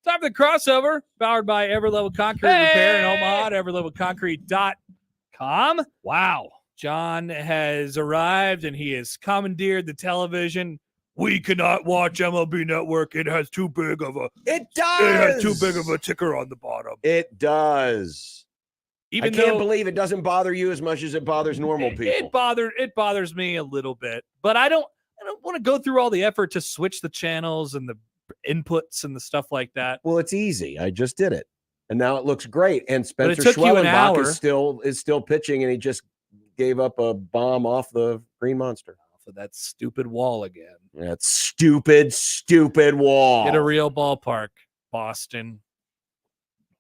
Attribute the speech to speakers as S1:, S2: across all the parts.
S1: Time for the crossover, powered by Everlevel Concrete Repair in Omaha at everlevelconcrete.com. Wow. John has arrived, and he has commandeered the television. We cannot watch MLB Network. It has too big of a...
S2: It does!
S1: It has too big of a ticker on the bottom.
S2: It does.
S1: I
S2: can't believe it doesn't bother you as much as it bothers normal people.
S1: It bothers me a little bit, but I don't want to go through all the effort to switch the channels and the inputs and the stuff like that.
S2: Well, it's easy. I just did it, and now it looks great. And Spencer
S1: took you an hour.
S2: Schwellenbach is still pitching, and he just gave up a bomb off the Green Monster.
S1: For that stupid wall again.
S2: That stupid wall.
S1: Get a real ballpark, Boston.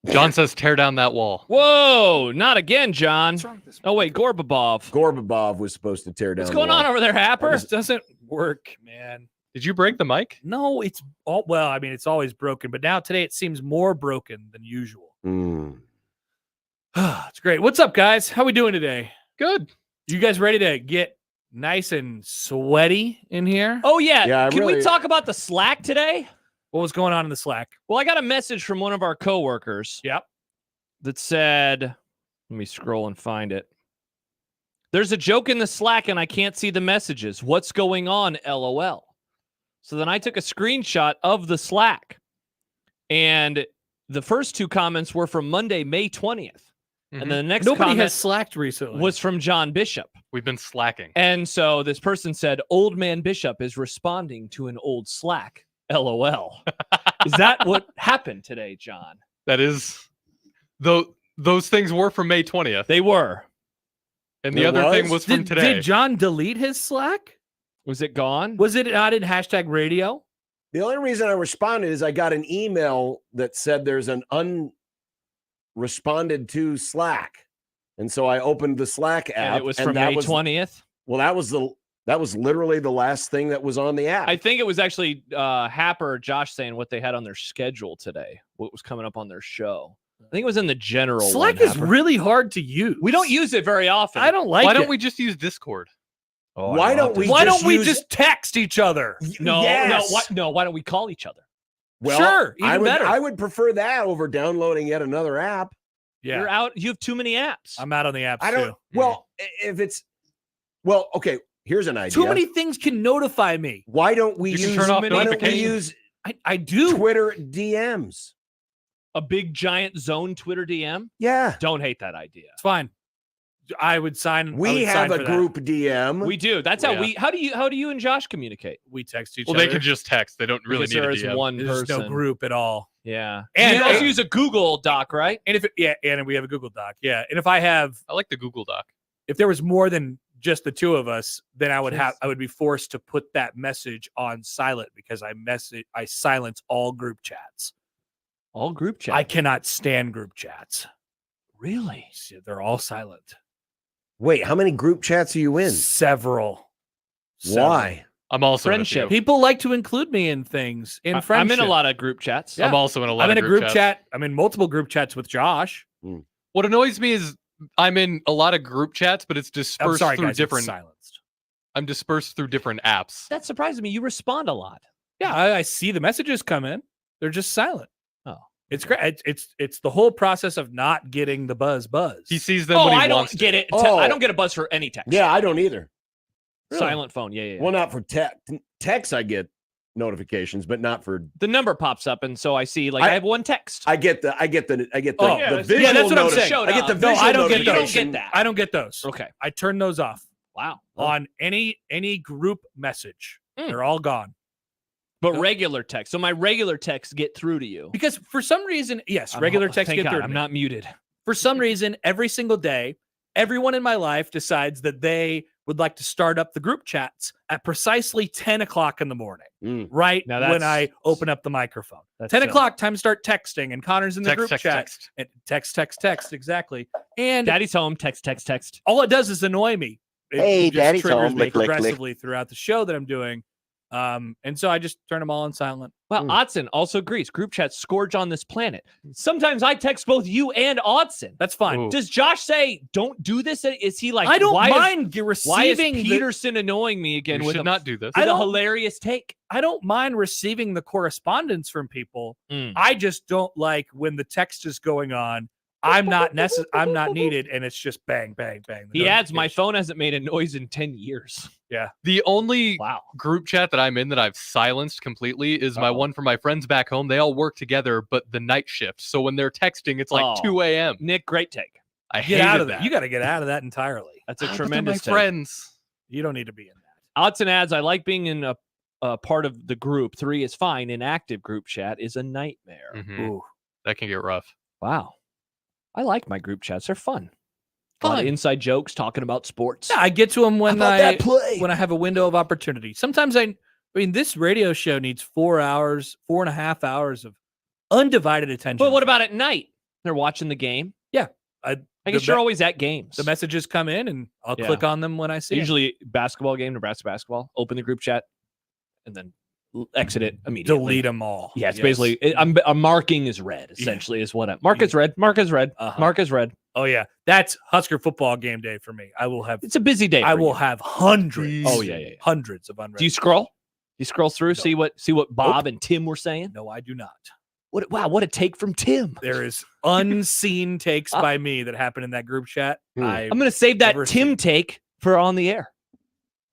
S3: John says tear down that wall.
S4: Whoa, not again, John. Oh, wait, Gorbabov.
S2: Gorbabov was supposed to tear down
S4: What's going on over there, Happer?
S1: This doesn't work, man.
S3: Did you break the mic?
S1: No, it's all well. I mean, it's always broken, but now today it seems more broken than usual. It's great. What's up, guys? How we doing today?
S3: Good.
S1: You guys ready to get nice and sweaty in here?
S4: Oh, yeah. Can we talk about the Slack today?
S1: What was going on in the Slack?
S4: Well, I got a message from one of our coworkers.
S1: Yep.
S4: That said, let me scroll and find it. There's a joke in the Slack and I can't see the messages. What's going on? LOL. So then I took a screenshot of the Slack. And the first two comments were from Monday, May 20th. Mm-hmm. And then the next
S1: Nobody
S4: comment
S1: has slacked recently.
S4: Was from John Bishop.
S3: We've been slacking.
S4: And so this person said, Old Man Bishop is responding to an old Slack. LOL. Is that what happened today, John?
S3: That is, those things were from May 20th.
S4: They were.
S3: And the other thing was from today.
S1: Did John delete his Slack?
S4: Was it gone?
S1: Was it not in hashtag radio?
S2: The only reason I responded is I got an email that said there's an unresponded to Slack. And so I opened the Slack app.
S4: And it was from May 20th?
S2: Well, that was literally the last thing that was on the app.
S4: I think it was actually Happer or Josh saying what they had on their schedule today, what was coming up on their show. I think it was in the general.
S1: Slack is really hard to use.
S4: We don't use it very often.
S1: I don't like it.
S3: Why don't we just use Discord?
S1: Oh, why don't we just text each other?
S4: No. Why don't we call each other?
S2: Well,
S1: sure, even better.
S2: I would prefer that over downloading yet another app.
S1: Yeah,
S4: you're out. You have too many apps.
S1: I'm out on the apps.
S2: I don't.
S1: Too.
S2: Well, if it's okay. Here's an idea.
S1: Too many things can notify me.
S2: Why don't we
S3: turn off notifications?
S1: I do.
S2: Twitter DMs.
S4: A big giant zone Twitter DM?
S2: Yeah.
S4: Don't hate that idea.
S1: It's fine. I would sign.
S2: We have a group DM.
S4: We do. That's how how do you and Josh communicate?
S1: We text each other.
S3: Well, they can just text. They don't really need a DM.
S4: One
S1: There's
S4: person.
S1: no group at all.
S4: Yeah.
S1: And
S4: you also use a Google Doc, right?
S1: And and we have a Google Doc. Yeah. And if
S3: I like the Google Doc.
S1: If there was more than just the two of us, then I would be forced to put that message on silent because I silence all group chats.
S4: All group chats.
S1: I cannot stand group chats.
S4: Really?
S1: They're all silent.
S2: Wait, how many group chats are you in?
S1: Several.
S2: Why?
S3: I'm also
S4: friendship.
S1: People like to include me in things. In friendship.
S4: I'm in a lot of group chats.
S3: Yeah. I'm also in a lot.
S1: I'm
S3: of
S1: in a group chat. I'm in multiple group chats with Josh.
S3: What annoys me is I'm in a lot of group chats, but it's dispersed through different.
S1: Silenced.
S3: I'm dispersed through different apps.
S4: That surprises me. You respond a lot.
S1: Yeah, I see the messages come in. They're just silent.
S4: Oh,
S1: it's great. It's the whole process of not getting the buzz.
S3: He sees them when he
S4: I
S3: wants
S4: don't get
S3: to.
S4: it. I don't get a buzz for any text.
S2: Yeah, I don't either.
S1: Really?
S4: Silent phone. Yeah.
S2: Well, not for text. I get notifications, but not for
S4: the number pops up, and so I see I have one text.
S2: I get the visual.
S1: Yeah, that's what I'm saying.
S2: I get the visual.
S1: No, I don't get those.
S4: You don't get that.
S1: I don't get those.
S4: Okay,
S1: I turn those off.
S4: Wow.
S1: On any group message, they're all gone.
S4: But regular text. So my regular texts get through to you.
S1: Because for some reason, yes, regular texts get through.
S4: I'm not muted.
S1: For some reason, every single day, everyone in my life decides that they would like to start up the group chats at precisely 10 o'clock in the morning, right when I open up the microphone. 10 o'clock, time to start texting, and Connor's in the group chat. And text, exactly. And
S4: Daddy's home, text.
S1: All it does is annoy me.
S2: Hey, Daddy's home,
S1: triggers me progressively throughout the show that I'm doing. And so I just turn them all on silent.
S4: Well, Otson also agrees. Group chat scourge on this planet. Sometimes I text both you and Otson.
S1: That's fine.
S3: Ooh.
S4: Does Josh say, don't do this? Is he like,
S1: I don't
S4: why
S1: mind
S4: is
S1: receiving
S4: Peterson annoying me again
S3: You
S4: with
S3: should not do this.
S4: with a
S1: don't-
S4: hilarious take?
S1: I don't mind receiving the correspondence from people. I just don't like when the text is going on. I'm not needed, and it's just bang, bang, bang.
S4: He adds, my phone hasn't made a noise in 10 years.
S1: Yeah.
S3: The only
S4: Wow.
S3: group chat that I'm in that I've silenced completely is my one for my friends back home. They all work together, but the night shift. So when they're texting, it's like 2 a.m.
S4: Nick, great take.
S3: I
S1: Get
S3: hated
S1: out of
S3: that.
S1: that. You got to get out of that entirely.
S4: That's a
S3: But
S4: tremendous
S3: they're my
S4: take.
S3: friends.
S1: You don't need to be in that.
S4: Otson adds, I like being in a part of the group. 3 is fine. Inactive group chat is a nightmare.
S3: Mhm.
S1: Ooh.
S3: That can get rough.
S4: Wow. I like my group chats. They're fun. A lot of inside jokes talking about sports.
S1: Yeah, I get to them when
S4: that play?
S1: when I have a window of opportunity. Sometimes I mean, this radio show needs 4.5 hours of undivided attention.
S4: But what about at night? They're watching the game.
S1: Yeah.
S4: I guess you're always at games.
S1: the messages come in and I'll
S4: Yeah.
S1: click on them when I see it.
S4: Usually basketball game, Nebraska basketball, open the group chat and then exit it immediately.
S1: Delete them all.
S4: Yeah, it's
S1: Yes.
S4: basically I'm marking is red. Essentially, is what mark is red. Mark is red.
S1: Uh-huh.
S4: Mark is red.
S1: Oh yeah, that's Husker football game day for me. I will have.
S4: It's a busy day.
S1: I
S4: for
S1: will
S4: you.
S1: have hundreds.
S4: Oh yeah.
S1: Hundreds of unread.
S4: Do you scroll? You scroll through,
S1: No.
S4: see what Bob and Tim were saying.
S1: No, I do not.
S4: What a take from Tim.
S1: There is unseen takes by me that happen in that group chat.
S4: I'm going to save that
S1: never
S4: Tim
S1: seen.
S4: take for on the air.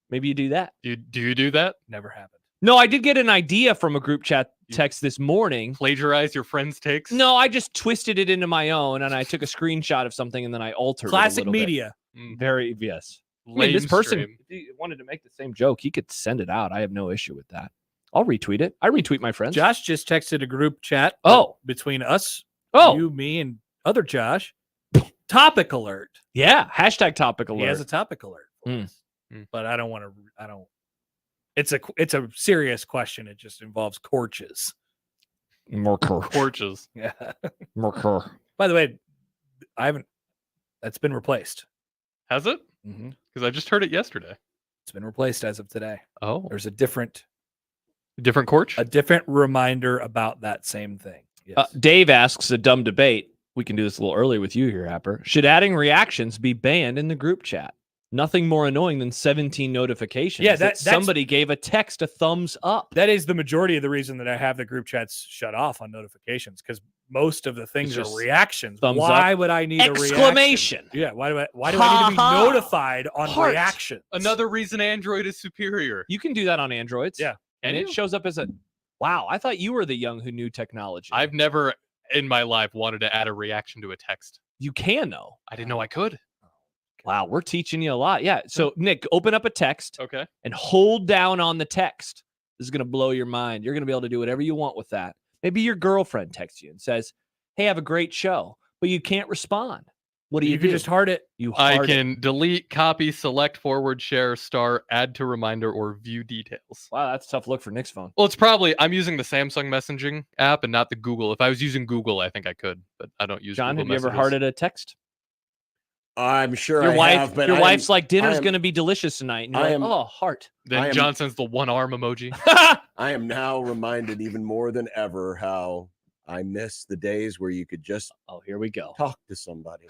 S4: Maybe you do that.
S3: Do you do that?
S1: Never happened.
S4: No, I did get an idea from a group chat text this morning.
S3: Plagiarize your friends' takes?
S4: No, I just twisted it into my own and I took a screenshot of something and then I altered it a
S1: Classic
S4: little bit.
S1: media.
S4: Very, yes. I mean, this
S3: Lame
S4: person,
S3: stream.
S4: if he wanted to make the same joke, he could send it out. I have no issue with that. I'll retweet it. I retweet my friends.
S1: Josh just texted a group chat.
S4: Oh.
S1: Between us,
S4: Oh,
S1: you, me, and other Josh. Topic alert.
S4: yeah. Hashtag topic alert.
S1: He has a topic alert. for
S4: Mm.
S1: us. But I don't want to. I don't. It's a serious question. It just involves corches.
S4: Merker.
S3: Porches.
S1: Yeah.
S4: Merker.
S1: By the way, I haven't. That's been replaced.
S3: Has it?
S1: Mm-hmm.
S3: Because I just heard it yesterday.
S1: It's been replaced as of today.
S3: Oh,
S1: There's a different
S3: porch?
S1: reminder about that same thing. Yes.
S4: Dave asks a dumb debate. We can do this a little early with you here, Happer. Should adding reactions be banned in the group chat? Nothing more annoying than 17 notifications.
S1: Yeah,
S4: that
S1: that's-
S4: somebody gave a text a thumbs up.
S1: That is the majority of the reason that I have the group chats shut off on notifications, because most of the things
S4: It's
S1: are
S4: just
S1: reactions.
S4: thumbs
S1: Why
S4: up.
S1: would I need a
S4: Exclamation.
S1: reaction? Yeah, why do I
S4: Ha
S1: need to be
S4: ha.
S1: notified on
S4: Heart.
S1: reactions?
S3: Another reason Android is superior.
S4: You can do that on Androids.
S1: Yeah.
S4: And
S3: Can
S4: it
S3: you?
S4: shows up as a wow. I thought you were the young who knew technology.
S3: I've never in my life wanted to add a reaction to a text.
S4: You can though.
S3: I didn't know I could.
S4: Wow, we're teaching you a lot. Yeah. So Nick, open up a text
S3: Okay.
S4: and hold down on the text. This is going to blow your mind. You're going to be able to do whatever you want with that. Maybe your girlfriend texts you and says, "Hey, have a great show," but you can't respond. What do you
S1: can
S4: do?
S1: just heart it.
S4: You
S3: I
S4: heart it.
S3: can delete, copy, select, forward, share, star, add to reminder, or view details.
S4: Wow, that's a tough look for Nick's phone.
S3: Well, it's probably I'm using the Samsung messaging app and not the Google. If I was using Google, I think I could, but I don't use
S4: John,
S3: Google
S4: have you ever
S3: Messages.
S4: hearted a text?
S2: I'm sure
S4: Your
S2: I
S4: wife,
S2: have, but
S4: your
S2: I
S4: wife's
S2: am,
S4: like, dinner's
S2: I am-
S4: going to be delicious tonight. And you're
S2: I
S4: like,
S2: am-
S4: oh, heart.
S3: Then
S2: I am-
S3: John sends the one arm emoji.
S2: I am now reminded even more than ever how I miss the days where you could just
S4: Oh, here we go.
S2: talk to somebody.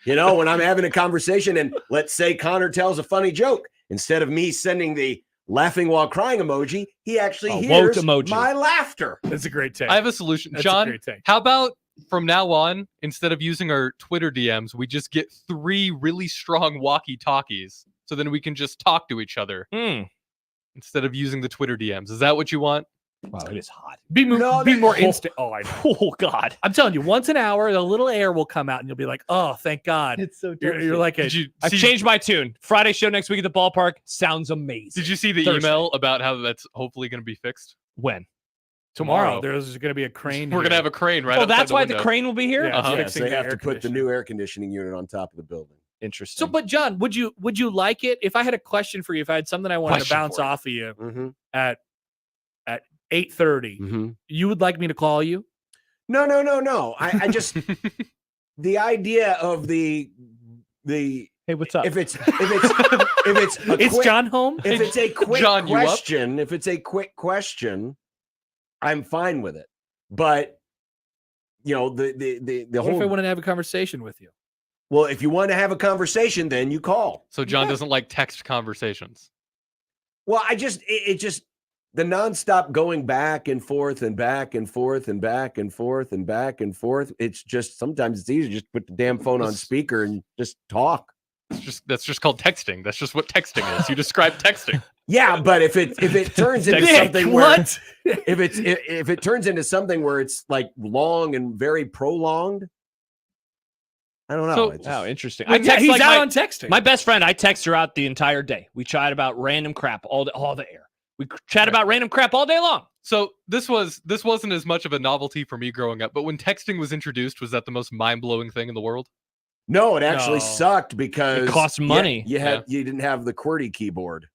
S2: You know, when I'm having a conversation and let's say Connor tells a funny joke, instead of me sending the laughing while crying emoji, he actually
S4: Oh,
S2: hears
S4: woke emoji.
S2: my laughter.
S1: That's a great take.
S3: I have a solution.
S1: That's a
S3: John,
S1: great take.
S3: how about from now on, instead of using our Twitter DMs, we just get 3 really strong walkie-talkies so then we can just talk to each other instead of using the Twitter DMs. Is that what you want?
S4: Wow, it is hot.
S1: Be more,
S2: No,
S1: be
S2: that-
S1: more instant. Oh, I know.
S4: Oh, God.
S1: I'm telling you, once an hour, a little air will come out, and you'll be like, "Oh, thank God!"
S4: It's so
S1: You're like a.
S3: Did you
S4: I've
S3: see,
S4: changed my tune. Friday show next week at the ballpark sounds amazing.
S3: Did you see the
S4: Thursday.
S3: email about how that's hopefully going to be fixed?
S4: When?
S1: Tomorrow,
S3: tomorrow.
S1: There's going to be a crane.
S3: We're going to have a crane right
S4: Oh,
S3: outside
S4: that's why the
S3: window.
S4: crane will be here?
S1: Yeah.
S3: Uh-huh.
S2: Yes,
S1: fixing
S2: they
S1: the
S2: have
S1: air
S2: to put the
S1: conditioning.
S2: new air conditioning unit on top of the building.
S4: Interesting.
S1: So, but John, would you like it if I had a question for you? If I had something I wanted
S4: Question
S1: to bounce
S4: for you.
S1: off of you
S2: Mm-hmm.
S1: at 8:30,
S2: Mm-hmm.
S1: you would like me to call you?
S2: No. I just the idea of the
S4: hey, what's up?
S2: if it's
S1: It's John home.
S2: If it's a quick
S3: John,
S2: question, I'm fine with it. But the
S1: what
S2: whole.
S1: If I wanted to have a conversation with you?
S2: Well, if you want to have a conversation, then you call.
S3: So John doesn't like text conversations.
S2: Well, it just the nonstop going back and forth and back and forth and back and forth and back and forth. It's just sometimes it's easy to just put the damn phone on speaker and just talk.
S3: That's just called texting. That's just what texting is. You describe texting.
S2: Yeah, but if it turns into
S1: Nick,
S2: something
S1: what?
S2: where if it turns into something where it's like long and very prolonged, I don't know.
S4: So, interesting.
S1: Well, yeah, he's out on texting.
S4: My best friend, I text her out the entire day. We chat about random crap all the air. We chat about random crap all day long.
S3: So this wasn't as much of a novelty for me growing up, but when texting was introduced, was that the most mind-blowing thing in the world?
S2: No, it actually sucked because
S4: it costs money.
S2: You didn't have the QWERTY keyboard.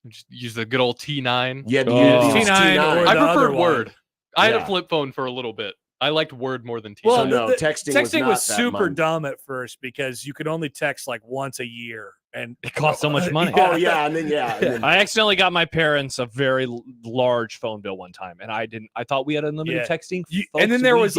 S3: Just use the good old T9.
S2: You had to use T9.
S3: I preferred Word. I had a flip phone for a little bit. I liked Word more than T9.
S2: Well, no, texting
S1: was super dumb at first because you could only text like once a year, and
S4: it cost so much money.
S2: Oh yeah, and then
S4: I accidentally got my parents a very large phone bill one time, and I thought we had unlimited texting.
S1: And then there was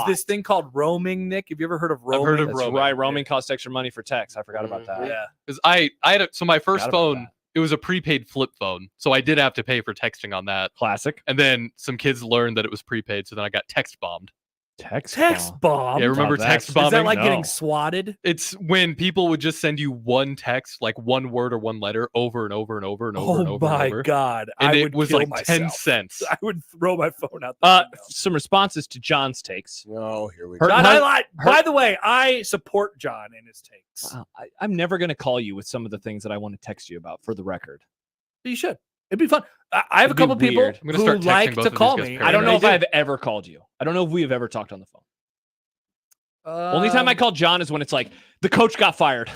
S1: this thing called roaming. Nick, have you ever heard of roaming?
S3: I've heard of
S4: That's
S3: roaming.
S4: Right, roaming costs extra money for text. I forgot about that.
S1: Yeah,
S3: because I had my first phone. It was a prepaid flip phone, so I did have to pay for texting on that.
S4: Classic.
S3: And then some kids learned that it was prepaid, so then I got text bombed.
S1: Text bomb.
S3: Yeah, remember text bombing?
S1: Is that like getting swatted?
S3: It's when people would just send you one text, like one word or one letter, over and over and over and over and over.
S1: Oh my god!
S3: And
S1: I
S3: it was like 10 cents.
S1: I would throw my phone out.
S4: Some responses to John's takes.
S2: Oh, here we go.
S1: By the way, I support John in his takes.
S4: I'm never going to call you with some of the things that I want to text you about. For the record,
S1: you should. It'd be fun. I have a couple people who like to call me.
S4: I don't know if I've ever called you. I don't know if we have ever talked on the phone. Only time I call John is when it's like the coach got fired.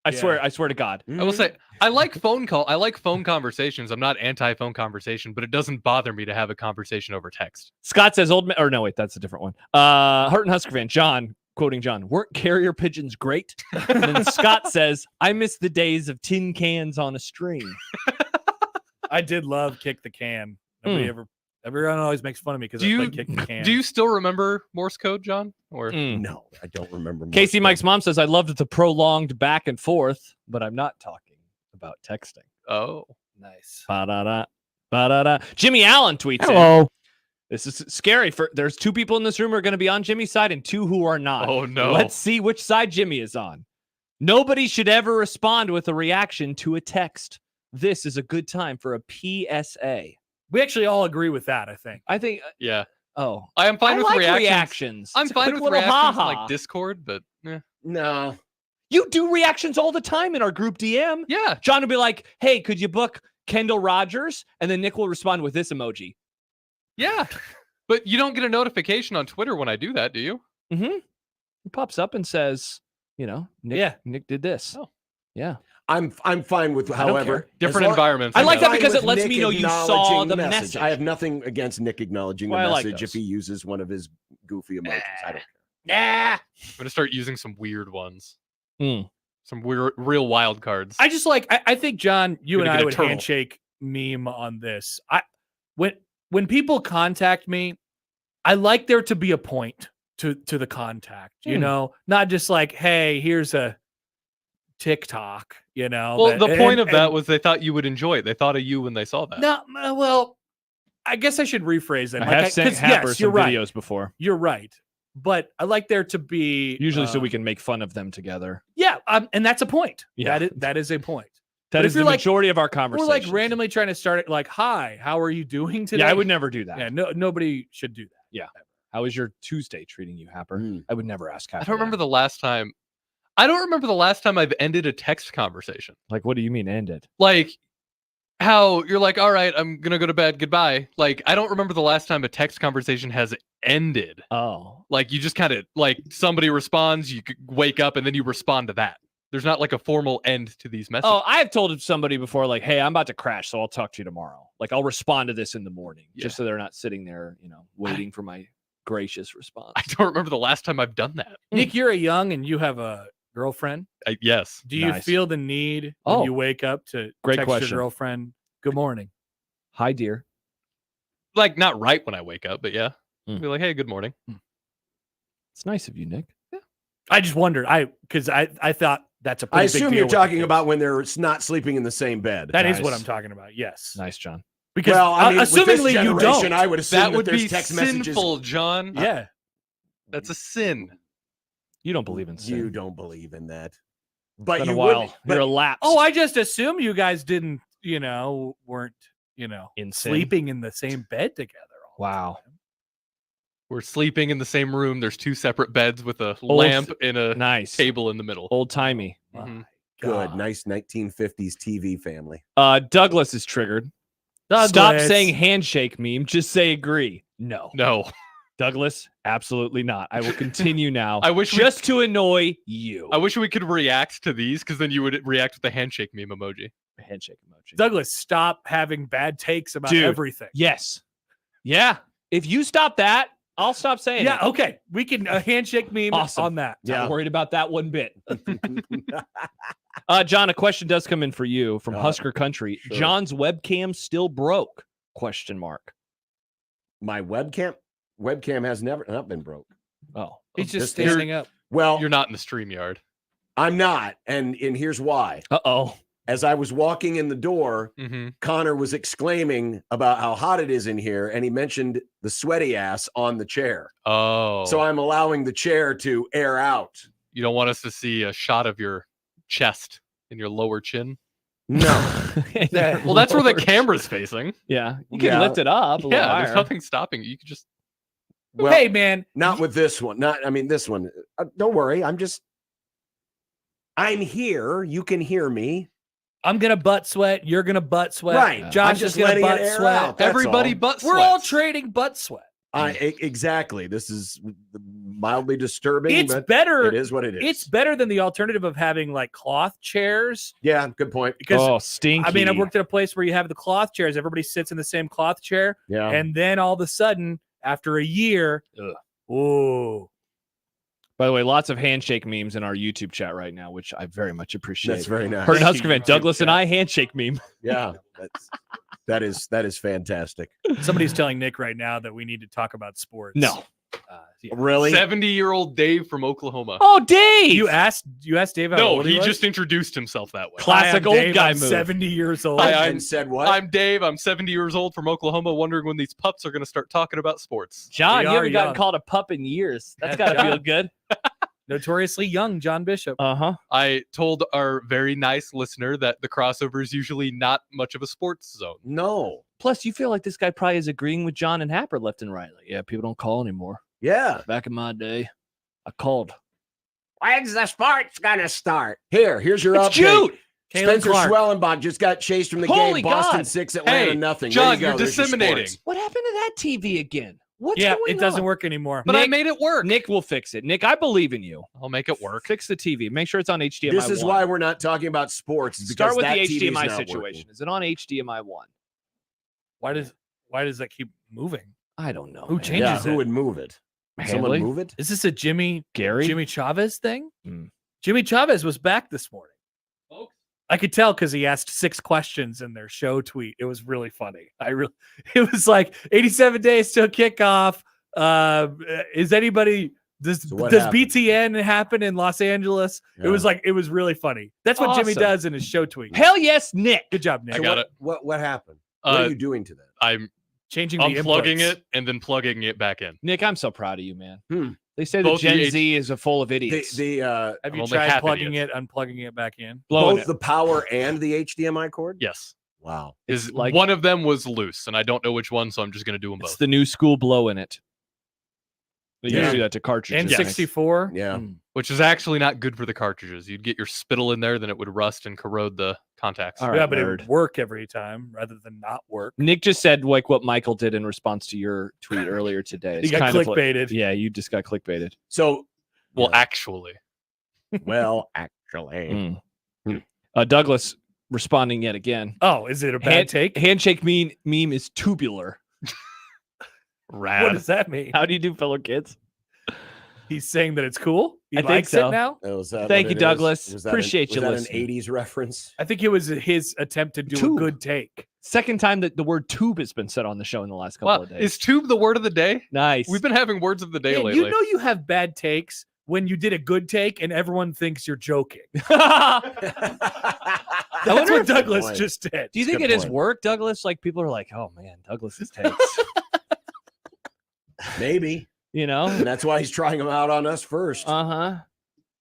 S4: I swear to God.
S3: I will say I like phone call. I like phone conversations. I'm not anti-phone conversation, but it doesn't bother me to have a conversation over text.
S4: Scott says that's a different one. Hurt and Husker fan, John, quoting John, weren't carrier pigeons great? And then Scott says, I miss the days of tin cans on a string.
S1: I did love kick the can. Everyone always makes fun of me because I played kick the can.
S3: Do you still remember Morse code, John? Or
S2: no, I don't remember.
S4: Casey Mike's mom says I loved the prolonged back and forth, but I'm not talking about texting.
S3: Oh,
S1: nice.
S4: Ba-da-da, ba-da-da. Jimmy Allen tweets
S1: Hello.
S4: In. This is scary. There's 2 people in this room who are going to be on Jimmy's side and 2 who are not.
S3: Oh no.
S4: Let's see which side Jimmy is on. Nobody should ever respond with a reaction to a text. This is a good time for a PSA.
S1: We actually all agree with that, I think.
S3: Yeah.
S4: Oh.
S3: I am fine with
S4: like
S3: reactions. I'm fine with reactions like Discord, but
S2: no.
S4: You do reactions all the time in our group DM.
S3: Yeah.
S4: John will be like, hey, could you book Kendall Rogers? And then Nick will respond with this emoji.
S3: Yeah. But you don't get a notification on Twitter when I do that, do you?
S4: Mm-hmm. It pops up and says, Nick did this.
S3: Oh.
S4: Yeah.
S2: I'm fine with, however,
S3: different environments.
S4: I like that because it lets me know you saw the message.
S2: I have nothing against Nick acknowledging the message if he uses one of his goofy emojis. I don't care.
S3: I'm gonna start using some weird ones. Some weird, real wild cards.
S1: I just I think John, you and I would handshake meme on this. When people contact me, I like there to be a point to the contact. You know, not just like, hey, here's a TikTok,
S3: Well, the point of that was they thought you would enjoy it. They thought of you when they saw that.
S1: No, well, I guess I should rephrase that.
S4: I have sent Happer some videos before.
S1: You're right. But I like there to be...
S4: Usually so we can make fun of them together.
S1: Yeah, and that's a point.
S4: Yeah.
S1: That is a point.
S4: That is the majority of our conversation.
S1: We're like randomly trying to start it like, hi, how are you doing today?
S4: Yeah, I would never do that.
S1: Yeah, nobody should do that.
S4: Yeah. Ever. How is your Tuesday treating you, Happer? I would never ask Happer.
S3: I don't remember the last time I've ended a text conversation.
S4: Like, what do you mean ended?
S3: Like, how you're like, all right, I'm going to go to bed. Goodbye. Like, I don't remember the last time a text conversation has ended.
S4: Oh.
S3: Like, you just kind of, like, somebody responds, you could wake up, and then you respond to that. There's not, like, a formal end to these messages.
S4: Oh, I have told somebody before, like, hey, I'm about to crash, so I'll talk to you tomorrow. Like, I'll respond to this in the morning, just so they're not sitting there, waiting for my gracious response.
S3: I don't remember the last time I've done that.
S1: Nick, you're a young and you have a girlfriend?
S3: Yes.
S1: Do you
S4: Nice.
S1: feel the need when you wake up to
S4: Great
S1: text
S4: question.
S1: your girlfriend, good morning?
S4: Hi, dear.
S3: Like, not right when I wake up, but yeah.
S4: Mm.
S3: Be like, hey, good morning.
S4: It's nice of you, Nick.
S1: I just wondered. Because I thought that's a pretty
S2: I
S1: big
S2: assume
S1: deal
S2: you're
S1: with the
S2: talking
S1: kids.
S2: about when they're not sleeping in the same bed.
S1: That is what
S4: Nice.
S1: I'm talking about. Yes.
S4: Nice, John.
S1: Because
S2: well, I mean, with this
S1: assumingly you
S2: generation,
S1: don't.
S2: I would assume
S3: That would
S2: there's
S3: be
S2: text
S3: sinful,
S2: messages.
S3: John.
S1: Yeah.
S3: That's a sin.
S4: You don't believe in sin.
S2: You don't believe in that. But
S4: Been
S2: you
S4: a while.
S2: would.
S4: You're
S2: But,
S4: a lapsed.
S1: Oh, I just assume you guys didn't, weren't,
S4: In sin?
S1: sleeping in the same bed together. All the
S4: Wow.
S1: time.
S3: We're sleeping in the same room. There's 2 separate beds with a lamp and a
S4: Nice.
S3: table in the middle.
S4: Old timey.
S3: Mhm.
S2: good,
S1: God.
S2: nice 1950s TV family.
S4: Douglas is triggered. Stop
S1: Douglas.
S4: saying handshake meme. Just say agree. No.
S3: No.
S4: Douglas, absolutely not. I will continue now.
S3: I wish we-
S4: just to annoy you.
S3: I wish we could react to these because then you would react with the handshake meme emoji.
S4: Handshake emoji.
S1: Douglas, stop having bad takes about
S4: Dude.
S1: everything.
S4: Yes. Yeah. If you stop that, I'll stop saying
S1: Yeah,
S4: it.
S1: okay. We can handshake meme
S4: Awesome.
S1: on that.
S4: Not worried about that one bit. John, a question does come in for you from Husker Country.
S2: Sure.
S4: John's webcam still broke? Question mark.
S2: My webcam has not been broke.
S4: Oh.
S1: He's just
S2: This-
S1: standing up.
S2: Well,
S3: You're not in the stream yard.
S2: I'm not, and here's why.
S4: Uh-oh.
S2: As I was walking in the door,
S3: Mm-hmm.
S2: Connor was exclaiming about how hot it is in here, and he mentioned the sweaty ass on the chair.
S3: Oh.
S2: So I'm allowing the chair to air out.
S3: You don't want us to see a shot of your chest and your lower chin?
S2: No.
S3: Well, that's where the camera's facing.
S4: Yeah. You can
S2: Yeah.
S4: lift it up. a little
S3: Yeah, there's
S4: higher.
S3: nothing stopping you. You could just.
S2: Well,
S1: Hey, man.
S2: not with this one. This one. Don't worry. I'm here. You can hear me.
S1: I'm going to butt sweat. You're going to butt sweat.
S2: Right.
S1: Josh
S2: I'm
S1: is
S2: just
S1: going to
S2: letting it
S1: butt
S2: air
S1: sweat.
S2: out. That's
S3: Everybody
S2: all.
S3: but
S1: We're all
S3: sweats.
S1: trading butt sweat.
S2: Exactly. This is mildly disturbing.
S1: It's
S2: but
S1: better.
S2: It is what it is.
S1: It's better than the alternative of having like cloth chairs.
S2: Yeah, good point.
S1: Because
S4: stinky.
S1: I mean, I've worked at a place where you have the cloth chairs. Everybody sits in the same cloth chair.
S2: Yeah.
S1: And then all of a sudden, after a year, oh,
S4: By the way, lots of handshake memes in our YouTube chat right now, which I very much appreciate.
S2: That's very nice.
S4: Heard an
S1: Thank
S4: Husker
S1: you,
S4: fan,
S1: YouTube
S4: Douglas and
S1: chat.
S4: I handshake meme.
S2: Yeah. That is fantastic.
S1: somebody's telling Nick right now that we need to talk about sports.
S4: No.
S1: Yeah.
S2: Really?
S3: 70-year-old Dave from Oklahoma.
S4: Oh, Dave!
S1: You asked Dave how
S3: No,
S1: old
S3: he
S1: was?
S3: just introduced himself that way.
S4: Classic
S1: Hi, I'm
S4: old
S1: Dave.
S4: guy
S1: I'm
S4: move.
S1: 70 years old.
S3: Hi,
S2: And said what?
S3: I'm Dave. I'm 70 years old from Oklahoma, wondering when these pups are going to start talking about sports.
S4: John,
S1: We
S4: you
S1: are
S4: haven't gotten
S1: young.
S4: called a pup in years. That's
S1: Yeah,
S4: got to feel
S1: John.
S4: good.
S1: Notoriously young John Bishop.
S4: Uh-huh.
S3: I told our very nice listener that the crossover is usually not much of a sports zone.
S2: No.
S4: Plus, you feel like this guy probably is agreeing with John and Happer left and right. Like, yeah, people don't call anymore.
S2: Yeah.
S4: Back in my day, I called.
S2: When's the sports gonna start? Here's your
S4: It's
S2: update.
S4: June!
S1: Caitlin
S2: Spencer
S1: Clark.
S2: Schwellenbach just got chased from the
S4: Holy
S2: game. Boston
S4: God.
S2: 6, Atlanta
S3: Hey,
S2: nothing.
S3: John,
S2: There you go.
S3: you're
S2: There's your
S3: disseminating.
S2: sports.
S4: What happened to that TV again? What's
S1: Yeah,
S4: going
S1: it doesn't
S4: on?
S1: work anymore.
S3: But I
S4: Nick-
S3: made it work.
S4: Nick will fix it. Nick, I believe in you.
S3: I'll make it work.
S4: Fix the TV. Make sure it's on HDMI.
S2: This is
S4: 1.
S2: why we're not talking about sports. It's
S4: Start
S2: because
S4: with
S2: that
S4: the
S2: TV is
S4: HDMI
S2: not
S4: situation.
S2: working.
S4: Is it on HDMI 1?
S1: Why does that keep moving?
S4: I don't know.
S1: Who
S4: man.
S1: changes
S2: Yeah,
S1: it?
S2: who would move it? Someone
S4: Handley?
S2: move it?
S1: Is this a Jimmy
S4: Gary?
S1: Chavez thing?
S4: Hmm.
S1: Jimmy Chavez was back this morning.
S3: Folks.
S1: I could tell because he asked 6 questions in their show tweet. It was really funny. It was like 87 days till kickoff. Is anybody does
S2: So what
S1: does
S2: happened?
S1: BTN happen in Los Angeles?
S2: Yeah.
S1: It was really funny. That's what Jimmy
S4: Awesome.
S1: does in his show tweet.
S4: Hell yes, Nick.
S1: Good job, Nick.
S3: I got it.
S2: What happened? What are
S3: Uh,
S2: you doing to that?
S3: I'm
S1: Changing the
S3: unplugging
S1: inputs.
S3: it and then plugging it back in.
S4: Nick, I'm so proud of you, man.
S2: Hmm.
S4: They say that
S3: Both the
S4: Gen
S3: H-
S4: Z is a full of idiots.
S2: Have
S1: Have
S3: I'm
S1: you
S3: only
S1: tried
S3: half
S1: plugging
S3: idiots.
S1: it, unplugging it back in?
S4: Blowing
S2: both
S4: it.
S2: the power and the HDMI cord?
S3: Yes.
S2: Wow.
S3: Is
S4: like-
S3: one of them was loose, and I don't know which one, so I'm just going to do them
S4: It's
S3: both.
S4: the new school blow in it. They
S2: Yeah.
S4: used to do that to cartridges.
S1: N64.
S2: Yeah.
S3: Which is actually not good for the cartridges. You'd get your spittle in there, then it would rust and corrode the contacts.
S4: All right,
S1: Yeah, but it
S4: nerd.
S1: would work every time rather than not work.
S4: Nick just said like what Michael did in response to your tweet earlier today.
S1: He
S4: It's
S1: got
S4: kind of like-
S1: clickbaited.
S4: yeah, you just got clickbaited.
S2: So,
S3: Well,
S2: yeah.
S3: actually,
S2: well, actually.
S4: Douglas responding yet again.
S1: Oh, is it a bad take?
S4: Handshake meme is tubular.
S1: What
S3: rad.
S1: does that mean?
S4: How do you do, fellow kids?
S1: He's saying that it's cool. He
S4: I think
S1: likes
S4: so.
S1: it now.
S4: Thank you, Douglas. Appreciate you
S2: Was
S4: listening.
S2: that an 80s reference?
S1: I think it was his attempt to do
S4: Tube.
S1: a good take.
S4: Second time that the word tube has been said on the show in the last couple of days.
S3: Is tube the word of the day?
S4: Nice.
S3: We've been having words of the day
S1: Man,
S3: lately.
S1: you know you have bad takes when you did a good take and everyone thinks you're joking.
S4: I
S1: That's
S4: wonder
S1: what
S4: if-
S1: Douglas
S2: point.
S1: just did.
S4: Do you think
S2: Good
S4: it is
S2: point.
S4: work, Douglas? Like people are like, oh man, Douglas's takes.
S2: Maybe.
S4: You know?
S2: And that's why he's trying them out on us first.
S4: Uh-huh.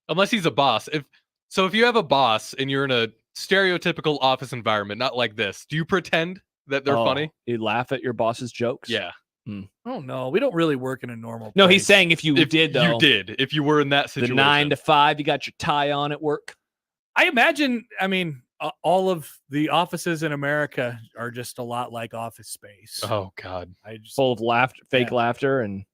S3: Unless he's a boss. If you have a boss and you're in a stereotypical office environment, not like this, do you pretend that they're funny?
S4: You laugh at your boss's jokes?
S3: Yeah.
S1: Oh no, we don't really work in a normal.
S4: No,
S1: place.
S4: he's saying if you did though.
S3: You did. If you were in that
S4: The
S3: situation.
S4: 9 to 5, you got your tie on at work.
S1: I imagine. I mean, all of the offices in America are just a lot like Office Space.
S3: Oh God.
S1: I just
S4: Full of laughter, fake
S1: Yeah.
S4: laughter, and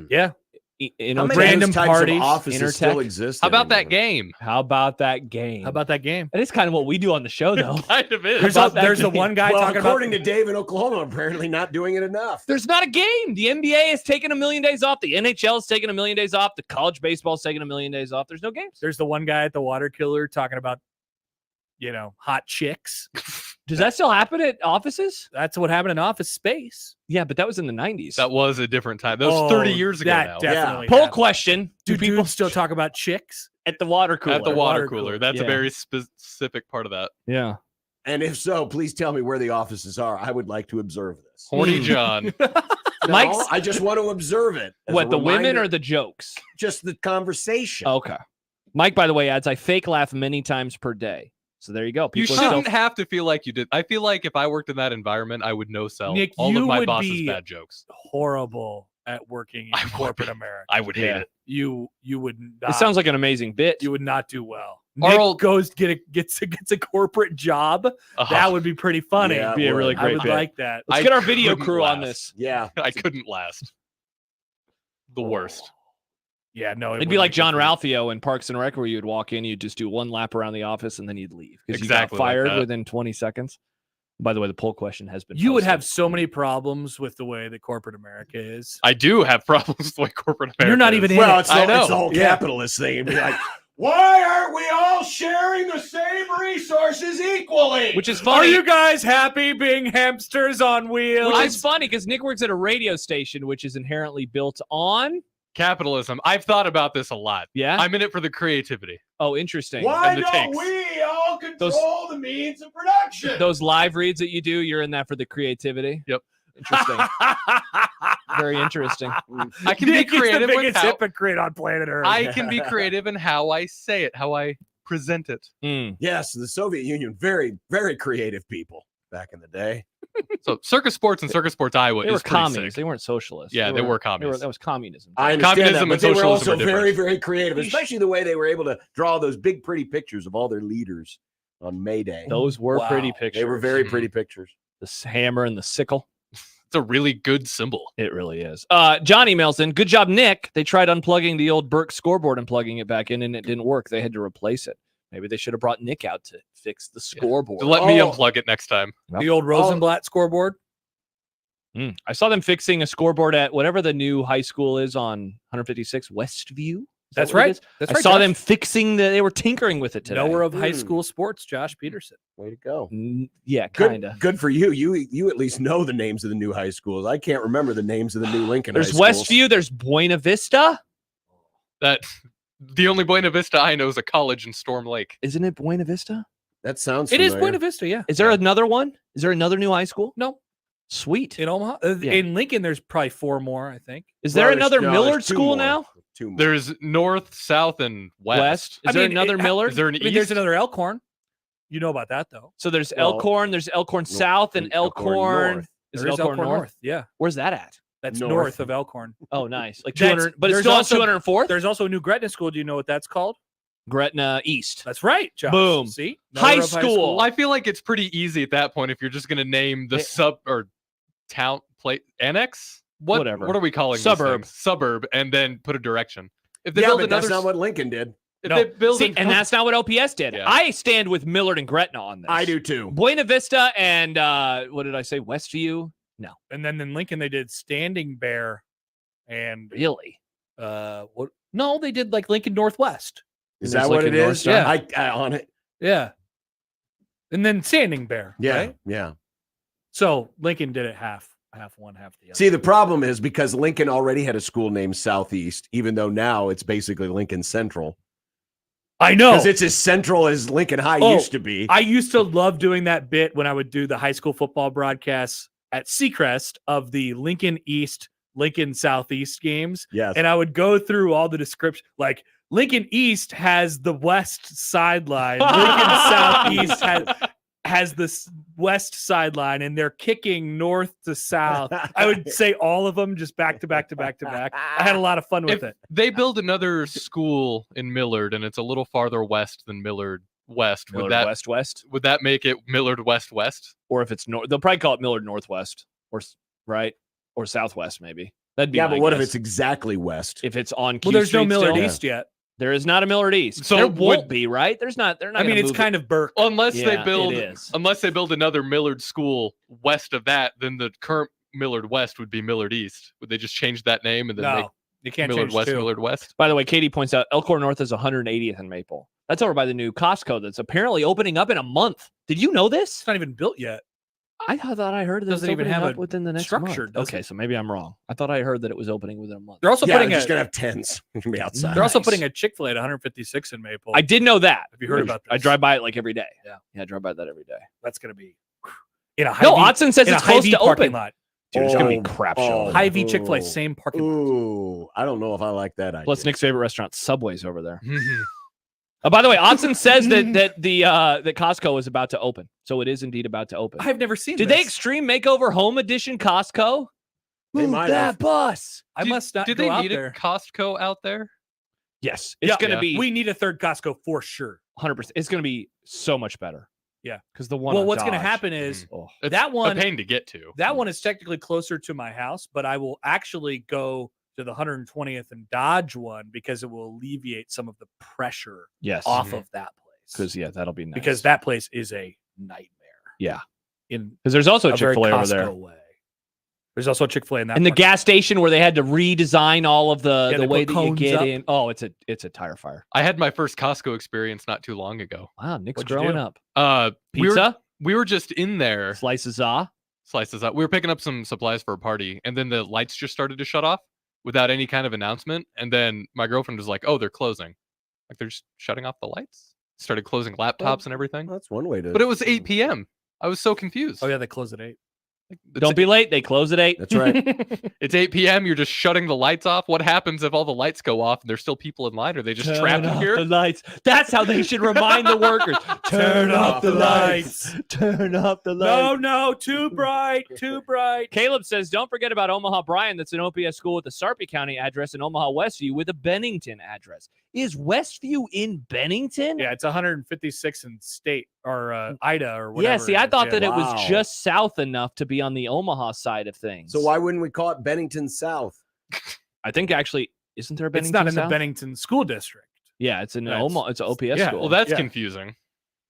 S1: yeah.
S2: How many
S1: Random
S2: of those types
S1: parties,
S2: of offices
S4: intertech?
S2: still exist?
S3: How about that
S2: anymore?
S3: game?
S4: how about that game?
S1: How about that game?
S4: That is kind of what we do on the show, though.
S3: Kind of is.
S1: There's
S4: about that
S1: the
S4: game?
S1: one guy
S2: Well,
S1: talking
S2: according
S1: about.
S2: to Dave in Oklahoma, apparently not doing it enough.
S4: There's not a game. The NBA has taken 1 million days off. The NHL has taken 1 million days off. The college baseball is taking 1 million days off. There's no games.
S1: There's the one guy at the water cooler talking about, hot chicks.
S4: Does that still happen at offices?
S1: That's what happened in Office Space.
S4: Yeah, but that was in the 90s.
S3: That was a different time. That was 30 years ago
S1: that
S3: now.
S1: Definitely.
S4: Poll
S1: happened.
S4: question.
S1: Do
S4: Do people
S1: people still talk about chicks?
S4: at the water cooler?
S3: At the water
S1: water
S3: cooler.
S1: cooler.
S3: That's
S4: Yeah.
S3: a very specific part of that.
S4: Yeah.
S2: And if so, please tell me where the offices are. I would like to observe this.
S3: Horny John.
S2: No,
S4: Mike's-
S2: I just want to observe it. as
S4: What,
S2: a
S4: the women
S2: reminder-
S4: or the jokes?
S2: just the conversation?
S4: Okay. Mike, by the way, adds, I fake laugh many times per day. So there you go.
S3: You
S4: People are still-
S3: shouldn't have to feel like you did. I feel like if I worked in that environment, I would no sell
S1: Nick,
S3: all
S1: you
S3: of my
S1: would
S3: boss's
S1: be-
S3: bad jokes.
S1: Horrible at working
S3: I
S1: in
S3: would
S1: corporate
S3: be.
S1: America.
S3: I would hate
S4: Yeah.
S3: it.
S1: You would not.
S4: It sounds like an amazing bit.
S1: you would not do well.
S3: Our
S1: Nick
S3: old-
S1: goes gets a corporate job. That would be pretty funny.
S2: Yeah,
S4: be a really
S1: I
S4: great
S1: would
S4: bit.
S1: like that.
S4: Let's
S3: I
S4: get our video
S3: couldn't
S4: crew on
S3: last.
S4: this.
S2: Yeah.
S3: I couldn't last. The worst.
S1: Yeah, no,
S4: It'd be like John Ralphio in Parks and Rec, where you'd walk in, you'd just do one lap around the office, and then you'd leave because
S3: Exactly
S4: you got
S3: like
S4: fired
S3: that.
S4: within 20 seconds. By the way, the poll question has been.
S1: You would
S4: posted.
S1: have so many problems with the way that corporate America is.
S3: I do have problems with the way corporate America
S1: You're not
S3: is.
S1: even in
S2: Well,
S1: it.
S2: it's
S3: I
S2: the, it's the
S3: know.
S2: whole
S1: Yeah.
S2: capitalist thing. It'd be like, why aren't we all sharing the same resources equally?
S4: Which is
S1: Are
S4: funny.
S1: you guys happy being hamsters on wheels?
S4: Which is funny because Nick works at a radio station, which is inherently built on.
S3: Capitalism. I've thought about this a lot.
S4: Yeah.
S3: I'm in it for the creativity.
S4: Oh, interesting.
S2: why
S3: and the
S2: don't
S3: takes.
S2: we all control the means of production?
S4: Those live reads that you do, you're in that for the creativity.
S3: Yep.
S4: Interesting. Very interesting.
S3: I can be
S1: Nick is the
S3: creative with
S1: biggest
S3: how
S1: hypocrite on planet Earth.
S3: I can be creative in how I say it, how I present it.
S2: Yes, the Soviet Union, very, very creative people back in the day.
S3: So Circus Sports and Circus Sports Iowa
S4: They were
S3: is pretty
S4: communists.
S3: sick.
S4: They weren't socialists.
S3: Yeah, they were communists.
S4: That was communism.
S2: I understand
S3: Communism
S2: that,
S3: and
S2: but they were
S3: socialism
S2: also
S3: are different.
S2: very, very creative, especially the way they were able to draw those big, pretty pictures of all their leaders on May Day.
S4: Those were
S1: Wow.
S4: pretty pictures.
S2: They were very
S3: Mhm.
S2: pretty pictures.
S4: The hammer and the sickle.
S3: It's a really good symbol.
S4: It really is. John emails in. Good job, Nick. They tried unplugging the old Burke scoreboard and plugging it back in, and it didn't work. They had to replace it. Maybe they should have brought Nick out to fix the scoreboard.
S3: Let me
S2: Oh.
S3: unplug it next time.
S1: the old Rosenblatt scoreboard.
S4: I saw them fixing a scoreboard at whatever the new high school is on 156 Westview. Is that
S1: That's
S4: what it
S1: right.
S4: is?
S1: That's
S4: I
S1: right.
S4: saw
S1: Josh.
S4: them fixing they were tinkering with it today.
S1: Knower of high
S2: Hmm.
S1: school sports, Josh Peterson.
S2: Way to go.
S4: Yeah,
S2: Good,
S4: kind of.
S2: good for you. You at least know the names of the new high schools. I can't remember the names of the new Lincoln
S4: There's
S2: high schools.
S4: Westview. There's Buena Vista.
S3: That the only Buena Vista I know is a college in Storm Lake.
S4: Isn't it Buena Vista?
S2: That sounds
S1: It is
S2: familiar.
S1: Buena Vista, yeah.
S4: Is there another one? Is there another new high school?
S1: No,
S4: Sweet.
S1: in Omaha.
S4: Yeah.
S1: In Lincoln, there's probably 4 more, I think.
S4: Is there
S2: Well, there's-
S4: another
S2: no,
S4: Millard
S2: there's two
S4: school
S2: more.
S4: now?
S2: 2 more.
S3: There's north, south, and west.
S4: Is there another
S1: it-
S4: Millard?
S3: Is there an
S1: I mean,
S3: east?
S1: there's another Elkhorn. You know about that, though.
S4: So there's
S2: Well,
S4: Elkhorn. There's Elkhorn
S2: no,
S4: South and
S2: Elkhorn
S4: Elkhorn.
S2: North.
S4: Is
S1: There
S4: it
S1: is
S4: Elkhorn North?
S1: Yeah,
S4: Where's that at?
S1: that's
S2: North.
S1: north of Elkhorn.
S4: Oh, nice. Like
S1: That's-
S4: 200, but it's
S1: there's
S4: still on
S1: also-
S4: 204th.
S1: There's also a new Gretna school. Do you know what that's called?
S4: Gretna East.
S1: That's right, Josh.
S4: Boom.
S1: See?
S4: High
S1: Knower of
S4: school.
S3: I feel like it's pretty easy at that point if you're just going to name the
S4: They-
S3: sub or town plate annex.
S4: Whatever.
S3: What are we calling these
S4: Suburb.
S3: things? Suburb, and then put a direction. If they
S2: Yeah,
S3: build
S2: but
S3: another,
S2: that's not what Lincoln did.
S3: if
S1: No.
S3: they build,
S4: See, and that's not what OPS did.
S3: Yeah.
S4: I stand with Millard and Gretna on this.
S2: I do too.
S4: Buena Vista and what did I say? Westview? No,
S1: And then in Lincoln, they did Standing Bear and
S4: really.
S1: What? No, they did like Lincoln Northwest.
S2: Is
S4: There's
S2: that what it
S4: Lincoln North
S2: is?
S4: Star?
S1: Yeah.
S2: I on it.
S1: Yeah. And then Standing Bear.
S2: Yeah,
S1: Right?
S2: yeah.
S1: So Lincoln did it half one, half the other.
S2: See, the problem is because Lincoln already had a school named Southeast, even though now it's basically Lincoln Central.
S1: I know.
S2: Because it's as central as Lincoln High used to be.
S1: I used to love doing that bit when I would do the high school football broadcasts at Seacrest of the Lincoln East, Lincoln Southeast games.
S2: Yes.
S1: And I would go through all the description, like Lincoln East has the west sideline, Lincoln Southeast has the west sideline, and they're kicking north to south. I would say all of them just back to back to back to back. I had a lot of fun with it.
S3: They build another school in Millard, and it's a little farther west than Millard West.
S4: Millard West?
S3: Would that make it Millard West?
S4: Or if it's north, they'll probably call it Millard Northwest, or right, or Southwest maybe. That'd be
S2: but what if
S4: guess.
S2: it's exactly west?
S4: If it's on Q
S1: Well, there's
S4: Street
S1: no Millard
S4: still?
S1: East yet.
S4: There is not a Millard East.
S3: So
S4: there
S3: would-
S4: won't be, right? There's not. They're not.
S1: I mean, it's kind of Burke.
S3: Unless
S4: Yeah,
S3: they build another Millard school west of that, then the current Millard West would be Millard East. Would they just change that name and then make
S1: No, you can't
S3: Millard
S1: change
S3: West
S1: two.
S3: Millard West?
S4: By the way, Katie points out Elkhorn North is 180th and Maple. That's over by the new Costco that's apparently opening up in a month. Did you know this?
S1: It's not even built yet.
S4: I thought I heard that
S1: Doesn't
S4: it's
S1: even
S4: opening
S1: have
S4: up
S1: a
S4: within the next
S1: structure,
S4: month.
S1: does
S4: Okay,
S1: it?
S4: so maybe I'm wrong. I thought I heard that it was opening within a month.
S1: They're also
S2: Yeah,
S1: putting
S2: they're
S1: a.
S2: just gonna have tents from the outside.
S1: They're also
S4: Nice.
S1: putting a Chick-fil-A at 156 in Maple.
S4: I did know that.
S1: Have you heard about this?
S4: I drive by it like every day.
S1: Yeah.
S4: I drive by that every day.
S1: That's going to be in a
S4: No,
S1: Hy-Vee-
S4: Otson says
S1: in a
S4: it's close
S1: Hy-Vee
S4: to
S1: parking
S4: open.
S1: lot.
S4: Dude, it's gonna be
S2: Oh,
S4: crap
S2: oh.
S4: show.
S1: Hy-Vee Chick-fil-A, same parking lot.
S2: Ooh, I don't know if I like that idea.
S4: Plus, Nick's favorite restaurant, Subway's over there. By the way, Otson says that that Costco is about to open, so it is indeed about to open.
S1: I've never seen.
S4: Did
S1: this.
S4: they Extreme Makeover Home Edition Costco?
S2: They
S4: Move
S2: might
S4: that
S2: have.
S4: bus.
S1: I must not
S3: Did
S1: go
S3: they
S1: out
S3: need
S1: there.
S3: a Costco out there?
S4: Yes, it's
S1: Yeah.
S4: gonna
S3: Yeah.
S4: be
S1: We need a third Costco for sure.
S4: 100%. It's gonna be so much better.
S1: Yeah.
S4: because the one.
S1: Well,
S4: on
S1: what's going to
S4: Dodge-
S1: happen is
S4: Oh.
S3: It's
S1: that one.
S3: a pain to get to.
S1: That one is technically closer to my house, but I will actually go to the 120th and Dodge one because it will alleviate some of the pressure
S4: Yes,
S1: off of that place.
S4: because that'll be nice.
S1: Because that place is a nightmare.
S4: Yeah.
S1: In
S4: because there's also a
S1: a very
S4: Chick-fil-A over there.
S1: Costco way. There's also a Chick-fil-A in that.
S4: And the
S1: parking lot.
S4: gas station where they had to redesign all of
S1: Yeah,
S4: the
S1: they
S4: way
S1: put
S4: that you
S1: cones
S4: get
S1: up.
S4: in. Oh, it's a tire fire.
S3: I had my first Costco experience not too long ago.
S4: Wow, Nick's
S1: What'd you
S4: growing
S1: do?
S4: up. Pizza,
S3: We were just in there,
S4: slices ah.
S3: slices up. We were picking up some supplies for a party, and then the lights just started to shut off without any kind of announcement. And then my girlfriend was like, "Oh, they're closing. Like they're just shutting off the lights." Started closing laptops and everything.
S2: That's one way to.
S3: But it was 8 p.m. I was so confused.
S1: Oh yeah, they close at 8.
S4: Don't be late. They close at 8.
S2: That's right.
S3: It's 8 p.m. You're just shutting the lights off. What happens if all the lights go off and there's still people in line? Are they just trapped in
S4: off
S3: here?
S4: the lights. That's how they should remind the workers. Turn off the lights. Turn off the lights.
S1: No, too bright, too bright.
S4: Caleb says, don't forget about Omaha Bryan. That's an OPS school with a Sarpy County address and Omaha Westview with a Bennington address. Is Westview in Bennington?
S1: Yeah, it's 156 in state or Ida or whatever.
S4: Yeah, see,
S1: it
S4: I
S1: is.
S4: thought
S1: Yeah.
S4: that it
S2: Wow.
S4: was just south enough to be on the Omaha side of things.
S2: So why wouldn't we call it Bennington South?
S4: I think actually, isn't there a Bennington
S1: It's not in
S4: South?
S1: the Bennington school district.
S4: Yeah, it's in
S1: That's-
S4: Omaha. It's an OPS
S1: yeah,
S4: school.
S3: Well, that's
S1: Yeah.
S3: confusing.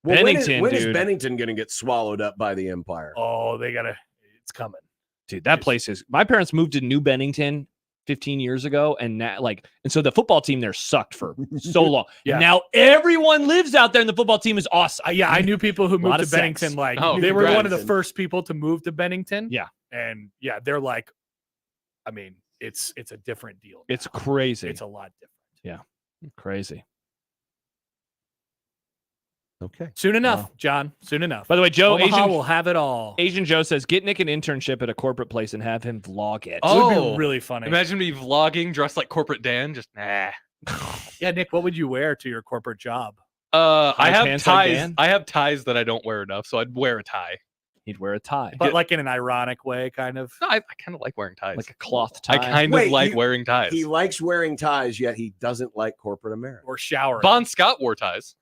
S2: Well,
S4: Bennington,
S2: when is
S4: dude.
S2: Bennington going to get swallowed up by the Empire?
S1: Oh, they gotta. It's coming.
S4: Dude, that place is. My parents moved to New Bennington 15 years ago, and now, and so the football team there sucked for so long.
S1: Yeah.
S4: Now everyone lives out there, and the football team is awesome.
S1: Yeah, I knew people who
S4: Lot
S1: moved
S4: of
S1: to Bennington.
S4: sex.
S1: Like
S3: Oh,
S1: they were one of the
S2: congrats.
S1: first people to move to Bennington.
S4: Yeah.
S1: and yeah, they're like, I mean, it's a different deal.
S4: It's
S1: now.
S4: crazy.
S1: It's a lot different.
S4: Crazy.
S2: Okay.
S1: Soon enough,
S4: Wow.
S1: John. Soon enough.
S4: By the way, Joe,
S1: Omaha will have it all.
S4: Asian Joe says, get Nick an internship at a corporate place and have him vlog it.
S1: It would
S3: Oh,
S1: be really funny.
S3: Imagine me vlogging dressed like corporate Dan. Just nah.
S1: Yeah, Nick, what would you wear to your corporate job?
S3: I
S4: High
S3: have
S4: pants like
S3: ties.
S4: Dan?
S3: I have ties that I don't wear enough, so I'd wear a tie.
S4: He'd wear a tie,
S1: But like in an ironic way, kind of.
S3: No, I kind of like wearing ties.
S4: like a cloth tie.
S3: I kind
S2: Wait,
S3: of like
S2: you-
S3: wearing ties.
S2: He likes wearing ties, yet he doesn't like corporate America.
S1: Or showering.
S3: Bon Scott wore ties.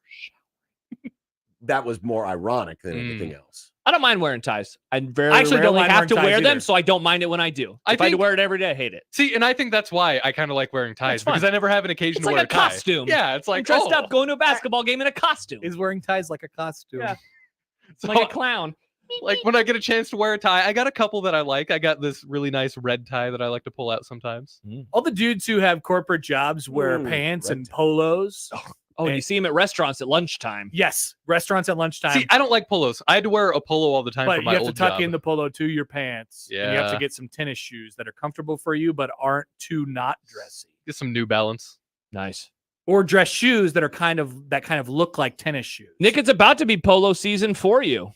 S2: That was more ironic than anything else.
S4: I don't mind wearing ties. I very
S1: I actually don't
S4: rarely
S1: mind
S4: have
S1: wearing
S4: to
S1: ties
S4: wear them,
S1: either.
S4: so I don't mind it when I do.
S3: I
S4: If I had to
S3: think-
S4: wear it every day, I hate it.
S3: See, and I think that's why I kind of like wearing ties
S4: That's
S3: because
S4: fun.
S3: I never have an occasion
S4: It's
S3: to
S4: like
S3: wear
S4: a
S3: a tie.
S4: costume.
S3: Yeah, it's
S4: Like
S3: like
S4: dressed
S3: oh.
S4: up, going to a basketball game in a costume.
S1: Is wearing ties like a costume.
S4: Yeah.
S3: So
S4: like a clown.
S3: Like when I get a chance to wear a tie, I got a couple that I like. I got this really nice red tie that I like to pull out sometimes.
S1: All the dudes who have corporate jobs wear pants and polos.
S4: Oh, and you see him at restaurants at lunchtime.
S1: Yes, restaurants at lunchtime.
S3: See, I don't like polos. I had to wear a polo all the time
S1: but
S3: for my
S1: you have to
S3: old
S1: tuck
S3: job.
S1: in the polo to your pants. And you have to
S3: Yeah.
S1: get some tennis shoes that are comfortable for you but aren't too not dressy.
S3: Get some New Balance.
S4: Nice.
S1: Or dress shoes that kind of look like tennis shoes.
S4: Nick, it's about to be polo season for you.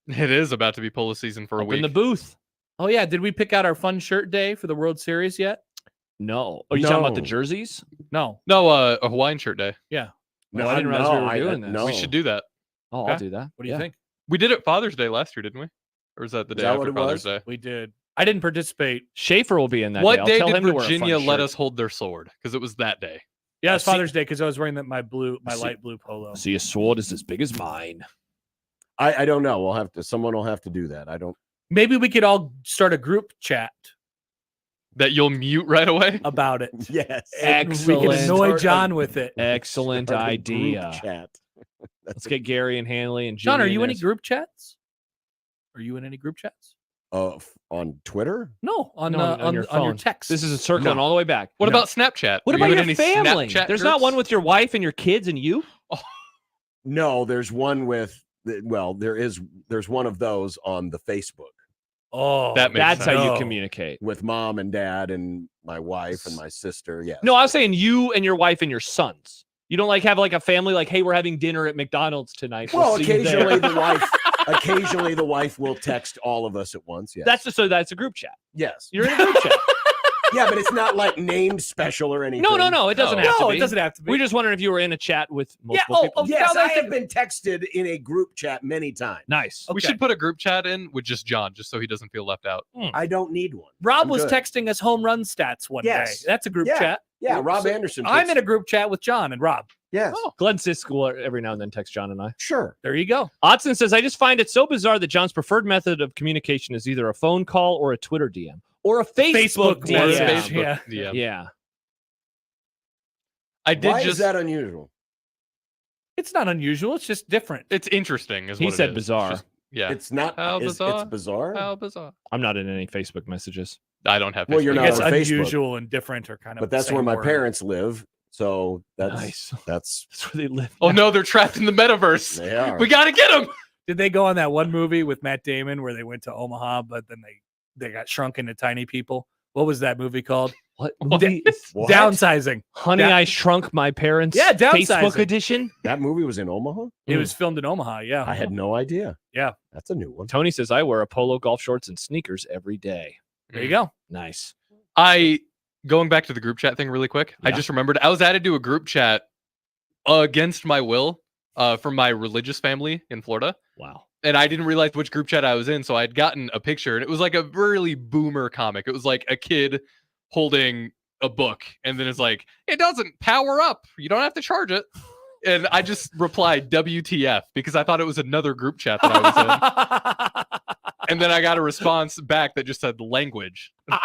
S3: It is about to be polo season for a
S4: Up
S3: week.
S4: in the booth.
S1: Oh yeah, did we pick out our fun shirt day for the World Series yet?
S4: No. Are you talking about the
S2: No.
S4: jerseys?
S1: No.
S3: No, a Hawaiian shirt day.
S1: Yeah.
S4: No, I didn't realize we were doing this.
S2: No.
S3: We should do that.
S4: Oh,
S1: Okay.
S4: I'll do that.
S1: What do you think?
S3: We did it Father's Day last year, didn't we? Or was that the
S2: Is
S3: day
S2: that what
S3: after
S2: it
S3: Father's
S2: was?
S3: Day?
S1: We did. I didn't participate.
S4: Schaefer will be in that
S3: What
S4: day. I'll
S3: day
S4: tell
S3: did
S4: him to wear a fun
S3: Virginia let
S4: shirt.
S3: us hold their sword? Because it was that day.
S1: Yeah, it's
S4: see-
S1: Father's Day because I was wearing my
S4: See-
S1: light blue polo.
S4: See, a sword is as big as mine.
S2: I don't know. Someone will have to do that. I don't.
S1: Maybe we could all start a group chat
S3: That you'll mute right away?
S1: about it.
S2: Yes.
S1: And we
S4: Excellent.
S1: can annoy
S2: Start a-
S1: John with it.
S4: Excellent
S2: Start a group
S4: idea.
S2: Chat.
S4: Let's get Gary and Hanley and
S1: John,
S4: Jimmy
S1: are you
S4: in
S1: in any
S4: there.
S1: group chats? Are you in any group chats?
S2: On Twitter.
S1: No, on
S4: No, on your
S1: your
S4: phone.
S1: text.
S4: This is circling
S2: No.
S4: all the way back.
S3: What
S1: No.
S3: about Snapchat?
S4: What
S3: Are
S4: about
S3: you in
S4: your
S3: any
S4: family?
S3: Snapchat
S4: There's not
S3: groups?
S4: one with your wife and your kids and you?
S2: No, there's one with. Well, there's one of those on the Facebook
S1: Oh,
S3: That makes
S4: That's
S3: sense.
S4: how you
S1: No.
S4: communicate.
S2: with mom and dad and my wife and my sister. Yes.
S4: No, I was saying you and your wife and your sons. You don't have a family like, hey, we're having dinner at McDonald's tonight.
S2: Well,
S4: see you there.
S2: occasionally the wife will text all of us at once. Yes.
S4: That's a group chat.
S2: yes.
S4: You're in a group chat.
S2: Yeah, but it's not like named special or anything.
S4: No, it doesn't have to
S1: No,
S4: be.
S1: it doesn't have to be.
S4: We're just wondering if you were in a chat with multiple
S1: oh,
S4: people.
S1: oh,
S2: Yes,
S1: No,
S2: I
S1: that's
S2: have been texted in a group chat many times.
S4: Nice.
S3: We
S1: Okay.
S3: should put a group chat in with just John, just so he doesn't feel left out.
S2: I don't need one.
S1: Rob
S2: I'm
S1: was
S2: good.
S1: texting us home run stats one
S2: Yes.
S1: day. That's a group
S2: Yeah.
S1: chat.
S2: Yeah, Rob
S1: So
S2: Anderson.
S1: I'm in a group chat with John and Rob.
S2: Yes.
S3: Oh.
S4: Glenn Sisk will every now and then text John and I.
S2: Sure.
S1: There you go.
S4: Otson says, I just find it so bizarre that John's preferred method of communication is either a phone call or a Twitter DM or a Facebook
S1: Facebook
S4: DM.
S1: message.
S3: Facebook.
S1: Yeah.
S3: Yeah.
S4: Yeah.
S3: I did
S2: Why
S3: just.
S2: is that unusual?
S1: It's not unusual. It's just different.
S3: It's interesting, is
S4: He
S3: what it
S4: said
S3: is.
S4: bizarre.
S3: Just- yeah.
S2: It's not.
S3: How
S2: It's
S3: bizarre.
S2: bizarre.
S3: How bizarre.
S4: I'm not in any Facebook messages.
S3: I don't have.
S2: Well, you're
S3: Facebook.
S2: not
S1: I guess
S2: on Facebook.
S1: unusual and different are kind of.
S2: But
S1: the
S2: that's where
S1: same
S2: my
S1: word.
S2: parents live. So that's
S4: Nice.
S2: that's
S4: That's where they live.
S3: Oh no, they're trapped in the metaverse.
S2: they are.
S3: We gotta get them.
S1: Did they go on that one movie with Matt Damon where they went to Omaha, but then they got shrunk into tiny people? What was that movie called?
S4: What movie is
S2: What?
S1: Downsizing.
S4: Honey,
S1: Down-
S4: I Shrunk My Parents
S1: Yeah,
S4: Facebook
S1: downsizing.
S4: edition?
S2: That movie was in Omaha.
S1: It was filmed in Omaha. Yeah.
S2: I had no idea.
S1: Yeah.
S2: That's a new one.
S4: Tony says, I wear a polo, golf shorts, and sneakers every day.
S1: There you go.
S4: Nice.
S3: Going back to the group chat thing really quick. I
S4: Yeah.
S3: just remembered I was added to a group chat against my will from my religious family in Florida.
S4: Wow.
S3: And I didn't realize which group chat I was in. So I'd gotten a picture and it was like a really boomer comic. It was like a kid holding a book and then it's like, it doesn't power up. You don't have to charge it. And I just replied WTF because I thought it was another group chat that I was in. And then I got a response back that just said language. And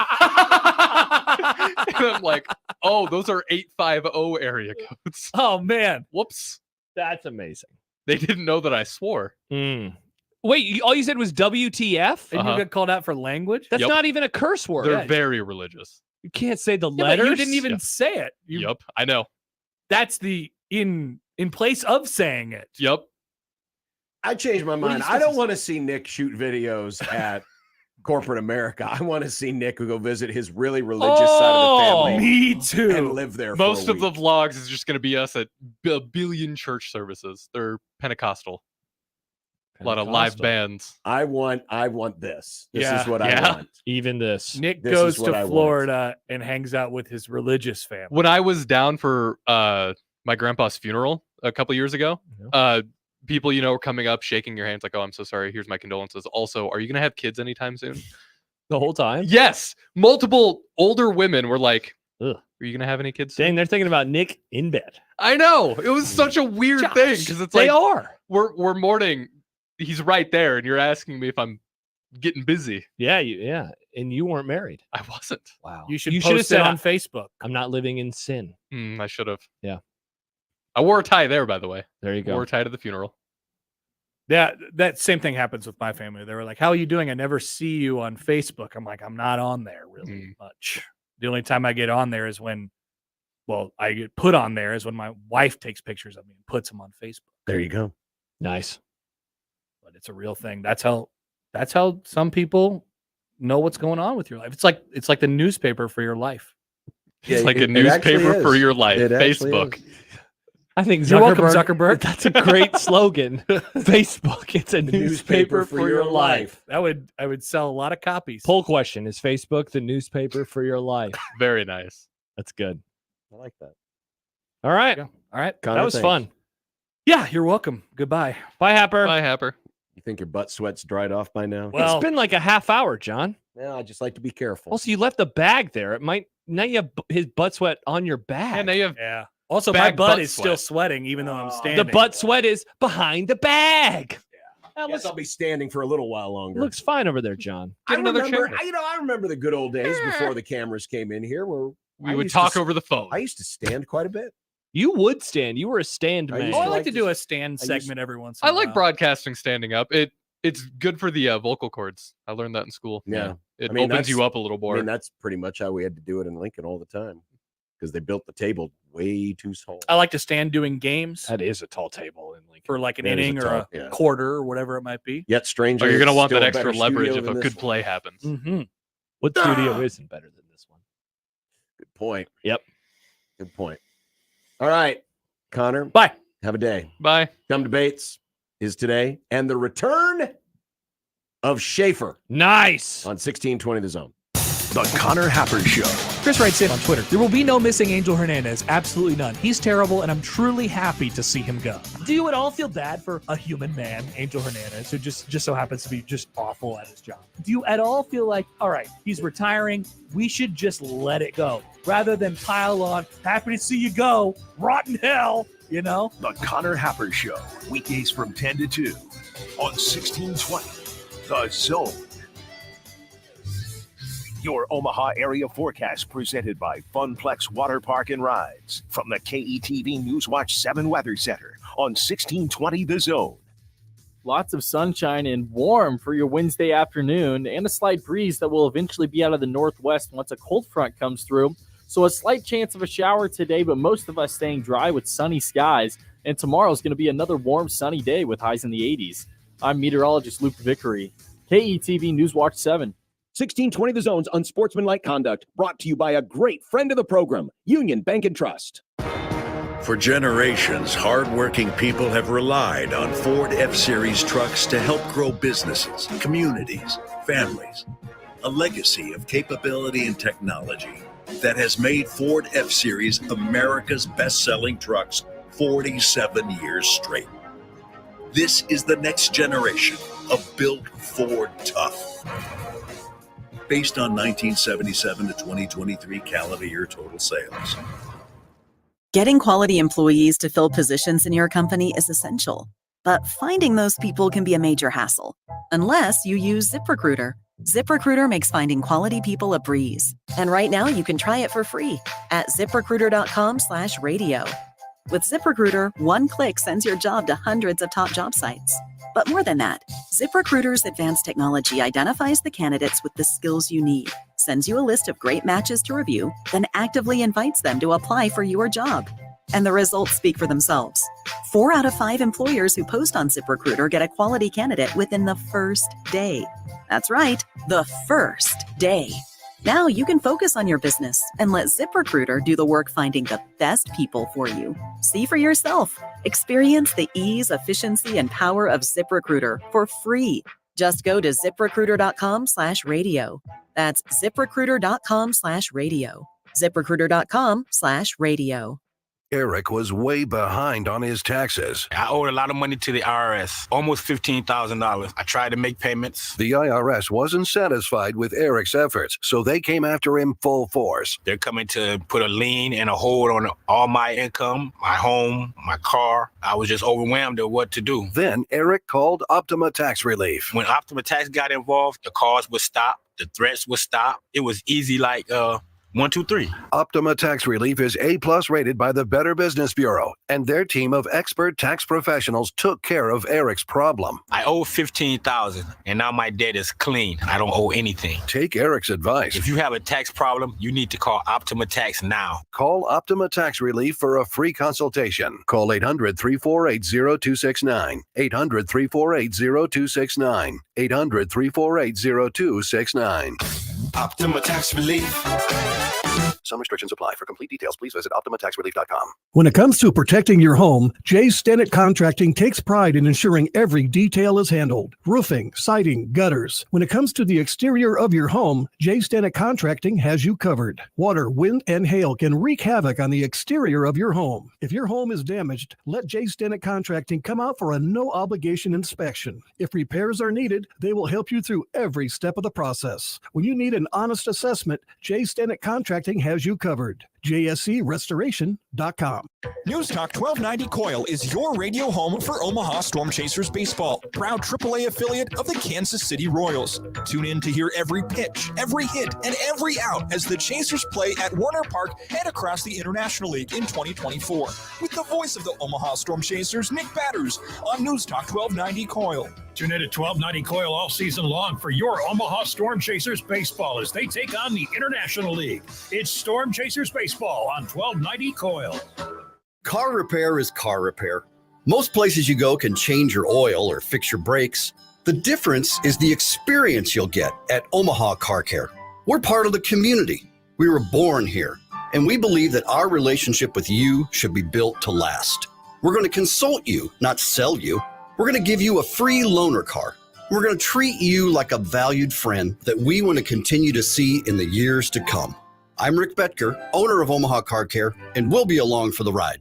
S3: I'm like, oh, those are 850 area codes.
S1: Oh man.
S3: Whoops.
S4: That's amazing.
S3: They didn't know that I swore.
S4: Wait, all you said was WTF?
S1: And
S3: Uh-huh.
S1: you got called out for language?
S4: That's
S3: Yep.
S4: not even a curse word.
S3: They're very religious.
S4: You can't say the
S1: Yeah, but
S4: letters.
S1: you didn't even
S3: Yeah.
S1: say it.
S3: Yep. I know.
S1: That's the in place of saying it.
S3: Yep.
S2: I changed my
S1: What are you
S2: mind. I
S1: supposed
S2: don't
S1: to
S2: want to see Nick shoot videos at corporate America. I want to see Nick go visit his really religious side of the family
S1: Me too.
S2: and live there.
S3: Most
S2: for a
S3: of the
S2: week.
S3: vlogs is just going to be us at a billion church services. They're Pentecostal. A lot of live
S4: Pentecostal.
S3: bands.
S2: I want this. This
S1: Yeah.
S2: is what
S3: Yeah.
S2: I want.
S4: Even this.
S1: Nick
S2: This
S1: goes
S2: is what I
S1: to
S2: want.
S1: Florida and hangs out with his religious family.
S3: When I was down for my grandpa's funeral a couple years ago, people, were coming up, shaking your hands like, oh, I'm so sorry. Here's my condolences. Also, are you going to have kids anytime soon?
S4: The whole time?
S3: Yes. Multiple older women were like,
S4: Ugh.
S3: are you going to have any kids soon?
S4: Dang, they're thinking about Nick in bed.
S3: I know. It was such a weird
S1: Josh,
S3: thing because it's
S4: They
S3: like,
S4: are.
S3: we're mourning. He's right there. And you're asking me if I'm getting busy.
S4: Yeah, yeah. And you weren't married.
S3: I wasn't.
S4: Wow.
S1: You should
S4: should've
S1: post it
S4: said,
S1: on Facebook.
S4: I'm not living in sin.
S3: I should have.
S4: Yeah.
S3: I wore a tie there, by the way.
S4: There you
S3: Wore
S4: go.
S3: a tie to the funeral.
S1: Yeah, that same thing happens with my family. They were like, "How are you doing? I never see you on Facebook." I'm like, "I'm not on there really much. The only time I get on there is when, I get put on there is when my wife takes pictures of me and puts them on Facebook."
S2: There you go.
S4: Nice.
S1: But it's a real thing. That's how some people know what's going on with your life. It's like the newspaper for your life.
S3: It's like a newspaper for your life. Facebook.
S4: I think
S1: You're welcome, Zuckerberg.
S4: That's a great slogan. Facebook. It's a newspaper for your life.
S1: I would sell a lot of copies.
S4: Poll question: is Facebook the newspaper for your life?
S3: Very nice.
S4: That's good.
S2: I like that.
S4: All right.
S1: All right.
S2: Connor,
S4: that was
S2: thanks.
S4: fun.
S1: Yeah, you're welcome. Goodbye.
S4: Bye, Happer.
S3: Bye, Happer.
S2: You think your butt sweat's dried off by now?
S1: Well,
S4: it's been like a half hour, John.
S2: Yeah, I just like to be careful.
S4: Also, you left the bag there. It might now you have his butt sweat on your bag.
S3: And now you have
S1: Also, my butt is still sweating, even though I'm standing.
S4: The butt sweat is behind the bag.
S2: I guess I'll be standing for a little while longer.
S4: Looks fine over there, John.
S3: Get another chair.
S2: I remember the good old days before the cameras came in here where
S3: we would talk over the phone.
S2: I used to stand quite a bit.
S4: You would stand. You were a stand man.
S1: I like to do a stand segment every once in a
S3: I
S1: while.
S3: like broadcasting standing up. It's good for the vocal cords. I learned that in school.
S2: Yeah.
S3: It opens you up a little more.
S2: I mean, that's pretty much how we had to do it in Lincoln all the time because they built the table way too tall.
S1: I like to stand doing games.
S4: That is a tall table in Lincoln.
S1: For like an
S2: That is
S1: inning
S2: a
S1: or a quarter or whatever it might be.
S2: Yet stranger.
S3: Oh, you're going to want
S2: still
S3: that
S2: a
S3: extra
S2: better
S3: leverage
S2: studio
S3: if a
S2: than
S3: good
S2: this
S3: play happens.
S1: Mm-hmm.
S4: What studio isn't better than this one?
S2: Good point.
S4: Yep.
S2: Good point. All right, Connor.
S1: Bye.
S2: Have a day.
S3: Bye.
S2: Come Debates is today, and the return of Schaefer
S4: Nice.
S2: on 1620 The Zone.
S5: The Connor Happer Show.
S6: Chris writes in on Twitter, there will be no missing Angel Hernandez. Absolutely none. He's terrible, and I'm truly happy to see him go. Do you at all feel bad for a human man, Angel Hernandez, who just so happens to be just awful at his job? Do you at all feel like, all right, he's retiring, we should just let it go, rather than pile on, happy to see you go, rotten hell, you know?
S5: The Connor Happer Show. Weekdays from 10 to 2 on 1620 The Zone. Your Omaha area forecast presented by Funplex Water Park and Rides from the KETV Newswatch 7 Weather Center on 1620 The Zone.
S7: Lots of sunshine and warm for your Wednesday afternoon, and a slight breeze that will eventually be out of the northwest once a cold front comes through. So a slight chance of a shower today, but most of us staying dry with sunny skies. And tomorrow is going to be another warm, sunny day with highs in the 80s. I'm meteorologist Luke Vickery, KETV Newswatch 7.
S8: 1620 The Zone's Unsportsmanlike Conduct, brought to you by a great friend of the program, Union Bank and Trust.
S9: For generations, hardworking people have relied on Ford F-Series trucks to help grow businesses, communities, families. A legacy of capability and technology that has made Ford F-Series America's best-selling trucks 47 years straight. This is the next generation of Built Ford Tough. Based on 1977 to 2023 calendar year total sales.
S10: Getting quality employees to fill positions in your company is essential, but finding those people can be a major hassle, unless you use ZipRecruiter. ZipRecruiter makes finding quality people a breeze. And right now you can try it for free at ZipRecruiter.com/radio. With ZipRecruiter, one click sends your job to hundreds of top job sites. But more than that, ZipRecruiter's advanced technology identifies the candidates with the skills you need, sends you a list of great matches to review, then actively invites them to apply for your job. And the results speak for themselves. 4 out of 5 employers who post on ZipRecruiter get a quality candidate within the first day. That's right, the first day. Now you can focus on your business and let ZipRecruiter do the work finding the best people for you. See for yourself. Experience the ease, efficiency, and power of ZipRecruiter for free. Just go to ZipRecruiter.com/radio. That's ZipRecruiter.com/radio. ZipRecruiter.com/radio.
S5: Eric was way behind on his taxes.
S11: I owed a lot of money to the IRS, almost $15,000. I tried to make payments.
S5: The IRS wasn't satisfied with Eric's efforts, so they came after him full force.
S11: They're coming to put a lien and a hold on all my income, my home, my car. I was just overwhelmed at what to do.
S5: Then Eric called Optima Tax Relief.
S11: When Optima Tax got involved, the calls would stop, the threats would stop. It was easy like 1, 2, 3.
S9: Optima Tax Relief is A+ rated by the Better Business Bureau, and their team of expert tax professionals took care of Eric's problem.
S11: I owe $15,000, and now my debt is clean. I don't owe anything.
S9: Take Eric's advice.
S11: If you have a tax problem, you need to call Optima Tax now.
S9: Call Optima Tax Relief for a free consultation. Call 800-348-0269. 800-348-0269. 800-348-0269.
S11: Optima Tax Relief.
S9: Some restrictions apply. For complete details, please visit OptimaTaxRelief.com.
S12: When it comes to protecting your home, J. Stennett Contracting takes pride in ensuring every detail is handled. Roofing, siding, gutters. When it comes to the exterior of your home, J. Stennett Contracting has you covered. Water, wind, and hail can wreak havoc on the exterior of your home. If your home is damaged, let J. Stennett Contracting come out for a no-obligation inspection. If repairs are needed, they will help you through every step of the process. When you need an honest assessment, J. Stennett Contracting has you covered. JSCRestoration.com.
S13: News Talk 1290 Coil is your radio home for Omaha Storm Chasers baseball, proud AAA affiliate of the Kansas City Royals. Tune in to hear every pitch, every hit, and every out as the Chasers play at Warner Park and across the International League in 2024. With the voice of the Omaha Storm Chasers, Nick Batters, on News Talk 1290 Coil.
S14: Tune in to 1290 Coil all season long for your Omaha Storm Chasers baseball as they take on the International League. It's Storm Chasers baseball on 1290 Coil.
S15: Car repair is car repair. Most places you go can change your oil or fix your brakes. The difference is the experience you'll get at Omaha Car Care. We're part of the community. We were born here, and we believe that our relationship with you should be built to last. We're going to consult you, not sell you. We're going to give you a free loaner car. We're going to treat you like a valued friend that we want to continue to see in the years to come. I'm Rick Betker, owner of Omaha Car Care, and we'll be along for the ride.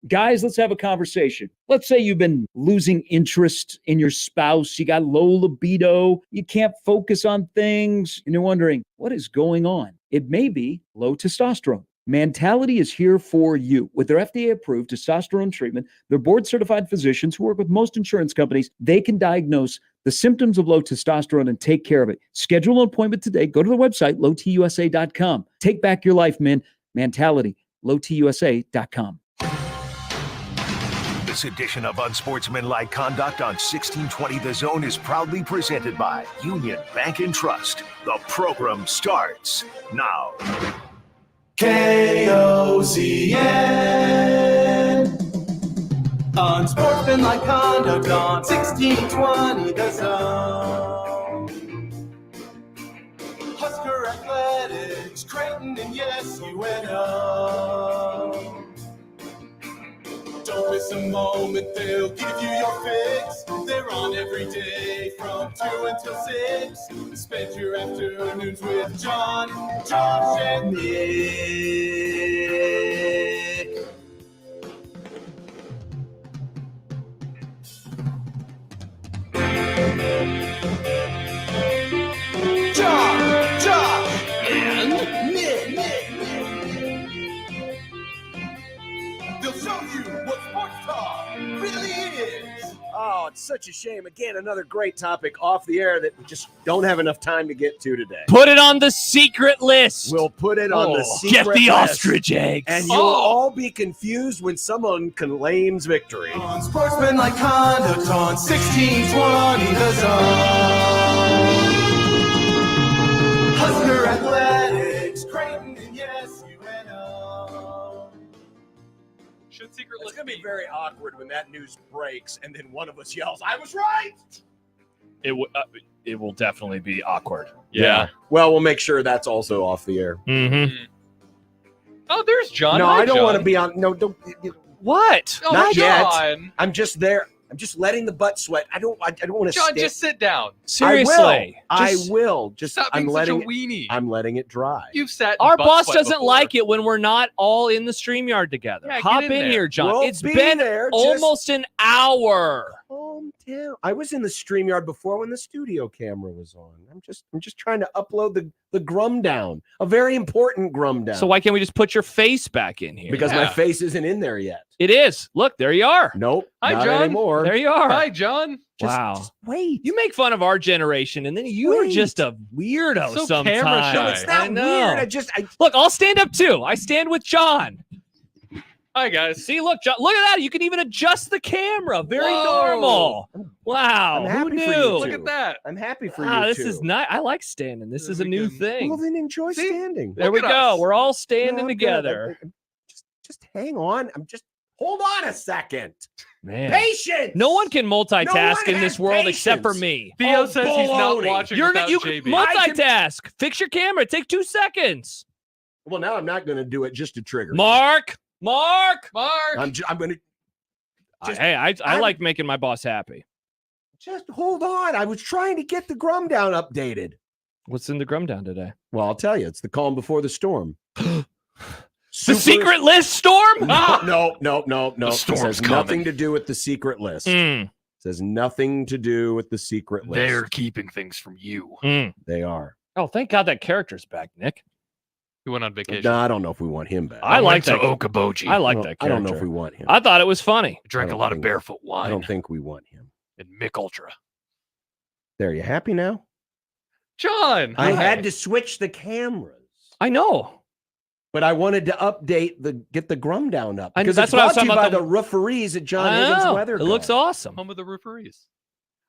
S16: Guys, let's have a conversation. Let's say you've been losing interest in your spouse. You got low libido. You can't focus on things. And you're wondering, what is going on? It may be low testosterone. Mentality is here for you. With their FDA-approved testosterone treatment, their board-certified physicians who work with most insurance companies, they can diagnose the symptoms of low testosterone and take care of it. Schedule an appointment today. Go to the website, lowtusa.com. Take back your life, man. Mentality, lowtusa.com.
S5: This edition of Unsportsmanlike Conduct on 1620 The Zone is proudly presented by Union Bank and Trust. The program starts now.
S17: KOZN. Unsportsmanlike Conduct on 1620 The Zone. Husker Athletics, Creighton, and yes, UNO. Don't miss a moment, they'll give you your fix. They're on every day from 2 until 6. Spend your afternoons with John, Josh, and Nick. John, Josh, and Nick. They'll show you what sports talk really is.
S2: Oh, it's such a shame. Again, another great topic off the air that we just don't have enough time to get to today.
S4: Put it on the secret list.
S2: We'll put it on the secret
S4: Get the
S2: list.
S4: ostrich eggs.
S2: And you'll all be confused when someone claims victory.
S17: Unsportsmanlike Conduct on 1620 The Zone. Husker Athletics, Creighton, and yes, UNO.
S2: It's going to be very awkward when that news breaks and then one of us yells, "I was right!"
S4: It will definitely be awkward.
S2: Yeah. Well, we'll make sure that's also off the air.
S4: Mm-hmm.
S3: Oh, there's John.
S2: No,
S3: Hi,
S2: I don't
S3: John.
S2: want to be on. No, don't.
S4: What?
S3: Oh,
S2: Not
S3: John.
S2: yet. I'm just there. I'm just letting the butt sweat. I don't want to.
S3: John, just sit down.
S4: Seriously.
S2: I will. Just
S3: Stop
S2: I'm
S3: being
S2: letting.
S3: such a weenie.
S2: I'm letting it dry.
S3: You've sat. in
S4: Our
S3: butt
S4: boss
S3: sweat
S4: doesn't
S3: before.
S4: like it when we're not all in the StreamYard together.
S3: Yeah,
S4: Hop
S3: get
S4: in
S3: in there.
S4: here, John.
S2: We'll
S4: It's
S2: be
S4: been
S2: there,
S4: almost an hour.
S2: Calm down. I was in the StreamYard before when the studio camera was on. I'm just trying to upload the Grum down, a very important Grum down.
S4: So why can't we just put your face back in here?
S2: Because my face isn't in there yet.
S4: It is. Look, there you are.
S2: Nope.
S3: Hi,
S2: not
S3: John.
S2: anymore.
S4: There you are.
S3: Hi, John.
S4: Wow.
S2: Just wait.
S4: You make fun of our generation, and then you are just a weirdo
S3: So
S4: sometimes.
S3: camera shy.
S2: No, it's not
S4: I know.
S2: weird.
S4: Look, I'll stand up too. I stand with John.
S3: Hi, guys.
S4: See, look, John, look at that. You can even adjust the camera. Very
S3: Whoa.
S4: normal. Wow.
S2: I'm
S4: Who
S2: happy
S4: knew?
S2: for you
S3: Look
S2: two.
S3: at that.
S2: I'm happy for
S4: Ah,
S2: you
S4: this
S2: too.
S4: is nice. I like standing. This is a new thing.
S2: Well, then enjoy standing.
S4: There we
S3: Look
S4: go.
S3: at us.
S4: We're all
S2: No,
S4: standing
S2: I'm good.
S4: together.
S2: Just hang on. Hold on a second.
S4: Man.
S2: Patience.
S4: No one can multitask
S2: one
S4: in this
S2: has
S4: world except for
S2: patience.
S4: me.
S3: Theo
S2: Oh,
S3: says he's not
S2: baloney.
S3: watching
S4: You
S3: without
S4: can
S3: JB.
S4: multitask. Fix your camera. Take 2 seconds.
S2: Well, now I'm not going to do it just to trigger.
S4: Mark.
S2: I'm going to
S4: Hey, I like making my boss happy.
S2: just hold on. I was trying to get the Grum down updated.
S4: What's in the Grum down today?
S2: Well, I'll tell you, it's the calm before the storm.
S4: The secret list storm?
S2: No.
S11: The
S2: It
S11: storm's
S2: has
S11: coming.
S2: nothing to do with the secret list. It has nothing to do with the secret list.
S11: They're keeping things from you.
S2: They are.
S4: Oh, thank God that character's back, Nick.
S3: He went on vacation.
S2: No, I don't know if we want him back.
S4: I like
S11: went
S4: that.
S11: to Okoboji.
S4: I like
S2: Well,
S4: that character.
S2: I don't know if we want him.
S4: I thought it was funny.
S11: Drank a
S2: don't
S11: lot of
S2: think-
S11: barefoot
S2: I
S11: wine
S2: don't think we want him.
S11: and Mick Ultra.
S2: There, you happy now?
S3: John.
S2: I
S3: hi.
S2: had to switch the cameras,
S4: I know.
S2: but I wanted to get the Grum down up
S4: I know,
S2: because
S4: that's
S2: it's
S4: what I was
S2: brought to you
S4: talking
S2: by
S4: about
S2: the referees at John
S4: I
S2: Higgins
S4: know.
S2: Weather.
S4: It looks
S2: Guard.
S4: awesome.
S3: Home of the referees.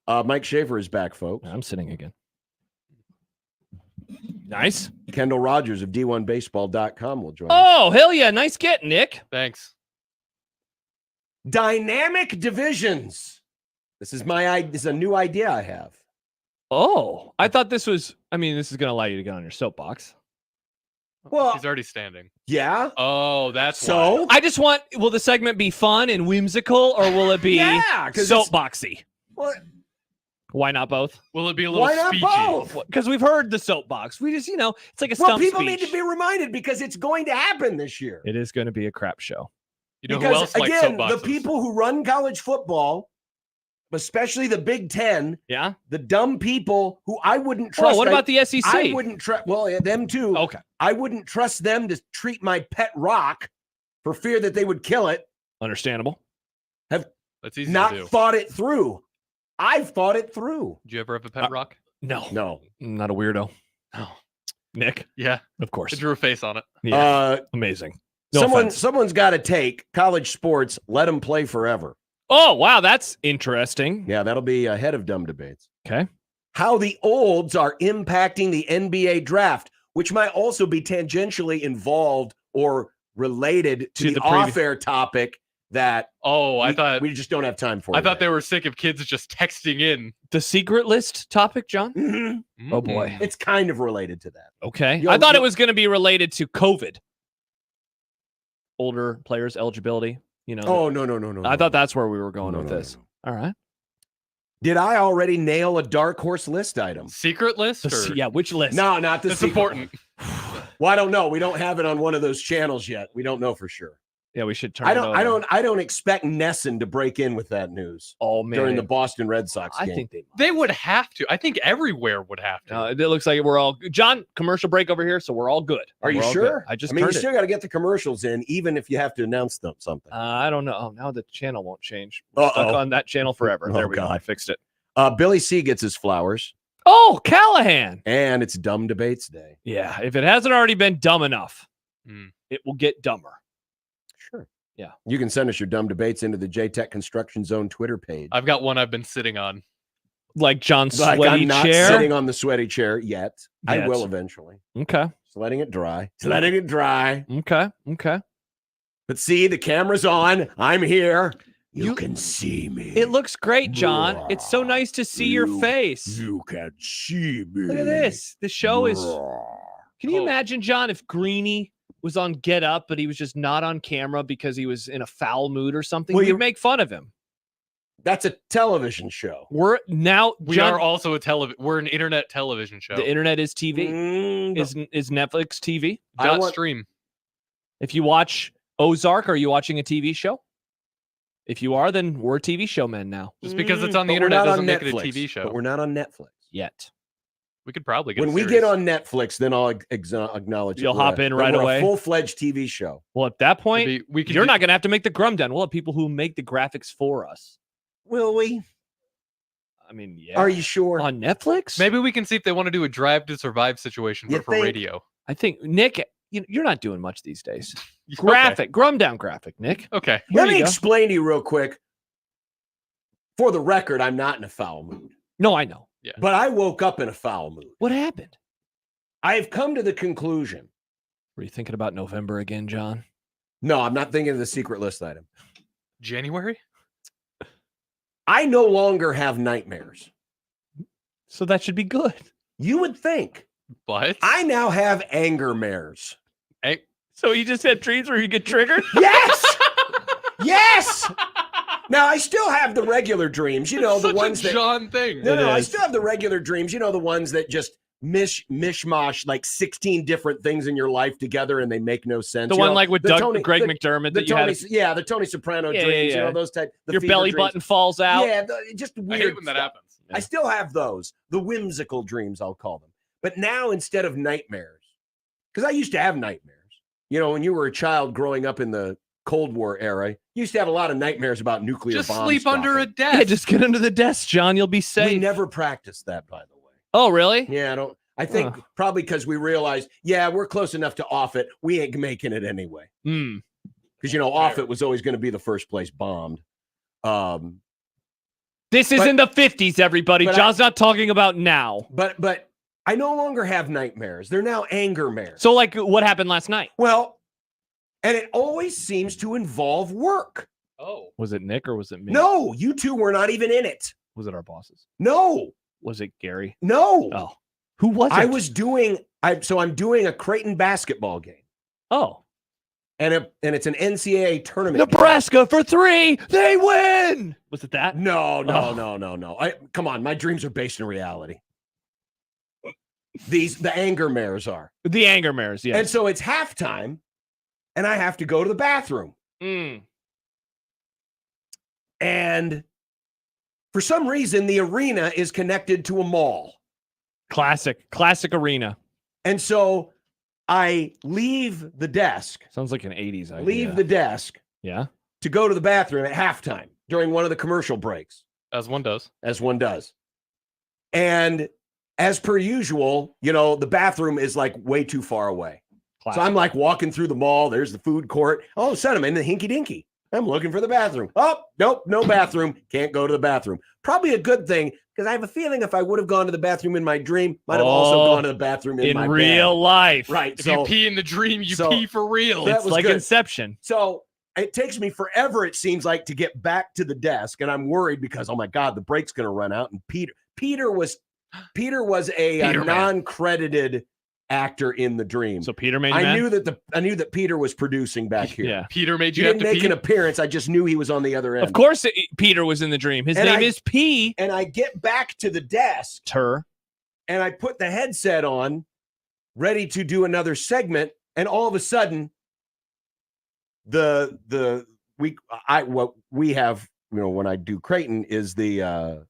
S2: Mike Schaefer is back, folks.
S4: I'm sitting again. Nice.
S2: Kendall Rogers of D1Baseball.com will join us.
S4: Oh, hell yeah. Nice get, Nick.
S3: Thanks.
S2: Dynamic divisions. This is a new idea I have.
S4: Oh, I thought this was, this is going to allow you to get on your soapbox.
S2: Well,
S3: He's already standing.
S2: yeah.
S3: Oh, that's
S2: So
S4: I just want, will the segment be fun and whimsical or will it be
S2: yeah, because
S4: soapboxy?
S2: what?
S4: Why not both?
S3: Will it be a little
S2: Why not
S3: speechy?
S2: both?
S4: Because we've heard the soapbox. We just, it's like a
S2: Well,
S4: stump
S2: people
S4: speech.
S2: need to be reminded because it's going to happen this year.
S4: It is going to be a crap show.
S3: You know
S2: because
S3: who else likes
S2: again,
S3: soapboxes?
S2: the people who run college football, especially the Big Ten,
S4: Yeah.
S2: the dumb people who I wouldn't trust.
S4: Oh, what about the SEC?
S2: I wouldn't trust. Well, yeah, them too.
S4: Okay.
S2: I wouldn't trust them to treat my pet rock for fear that they would kill it.
S4: Understandable.
S2: Have
S3: That's easy
S2: not
S3: to do.
S2: thought it through. I've thought it through.
S3: Did you ever have a pet rock?
S4: No.
S2: No.
S4: I'm not a weirdo.
S3: No.
S4: Nick?
S3: Yeah.
S4: Of course.
S3: It drew a face on it.
S4: Yeah. Amazing. No offense.
S2: Someone's got to take college sports. Let them play forever.
S4: Oh, wow. That's interesting.
S2: Yeah, that'll be ahead of dumb debates.
S4: Okay.
S2: How the olds are impacting the NBA draft, which might also be tangentially involved or related to the off-air topic that
S3: I thought
S2: we just don't have time for.
S3: I thought they were sick of kids just texting in.
S4: The secret list topic, John?
S2: Mm-hmm.
S4: Oh, boy.
S2: It's kind of related to that.
S4: Okay. I thought it was going to be related to COVID. Older players' eligibility.
S2: Oh, no.
S4: I thought that's where we were going with this. All right.
S2: Did I already nail a dark horse list item?
S3: Secret list? Or?
S4: Yeah, which list?
S2: No, not the
S3: That's
S2: secret.
S3: important.
S2: Well, I don't know. We don't have it on one of those channels yet. We don't know for sure.
S4: Yeah, we should turn it over.
S2: I don't expect Nesson to break in with that news.
S4: Oh, man.
S2: During the Boston Red Sox game.
S4: I think
S3: they would have to. I think everywhere would have to.
S4: It looks like we're all John, commercial break over here, so we're all good.
S2: Are you
S4: We're all
S2: sure?
S4: good.
S2: You still got to get the commercials in, even if you have to announce something.
S4: I don't know. Oh, now the channel won't change. We're stuck on that channel forever. There we go. I fixed it.
S2: Billy C gets his flowers.
S4: Oh, Callahan.
S2: And it's Dumb Debates Day.
S4: Yeah, if it hasn't already been dumb enough, it will get dumber.
S2: Sure.
S4: Yeah.
S2: You can send us your dumb debates into the JTech Construction Zone Twitter page.
S3: I've got one I've been sitting on.
S4: Like John's
S2: Like
S4: sweaty
S2: I'm not
S4: chair?
S2: sitting on the sweaty chair yet. I
S4: Yet.
S2: will eventually.
S4: Okay.
S2: Just letting it dry. Just letting it dry.
S4: Okay.
S2: But see, the camera's on. I'm here. You can see me.
S4: It looks great, John. It's so nice to see your face.
S2: You can see me.
S4: Look at this. The show is. Can you imagine, John, if Greeny was on Get Up, but he was just not on camera because he was in a foul mood or something?
S2: Well,
S4: We'd make fun of him.
S2: That's a television show.
S4: We're now.
S3: We
S4: John,
S3: are also we're an internet television show.
S4: The internet is TV. Is Netflix TV?
S3: Stream.
S4: If you watch Ozark, are you watching a TV show? If you are, then we're TV show men now.
S3: Just because it's on the
S2: But we're
S3: internet
S2: not
S3: doesn't
S2: on
S3: make it a
S2: Netflix,
S3: TV show.
S2: But we're not on Netflix
S4: Yet.
S3: We could probably get
S2: when we get on Netflix, then I'll acknowledge
S4: You'll hop in right away.
S2: A full-fledged TV show.
S4: Well, at that point, you're not going to have to make the Grum Den. We'll have people who make the graphics for us.
S2: Will we?
S4: I mean, yeah.
S2: Are you sure?
S4: On Netflix?
S3: Maybe we can see if they want to do a Drive to Survive situation, but for radio.
S4: I think, Nick, you're not doing much these days. Graphic, Grum Down graphic, Nick.
S3: Okay.
S2: Let me explain to you real quick. For the record, I'm not in a foul mood.
S4: No, I know.
S3: Yeah.
S2: But I woke up in a foul mood.
S4: What happened?
S2: I have come to the conclusion.
S4: Were you thinking about November again, John?
S2: No, I'm not thinking of the secret list item.
S3: January?
S2: I no longer have nightmares.
S4: So that should be good.
S2: You would think.
S3: But
S2: I now have anger mares.
S3: Hey.
S4: So you just had dreams where you get triggered?
S2: Yes! Yes! Now, I still have the regular dreams, the ones that...
S3: John thing.
S2: No, I still have the regular dreams, the ones that just mishmash like 16 different things in your life together and they make no sense.
S4: The one like with Greg McDermott that you had.
S2: Yeah, the Tony Soprano dreams, those type.
S4: Your belly button falls out.
S2: Yeah, just weird.
S3: I hate when that happens.
S2: I still have those, the whimsical dreams, I'll call them. But now instead of nightmares, because I used to have nightmares, when you were a child growing up in the Cold War era, you used to have a lot of nightmares about nuclear bombs.
S3: Just sleep under a desk.
S4: Yeah, just get under the desk, John. You'll be safe.
S2: We never practiced that, by the way.
S4: Oh, really?
S2: Yeah, I think probably because we realized, we're close enough to off it. We ain't making it anyway. Because, off it was always going to be the first place bombed.
S4: This is in the 50s, everybody. John's not talking about now.
S2: But I no longer have nightmares. They're now anger mares.
S4: So, like, what happened last night?
S2: Well, and it always seems to involve work.
S3: Oh.
S4: Was it Nick or was it me?
S2: No, you two were not even in it.
S4: Was it our bosses?
S2: No.
S4: Was it Gary?
S2: No.
S4: Oh. Who was it?
S2: I'm doing a Creighton basketball game.
S4: Oh.
S2: And it's an NCAA tournament.
S4: Nebraska for 3. They win. Was it that?
S2: No. Come on. My dreams are based in reality. The anger mares are.
S4: The anger mares, yes.
S2: And so it's halftime, and I have to go to the bathroom. And for some reason, the arena is connected to a mall.
S4: Classic arena.
S2: And so I leave the desk.
S4: Sounds like an 80s idea.
S2: Leave the desk.
S4: Yeah.
S2: To go to the bathroom at halftime during one of the commercial breaks.
S3: As one does.
S2: And as per usual, the bathroom is like way too far away. Classic. So I'm like walking through the mall. There's the food court. All of a sudden, I'm in the hinky dinky. I'm looking for the bathroom. Oh, nope, no bathroom. Can't go to the bathroom. Probably a good thing, because I have a feeling if I would have gone to the bathroom in my dream, might have also gone to the bathroom in my
S4: real
S2: bed.
S4: life.
S2: Right.
S3: If you pee in the dream, you pee for real.
S4: It's like good. Inception.
S2: So it takes me forever, it seems like, to get back to the desk, and I'm worried because, oh my God, the break's going to run out. And Peter was a non-credited actor in the dream.
S4: So Peter made.
S2: I knew that Peter was producing back here.
S4: Yeah.
S3: Peter made you
S2: he
S3: have
S2: didn't
S3: to
S2: make
S3: pee?
S2: an appearance. I just knew he was on the other end.
S4: Of course, Peter was in the dream. His name is P.
S2: And I get back to the desk. And I put the headset on, ready to do another segment, and all of a sudden, what we have, when I do Creighton is the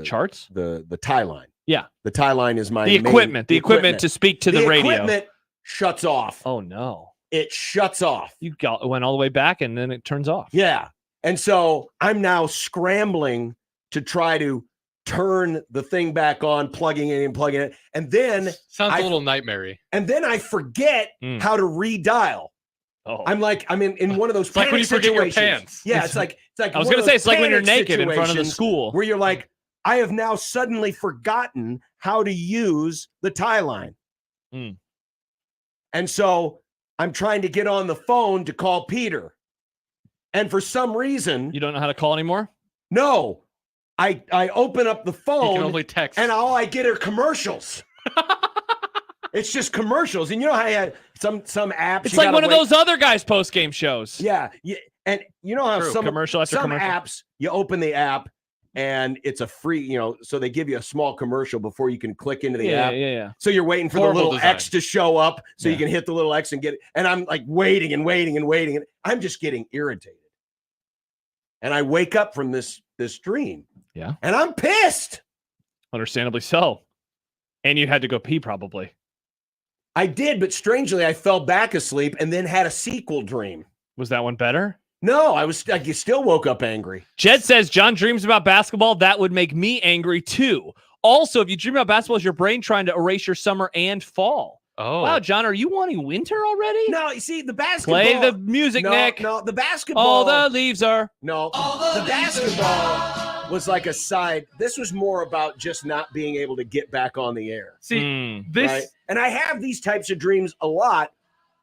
S4: charts,
S2: the tie line.
S4: Yeah,
S2: the tie line is my
S4: equipment to speak to the radio.
S2: Equipment shuts off.
S4: Oh no!
S2: It shuts off.
S4: You went all the way back and then it turns off.
S2: Yeah, and so I'm now scrambling to try to turn the thing back on, plugging it in, and then
S3: sounds a little nightmare-y.
S2: And then I forget how to redial.
S4: Oh.
S2: I'm in one of those.
S3: It's like when you forget your pants.
S2: Yeah, it's like.
S4: I was going to say it's like when you're naked in front of the school,
S2: where you're like, I have now suddenly forgotten how to use the tie line. And so I'm trying to get on the phone to call Peter. And for some reason,
S4: you don't know how to call anymore?
S2: No. I open up the phone.
S3: You can only text.
S2: And all I get are commercials. It's just commercials. And you know how you had some apps.
S4: It's like one of those other guys' post-game shows.
S2: Yeah. And you know how some
S4: commercial after
S2: some
S4: commercial.
S2: apps, you open the app and it's a free, so they give you a small commercial before you can click into the app.
S4: Yeah.
S2: So you're waiting for
S3: Horrible
S2: the little
S3: design.
S2: X to show up so you can hit the little X and get it. And I'm like waiting. And I'm just getting irritated. And I wake up from this dream.
S4: Yeah.
S2: And I'm pissed.
S4: Understandably so. And you had to go pee probably.
S2: I did, but strangely, I fell back asleep and then had a sequel dream.
S4: Was that one better?
S2: No, I still woke up angry.
S4: Jed says, John dreams about basketball. That would make me angry too. Also, if you dream about basketball, is your brain trying to erase your summer and fall?
S3: Oh.
S4: Wow, John, are you wanting winter already?
S2: No, you see, the basketball.
S4: Play the music, Nick.
S2: No, the basketball.
S4: All the leaves are.
S2: No, the basketball was like a side. This was more about just not being able to get back on the air.
S3: See, this.
S2: Right? And I have these types of dreams a lot,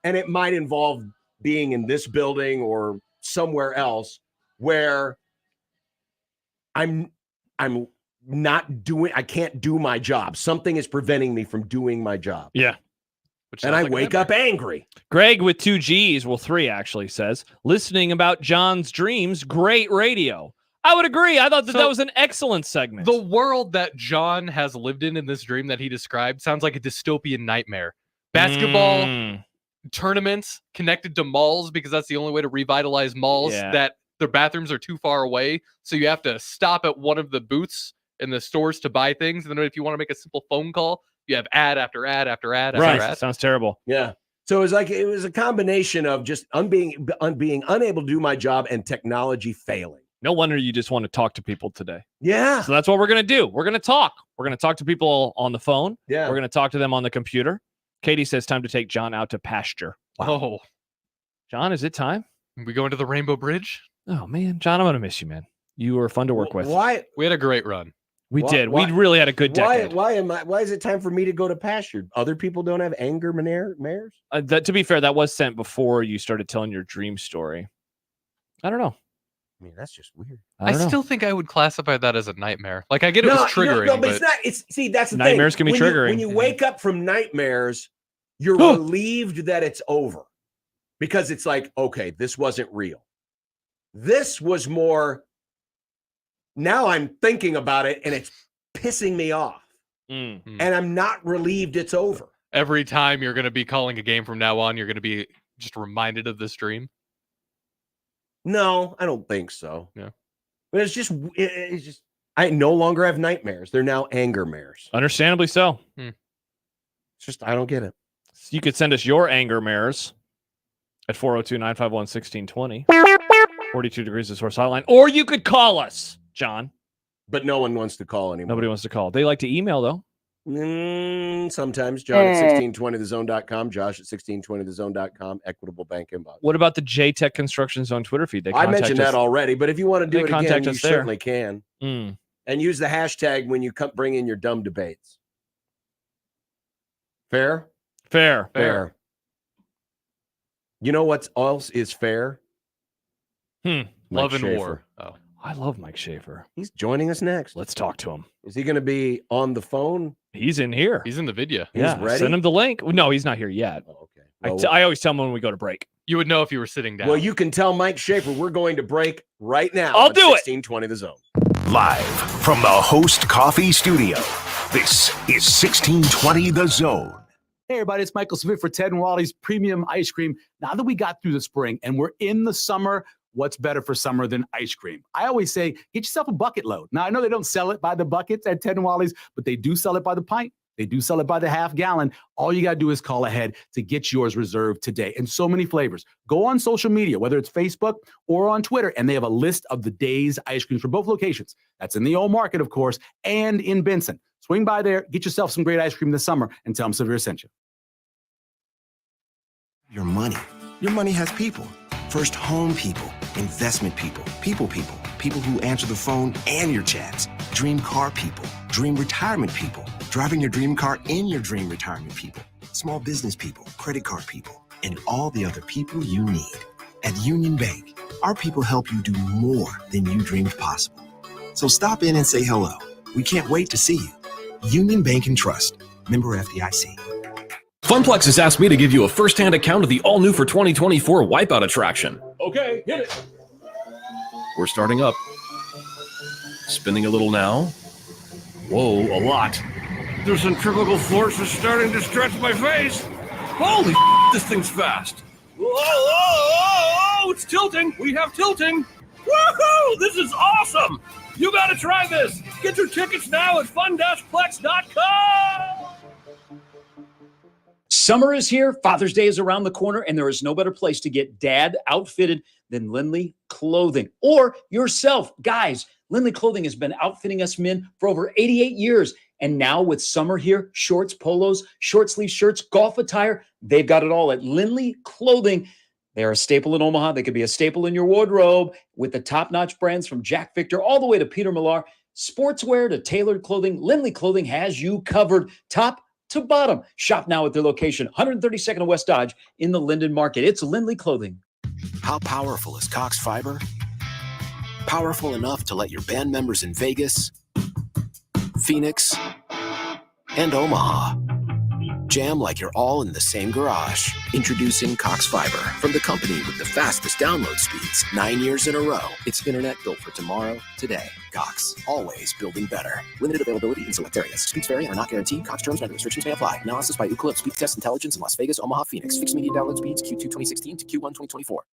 S2: and it might involve being in this building or somewhere else where I'm not doing, I can't do my job. Something is preventing me from doing my job.
S4: Yeah.
S2: And I wake up angry.
S4: Greg with 2 G's, well, 3 actually, says, listening about John's dreams, great radio. I would agree. I thought that was an excellent segment.
S3: The world that John has lived in this dream that he described sounds like a dystopian nightmare. Basketball tournaments connected to malls because that's the only way to revitalize malls that their bathrooms are too far away. So you have to stop at one of the booths in the stores to buy things. And then if you want to make a simple phone call, you have ad after ad after ad after ad.
S4: Sounds terrible.
S2: Yeah. So it was a combination of just being unable to do my job and technology failing.
S4: No wonder you just want to talk to people today.
S2: Yeah.
S4: So that's what we're going to do. We're going to talk. We're going to talk to people on the phone.
S2: Yeah.
S4: We're going to talk to them on the computer. Katie says time to take John out to pasture.
S3: Wow. Oh.
S4: John, is it time?
S3: We going to the Rainbow Bridge?
S4: Oh, man. John, I'm going to miss you, man. You were fun to work with.
S2: Why?
S3: We had a great run.
S4: We did. We really had a good decade.
S2: Why is it time for me to go to pasture? Other people don't have anger mares?
S4: To be fair, that was sent before you started telling your dream story. I don't know.
S2: I mean, that's just weird.
S3: I still think I would classify that as a nightmare. Like, I get it was triggering.
S2: No, but it's not. See, that's the thing.
S4: Nightmares can be triggering.
S2: When you wake up from nightmares, you're relieved that it's over. Because it's like, okay, this wasn't real. This was more, now I'm thinking about it and it's pissing me off. And I'm not relieved it's over.
S3: Every time you're going to be calling a game from now on, you're going to be just reminded of this dream.
S2: No, I don't think so.
S3: Yeah.
S2: But it's just I no longer have nightmares. They're now anger mares.
S4: Understandably so.
S2: It's just, I don't get it.
S4: You could send us your anger mares at 402-951-1620. 42 degrees of source hotline. Or you could call us, John.
S2: But no one wants to call anymore.
S4: Nobody wants to call. They like to email, though.
S2: Sometimes. John at 1620thezone.com. Josh at 1620thezone.com. Equitable Bank inbox.
S4: What about the JTech Construction Zone Twitter feed?
S2: I mentioned that already, but if you want to do it again, you
S4: there.
S2: certainly can. And use the hashtag when you bring in your dumb debates. Fair?
S4: Fair.
S2: You know what else is fair?
S3: Love and
S2: Schaefer.
S3: War. Oh,
S4: I love Mike Schaefer.
S2: He's joining us next.
S4: Let's talk to him.
S2: Is he going to be on the phone?
S4: He's in here.
S3: He's in the video.
S4: Yeah,
S2: ready?
S4: send him the link. No, he's not here yet.
S2: Oh, okay. Well,
S4: I always tell him when we go to break.
S3: You would know if you were sitting down.
S2: Well, you can tell Mike Schaefer we're going to break right now.
S4: I'll do it.
S2: 1620 The Zone.
S5: Live from the Host Coffee Studio, this is 1620 The Zone.
S18: Hey, everybody, it's Michael Smith for Ted and Wally's Premium Ice Cream. Now that we got through the spring and we're in the summer, what's better for summer than ice cream? I always say, get yourself a bucket load. Now, I know they don't sell it by the buckets at Ted and Wally's, but they do sell it by the pint. They do sell it by the half gallon. All you got to do is call ahead to get yours reserved today. And so many flavors. Go on social media, whether it's Facebook or on Twitter, and they have a list of the day's ice creams for both locations. That's in the old market, of course, and in Benson. Swing by there, get yourself some great ice cream this summer, and tell them Severe sent you.
S19: Your money. Your money has people. First home people, investment people, people who answer the phone and your chats. Dream car people, dream retirement people, driving your dream car in your dream retirement people, small business people, credit card people, and all the other people you need. At Union Bank, our people help you do more than you dreamed possible. So stop in and say hello. We can't wait to see you. Union Bank and Trust, member FDIC.
S20: Funplex has asked me to give you a first-hand account of the all-new for 2024 Wipeout attraction.
S14: Okay, hit it.
S20: We're starting up. Spinning a little now. Whoa, a lot.
S14: The centrifugal force is starting to stretch my face.
S20: Holy this thing's fast.
S14: Whoa, it's tilting. We have tilting. Woohoo, this is awesome. You got to try this. Get your tickets now at fun-plex.com.
S16: Summer is here, Father's Day is around the corner, and there is no better place to get dad outfitted than Lindley Clothing or yourself. Guys, Lindley Clothing has been outfitting us men for over 88 years. And now with summer here, shorts, polos, short sleeve shirts, golf attire, they've got it all at Lindley Clothing. They're a staple in Omaha. They could be a staple in your wardrobe with the top-notch brands from Jack Victor all the way to Peter Millar. Sportswear to tailored clothing, Lindley Clothing has you covered top to bottom. Shop now at their location, 132nd and West Dodge in the Linden Market. It's Lindley Clothing.
S21: How powerful is Cox Fiber? Powerful enough to let your band members in Vegas, Phoenix, and Omaha jam like you're all in the same garage. Introducing Cox Fiber, from the company with the fastest download speeds 9 years in a row. It's internet built for tomorrow, today. Cox, always building better. Limited availability in select areas. Speeds vary and are not guaranteed. Cox terms and other restrictions may apply. Analysis by Ookla Speed Test Intelligence in Las Vegas, Omaha, Phoenix. Fixed median download speeds Q2 2016 to Q1 2024.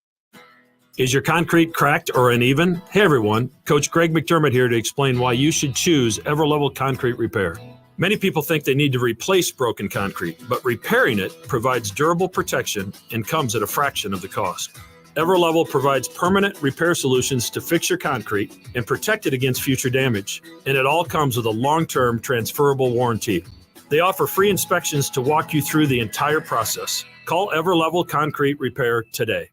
S22: Is your concrete cracked or uneven? Hey everyone, Coach Greg McDermott here to explain why you should choose Everlevel Concrete Repair. Many people think they need to replace broken concrete, but repairing it provides durable protection and comes at a fraction of the cost. Everlevel provides permanent repair solutions to fix your concrete and protect it against future damage, and it all comes with a long-term transferable warranty. They offer free inspections to walk you through the entire process. Call Everlevel Concrete Repair today.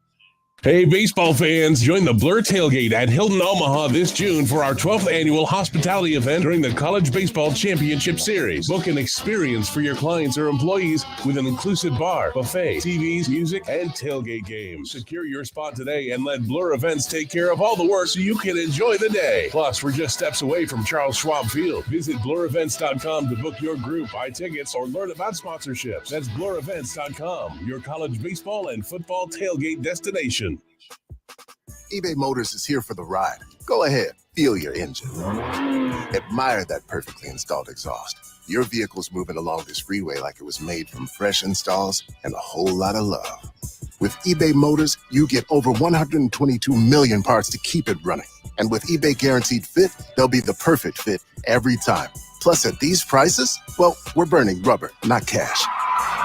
S23: Hey, baseball fans, join the Blur Tailgate at Hilton Omaha this June for our 12th annual hospitality event during the College Baseball Championship Series. Book an experience for your clients or employees with an inclusive bar, buffet, TVs, music, and tailgate games. Secure your spot today and let Blur Events take care of all the work so you can enjoy the day. Plus, we're just steps away from Charles Schwab Field. Visit blurevents.com to book your group, buy tickets, or learn about sponsorships. That's blurevents.com, your college baseball and football tailgate destination.
S24: eBay Motors is here for the ride. Go ahead, feel your engine. Admire that perfectly installed exhaust. Your vehicle's moving along this freeway like it was made from fresh installs and a whole lot of love. With eBay Motors, you get over 122 million parts to keep it running. And with eBay Guaranteed Fit, they'll be the perfect fit every time. Plus, at these prices, well, we're burning rubber, not cash.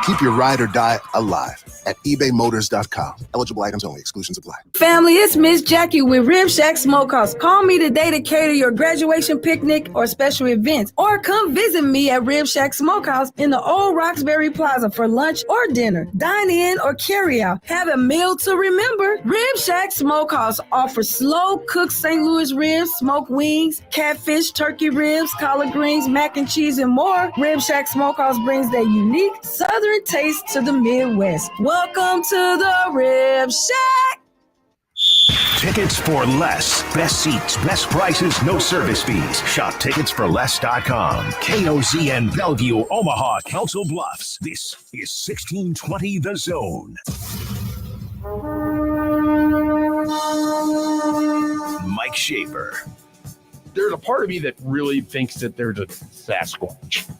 S24: Keep your ride or die alive at ebaymotors.com. Eligible items only. Exclusions apply.
S25: Family, it's Miss Jackie with Rib Shack Smokehouse. Call me today to cater your graduation picnic or special events. Or come visit me at Rib Shack Smokehouse in the Old Roxbury Plaza for lunch or dinner. Dine in or carry out. Have a meal to remember. Rib Shack Smokehouse offers slow-cooked St. Louis ribs, smoked wings, catfish, turkey ribs, collard greens, mac and cheese, and more. Rib Shack Smokehouse brings their unique Southern taste to the Midwest. Welcome to the Rib Shack.
S5: Tickets for less. Best seats, best prices, no service fees. Shop ticketsforless.com. KOZ and Bellevue, Omaha, Council Bluffs. This is 1620 The Zone. Mike Schaefer.
S26: There's a part of me that really thinks that there's a Sasquatch.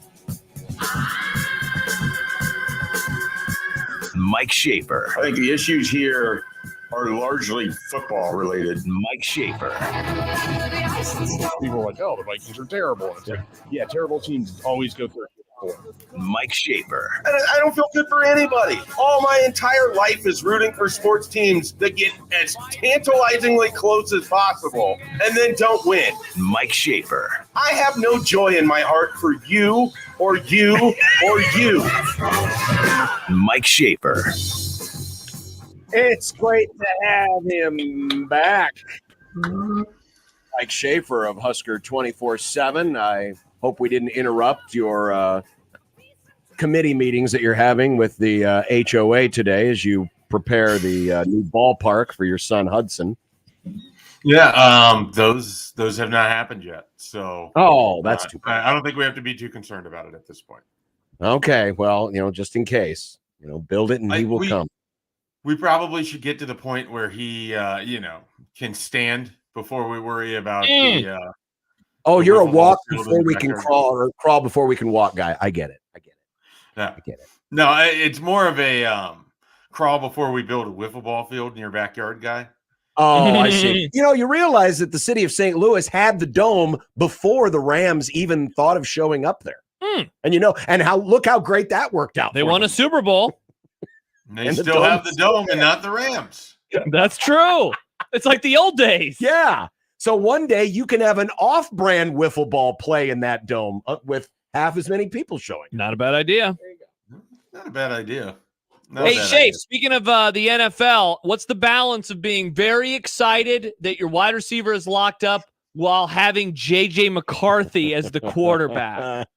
S5: Mike Schaefer.
S27: I think the issues here are largely football related.
S5: Mike Schaefer.
S26: People are like, oh, the Vikings are terrible. It's like, yeah, terrible teams always go through.
S5: Mike Schaefer.
S27: I don't feel good for anybody. All my entire life is rooting for sports teams that get as tantalizingly close as possible and then don't win.
S5: Mike Schaefer.
S27: I have no joy in my heart for you or you or you.
S5: Mike Schaefer.
S2: It's great to have him back. Mike Schaefer of Husker 24/7. I hope we didn't interrupt your committee meetings that you're having with the HOA today as you prepare the new ballpark for your son Hudson.
S28: Yeah, those have not happened yet. So
S2: that's too bad.
S28: I don't think we have to be too concerned about it at this point.
S2: Okay, well, just in case, build it and he will come.
S28: We probably should get to the point where he, can stand before we worry about the.
S2: You're a walk before we can crawl, or crawl before we can walk guy. I get it.
S28: Yeah.
S2: I get it.
S28: No, it's more of a crawl before we build a wiffle ball field in your backyard guy.
S2: Oh, I see. You realize that the city of St. Louis had the dome before the Rams even thought of showing up there. And look how great that worked out.
S4: They won a Super Bowl.
S28: They still have the dome and not the Rams.
S4: That's true. It's like the old days.
S2: Yeah. So one day you can have an off-brand wiffle ball play in that dome with half as many people showing.
S4: Not a bad idea.
S28: Not a bad idea.
S4: Hey, Shay, speaking of the NFL, what's the balance of being very excited that your wide receiver is locked up while having J.J. McCarthy as the quarterback?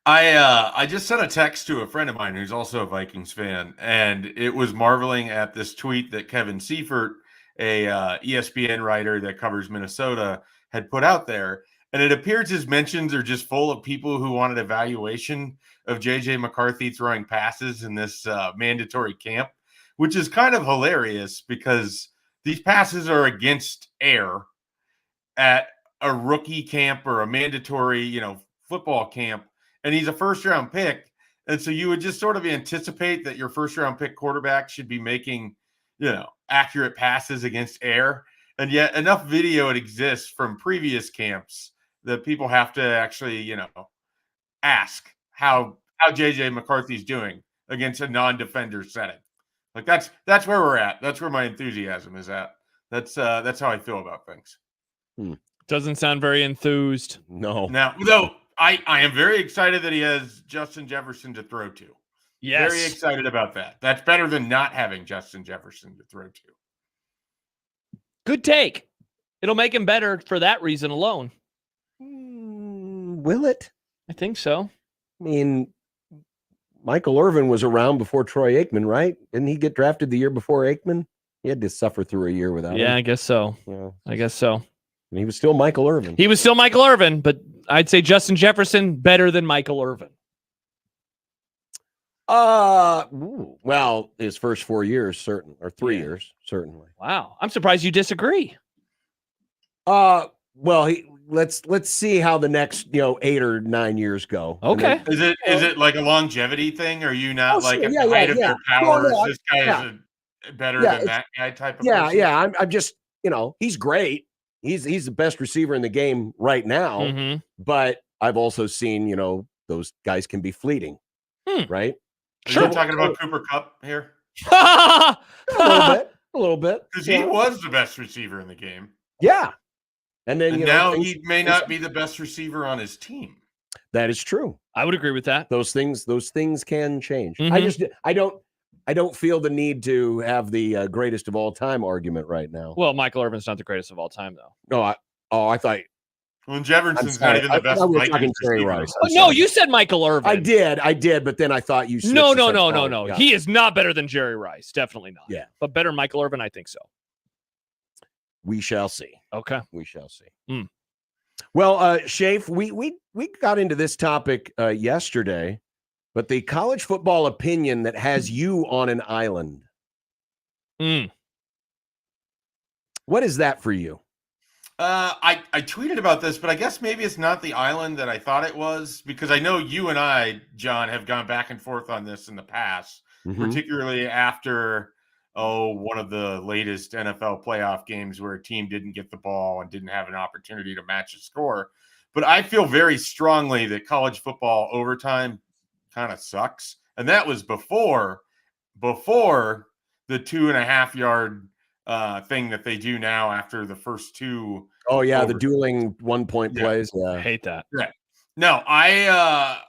S28: I just sent a text to a friend of mine who's also a Vikings fan, and it was marveling at this tweet that Kevin Seifert, a ESPN writer that covers Minnesota, had put out there. And it appears his mentions are just full of people who wanted evaluation of J.J. McCarthy throwing passes in this mandatory camp, which is kind of hilarious because these passes are against air at a rookie camp or a mandatory, football camp. And he's a first-round pick. And so you would just sort of anticipate that your first-round pick quarterback should be making, accurate passes against air. And yet enough video exists from previous camps that people have to actually, ask how J.J. McCarthy's doing against a non-defender setting. Like that's where we're at. That's where my enthusiasm is at. That's how I feel about things.
S4: Doesn't sound very enthused.
S2: No.
S28: Now, though, I am very excited that he has Justin Jefferson to throw to.
S4: Yes.
S28: Very excited about that. That's better than not having Justin Jefferson to throw to.
S4: Good take. It'll make him better for that reason alone.
S2: Will it?
S4: I think so.
S2: I mean, Michael Irvin was around before Troy Aikman, right? Didn't he get drafted the year before Aikman? He had to suffer through a year without him.
S4: I guess so.
S2: Yeah.
S4: I guess so.
S2: And he was still Michael Irvin.
S4: He was still Michael Irvin, but I'd say Justin Jefferson better than Michael Irvin.
S2: Well, his first 4 years, certain, or 3 years, certainly.
S4: Wow. I'm surprised you disagree.
S2: Well, let's see how the next 8 or 9 years go.
S4: Okay.
S28: Is it like a longevity thing? Or are you not at the
S2: yeah,
S28: height of their powers?
S2: No,
S28: this guy is better than that guy type of person?
S2: Yeah. I'm just, he's great. He's the best receiver in the game right now.
S4: Mm-hmm.
S2: But I've also seen, those guys can be fleeting, right?
S28: Are you talking about Cooper Kupp here?
S2: A little bit.
S28: Because he was the best receiver in the game.
S2: Yeah. And then
S28: now he may not be the best receiver on his team.
S2: That is true.
S4: I would agree with that.
S2: Those things can change.
S4: Mhm.
S2: I don't feel the need to have the greatest of all time argument right now.
S4: Well, Michael Irvin's not the greatest of all time, though.
S2: No, I thought.
S28: Well, Jefferson's not even the best.
S2: I was talking Jerry Rice.
S4: No, you said Michael Irvin.
S2: I did, but then I thought you.
S4: No.
S2: Yeah.
S4: He is not better than Jerry Rice. Definitely not.
S2: Yeah,
S4: but better than Michael Irvin, I think so.
S2: We shall see.
S4: Okay,
S2: we shall see. Well, Shafe, we got into this topic yesterday, but the college football opinion that has you on an island. What is that for you?
S28: I tweeted about this, but I guess maybe it's not the island that I thought it was, because I know you and I, John, have gone back and forth on this in the past, particularly after one of the latest NFL playoff games where a team didn't get the ball and didn't have an opportunity to match a score. But I feel very strongly that college football overtime kind of sucks. And that was before the 2.5 yard thing that they do now after the first two.
S2: Oh yeah, the dueling 1 point plays. Yeah,
S4: I hate that.
S28: Yeah. No, I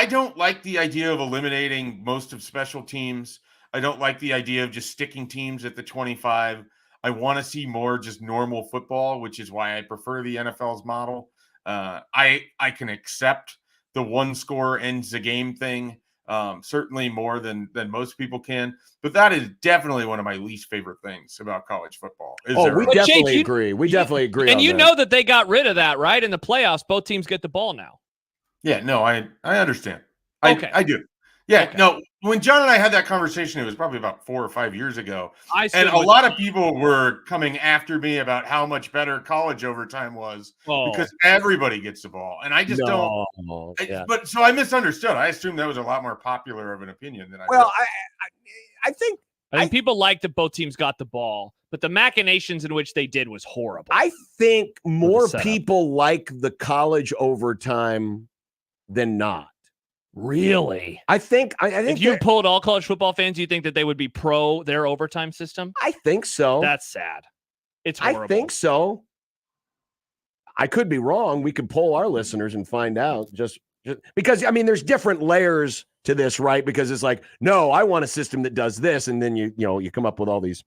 S28: don't like the idea of eliminating most of special teams. I don't like the idea of just sticking teams at the 25. I want to see more just normal football, which is why I prefer the NFL's model. I can accept the one score ends the game thing. Certainly more than most people can, but that is definitely one of my least favorite things about college football.
S2: We definitely agree. We definitely agree.
S4: And you know that they got rid of that, right? In the playoffs, both teams get the ball now.
S28: Yeah, no, I understand.
S4: Okay.
S28: I do. Yeah, no, when John and I had that conversation, it was probably about 4 or 5 years ago. And a lot of people were coming after me about how much better college overtime was because everybody gets the ball. And I just don't. But so I misunderstood. I assumed that was a lot more popular of an opinion than I
S2: Well, I think
S4: people like that both teams got the ball, but the machinations in which they did was horrible.
S2: I think more people like the college overtime than not.
S4: Really?
S2: I think
S4: if you polled all college football fans, you think that they would be pro their overtime system?
S2: I think so.
S4: That's sad. It's horrible.
S2: I think so. I could be wrong. We could poll our listeners and find out just because, I mean, there's different layers to this, right? Because it's like, no, I want a system that does this. And then you come up with all these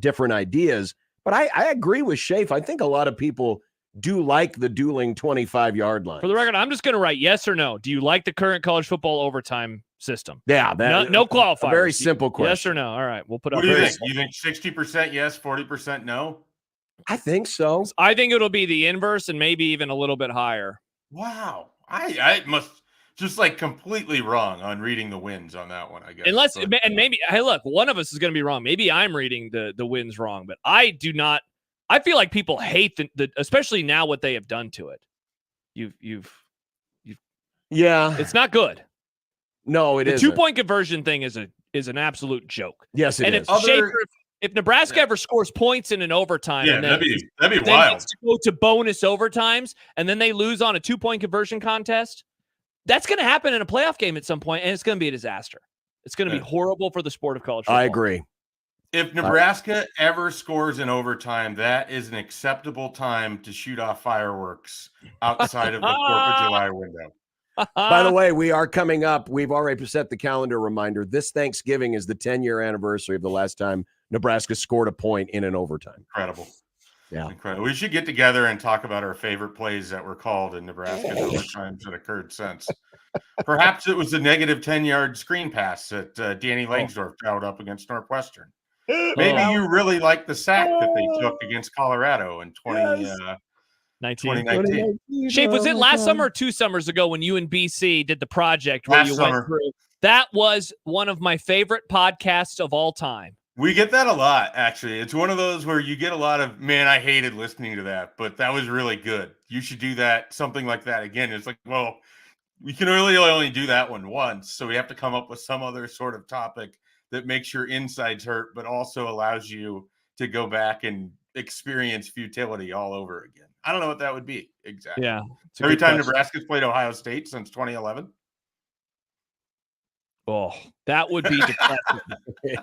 S2: different ideas. But I agree with Shafe. I think a lot of people do like the dueling 25-yard line.
S4: For the record, I'm just going to write yes or no. Do you like the current college football overtime system?
S2: Yeah.
S4: No qualifiers.
S2: A very simple question.
S4: Yes or no? All right. We'll put up.
S28: What do you think? You think 60% yes, 40% no?
S2: I think so.
S4: I think it'll be the inverse and maybe even a little bit higher.
S28: Wow. I must just like completely wrong on reading the wins on that one, I guess.
S4: Unless, and maybe, hey, look, one of us is going to be wrong. Maybe I'm reading the wins wrong, but I do not. I feel like people hate the especially now what they have done to it.
S2: Yeah,
S4: it's not good.
S2: No, it
S4: the
S2: isn't.
S4: 2-point conversion thing is an absolute joke.
S2: Yes, it is.
S4: If Nebraska ever scores points in an overtime, and then,
S28: that'd be
S4: then
S28: wild.
S4: Gets to go to bonus overtimes, and then they lose on a 2-point conversion contest, that's going to happen in a playoff game at some point, and it's going to be a disaster. It's going to be horrible for the sport of college football.
S2: I agree.
S28: If Nebraska ever scores in overtime, that is an acceptable time to shoot off fireworks outside of the 4th of July window.
S2: By the way, we are coming up. We've already set the calendar reminder. This Thanksgiving is the 10-year anniversary of the last time Nebraska scored a point in an overtime.
S28: Incredible.
S2: Yeah.
S28: Incredible. We should get together and talk about our favorite plays that were called in Nebraska and overtimes that occurred since. Perhaps it was the negative 10-yard screen pass that Danny Langsdorff dialed up against Northwestern. Maybe you really like the sack that they took against Colorado in 2019.
S4: Shape, was it last summer or 2 summers ago when you and BC did the project where
S28: Last
S4: you
S28: summer.
S4: went through? That was one of my favorite podcasts of all time.
S28: We get that a lot, actually. It's one of those where you get a lot of, man, I hated listening to that, but that was really good. You should do that, something like that again. It's like, well, we can really only do that one once, so we have to come up with some other sort of topic that makes your insides hurt, but also allows you to go back and experience futility all over again. I don't know what that would be exactly.
S4: Yeah.
S28: Every time Nebraska's played Ohio State since 2011.
S4: Oh, that would be depressing.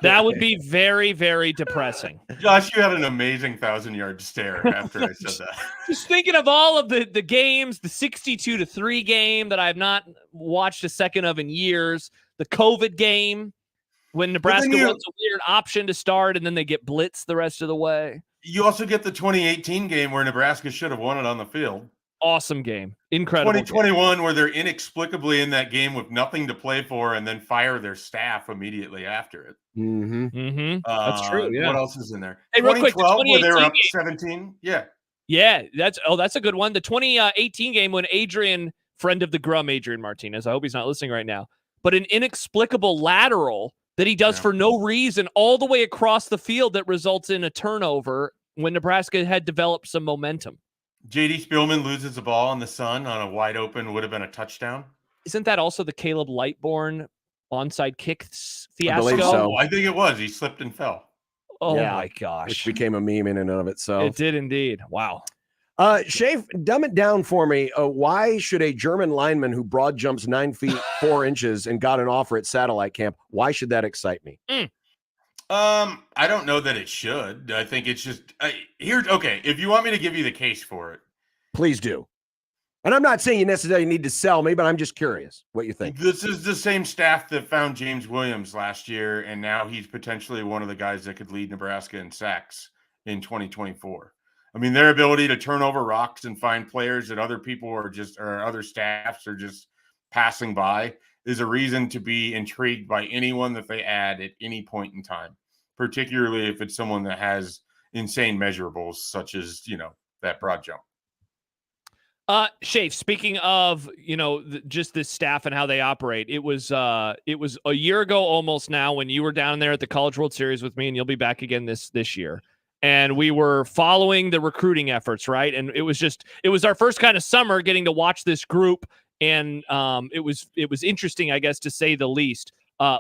S4: That would be very, very depressing.
S28: Josh, you had an amazing 1,000-yard stare after I said that.
S4: Just thinking of all of the games, the 62-3 game that I have not watched a second of in years, the COVID game when Nebraska was a weird option to start and then they get blitzed the rest of the way.
S28: You also get the 2018 game where Nebraska should have won it on the field.
S4: Awesome game. Incredible.
S28: 2021 where they're inexplicably in that game with nothing to play for and then fire their staff immediately after it.
S4: That's true. Yeah.
S28: What else is in there?
S4: Hey, real quick, the
S28: 2012 where they were up
S4: 2018
S28: 17. Yeah.
S4: Yeah, that's a good one. The 2018 game when Adrian, friend of the Grum, Adrian Martinez, I hope he's not listening right now, but an inexplicable lateral that he does for no reason all the way across the field that results in a turnover when Nebraska had developed some momentum.
S28: JD Spielman loses the ball in the sun on a wide open, would have been a touchdown.
S4: Isn't that also the Caleb Lightbourne onside kick fiasco?
S2: I believe so.
S28: I think it was. He slipped and fell.
S4: Oh
S2: Yeah,
S4: my gosh.
S2: Which became a meme in and of itself.
S4: It did indeed. Wow.
S2: Shafe, dumb it down for me. Why should a German lineman who broad jumps 9 feet 4 inches and got an offer at satellite camp, why should that excite me?
S28: I don't know that it should. I think it's just okay. If you want me to give you the case for it,
S2: please do. And I'm not saying you necessarily need to sell me, but I'm just curious what you think.
S28: This is the same staff that found James Williams last year, and now he's potentially one of the guys that could lead Nebraska in sacks in 2024. I mean, their ability to turn over rocks and find players that other people or other staffs are just passing by is a reason to be intrigued by anyone that they add at any point in time, particularly if it's someone that has insane measurables such as, that broad jump.
S4: Shafe, speaking of, just this staff and how they operate, it was a year ago almost now when you were down there at the College World Series with me, and you'll be back again this year. And we were following the recruiting efforts, right? And it was our first kind of summer getting to watch this group. And it was interesting, I guess, to say the least.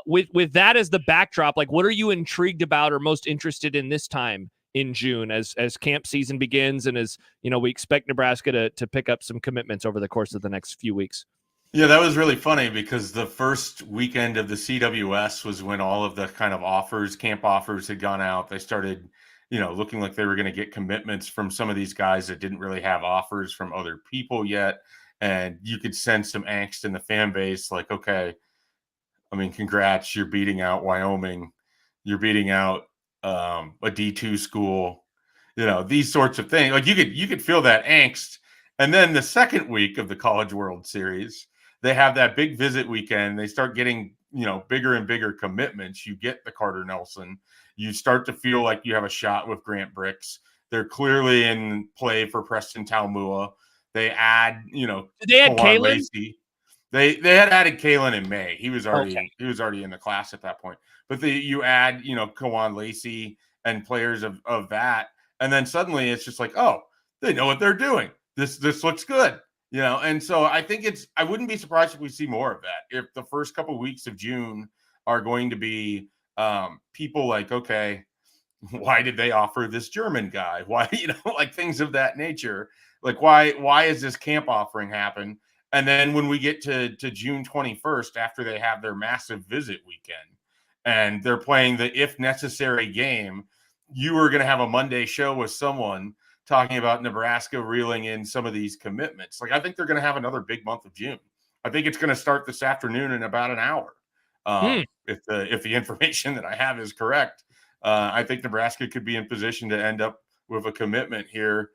S4: With that as the backdrop, like, what are you intrigued about or most interested in this time in June as camp season begins and as we expect Nebraska to pick up some commitments over the course of the next few weeks?
S28: Yeah, that was really funny because the first weekend of the CWS was when all of the kind of offers, camp offers had gone out. They started, looking like they were going to get commitments from some of these guys that didn't really have offers from other people yet. And you could sense some angst in the fan base like, okay, I mean, congrats, you're beating out Wyoming. You're beating out a D2 school, these sorts of things. Like you could feel that angst. And then the second week of the College World Series, they have that big visit weekend. They start getting, bigger and bigger commitments. You get the Carter Nelson. You start to feel like you have a shot with Grant Bricks. They're clearly in play for Preston Talmua. They add,
S4: Did they add
S28: Kawan
S4: Kalen?
S28: Lacey. They had added Kalen in May. He was already
S4: Okay.
S28: in the class at that point. But you add, Kawan Lacey and players of that, and then suddenly it's just like, oh, they know what they're doing. This looks good, And so I think I wouldn't be surprised if we see more of that. If the first couple of weeks of June are going to be people like, okay, why did they offer this German guy? Why, like things of that nature. Like why is this camp offering happen? And then when we get to June 21st, after they have their massive visit weekend and they're playing the if necessary game, you are going to have a Monday show with someone talking about Nebraska reeling in some of these commitments. Like I think they're going to have another big month of June. I think it's going to start this afternoon in about an hour. If the information that I have is correct. I think Nebraska could be in position to end up with a commitment here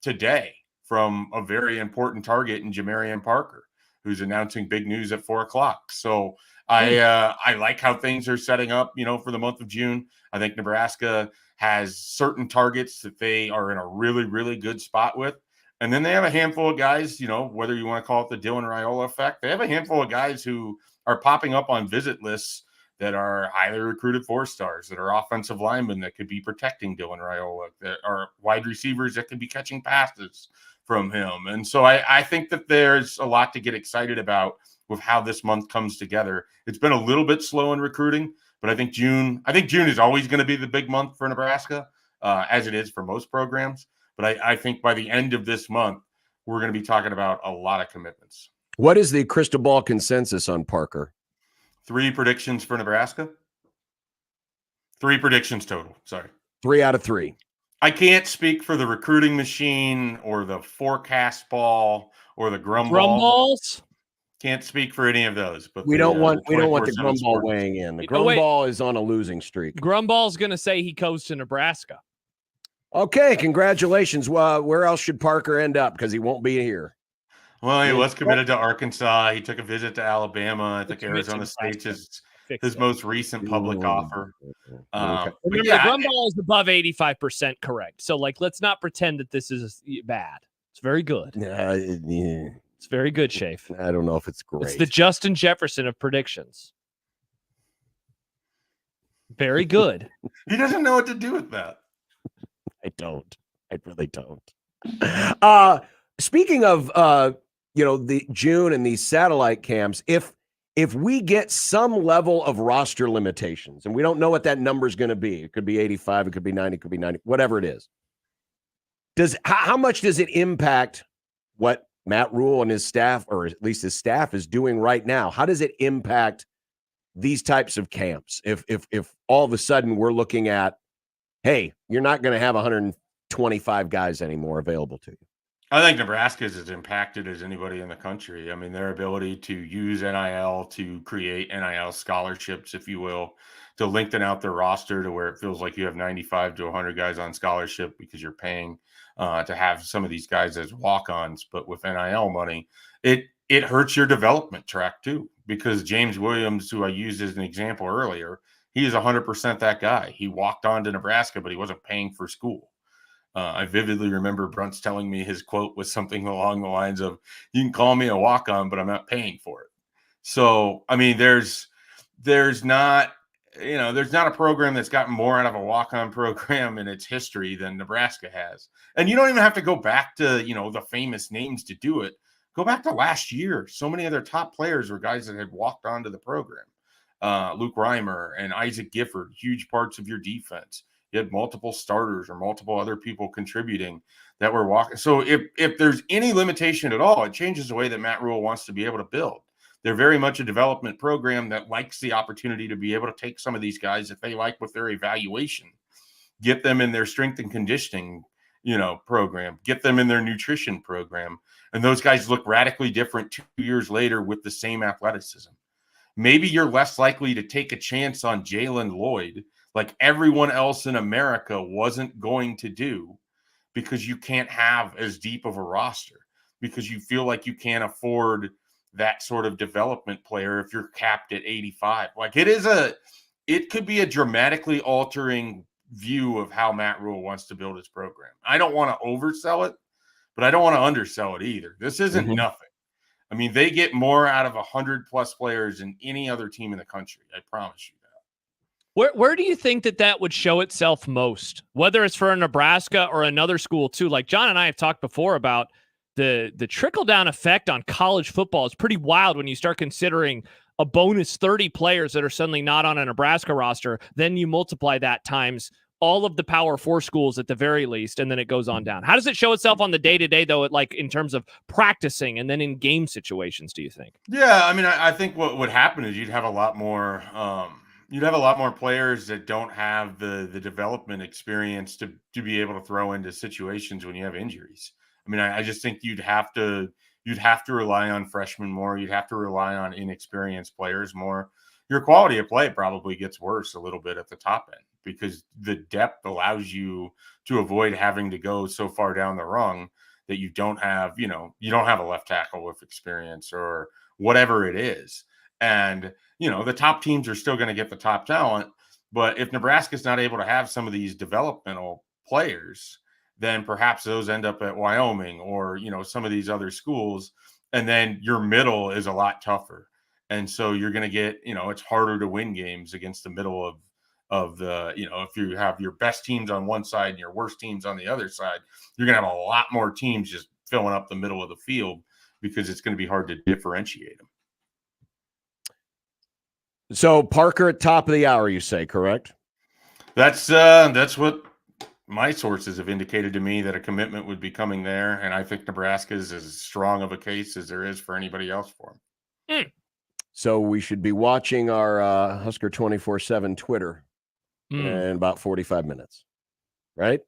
S28: today from a very important target in Jamarian Parker, who's announcing big news at 4:00. So I like how things are setting up, for the month of June. I think Nebraska has certain targets that they are in a really, really good spot with. And then they have a handful of guys, whether you want to call it the Dylan Raiola effect, they have a handful of guys who are popping up on visit lists that are highly recruited 4-stars, that are offensive linemen that could be protecting Dylan Raiola, that are wide receivers that could be catching passes from him. And so I think that there's a lot to get excited about with how this month comes together. It's been a little bit slow in recruiting, but I think June is always going to be the big month for Nebraska, as it is for most programs. But I think by the end of this month, we're going to be talking about a lot of commitments.
S2: What is the crystal ball consensus on Parker?
S28: 3 predictions for Nebraska. 3 predictions total. Sorry.
S2: 3 out of 3.
S28: I can't speak for the recruiting machine or the forecast ball or the Grum ball.
S4: Balls?
S28: Can't speak for any of those. But
S2: we don't want the
S28: 24/7
S2: Grum ball
S28: Sports.
S2: weighing in. The Grum ball is on a losing streak.
S4: Grumball's going to say he goes to Nebraska.
S2: Okay, congratulations. Where else should Parker end up? Because he won't be here.
S28: Well, he was committed to Arkansas. He took a visit to Alabama. I think Arizona State is his most recent public offer.
S4: Remember,
S28: yeah,
S4: Grumball is above 85% correct. So, let's not pretend that this is bad. It's very good.
S2: Yeah.
S4: It's very good, Shafe.
S2: I don't know if it's great.
S4: It's the Justin Jefferson of predictions. Very good.
S28: He doesn't know what to do with that.
S2: I don't. I really don't. Speaking of, the June and these satellite camps, if we get some level of roster limitations, and we don't know what that number is going to be, it could be 85, it could be 90, it could be 90, whatever it is. How much does it impact what Matt Rule and his staff, or at least his staff, is doing right now? How does it impact these types of camps? If all of a sudden we're looking at, hey, you're not going to have 125 guys anymore available to you.
S28: I think Nebraska is as impacted as anybody in the country. I mean, their ability to use NIL to create NIL scholarships, if you will, to lengthen out their roster to where it feels like you have 95 to 100 guys on scholarship because you're paying to have some of these guys as walk-ons. But with NIL money, it hurts your development track too, because James Williams, who I used as an example earlier, he is 100% that guy. He walked on to Nebraska, but he wasn't paying for school. I vividly remember Brunt's telling me his quote was something along the lines of, "You can call me a walk-on, but I'm not paying for it." So, I mean, there's not a program that's gotten more out of a walk-on program in its history than Nebraska has. And you don't even have to go back to, the famous names to do it. Go back to last year. So many of their top players were guys that had walked onto the program. Luke Reimer and Isaac Gifford, huge parts of your defense. You had multiple starters or multiple other people contributing that were walking. So if there's any limitation at all, it changes the way that Matt Rule wants to be able to build. They're very much a development program that likes the opportunity to be able to take some of these guys, if they like with their evaluation, get them in their strength and conditioning, program, get them in their nutrition program. And those guys look radically different 2 years later with the same athleticism. Maybe you're less likely to take a chance on Jalen Lloyd like everyone else in America wasn't going to do, because you can't have as deep of a roster, because you feel like you can't afford that sort of development player if you're capped at 85. Like it could be a dramatically altering view of how Matt Rule wants to build his program. I don't want to oversell it, but I don't want to undersell it either. This isn't nothing. I mean, they get more out of 100+ players than any other team in the country. I promise you that.
S4: Where do you think that would show itself most? Whether it's for a Nebraska or another school too. Like John and I have talked before about the trickle-down effect on college football is pretty wild when you start considering a bonus 30 players that are suddenly not on a Nebraska roster. Then you multiply that times all of the Power 4 schools at the very least, and then it goes on down. How does it show itself on the day-to-day, though, like in terms of practicing and then in game situations, do you think?
S28: Yeah, I mean, I think what would happen is you'd have a lot more players that don't have the development experience to be able to throw into situations when you have injuries. I mean, I just think you'd have to rely on freshmen more. You'd have to rely on inexperienced players more. Your quality of play probably gets worse a little bit at the top end, because the depth allows you to avoid having to go so far down the rung that you don't have a left tackle with experience or whatever it is. And, the top teams are still going to get the top talent. But if Nebraska's not able to have some of these developmental players, then perhaps those end up at Wyoming or, some of these other schools. And then your middle is a lot tougher. And so you're going to get, it's harder to win games against the middle of the, if you have your best teams on one side and your worst teams on the other side, you're going to have a lot more teams just filling up the middle of the field, because it's going to be hard to differentiate them.
S2: So Parker at top of the hour, you say, correct?
S28: That's what my sources have indicated to me, that a commitment would be coming there. And I think Nebraska is as strong of a case as there is for anybody else for him.
S2: So we should be watching our Husker 24/7 Twitter in about 45 minutes, right?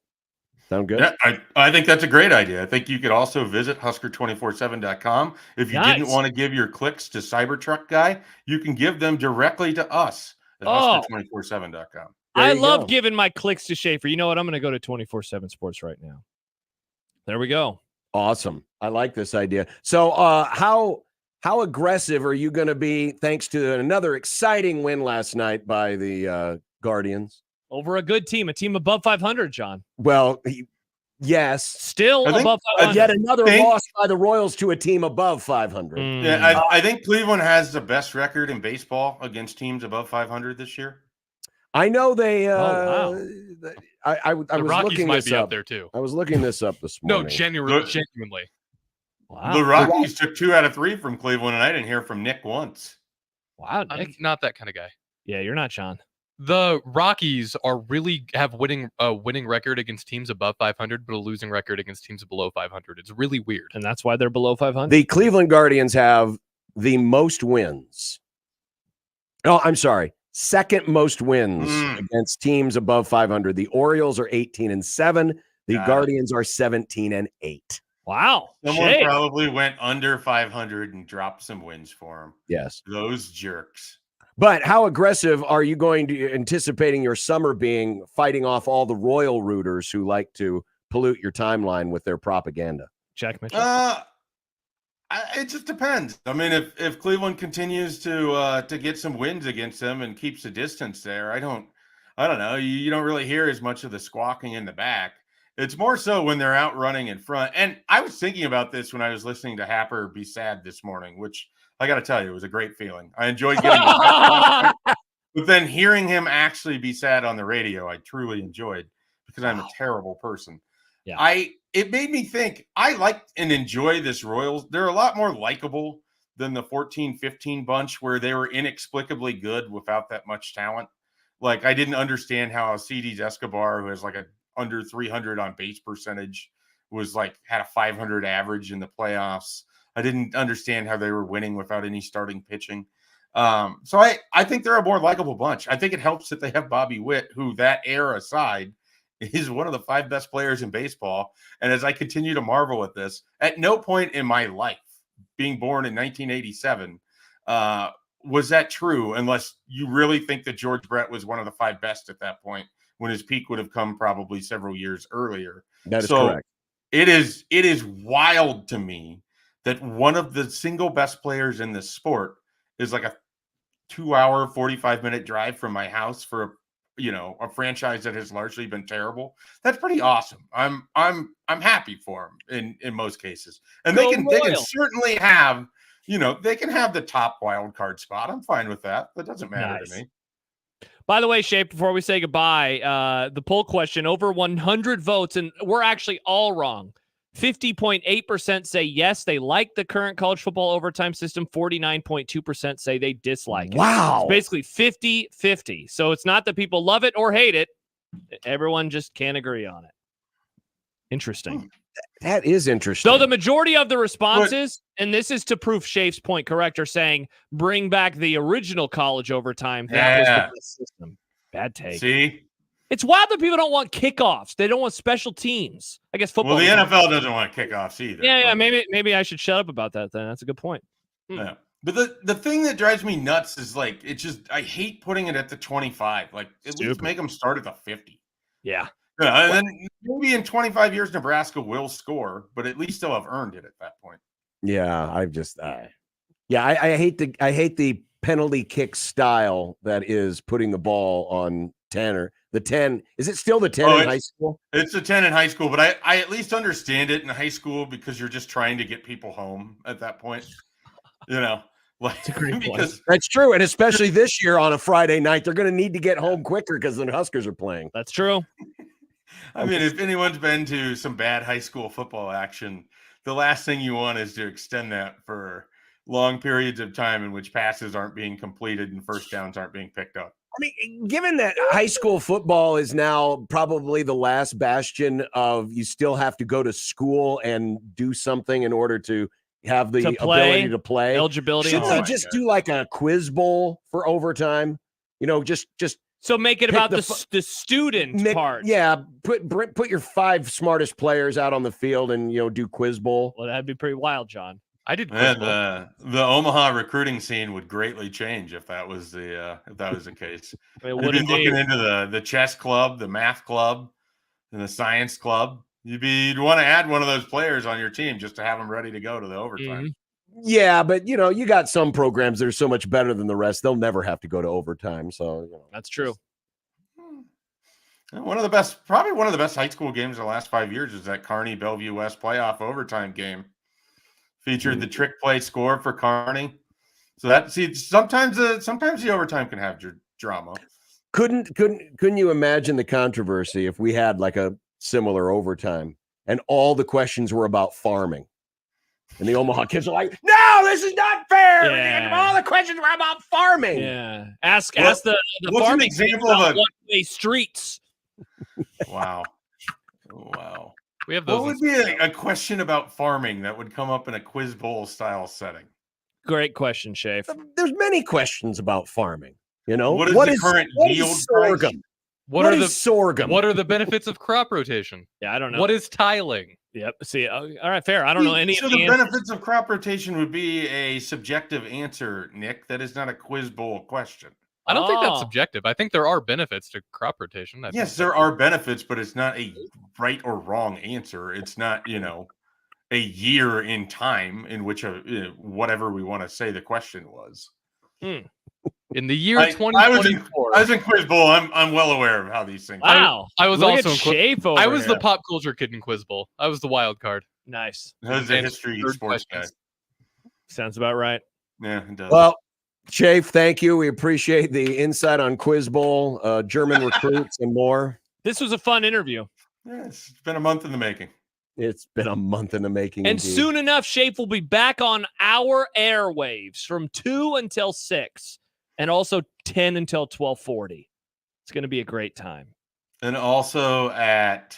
S2: Sound good?
S28: Yeah, I think that's a great idea. I think you could also visit Husker247.com. If you didn't want to give your clicks to Cybertruck guy, you can give them directly to us at Husker247.com.
S4: I love giving my clicks to Schaefer. You know what? I'm going to go to 24/7 Sports right now. There we go.
S2: Awesome. I like this idea. So how aggressive are you going to be, thanks to another exciting win last night by the Guardians?
S4: Over a good team, a team above 500, John.
S2: Well, yes.
S4: Still above 500.
S2: Yet another loss by the Royals to a team above 500.
S28: Yeah, I think Cleveland has the best record in baseball against teams above 500 this year.
S2: I know they.
S3: Wow.
S2: I was
S3: Rockies
S2: looking
S3: might
S2: this
S3: be
S2: up
S3: up there too.
S2: I was looking this up this morning.
S3: No, genuinely.
S4: Wow.
S28: The Rockies took 2 out of 3 from Cleveland, and I didn't hear from Nick once.
S4: Wow,
S3: I'm
S4: Nick.
S3: not that kind of guy.
S4: Yeah, you're not, John.
S3: The Rockies have winning record against teams above 500, but a losing record against teams below 500. It's really weird,
S4: and that's why they're below 500.
S2: The Cleveland Guardians have the most wins. Oh, I'm sorry. Second most wins against teams above 500. The Orioles are 18-7. The Guardians are 17-8.
S4: Wow.
S28: Someone probably went under 500 and dropped some wins for them.
S2: Yes.
S28: Those jerks.
S2: But how aggressive are you anticipating your summer being, fighting off all the Royal rooters who like to pollute your timeline with their propaganda?
S4: Jack Mitchell.
S28: It just depends. I mean, if Cleveland continues to get some wins against them and keeps the distance there, I don't know. You don't really hear as much of the squawking in the back. It's more so when they're out running in front. And I was thinking about this when I was listening to Happer be sad this morning, which I got to tell you, it was a great feeling. I enjoyed getting it. But then hearing him actually be sad on the radio, I truly enjoyed, because I'm a terrible person.
S4: Yeah.
S28: It made me think, I like and enjoy this Royals. They're a lot more likable than the 14-15 bunch, where they were inexplicably good without that much talent. Like, I didn't understand how Alcides Escobar, who has like a under 300 on base percentage, was like had a 500 average in the playoffs. I didn't understand how they were winning without any starting pitching. So I think they're a more likable bunch. I think it helps that they have Bobby Witt, who, that era aside, is one of the 5 best players in baseball. And as I continue to marvel at this, at no point in my life, being born in 1987, was that true, unless you really think that George Brett was one of the 5 best at that point, when his peak would have come probably several years earlier.
S2: That is correct.
S28: It is wild to me that one of the single best players in this sport is like a 2-hour, 45-minute drive from my house for a franchise that has largely been terrible. That's pretty awesome. I'm happy for them in most cases, and they can certainly have. They can have the top wild card spot. I'm fine with that. That doesn't matter to me.
S4: By the way, Shape, before we say goodbye, the poll question, over 100 votes, and we're actually all wrong. 50.8% say yes, they like the current college football overtime system. 49.2% say they dislike it.
S2: Wow.
S4: It's basically 50-50. So it's not that people love it or hate it. Everyone just can't agree on it. Interesting.
S2: That is interesting.
S4: So the majority of the responses, and this is to prove Shafe's point correct, are saying bring back the original college overtime. That was the best system. Bad take.
S28: See?
S4: It's wild that people don't want kickoffs. They don't want special teams. I guess football.
S28: Well, the NFL doesn't want kickoffs either.
S4: Yeah. Maybe I should shut up about that then. That's a good point.
S28: Yeah. But the thing that drives me nuts is like, I hate putting it at the 25. Like, at least make them start at the 50.
S4: Yeah.
S28: And then maybe in 25 years, Nebraska will score, but at least they'll have earned it at that point.
S2: Yeah, I hate the penalty kick style that is putting the ball on 10 or the 10. Is it still the 10 in high school?
S28: It's the 10 in high school, but I at least understand it in high school because you're just trying to get people home at that point. Like, because
S2: that's true. And especially this year on a Friday night, they're going to need to get home quicker because the Huskers are playing.
S4: That's true.
S28: I mean, if anyone's been to some bad high school football action, the last thing you want is to extend that for long periods of time in which passes aren't being completed and first downs aren't being picked up.
S2: I mean, given that high school football is now probably the last bastion of you still have to go to school and do something in order to have the ability to play.
S4: Eligibility.
S2: Shouldn't they just do like a quiz bowl for overtime? Just
S4: so make it about the student part.
S2: Yeah, put your 5 smartest players out on the field and do quiz bowl.
S4: Well, that'd be pretty wild, John. I did.
S28: The Omaha recruiting scene would greatly change if that was the case. You'd be looking into the chess club, the math club, and the science club. You'd want to add one of those players on your team just to have them ready to go to the overtime.
S2: Mm-hmm. Yeah, but you got some programs that are so much better than the rest. They'll never have to go to overtime. So
S4: that's true.
S28: One of the best high school games of the last 5 years is that Kearney Bellevue West playoff overtime game. Featured the trick play score for Kearney. So sometimes the overtime can have drama.
S2: Couldn't you imagine the controversy if we had like a similar overtime and all the questions were about farming? And the Omaha kids are like, no, this is not fair. Yeah. All the questions were about farming.
S4: Yeah. Ask the farming
S28: example of
S4: one-way streets.
S28: Wow.
S3: We have those.
S28: What would be a question about farming that would come up in a quiz bowl style setting?
S4: Great question, Shafe.
S2: There's many questions about farming.
S28: What is the current yield
S2: sorghum? What is sorghum?
S3: What are the benefits of crop rotation?
S4: Yeah, I don't know.
S3: What is tiling?
S4: Yep. See, all right, fair. I don't know any.
S28: So the benefits of crop rotation would be a subjective answer, Nick. That is not a quiz bowl question.
S3: I don't think that's subjective. I think there are benefits to crop rotation.
S28: Yes, there are benefits, but it's not a right or wrong answer. It's not, a year in time in which whatever we want to say the question was.
S3: In the year 2024,
S28: I was in quiz bowl. I'm well aware of how these things.
S4: Wow,
S3: I was
S4: Look
S3: also
S4: at Shafe over
S3: I was
S4: here.
S3: the pop culture kid in quiz bowl. I was the wild card.
S4: Nice.
S28: That was a history sports guy.
S4: Sounds about right.
S28: Yeah, it does.
S2: Well, Chafe, thank you. We appreciate the insight on Quiz Bowl, German recruits, and more.
S4: This was a fun interview.
S28: Yeah, it's been a month in the making.
S2: It's been a month in the making.
S4: And
S2: indeed.
S4: soon enough, Shafe will be back on our airwaves from 2 until 6 and also 10 until 12:40. It's going to be a great time.
S28: And also at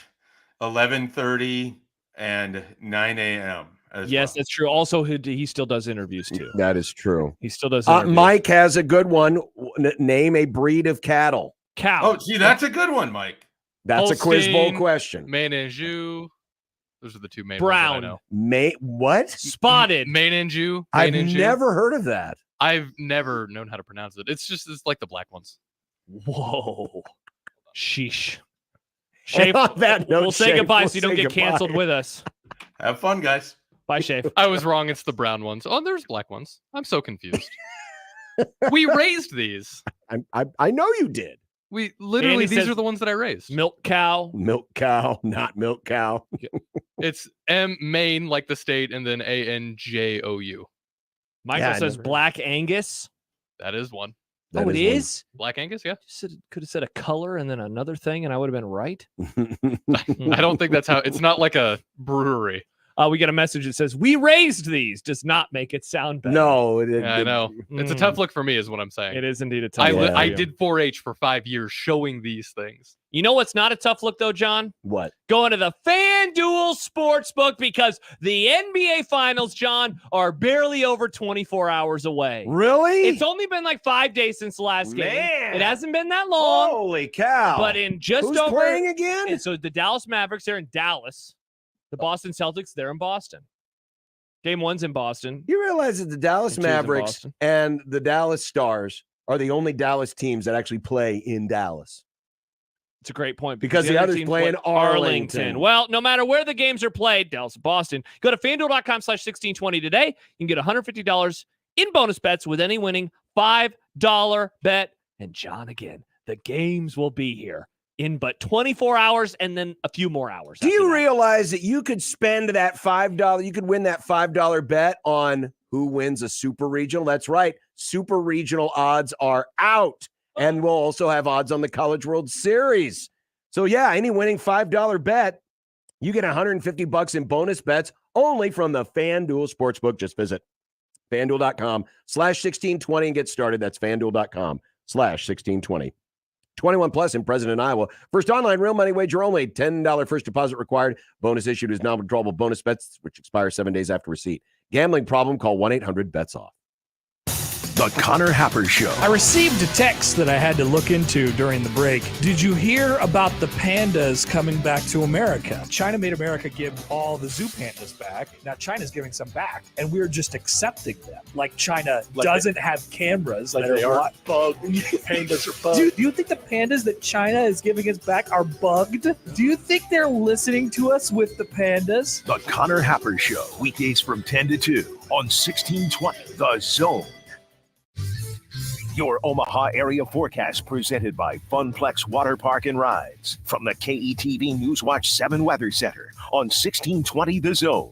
S28: 11:30 and 9 a.m.
S4: Yes, that's true. Also, he still does interviews too.
S2: That is true.
S4: He still does interviews.
S2: Mike has a good one. Name a breed of cattle.
S4: Cow.
S28: Oh, see, that's a good one, Mike.
S2: That's a quiz bowl
S3: Holstein,
S2: question.
S3: Maine and Jew. Those are the two main
S4: Brown.
S3: ones that I know.
S2: What?
S4: Spotted.
S3: Maine and Jew.
S2: I've
S3: Maine and Jew.
S2: never heard of that.
S3: I've never known how to pronounce it. It's like the black ones.
S4: Whoa. Sheesh.
S2: And on that note,
S4: we'll say
S2: Shafe,
S4: goodbye
S2: we'll
S4: so you don't
S2: say
S4: get
S2: goodbye.
S4: canceled with us.
S28: Have fun, guys.
S4: Bye, Shafe.
S3: I was wrong. It's the brown ones. Oh, there's black ones. I'm so confused. We raised these.
S2: I know you did.
S3: We literally,
S4: Andy
S3: these
S4: says
S3: are the ones that I raised.
S4: Milk cow.
S2: Milk cow, not milk cow.
S3: It's Maine, like the state, and then ANJOU.
S4: Michael says Black Angus.
S3: That is one.
S4: Oh, it is?
S3: Black Angus, yeah.
S4: Could have said a color and then another thing, and I would have been right.
S3: I don't think that's how. It's not like a brewery.
S4: We get a message that says, "We raised these." Does not make it sound better.
S2: No,
S3: I know. It's a tough look for me, is what I'm saying.
S4: It is indeed a tough
S3: I
S4: look.
S3: I did 4-H for 5 years showing these things.
S4: You know what's not a tough look, though, John?
S2: What?
S4: Going to the FanDuel Sportsbook because the NBA Finals, John, are barely over 24 hours away.
S2: Really?
S4: It's only been like 5 days since the last game.
S2: Man.
S4: It hasn't been that long.
S2: Holy cow.
S4: But in just
S2: Who's
S4: over...
S2: playing again?
S4: And so the Dallas Mavericks, they're in Dallas. The Boston Celtics, they're in Boston. Game 1's in Boston.
S2: You realize that the Dallas
S4: Game 2's in
S2: Mavericks
S4: Boston.
S2: and the Dallas Stars are the only Dallas teams that actually play in Dallas.
S4: It's a great point.
S2: Because the others
S4: teams
S2: play in Arlington.
S4: Well, no matter where the games are played, Dallas, Boston, go to FanDuel.com/1620 today. You can get $150 in bonus bets with any winning $5 bet. And John, again, the games will be here in but 24 hours and then a few more hours.
S2: Do you realize that you could spend that $5, you could win that $5 bet on who wins a super regional? That's right. Super regional odds are out. And we'll also have odds on the College World Series. So yeah, any winning $5 bet, you get $150 in bonus bets only from the FanDuel Sportsbook. Just visit FanDuel.com/1620 and get started. That's FanDuel.com/1620. 21 plus in President, Iowa. First online real money wager only. $10 first deposit required. Bonus issued is non-withdrawable bonus bets, which expire 7 days after receipt. Gambling problem? Call 1-800-BETS-OFF.
S5: The Connor Happer Show.
S1: I received a text that I had to look into during the break. Did you hear about the pandas coming back to America? China made America give all the zoo pandas back. Now China's giving some back, and we're just accepting them. Like China doesn't have cameras.
S6: Like
S1: that
S6: they are bugged. Pandas are bugged.
S1: Do you think the pandas that China is giving us back are bugged? Do you think they're listening to us with the pandas?
S5: The Connor Happer Show. Weekdays from 10 to 2 on 1620 The Zone. Your Omaha area forecast presented by Funplex Water Park and Rides from the KETV Newswatch 7 Weather Center on 1620 The Zone.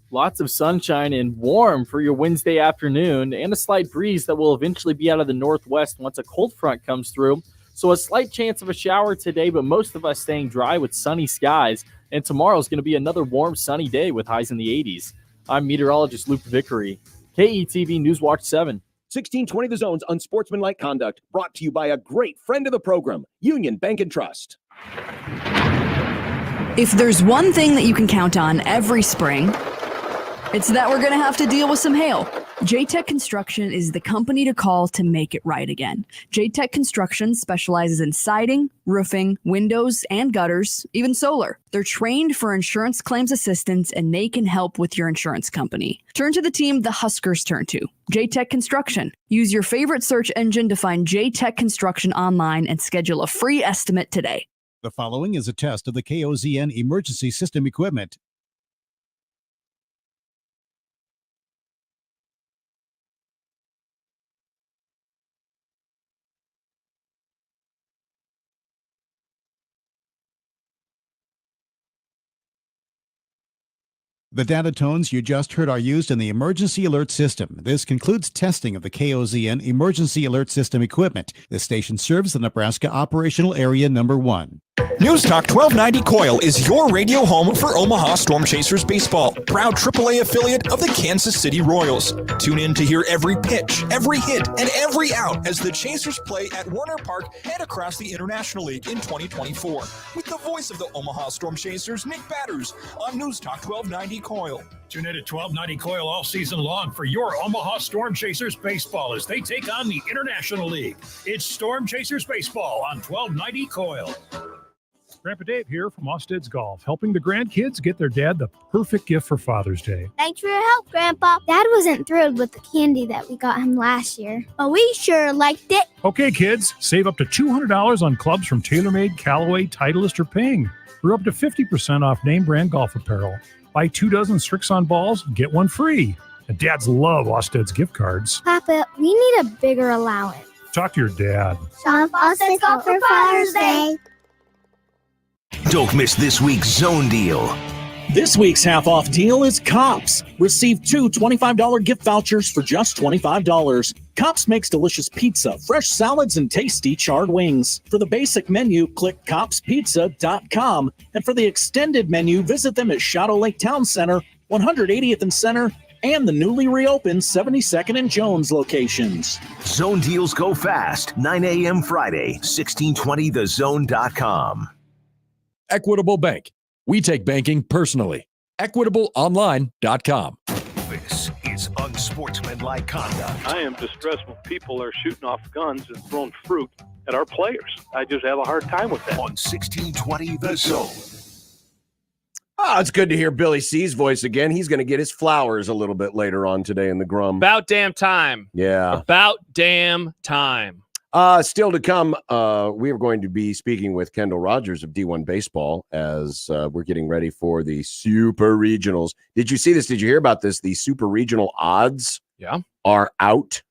S7: Lots of sunshine and warm for your Wednesday afternoon, and a slight breeze that will eventually be out of the northwest once a cold front comes through. So a slight chance of a shower today, but most of us staying dry with sunny skies. And tomorrow is going to be another warm, sunny day with highs in the 80s. I'm meteorologist Luke Vickery, KETV Newswatch 7.
S2: 1620 The Zone's Unsportsmanlike Conduct, brought to you by a great friend of the program, Union Bank and Trust.
S8: If there's one thing that you can count on every spring, it's that we're going to have to deal with some hail. J-Tech Construction is the company to call to make it right again. J-Tech Construction specializes in siding, roofing, windows, and gutters, even solar. They're trained for insurance claims assistance, and they can help with your insurance company. Turn to the team the Huskers turn to, J-Tech Construction. Use your favorite search engine to find J-Tech Construction online and schedule a free estimate today.
S9: The following is a test of the KOZN emergency system equipment. The data tones you just heard are used in the emergency alert system. This concludes testing of the KOZN emergency alert system equipment. This station serves the Nebraska operational area number 1.
S10: News Talk 1290 Coil is your radio home for Omaha Storm Chasers baseball, proud AAA affiliate of the Kansas City Royals. Tune in to hear every pitch, every hit, and every out as the Chasers play at Warner Park and across the International League in 2024. With the voice of the Omaha Storm Chasers, Nick Batters, on News Talk 1290 Coil.
S14: Tune in at 1290 Coil all season long for your Omaha Storm Chasers baseball as they take on the International League. It's Storm Chasers baseball on 1290 Coil.
S11: Grandpa Dave here from Osted's Golf, helping the grandkids get their dad the perfect gift for Father's Day.
S12: Thanks for your help, Grandpa. Dad wasn't thrilled with the candy that we got him last year, but we sure liked it.
S11: Okay, kids, save up to $200 on clubs from TaylorMade, Callaway, Titleist, or Ping. We're up to 50% off name brand golf apparel. Buy 2 dozen Strixon balls, get one free. And dads love Osted's gift cards.
S12: Papa, we need a bigger allowance.
S11: Talk to your dad.
S12: Shop Osted's Golf for Father's Day.
S5: Don't miss this week's Zone Deal.
S13: This week's half-off deal is Cops. Receive 2 $25 gift vouchers for just $25. Cops makes delicious pizza, fresh salads, and tasty charred wings. For the basic menu, click copspizza.com. And for the extended menu, visit them at Shadow Lake Town Center, 180th and Center, and the newly reopened 72nd and Jones locations.
S5: Zone deals go fast. 9 a.m. Friday, 1620thezone.com.
S15: Equitable Bank. We take banking personally. EquitableOnline.com.
S5: This is Unsportsmanlike Conduct.
S6: I am distressed when people are shooting off guns and throwing fruit at our players. I just have a hard time with that.
S5: On 1620 The Zone.
S2: Oh, it's good to hear Billy C's voice again. He's going to get his flowers a little bit later on today in the Grum.
S4: About damn time.
S2: Yeah.
S4: About damn time.
S2: Still to come, we are going to be speaking with Kendall Rogers of D1 Baseball as we're getting ready for the Super Regionals. Did you see this? Did you hear about this? The Super Regional odds are out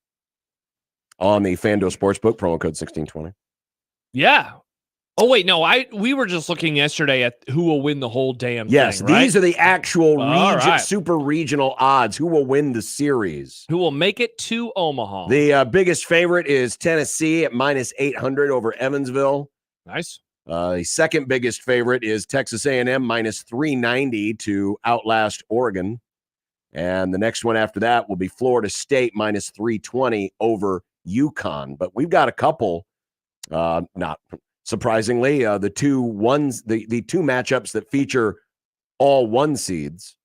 S2: on the FanDuel Sportsbook, promo code 1620.
S4: Yeah. Oh, wait, no, we were just looking yesterday at who will win the whole damn thing, right?
S2: These are the actual
S4: right.
S2: Super Regional odds. Who will win the series?
S4: Who will make it to Omaha?
S2: The biggest favorite is Tennessee at -800 over Evansville.
S4: Nice.
S2: The second biggest favorite is Texas A&M -390 to outlast Oregon. And the next one after that will be Florida State -320 over UConn. But we've got a couple, not surprisingly, the two matchups that feature all 1 seeds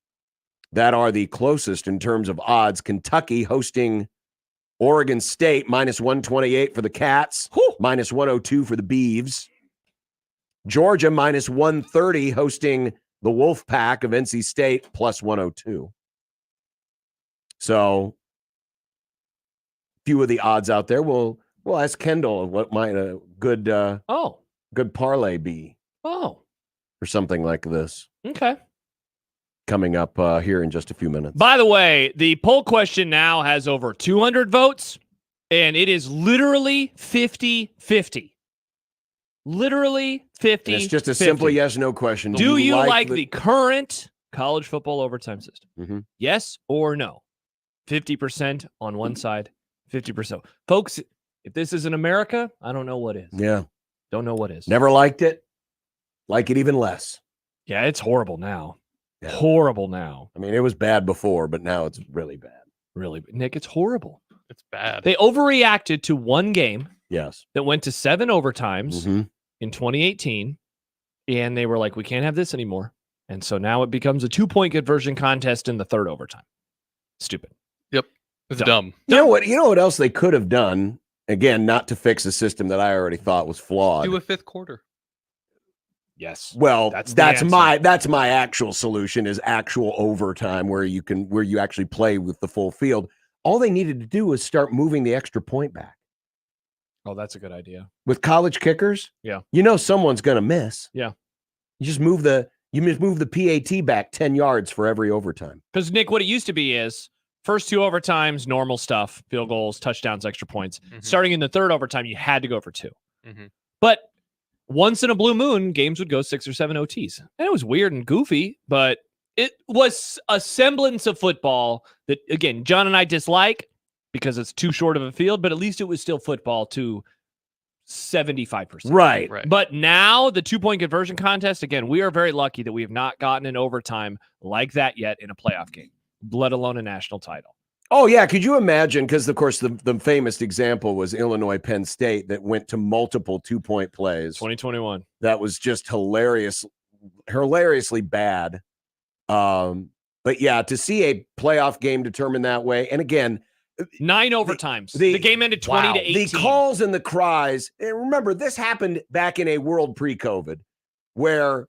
S2: that are the closest in terms of odds. Kentucky hosting Oregon State -128 for the Cats, -102 for the Beavs. Georgia -130 hosting the Wolfpack of NC State +102. So, few of the odds out there. We'll ask Kendall what might a good parlay be.
S4: Oh,
S2: for something like this.
S4: Okay.
S2: Coming up here in just a few minutes.
S4: By the way, the poll question now has over 200 votes, and it is literally 50-50. Literally 50.
S2: It's just a simple yes/no question.
S4: Do you like the current college football overtime system?
S2: Mm-hmm.
S4: Yes or no? 50% on one side, 50%. Folks, if this isn't America, I don't know what is.
S2: Yeah.
S4: Don't know what is.
S2: Never liked it. Like it even less.
S4: Yeah, it's horrible now.
S2: Yeah.
S4: Horrible now.
S2: I mean, it was bad before, but now it's really bad.
S4: Really, Nick, it's horrible.
S3: It's bad.
S4: They overreacted to one game.
S2: Yes.
S4: That went to 7 overtimes in 2018. And they were like, we can't have this anymore. And so now it becomes a 2-point conversion contest in the 3rd overtime. Stupid.
S3: Yep. It's dumb.
S2: You know what else they could have done? Again, not to fix a system that I already thought was flawed.
S3: Do a 5th quarter.
S4: Yes.
S2: Well, that's my actual solution is actual overtime where you actually play with the full field. All they needed to do was start moving the extra point back.
S4: Oh, that's a good idea.
S2: With college kickers,
S4: yeah.
S2: Someone's going to miss.
S4: Yeah.
S2: You just move the PAT back 10 yards for every overtime.
S4: Cuz Nick, what it used to be is first 2 overtimes, normal stuff, field goals, touchdowns, extra points. Starting in the 3rd overtime, you had to go for 2. But once in a blue moon, games would go 6 or 7 OTs. And it was weird and goofy, but it was a semblance of football that, again, John and I dislike because it's too short of a field, but at least it was still football to 75%.
S2: Right.
S4: But now the 2-point conversion contest, again, we are very lucky that we have not gotten an overtime like that yet in a playoff game, let alone a national title.
S2: Oh, yeah. Could you imagine? Because, of course, the famous example was Illinois-Penn State that went to multiple 2-point plays.
S4: 2021.
S2: That was just hilariously bad. But, yeah, to see a playoff game determined that way. And, again,
S4: 9 overtimes. The game ended 20-18.
S2: The calls and the cries. And remember, this happened back in a world pre-COVID where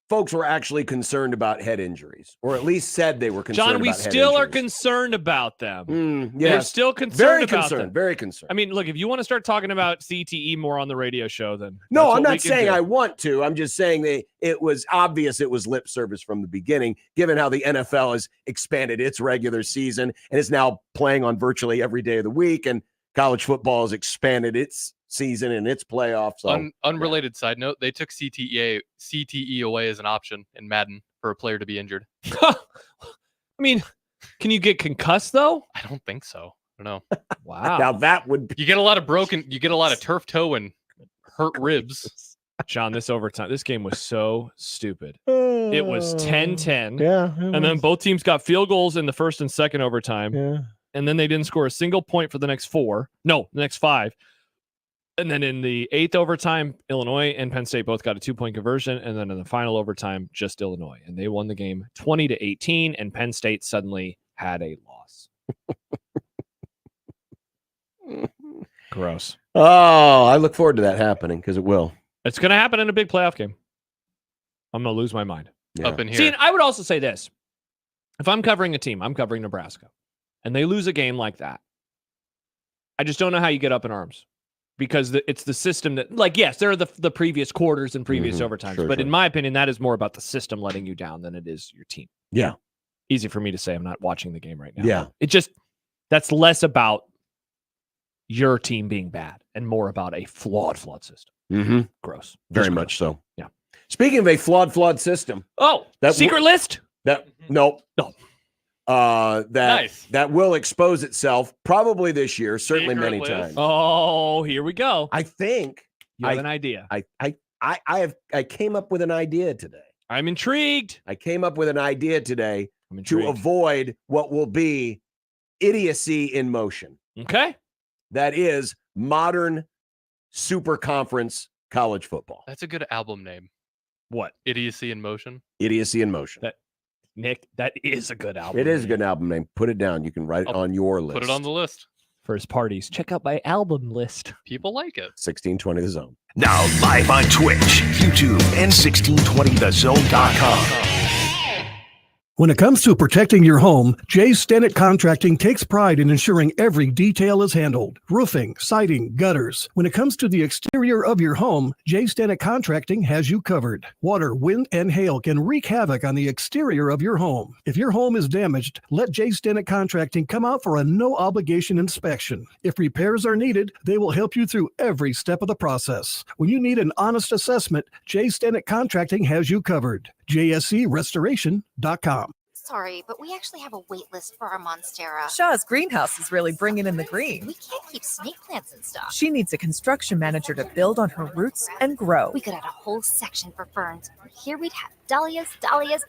S2: folks were actually concerned about head injuries, or at least said they were concerned
S4: John,
S2: about
S4: we
S2: head
S4: still are
S2: injuries.
S4: concerned about them.
S2: Yes.
S4: We're still concerned
S2: Very
S4: about
S2: concerned.
S4: them.
S2: Very concerned.
S4: I mean, look, if you want to start talking about CTE more on the radio show, then
S2: No,
S4: that's
S2: I'm
S4: what we
S2: not
S4: can
S2: saying
S4: do.
S2: I want to. I'm just saying that it was obvious it was lip service from the beginning, given how the NFL has expanded its regular season and is now playing on virtually every day of the week, and college football has expanded its season and its playoffs. So,
S3: Unrelated side note, they took CTE away as an option in Madden for a player to be injured.
S4: I mean, can you get concussed though?
S3: I don't think so. I don't know.
S4: Wow.
S2: Now that would
S3: you get a lot of turf toe and hurt ribs.
S4: John, this game was so stupid. It was 10-10.
S2: Yeah.
S4: And then both teams got field goals in the first and second overtime.
S2: Yeah.
S4: And then they didn't score a single point for the next 5. And then in the 8th overtime, Illinois and Penn State both got a 2-point conversion. And then in the final overtime, just Illinois. And they won the game 20-18. And Penn State suddenly had a loss. Gross.
S2: Oh, I look forward to that happening because it will.
S4: It's going to happen in a big playoff game. I'm going to lose my mind.
S2: Yeah.
S3: Up in here.
S4: See, and I would also say this. If I'm covering a team, I'm covering Nebraska, and they lose a game like that, I just don't know how you get up in arms. Because it's the system that, like, yes, there are the previous quarters and previous overtimes.
S2: Sure,
S4: but
S2: sure.
S4: in my opinion, that is more about the system letting you down than it is your team.
S2: Yeah.
S4: Easy for me to say. I'm not watching the game right now.
S2: Yeah.
S4: That's less about your team being bad and more about a flawed system.
S2: Mm-hmm.
S4: Gross.
S2: Very
S4: Just
S2: much so.
S4: Yeah.
S2: Speaking of a flawed system.
S4: Oh, secret list?
S2: No.
S3: Nice.
S2: That will expose itself probably this year, certainly
S3: Secret
S2: many
S3: list.
S2: times.
S4: Oh, here we go.
S2: I think
S4: You have an idea.
S2: I came up with an idea today.
S4: I'm intrigued.
S2: I came up with an idea today
S4: I'm
S2: to
S4: intrigued.
S2: avoid what will be idiocy in motion.
S4: Okay.
S2: That is modern super conference college football.
S3: That's a good album name.
S4: What?
S3: Idiocy in Motion.
S2: Idiocy in motion.
S4: Nick, that is a good album.
S2: It is a good album name. Put it down. You can write it on your list.
S3: Put it on the list.
S4: For his parties. Check out my album list.
S3: People like it.
S2: 1620 The Zone.
S5: Now live on Twitch, YouTube, and 1620thezone.com.
S16: When it comes to protecting your home, Jay Stennett Contracting takes pride in ensuring every detail is handled. Roofing, siding, gutters. When it comes to the exterior of your home, Jay Stennett Contracting has you covered. Water, wind, and hail can wreak havoc on the exterior of your home. If your home is damaged, let Jay Stennett Contracting come out for a no-obligation inspection. If repairs are needed, they will help you through every step of the process. When you need an honest assessment, Jay Stennett Contracting has you covered. JSCRestoration.com.
S17: Sorry, but we actually have a wait list for our Monstera.
S18: Shaw's greenhouse is really bringing in the green.
S17: We can't keep snake plants in stock.
S18: She needs a construction manager to build on her roots and grow.
S17: We could add a whole section for ferns. Here we'd have dahlias,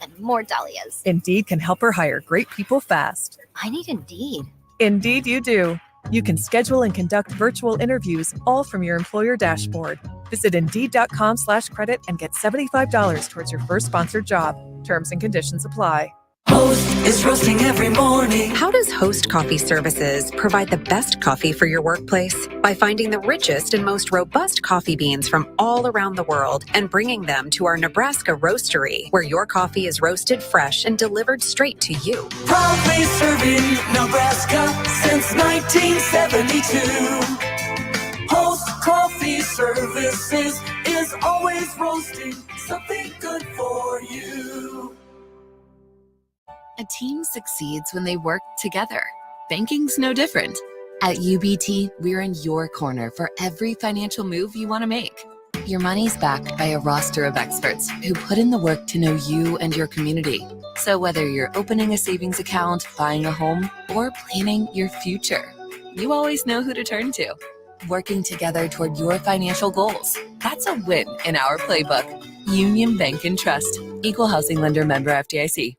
S17: and more dahlias.
S18: Indeed can help her hire great people fast.
S17: I need Indeed.
S18: Indeed you do. You can schedule and conduct virtual interviews all from your employer dashboard. Visit Indeed.com/credit and get $75 towards your first sponsored job. Terms and conditions apply.
S19: Host is roasting every morning. How does Host Coffee Services provide the best coffee for your workplace? By finding the richest and most robust coffee beans from all around the world and bringing them to our Nebraska roastery, where your coffee is roasted fresh and delivered straight to you. Proudly serving Nebraska since 1972. Host Coffee Services is always roasting something good for you.
S20: A team succeeds when they work together. Banking's no different. At UBT, we're in your corner for every financial move you want to make. Your money's backed by a roster of experts who put in the work to know you and your community. So whether you're opening a savings account, buying a home, or planning your future, you always know who to turn to. working together toward your financial goals. That's a win in our playbook. Union Bank and Trust. Equal housing lender, member FDIC.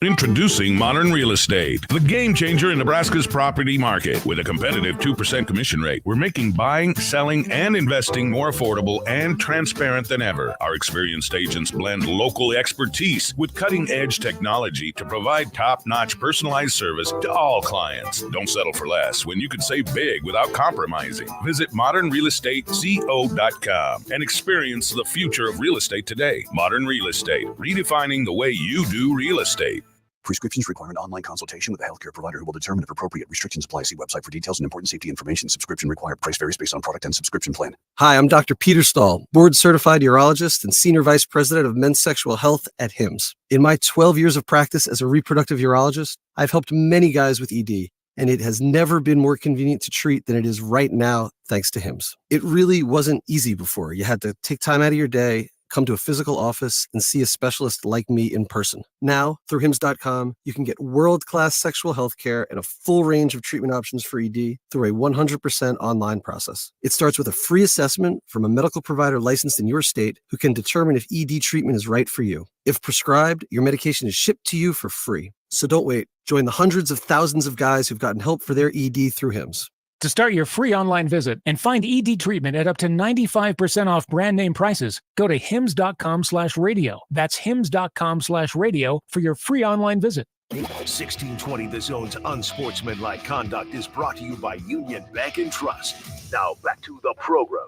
S21: Introducing Modern Real Estate, the game changer in Nebraska's property market. With a competitive 2% commission rate, we're making buying, selling, and investing more affordable and transparent than ever. Our experienced agents blend local expertise with cutting-edge technology to provide top-notch personalized service to all clients. Don't settle for less when you can save big without compromising. Visit modernrealestateco.com and experience the future of real estate today. Modern Real Estate, redefining the way you do real estate.
S22: Prescriptions require an online consultation with a healthcare provider who will determine if appropriate. Restrictions apply. See website for details and important safety information. Subscription required. Price varies based on product and subscription plan.
S23: Hi, I'm Dr. Peter Stahl, board-certified urologist and senior vice president of men's sexual health at HIMSS. In my 12 years of practice as a reproductive urologist, I've helped many guys with ED, and it has never been more convenient to treat than it is right now, thanks to HIMSS. It really wasn't easy before. You had to take time out of your day, come to a physical office, and see a specialist like me in person. Now, through HIMSS.com, you can get world-class sexual health care and a full range of treatment options for ED through a 100% online process. It starts with a free assessment from a medical provider licensed in your state who can determine if ED treatment is right for you. If prescribed, your medication is shipped to you for free. So don't wait. Join the hundreds of thousands of guys who've gotten help for their ED through HIMSS.
S11: To start your free online visit and find ED treatment at up to 95% off brand name prices, go to hims.com/radio. That's hims.com/radio for your free online visit.
S5: 1620 The Zone's Unsportsmanlike Conduct is brought to you by Union Bank and Trust. Now back to the program.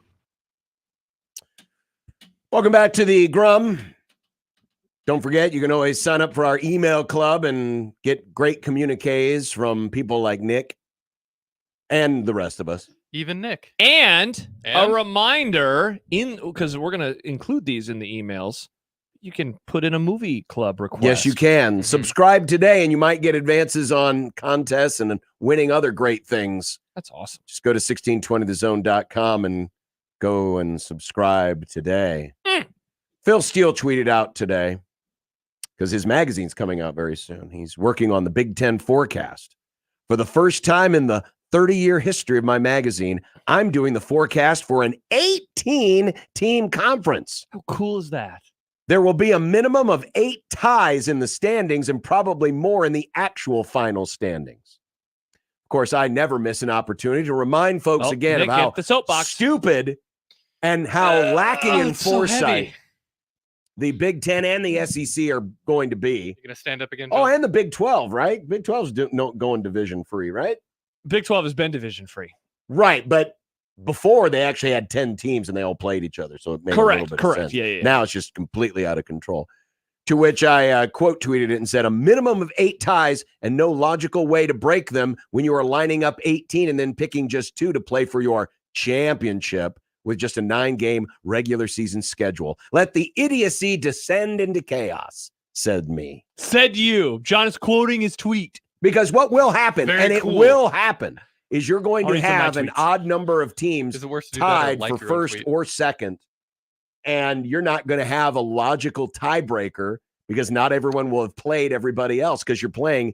S2: Welcome back to the Grum. Don't forget, you can always sign up for our email club and get great communiques from people like Nick and the rest of us.
S3: Even Nick.
S4: And a reminder, because we're going to include these in the emails, you can put in a movie club request.
S2: Yes, you can. Subscribe today, and you might get advances on contests and winning other great things.
S4: That's awesome.
S2: Just go to 1620thezone.com and go and subscribe today. Phil Steele tweeted out today, because his magazine's coming out very soon. He's working on the Big Ten forecast. For the first time in the 30-year history of my magazine, I'm doing the forecast for an 18-team conference.
S4: How cool is that?
S2: There will be a minimum of 8 ties in the standings and probably more in the actual final standings. Of course, I never miss an opportunity to remind folks again
S4: Nick,
S2: of how
S4: the soapbox.
S2: stupid and how lacking in
S3: it's so
S2: foresight
S3: heavy.
S2: the Big Ten and the SEC are going to be.
S3: You gonna stand up again,
S2: Oh,
S3: John?
S2: and the Big 12, right? Big 12's going division free, right?
S4: Big 12 has been division free.
S2: Right, but before they actually had 10 teams and they all played each other, so it made a little bit of sense.
S4: Yeah.
S2: Now it's just completely out of control. To which I quote tweeted it and said, a minimum of 8 ties and no logical way to break them when you are lining up 18 and then picking just 2 to play for your championship with just a 9-game regular season schedule. Let the idiocy descend into chaos, said me.
S4: Said you. John is quoting his tweet.
S2: Because what will happen,
S4: Very
S2: it
S4: cool.
S2: will happen, is you're going
S4: I'll
S2: to
S4: read some of my
S2: have an
S4: tweets.
S2: odd number of teams
S3: Is it worse to do that or
S2: tied
S3: like
S2: for
S3: your own
S2: first
S3: tweet?
S2: or second, and you're not going to have a logical tiebreaker because not everyone will have played everybody else because you're playing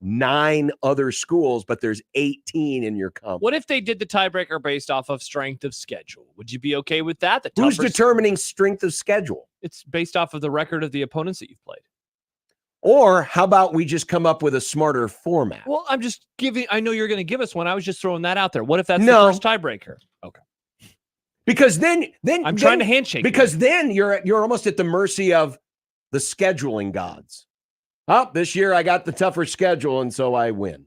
S2: 9 other schools, but there's 18 in your conference.
S4: What if they did the tiebreaker based off of strength of schedule? Would you be okay with that?
S2: Who's determining strength of schedule?
S4: It's based off of the record of the opponents that you've played.
S2: Or how about we just come up with a smarter format?
S4: Well, I'm just giving. I know you're going to give us one. I was just throwing that out there. What if that's
S2: No.
S4: the first tiebreaker? Okay.
S2: Because then
S4: I'm trying to handshake.
S2: Because then you're almost at the mercy of the scheduling gods. Oh, this year I got the tougher schedule, and so I win.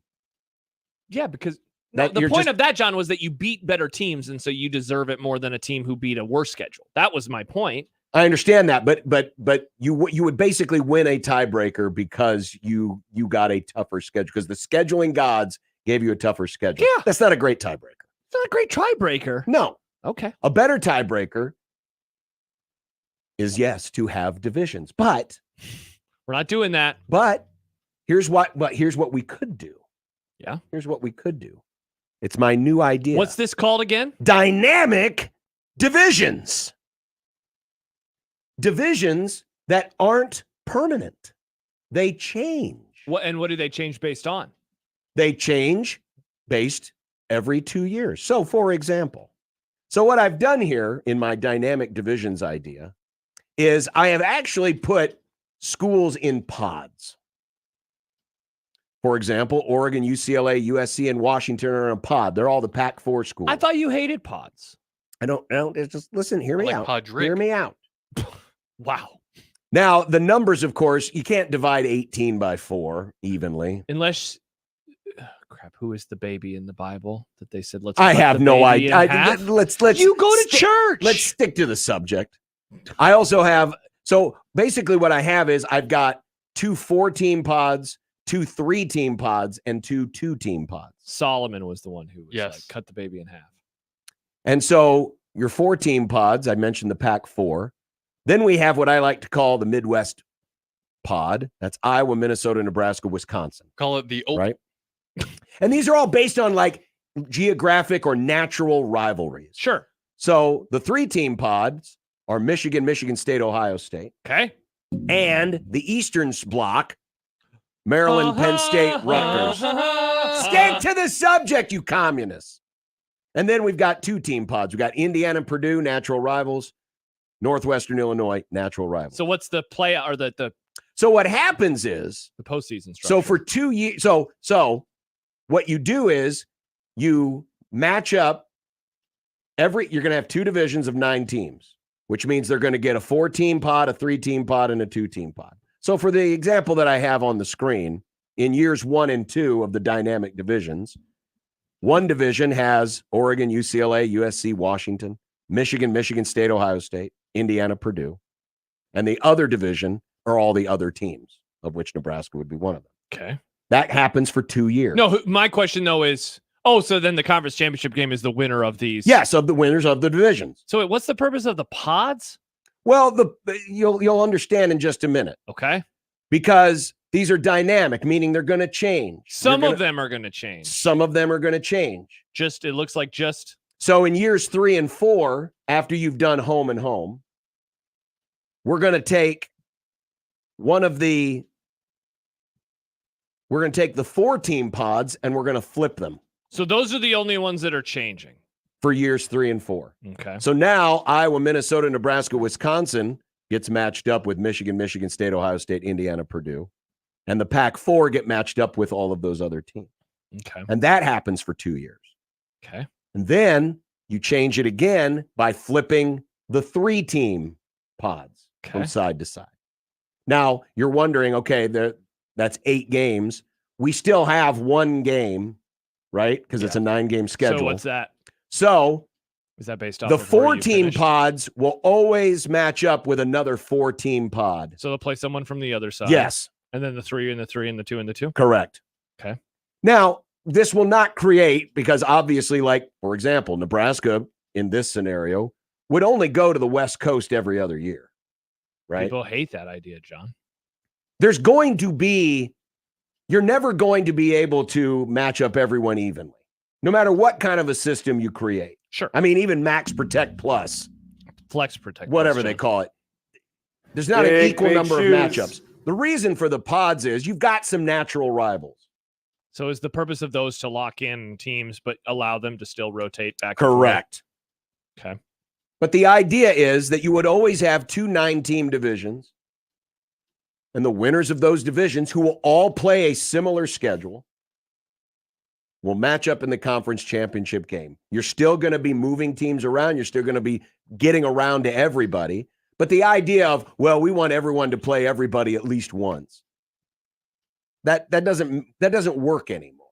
S4: Yeah, because
S2: That
S4: the
S2: you're
S4: point
S2: just-
S4: of that, John, was that you beat better teams, and so you deserve it more than a team who beat a worse schedule. That was my point.
S2: I understand that, but you would basically win a tiebreaker because you got a tougher schedule because the scheduling gods gave you a tougher schedule.
S4: Yeah.
S2: That's not a great tiebreaker.
S4: It's not a great tiebreaker.
S2: No.
S4: Okay.
S2: A better tiebreaker is, yes, to have divisions. But
S4: we're not doing that.
S2: But here's what we could do.
S4: Yeah.
S2: Here's what we could do. It's my new idea.
S4: What's this called again?
S2: Dynamic divisions. Divisions that aren't permanent. They change.
S4: What do they change based on?
S2: They change based every 2 years. So, for example, what I've done here in my dynamic divisions idea is I have actually put schools in pods. For example, Oregon, UCLA, USC, and Washington are in a pod. They're all the Pac-4 schools.
S4: I thought you hated pods.
S2: I don't. It's just listen. Hear me out. Hear me out.
S4: Wow.
S2: Now the numbers, of course, you can't divide 18 by 4 evenly.
S4: Unless, crap, who is the baby in the Bible that they said let's?
S2: I
S4: cut
S2: have
S4: the
S2: no
S4: baby in
S2: idea.
S4: half?
S2: Let's.
S4: You go to church.
S2: Let's stick to the subject. I also have. So basically, what I have is I've got 2 4-team pods, 2 3-team pods, and 2 2-team pods.
S4: Solomon was the one who was
S3: Yes.
S4: like, cut the baby in half.
S2: And so your 4-team pods, I mentioned the Pac-4. Then we have what I like to call the Midwest pod. That's Iowa, Minnesota, Nebraska, Wisconsin.
S3: Call it the open.
S2: Right? And these are all based on like geographic or natural rivalries.
S4: Sure.
S2: So the 3-team pods are Michigan, Michigan State, Ohio State.
S4: Okay.
S2: And the Eastern block, Maryland, Penn State, Rutgers. Stick to the subject, you communists. And then we've got 2-team pods. We've got Indiana and Purdue, natural rivals. Northwestern Illinois, natural rivals.
S4: So what's the play or the
S2: So what happens is
S4: the postseason structure?
S2: so for 2 years, so what you do is you match up you're going to have 2 divisions of 9 teams, which means they're going to get a 4-team pod, a 3-team pod, and a 2-team pod. So for the example that I have on the screen, in years 1 and 2 of the dynamic divisions, one division has Oregon, UCLA, USC, Washington, Michigan, Michigan State, Ohio State, Indiana, Purdue. And the other division are all the other teams, of which Nebraska would be one of them.
S4: Okay.
S2: That happens for 2 years.
S4: No, my question though is, so then the conference championship game is the winner of these.
S2: Yes, of the winners of the divisions.
S4: So wait, what's the purpose of the pods?
S2: Well, you'll understand in just a minute.
S4: Okay.
S2: Because these are dynamic, meaning they're going to change.
S4: Some of them are going to change.
S2: Some of them are going to change.
S4: It looks like just.
S2: So in years 3 and 4, after you've done home and home, we're going to take the 4-team pods and we're going to flip them.
S4: So those are the only ones that are changing
S2: for years 3 and 4.
S4: Okay.
S2: So now Iowa, Minnesota, Nebraska, Wisconsin gets matched up with Michigan, Michigan State, Ohio State, Indiana, Purdue. And the Pac-4 get matched up with all of those other teams.
S4: Okay.
S2: And that happens for 2 years.
S4: Okay.
S2: And then you change it again by flipping the 3-team pods from side to side. Now, you're wondering, okay, that's 8 games. We still have 1 game, right? Because it's a 9-game schedule.
S4: So what's that?
S2: So
S4: is that based off
S2: the
S4: of where you
S2: 4-team
S4: finished?
S2: pods will always match up with another 4-team pod.
S4: So they'll play someone from the other side.
S2: Yes.
S4: And then the 3 and the 3 and the 2 and the 2?
S2: Correct.
S4: Okay.
S2: Now, this will not create, because obviously, like, for example, Nebraska in this scenario would only go to the West Coast every other year, right?
S4: People hate that idea, John.
S2: There's going to be, you're never going to be able to match up everyone evenly, no matter what kind of a system you create.
S4: Sure.
S2: I mean, even Max Protect Plus,
S4: Flex Protect,
S2: whatever
S4: Plus,
S2: they
S4: John.
S2: call it. There's not an equal number of matchups. The reason for the pods is you've got some natural rivals.
S4: So is the purpose of those to lock in teams, but allow them to still rotate back?
S2: Correct.
S4: And forth? Okay.
S2: But the idea is that you would always have 2 9-team divisions, and the winners of those divisions, who will all play a similar schedule, will match up in the conference championship game. You're still going to be moving teams around. You're still going to be getting around to everybody. But the idea of, well, we want everyone to play everybody at least once, that doesn't work anymore.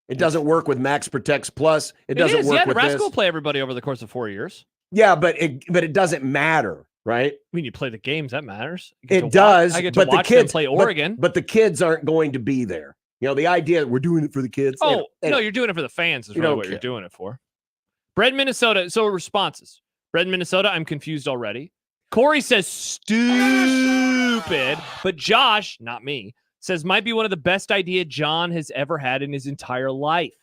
S2: It doesn't work with Max Protects Plus. It doesn't work with
S4: Nebraska
S2: this.
S4: will play everybody over the course of 4 years.
S2: Yeah, but it doesn't matter, right?
S4: I mean, you play the games, that matters.
S2: It does.
S4: I get to
S2: but
S4: watch
S2: the kids
S4: them play Oregon.
S2: but the kids aren't going to be there. You know, the idea that we're doing it for the kids.
S4: No, you're doing it for the fans is really what you're doing it for. Bread Minnesota. So responses. Bread Minnesota, I'm confused already. Corey says stupid, but Josh, not me, says might be one of the best idea John has ever had in his entire life.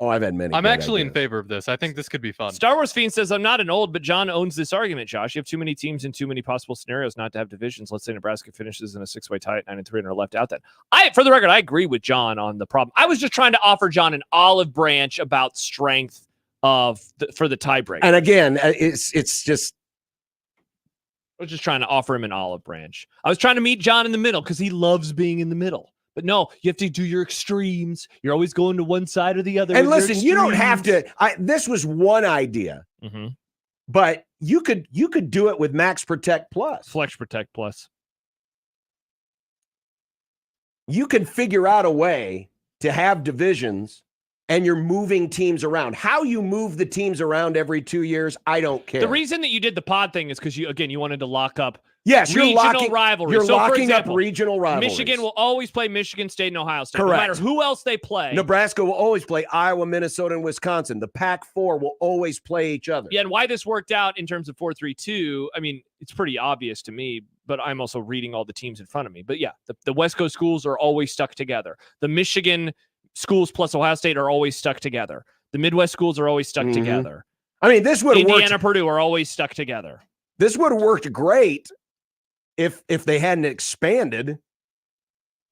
S2: Oh, I've had many.
S3: I'm
S2: good
S3: actually in
S2: ideas.
S3: favor of this. I think this could be fun.
S4: Star Wars Fiend says, I'm not an old, but John owns this argument, Josh. You have too many teams and too many possible scenarios not to have divisions. Let's say Nebraska finishes in a 6-way tie at 9-3 and are left out then. For the record, I agree with John on the problem. I was just trying to offer John an olive branch about strength for the tiebreaker.
S2: And again, it's just.
S4: I was just trying to offer him an olive branch. I was trying to meet John in the middle because he loves being in the middle. But no, you have to do your extremes. You're always going to one side or the other.
S2: And listen, you don't have to. This was one idea, but you could do it with Max Protect Plus,
S4: Flex Protect Plus.
S2: You can figure out a way to have divisions, and you're moving teams around. How you move the teams around every 2 years, I don't care.
S4: The reason that you did the pod thing is because you wanted to lock up.
S2: Yes, you're
S4: regional rivalries.
S2: You're
S4: so
S2: locking
S4: for example,
S2: up regional rivalries.
S4: Michigan will always play Michigan State and Ohio State.
S2: Correct.
S4: No matter who else they play.
S2: Nebraska will always play Iowa, Minnesota, and Wisconsin. The Pac-4 will always play each other.
S4: Yeah, and why this worked out in terms of 4-3-2, I mean, it's pretty obvious to me, but I'm also reading all the teams in front of me. But yeah, the West Coast schools are always stuck together. The Michigan schools plus Ohio State are always stuck together. The Midwest schools are always stuck together.
S2: I mean, this would have worked.
S4: Indiana, Purdue are always stuck together.
S2: This would have worked great if they hadn't expanded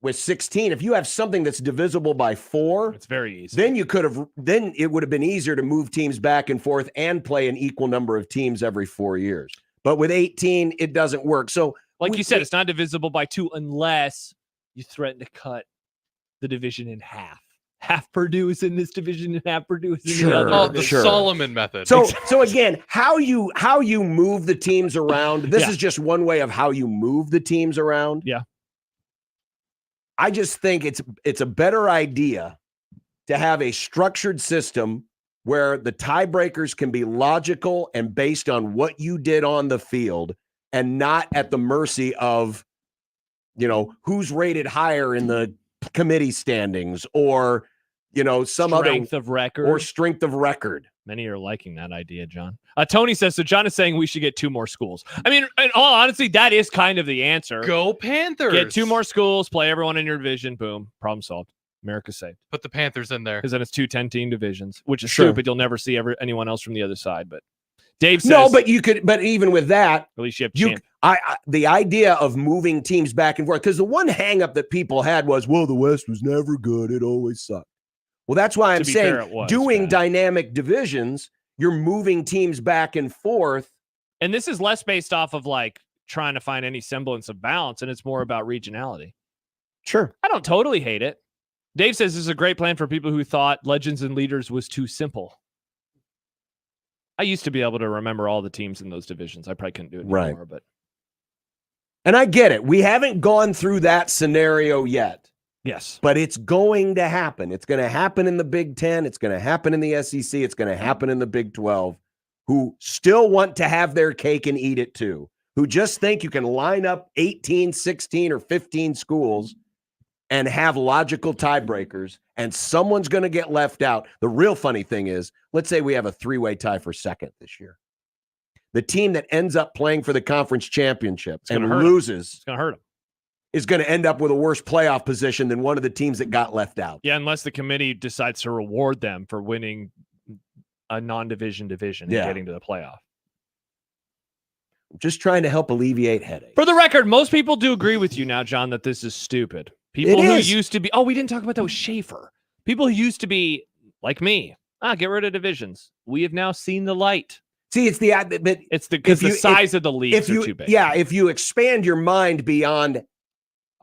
S2: with 16. If you have something that's divisible by 4,
S4: it's very easy.
S2: Then it would have been easier to move teams back and forth and play an equal number of teams every 4 years. But with 18, it doesn't work. So,
S4: like you said, it's not divisible by 2 unless you threaten to cut the division in half. Half Purdue is in this division and half Purdue is in the other.
S3: Oh, the Solomon method.
S2: So again, how you move the teams around. This is just one way of how you move the teams around.
S4: Yeah.
S2: I just think it's a better idea to have a structured system where the tiebreakers can be logical and based on what you did on the field and not at the mercy of, who's rated higher in the committee standings or, some other
S4: strength of record
S2: or strength of record.
S4: Many are liking that idea, John. Tony says, so John is saying we should get 2 more schools. I mean, in all honesty, that is kind of the answer.
S3: Go Panthers.
S4: Get 2 more schools, play everyone in your division. Boom. Problem solved. America saved.
S3: Put the Panthers in there.
S4: Because then it's 2 10-team divisions, which is
S2: Sure.
S4: stupid. You'll never see anyone else from the other side. But Dave says,
S2: No, but you could. But even with that,
S4: at least you have
S2: the idea of moving teams back and forth, because the one hang up that people had was, well, the West was never good. It always sucked. Well, that's why I'm saying doing dynamic divisions, you're moving teams back and forth.
S4: And this is less based off of like trying to find any semblance of balance, and it's more about regionality.
S2: Sure.
S4: I don't totally hate it. Dave says this is a great plan for people who thought Legends and Leaders was too simple. I used to be able to remember all the teams in those divisions. I probably couldn't do it anymore, but.
S2: And I get it. We haven't gone through that scenario yet.
S4: Yes.
S2: But it's going to happen. It's going to happen in the Big Ten. It's going to happen in the SEC. It's going to happen in the Big 12, who still want to have their cake and eat it too, who just think you can line up 18, 16, or 15 schools and have logical tiebreakers, and someone's going to get left out. The real funny thing is, let's say we have a 3-way tie for second this year. The team that ends up playing for the conference championship and loses,
S4: it's going to hurt them.
S2: Is going to end up with a worse playoff position than one of the teams that got left out.
S4: Yeah, unless the committee decides to reward them for winning a non-division division and getting to the playoff.
S2: I'm just trying to help alleviate headaches.
S4: For the record, most people do agree with you now, John, that this is stupid. People who used to be, we didn't talk about that with Schaefer. People who used to be like me, get rid of divisions. We have now seen the light.
S2: See, it's the
S4: size of the leagues are too big.
S2: Yeah, if you expand your mind beyond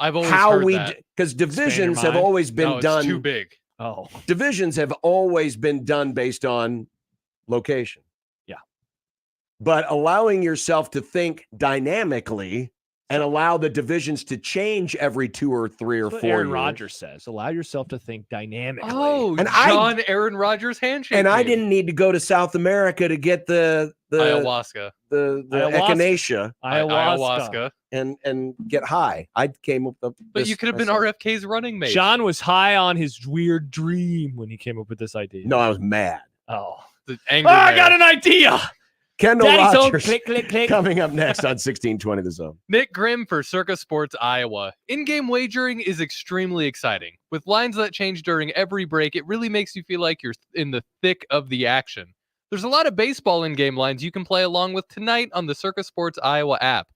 S3: I've always heard that.
S2: Because divisions have always been done.
S3: It's too big.
S4: Oh,
S2: divisions have always been done based on location.
S4: Yeah.
S2: But allowing yourself to think dynamically and allow the divisions to change every 2 or 3 or 4 years.
S4: Aaron Rodgers says, allow yourself to think dynamically.
S3: Oh,
S2: and
S3: Aaron Rodgers handshake.
S2: And I didn't need to go to South America to get the
S3: ayahuasca,
S2: the echinacea,
S3: ayahuasca,
S2: and get high. I came up with
S3: But you could have been RFK's running mate.
S4: John was high on his weird dream when he came up with this idea.
S2: No, I was mad.
S4: Oh,
S3: the angry
S4: I got an idea.
S2: Kendall
S4: Daddy's home.
S2: Rogers
S4: Click, click, click.
S2: coming up next on 1620 The Zone.
S3: Nick Grimm for Circa Sports Iowa. In-game wagering is extremely exciting. With lines that change during every break, it really makes you feel like you're in the thick of the action. There's a lot of baseball in-game lines you can play along with tonight on the Circa Sports Iowa app.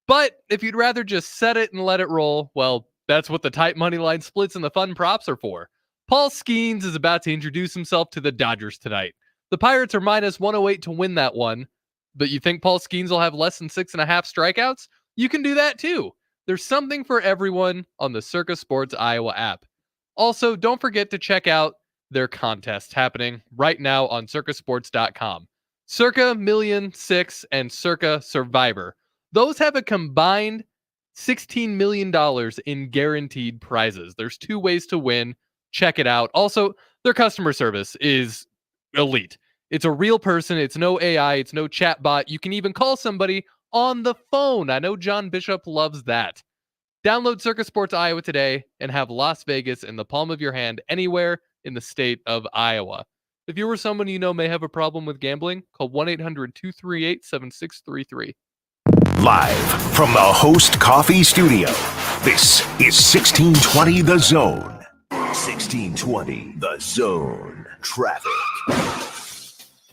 S3: But if you'd rather just set it and let it roll, well, that's what the tight money line splits and the fun props are for. Paul Skeens is about to introduce himself to the Dodgers tonight. The Pirates are minus 108 to win that one. But you think Paul Skeens will have less than 6.5 strikeouts? You can do that too. There's something for everyone on the Circa Sports Iowa app. Also, don't forget to check out their contest happening right now on circasports.com. Circa Million 6 and Circa Survivor. Those have a combined $16 million in guaranteed prizes. There's 2 ways to win. Check it out. Also, their customer service is elite. It's a real person. It's no AI. It's no chat bot. You can even call somebody on the phone. I know John Bishop loves that. Download Circa Sports Iowa today and have Las Vegas in the palm of your hand anywhere in the state of Iowa. If you or someone you know may have a problem with gambling, call 1-800-238-7633.
S5: Live from the Host Coffee Studio, this is 1620 The Zone. 1620 The Zone. Traffic.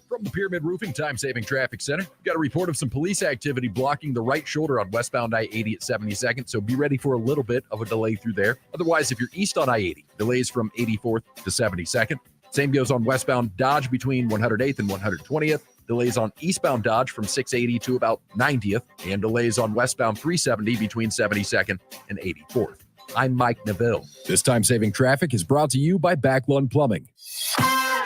S15: From the Pyramid Roofing Time-Saving Traffic Center, we've got a report of some police activity blocking the right shoulder on westbound I-80 at 72nd, so be ready for a little bit of a delay through there. Otherwise, if you're east on I-80, delays from 84th to 72nd. Same goes on westbound Dodge between 108th and 120th. Delays on eastbound Dodge from 680 to about 90th, and delays on westbound 370 between 72nd and 84th. I'm Mike Neville. This time-saving traffic is brought to you by Backlund Plumbing.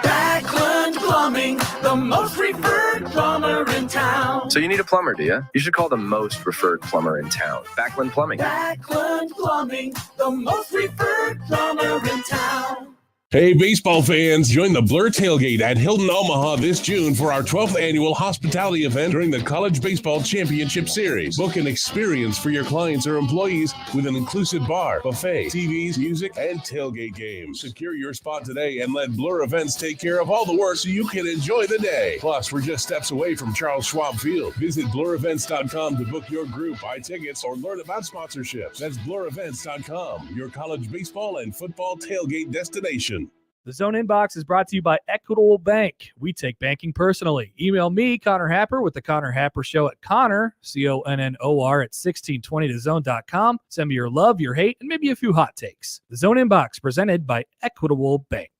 S1: Backlund Plumbing, the most referred plumber in town.
S7: So you need a plumber, do you? You should call the most referred plumber in town. Backlund Plumbing.
S1: Backlund Plumbing, the most referred plumber in town.
S8: Hey, baseball fans, join the Blur Tailgate at Hilton Omaha this June for our 12th annual hospitality event during the College Baseball Championship Series. Book an experience for your clients or employees with an inclusive bar, buffet, TVs, music, and tailgate games. Secure your spot today and let Blur Events take care of all the work so you can enjoy the day. Plus, we're just steps away from Charles Schwab Field. Visit blurevents.com to book your group, buy tickets, or learn about sponsorships. That's blurevents.com, your college baseball and football tailgate destination.
S24: The Zone Inbox is brought to you by Equitable Bank. We take banking personally. Email me, Connor Happer, with the Connor Happer Show at Connor, CONNOR, at 1620thezone.com. Send me your love, your hate, and maybe a few hot takes. The Zone Inbox, presented by Equitable Bank.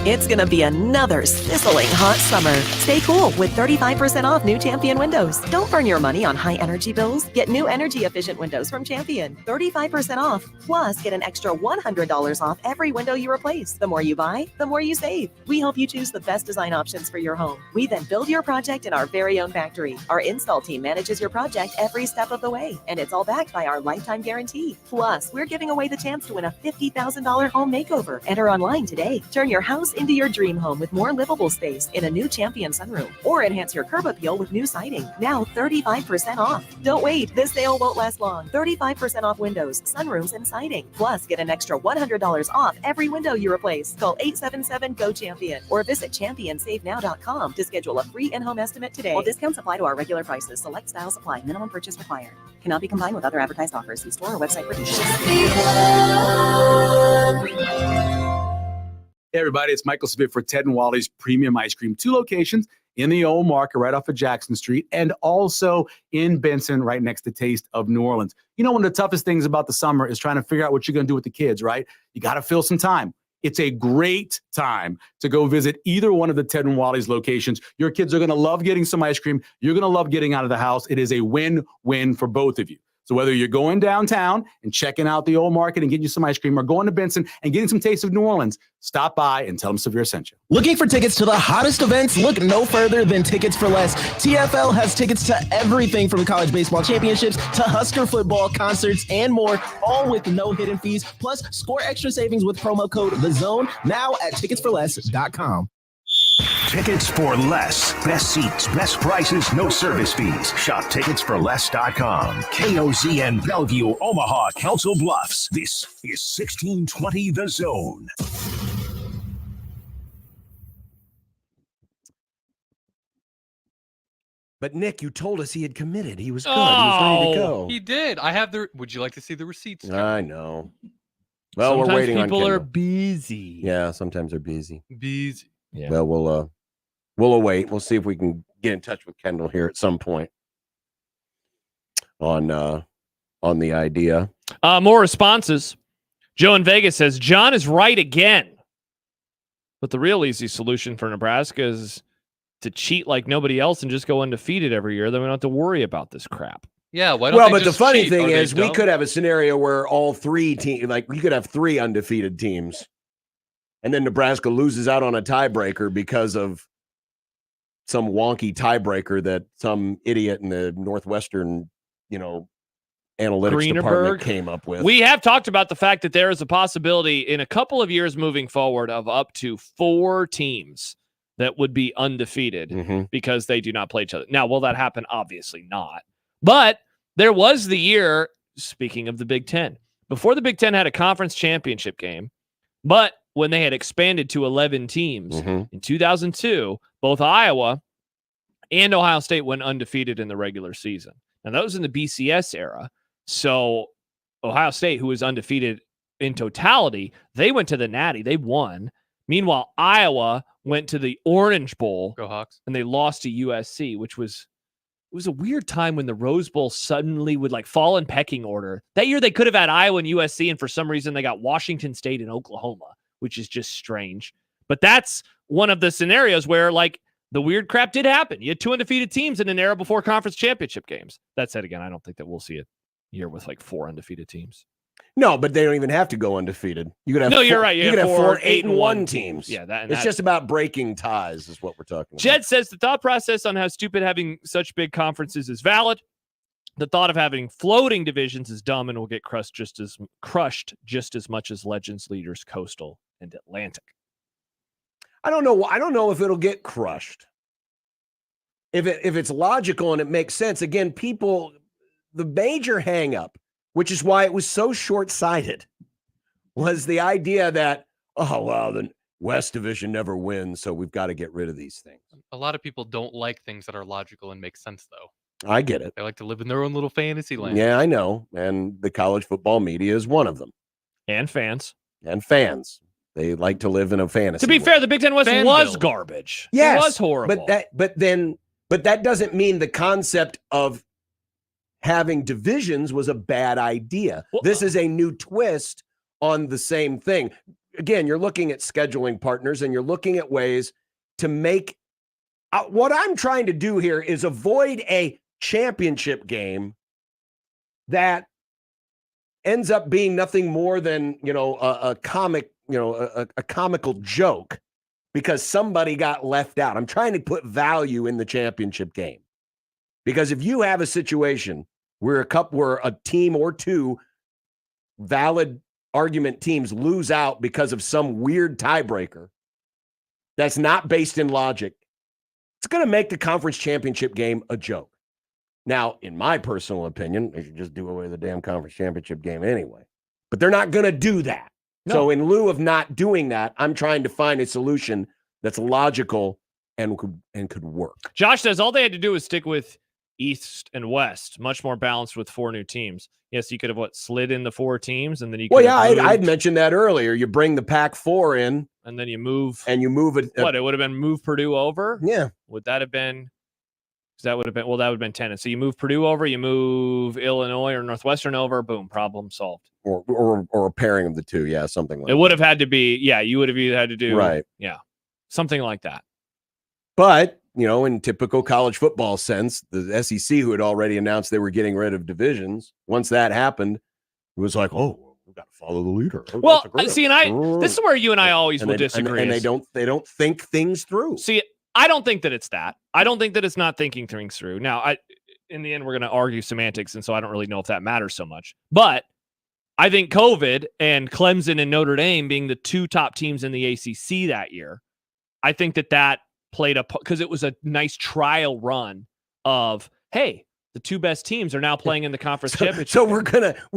S25: It's going to be another sizzling hot summer. Stay cool with 35% off new Champion windows. Don't burn your money on high energy bills. Get new energy efficient windows from Champion. 35% off. Plus, get an extra $100 off every window you replace. The more you buy, the more you save. We help you choose the best design options for your home. We then build your project in our very own factory. Our install team manages your project every step of the way, and it's all backed by our lifetime guarantee. Plus, we're giving away the chance to win a $50,000 home makeover. Enter online today. Turn your house into your dream home with more livable space in a new Champion sunroom, or enhance your curb appeal with new siding. Now 35% off. Don't wait. This sale won't last long. 35% off windows, sunrooms, and siding. Plus, get an extra $100 off every window you replace. Call 877-GO-CHAMPION or visit championsavenow.com to schedule a free in-home estimate today. While discounts apply to our regular prices, select styles apply. Minimum purchase required. Cannot be combined with other advertised offers. See store or website for details.
S26: Hey everybody, it's Michael Smith for Ted and Wally's Premium Ice Cream. 2 locations in the old market right off of Jackson Street, and also in Benson right next to Taste of New Orleans. You know, one of the toughest things about the summer is trying to figure out what you're going to do with the kids, right? You got to fill some time. It's a great time to go visit either one of the Ted and Wally's locations. Your kids are going to love getting some ice cream. You're going to love getting out of the house. It is a win-win for both of you. So whether you're going downtown and checking out the old market and getting you some ice cream, or going to Benson and getting some Taste of New Orleans, stop by and tell them Severe sent you.
S27: Looking for tickets to the hottest events? Look no further than Tickets for Less. TFL has tickets to everything from college baseball championships to Husker football, concerts, and more, all with no hidden fees. Plus, score extra savings with promo code THEZONE now at ticketsforless.com.
S5: Tickets for Less. Best seats, best prices, no service fees. Shop ticketsforless.com. KOZN Bellevue, Omaha, Council Bluffs. This is 1620 The Zone.
S2: But Nick, you told us he had committed. He was good. He was ready to go.
S3: He did. I have the. Would you like to see the receipts?
S2: I know. Well,
S4: Sometimes
S2: we're waiting on
S4: people are
S2: Kendall.
S4: busy.
S2: Yeah, sometimes they're busy.
S4: Yeah.
S2: Well, we'll await. We'll see if we can get in touch with Kendall here at some point on the idea.
S4: More responses. Joe in Vegas says, John is right again. But the real easy solution for Nebraska is to cheat like nobody else and just go undefeated every year. Then we don't have to worry about this crap.
S3: Yeah, why don't
S2: Well,
S3: they
S2: but the
S3: just
S2: funny
S3: cheat?
S2: thing
S3: Are they
S2: is we
S3: dumb?
S2: could have a scenario where all three teams, like we could have 3 undefeated teams, and then Nebraska loses out on a tiebreaker because of some wonky tiebreaker that some idiot in the Northwestern, analytics department came up with.
S4: We have talked about the fact that there is a possibility in a couple of years moving forward of up to 4 teams that would be undefeated because they do not play each other. Now, will that happen? Obviously not. But there was the year, speaking of the Big Ten, before the Big Ten had a conference championship game, but when they had expanded to 11 teams in 2002, both Iowa and Ohio State went undefeated in the regular season. Now, that was in the BCS era. So Ohio State, who was undefeated in totality, they went to the Natty. They won. Meanwhile, Iowa went to the Orange Bowl.
S3: Go Hawks.
S4: And they lost to USC, which was a weird time when the Rose Bowl suddenly would fall in pecking order. That year they could have had Iowa and USC, and for some reason they got Washington State and Oklahoma, which is just strange. But that's one of the scenarios where the weird crap did happen. You had 2 undefeated teams in an era before conference championship games. That said, again, I don't think that we'll see a year with 4 undefeated teams.
S2: No, but they don't even have to go undefeated. You could have
S4: you're right.
S2: You could have 4 8-1
S4: teams.
S2: teams.
S4: Yeah,
S2: it's just about breaking ties, is what we're talking about.
S4: Jed says the thought process on how stupid having such big conferences is valid. The thought of having floating divisions is dumb and will get crushed just as much as Legends leaders Coastal and Atlantic.
S2: I don't know if it'll get crushed. If it's logical and it makes sense. Again, the major hang-up, which is why it was so short-sighted, was the idea that, the West Division never wins, so we've got to get rid of these things.
S3: A lot of people don't like things that are logical and make sense, though.
S2: I get it.
S3: They like to live in their own little fantasy land.
S2: Yeah, I know. And the college football media is one of them.
S4: And fans.
S2: They like to live in a fantasy.
S4: To be fair, the Big Ten West was garbage.
S2: Yes,
S4: it was horrible.
S2: But that doesn't mean the concept of having divisions was a bad idea. This is a new twist on the same thing. Again, you're looking at scheduling partners and you're looking at ways to make what I'm trying to do here is avoid a championship game that ends up being nothing more than, a comic, a comical joke because somebody got left out. I'm trying to put value in the championship game. Because if you have a situation where a team or 2 valid argument teams lose out because of some weird tiebreaker that's not based in logic, it's going to make the conference championship game a joke. Now, in my personal opinion, they should just do away with the damn conference championship game anyway. But they're not going to do that. No. So in lieu of not doing that, I'm trying to find a solution that's logical and could work.
S4: Josh says all they had to do was stick with East and West, much more balanced with 4 new teams. Yes, you could have slid in the 4 teams, and then you.
S2: I'd mentioned that earlier. You bring the Pac-4 in,
S4: and then you move,
S2: it.
S4: What it would have been move Purdue over?
S2: Yeah.
S4: Would that have been? That would have been 10. And so you move Purdue over, you move Illinois or Northwestern over. Boom, problem solved.
S2: Or a pairing of the 2, yeah, something like.
S4: It would have had to be, yeah. You would have either had to do
S2: right,
S4: yeah, something like that.
S2: But in typical college football sense, the SEC, who had already announced they were getting rid of divisions, once that happened, it was like, oh, we've got to follow the leader.
S4: Well, see, this is where you and I always will disagree.
S2: And they don't think things through.
S4: See, I don't think that it's that. I don't think that it's not thinking things through. Now, in the end, we're going to argue semantics, and so I don't really know if that matters so much. But I think COVID and Clemson and Notre Dame being the 2 top teams in the ACC that year, I think that played because it was a nice trial run of, hey, the 2 best teams are now playing in the conference championship.
S2: So we're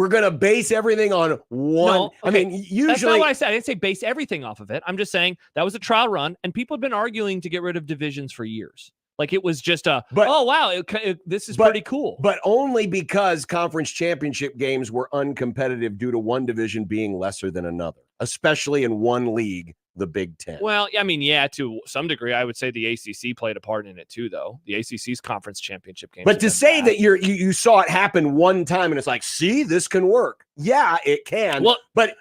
S2: gonna base everything on one.
S4: No, okay.
S2: I mean, usually
S4: that's not what I said. I didn't say base everything off of it. I'm just saying that was a trial run, and people have been arguing to get rid of divisions for years. Like it was just
S2: But-
S4: oh wow, this is pretty cool.
S2: But only because conference championship games were uncompetitive due to one division being lesser than another, especially in one league, the Big Ten.
S4: Well, I mean, yeah, to some degree, I would say the ACC played a part in it too, though. The ACC's conference championship game.
S2: But to say that you saw it happen one time and it's like, see, this can work. Yeah, it can.
S4: Well,
S2: but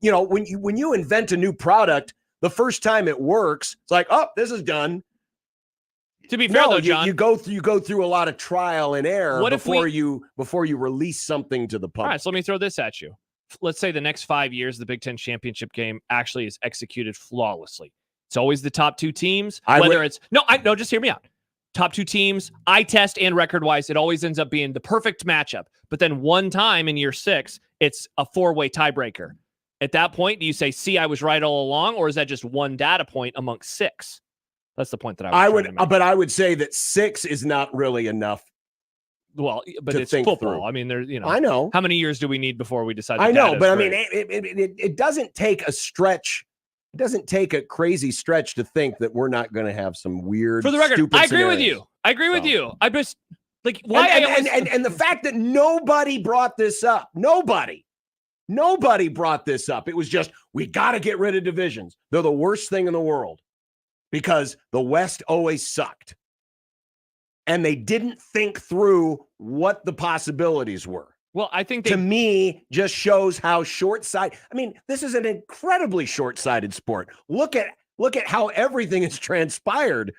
S2: you know, when you invent a new product, the first time it works, it's like, oh, this is done.
S4: To be fair, though, John,
S2: you go through a lot of trial and error
S4: What
S2: before you release something to the public.
S4: All right, so let me throw this at you. Let's say the next 5 years, the Big Ten championship game actually is executed flawlessly. It's always the top two teams. No, just hear me out. Top two teams, eye test and record-wise, it always ends up being the perfect matchup. But then one time in year 6, it's a 4-way tiebreaker. At that point, do you say, see, I was right all along, or is that just one data point amongst 6? That's the point that I would
S2: but I would say that 6 is not really enough.
S4: Well, but
S2: to
S4: it's
S2: think
S4: football.
S2: through.
S4: I mean, there's,
S2: I know.
S4: How many years do we need before we decide?
S2: I know, but I
S4: great?
S2: mean, it doesn't take a stretch. It doesn't take a crazy stretch to think that we're not going to have some weird.
S4: For the record,
S2: stupid
S4: I agree with
S2: scenarios.
S4: you. I agree with you. I just like why
S2: and the fact that nobody brought this up. Nobody brought this up. It was just, we got to get rid of divisions. They're the worst thing in the world because the West always sucked. And they didn't think through what the possibilities were.
S4: Well, I think
S2: to me just shows how short-sighted. I mean, this is an incredibly short-sighted sport. Look at how everything has transpired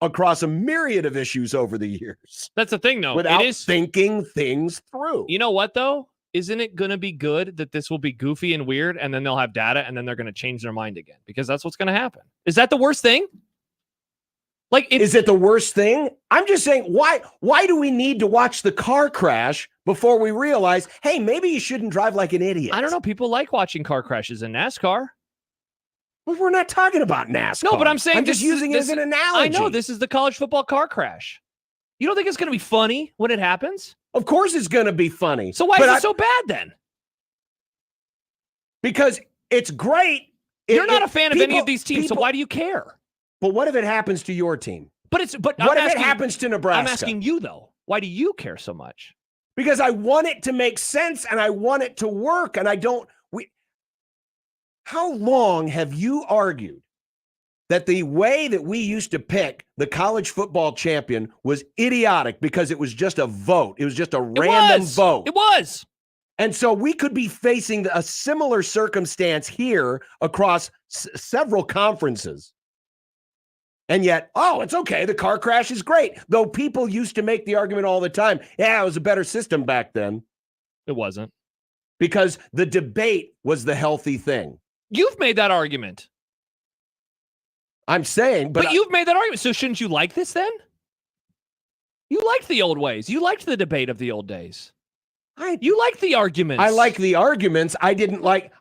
S2: across a myriad of issues over the years.
S4: That's the thing, though.
S2: Without
S4: it is
S2: thinking things through.
S4: You know what, though? Isn't it going to be good that this will be goofy and weird, and then they'll have data, and then they're going to change their mind again? Because that's what's going to happen. Is that the worst thing? Like,
S2: is it the worst thing? I'm just saying, why do we need to watch the car crash before we realize, hey, maybe you shouldn't drive like an idiot?
S4: I don't know. People like watching car crashes in NASCAR.
S2: Well, we're not talking about NASCAR.
S4: No, but I'm saying
S2: I'm just using it as an analogy.
S4: I know this is the college football car crash. You don't think it's going to be funny when it happens?
S2: Of course it's going to be funny.
S4: So why is it so bad then?
S2: Because it's great.
S4: You're not a fan of any of these teams, so why do you care?
S2: But what if it happens to your team?
S4: What if it happens
S2: to Nebraska?
S4: I'm asking you, though. Why do you care so much?
S2: Because I want it to make sense and I want it to work. And how long have you argued that the way that we used to pick the college football champion was idiotic because it was just a vote? It was just a random vote.
S4: It was.
S2: And so we could be facing a similar circumstance here across several conferences. And yet, it's okay. The car crash is great. Though people used to make the argument all the time. Yeah, it was a better system back then.
S4: It wasn't.
S2: Because the debate was the healthy thing.
S4: You've made that argument.
S2: I'm saying,
S4: but you've made that argument. So shouldn't you like this then? You liked the old ways. You liked the debate of the old days. You liked the arguments.
S2: I like the arguments. I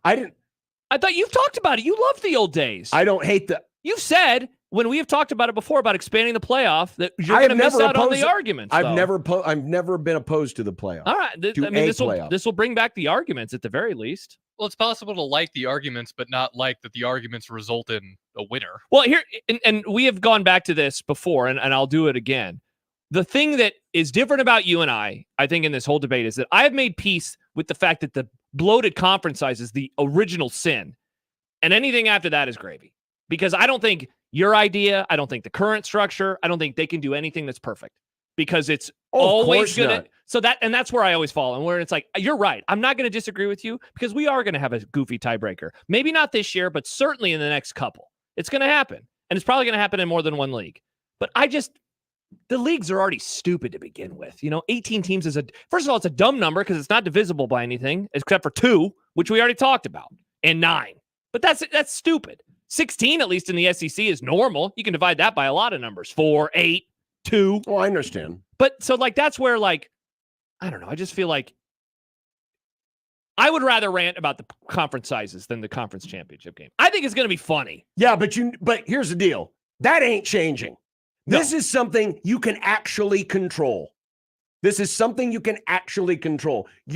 S4: thought you've talked about it. You loved the old days.
S2: I don't hate
S4: You've said when we have talked about it before about expanding the playoff that you're going to miss out on the arguments.
S2: I've never been opposed to the playoff.
S4: All right. This will bring back the arguments at the very least.
S3: Well, it's possible to like the arguments, but not like that the arguments result in a winner.
S4: Well, here, and we have gone back to this before, and I'll do it again. The thing that is different about you and I think, in this whole debate is that I have made peace with the fact that the bloated conference size is the original sin, and anything after that is gravy. Because I don't think your idea, I don't think the current structure, I don't think they can do anything that's perfect. Because it's always going to. So that's where I always fall. And where it's like, you're right. I'm not going to disagree with you because we are going to have a goofy tiebreaker. Maybe not this year, but certainly in the next couple. It's going to happen. And it's probably going to happen in more than one league. But the leagues are already stupid to begin with. 18 teams first of all, it's a dumb number because it's not divisible by anything except for 2, which we already talked about, and 9. But that's stupid. 16, at least in the SEC, is normal. You can divide that by a lot of numbers. 4, 8, 2.
S2: Oh, I understand.
S4: But so that's where I don't know. I just feel like I would rather rant about the conference sizes than the conference championship game. I think it's going to be funny.
S2: Yeah, but here's the deal. That ain't changing. No. This is something you can actually control. You're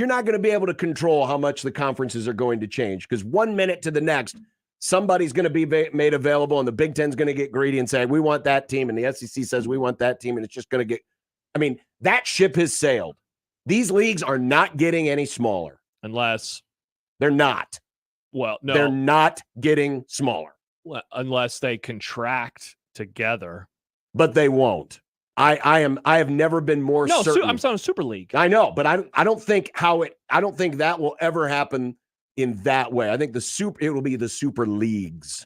S2: not going to be able to control how much the conferences are going to change because 1 minute to the next, somebody's going to be made available, and the Big Ten's going to get greedy and say, we want that team, and the SEC says we want that team, and it's just going to get – I mean, that ship has sailed. These leagues are not getting any smaller.
S4: Unless –
S2: They're not.
S4: Well, no.
S2: They're not getting smaller.
S4: Well, unless they contract together.
S2: But they won't. I have never been more certain.
S4: I'm talking Super League.
S2: I know, but I don't think that will ever happen in that way. I think it will be the super leagues.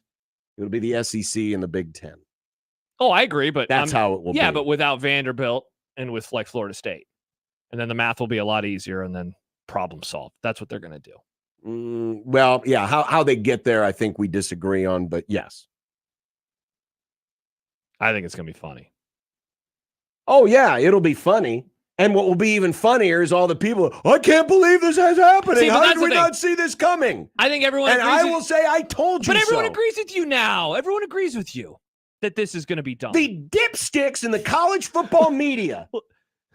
S2: It'll be the SEC and the Big Ten.
S4: Oh, I agree, but
S2: that's how it will be.
S4: Yeah, but without Vanderbilt and with like Florida State. And then the math will be a lot easier and then problem solved. That's what they're going to do.
S2: Well, yeah, how they get there, I think we disagree on, but yes.
S4: I think it's going to be funny.
S2: Oh, yeah, it'll be funny. And what will be even funnier is all the people, I can't believe this is happening. How did we not see this coming?
S4: I think everyone
S2: agrees. And I will say, I told you so.
S4: But everyone agrees with you now. Everyone agrees with you that this is going to be done.
S2: The dipsticks in the college football media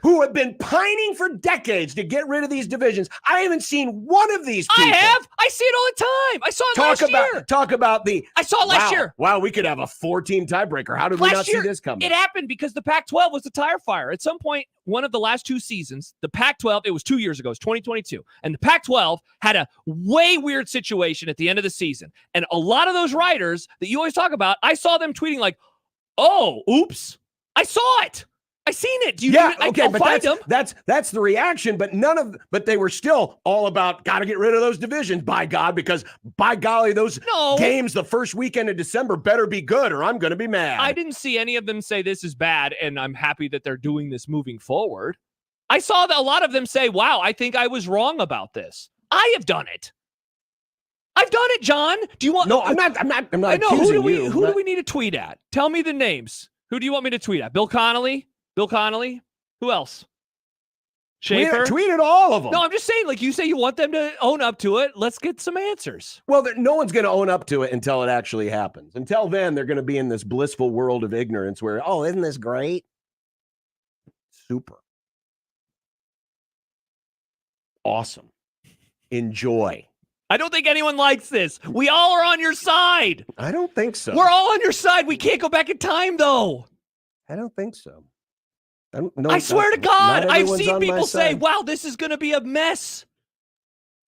S2: who have been pining for decades to get rid of these divisions. I haven't seen one of these people.
S4: I have. I see it all the time. I saw it last year.
S2: Talk about the...
S4: I saw it last year.
S2: Wow, we could have a 4-team tiebreaker. How did we not see this coming?
S4: It happened because the Pac-12 was the tire fire. At some point, one of the last 2 seasons, the Pac-12, it was 2 years ago, it was 2022, and the Pac-12 had a way weird situation at the end of the season. And a lot of those writers that you always talk about, I saw them tweeting like, oh, oops, I saw it. I seen it.
S2: That's the reaction, but they were still all about got to get rid of those divisions, by God, because by golly, those games the first weekend of December better be good or I'm going to be mad.
S4: I didn't see any of them say this is bad, and I'm happy that they're doing this moving forward. I saw that a lot of them say, wow, I think I was wrong about this. I have done it. I've done it, John. Do you want?
S2: No, I'm not accusing you.
S4: Who do we need to tweet at? Tell me the names. Who do you want me to tweet at? Bill Connolly? Who else? Schaefer?
S2: Tweeted all of them.
S4: No, I'm just saying, like you say you want them to own up to it. Let's get some answers.
S2: Well, no one's going to own up to it until it actually happens. Until then, they're going to be in this blissful world of ignorance where, oh, isn't this great? Super. Awesome. Enjoy.
S4: I don't think anyone likes this. We all are on your side.
S2: I don't think so.
S4: We're all on your side. We can't go back in time, though.
S2: I don't think so.
S4: I swear to God, I've seen people say, wow, this is going to be a mess.